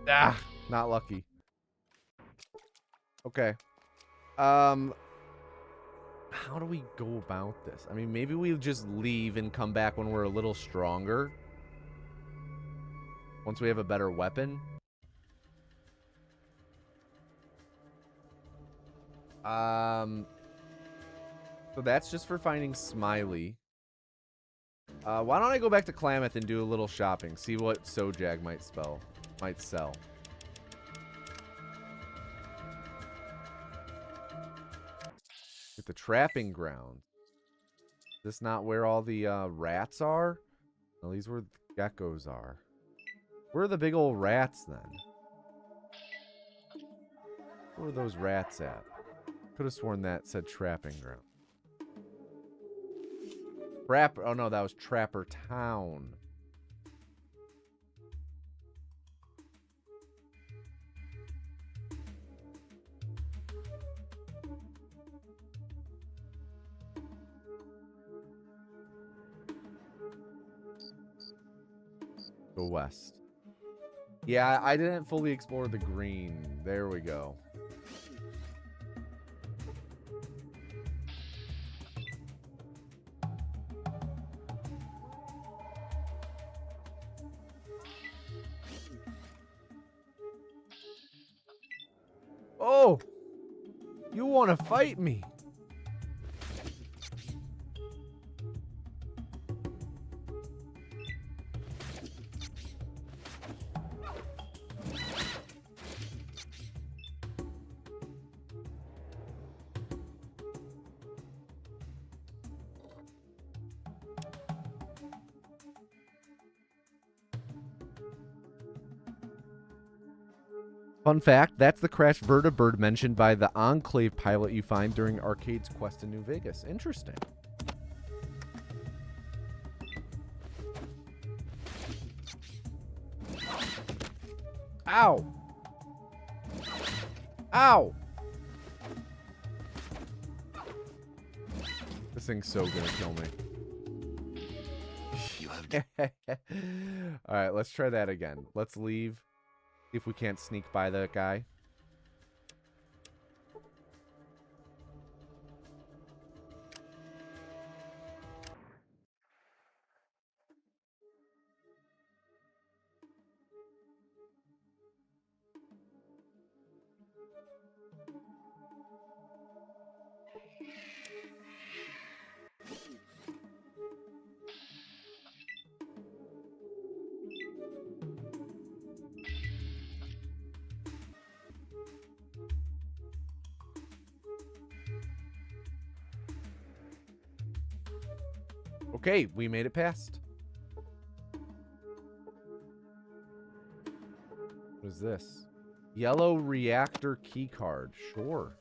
[SPEAKER 1] Ah, not lucky. Okay. How do we go about this? I mean, maybe we just leave and come back when we're a little stronger. Once we have a better weapon. So that's just for finding Smiley. Why don't I go back to Klamath and do a little shopping, see what Sojag might sell. At the trapping ground. Is this not where all the rats are? No, these where the geckos are. Where are the big old rats then? Where were those rats at? Could have sworn that said trapping ground. Oh no, that was Trapper Town. Go west. Yeah, I didn't fully explore the green. There we go. Oh! You want to fight me? Fun fact, that's the crashed vertibird mentioned by the Enclave pilot you find during Arcade's quest in New Vegas. Interesting. Ow! Ow! This thing's so gonna kill me.
[SPEAKER 3] You have
[SPEAKER 1] Alright, let's try that again. Let's leave. See if we can't sneak by that guy. Okay, we made it past. What is this? Yellow reactor key card. Sure.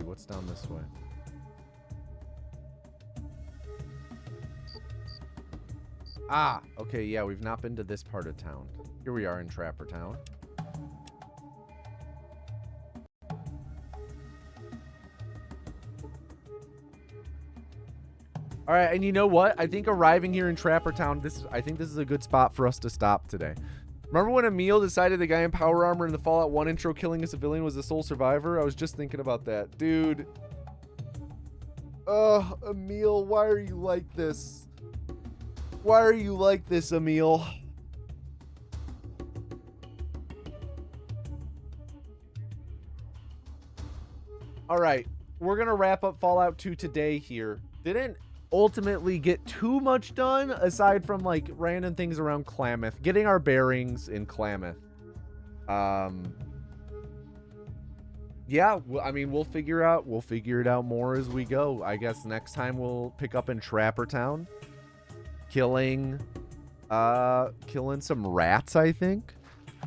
[SPEAKER 1] What's down this way? Ah, okay, yeah, we've not been to this part of town. Here we are in Trapper Town. All right, and you know what? I think arriving here in Trapper Town, I think this is a good spot for us to stop today. Remember when Emil decided the guy in power armor in the Fallout 1 intro killing a civilian was the sole survivor? I was just thinking about that. Dude. Ugh, Emil, why are you like this? Why are you like this, Emil? All right, we're going to wrap up Fallout 2 today here. Didn't ultimately get too much done aside from like random things around Klamath, getting our bearings in Klamath. Yeah, I mean, we'll figure it out more as we go. I guess next time we'll pick up in Trapper Town, killing some rats, I think.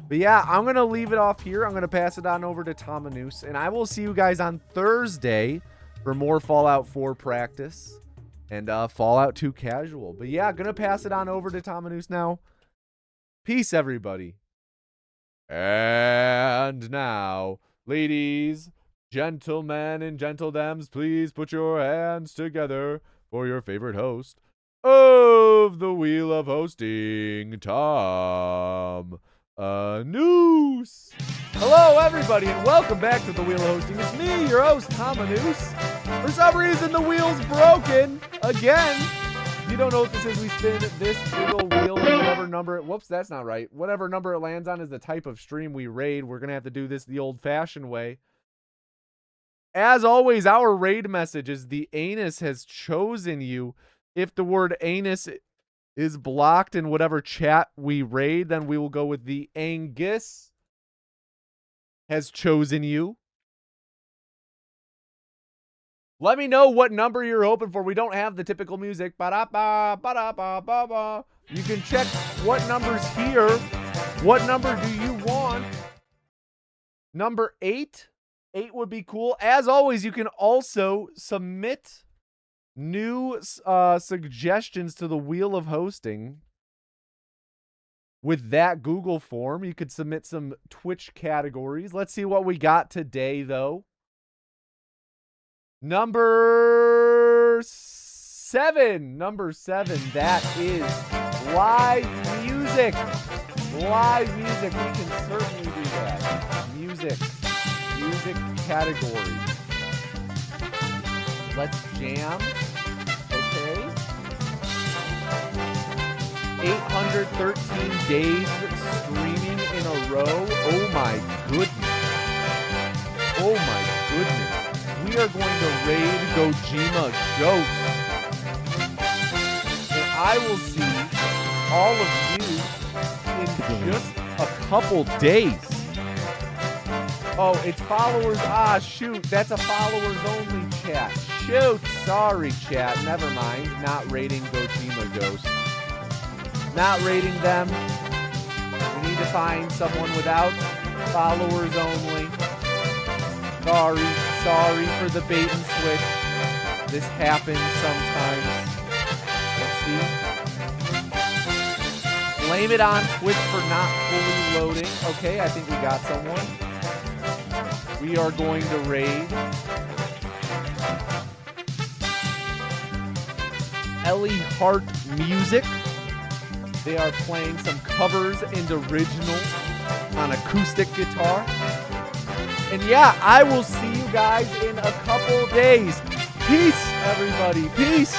[SPEAKER 1] But yeah, I'm gonna leave it off here. I'm gonna pass it on over to Tomanus, and I will see you guys on Thursday for more Fallout 4 practice and Fallout 2 casual. But yeah, gonna pass it on over to Tomanus now. Peace, everybody. And now, ladies, gentlemen, and gentledames, please put your hands together for your favorite host, of the Wheel of Hosting, Tom Noose. Hello, everybody, and welcome back to the Wheel of Hosting. It's me, your host, Tom Noose. For some reason, the wheel's broken again. You don't know what this is. We spin this little wheel, and whatever number. Whoops, that's not right. Whatever number it lands on is the type of stream we raid. We're gonna have to do this the old-fashioned way. As always, our raid message is the anus has chosen you. If the word anus is blocked in whatever chat we raid, then we will go with the angus has chosen you. Let me know what number you're hoping for. We don't have the typical music. Ba-da-ba, ba-da-ba-ba-ba. You can check what number's here. What number do you want? Number 8. 8 would be cool. As always, you can also submit new suggestions to the Wheel of Hosting. With that Google form, you could submit some Twitch categories. Let's see what we got today, though. Number 7. Number 7. That is live music. Live music. We can certainly do that. Music. Music category. Let's jam. Okay. 813 days streaming in a row. Oh my goodness. Oh my goodness. We are going to raid Gojima Ghost. And I will see all of you in just a couple days. Oh, it's followers. Ah, shoot. That's a followers only chat. Shoot. Sorry, chat. Never mind. Not raiding Gojima Ghost. Not raiding them. We need to find someone without followers only. Sorry for the bait and switch. This happens sometimes. Let's see. Blame it on Twitch for not fully loading. Okay, I think we got someone. We are going to raid Ellie Hart Music. They are playing some covers and originals on acoustic guitar. And yeah, I will see you guys in a couple days. Peace, everybody. Peace.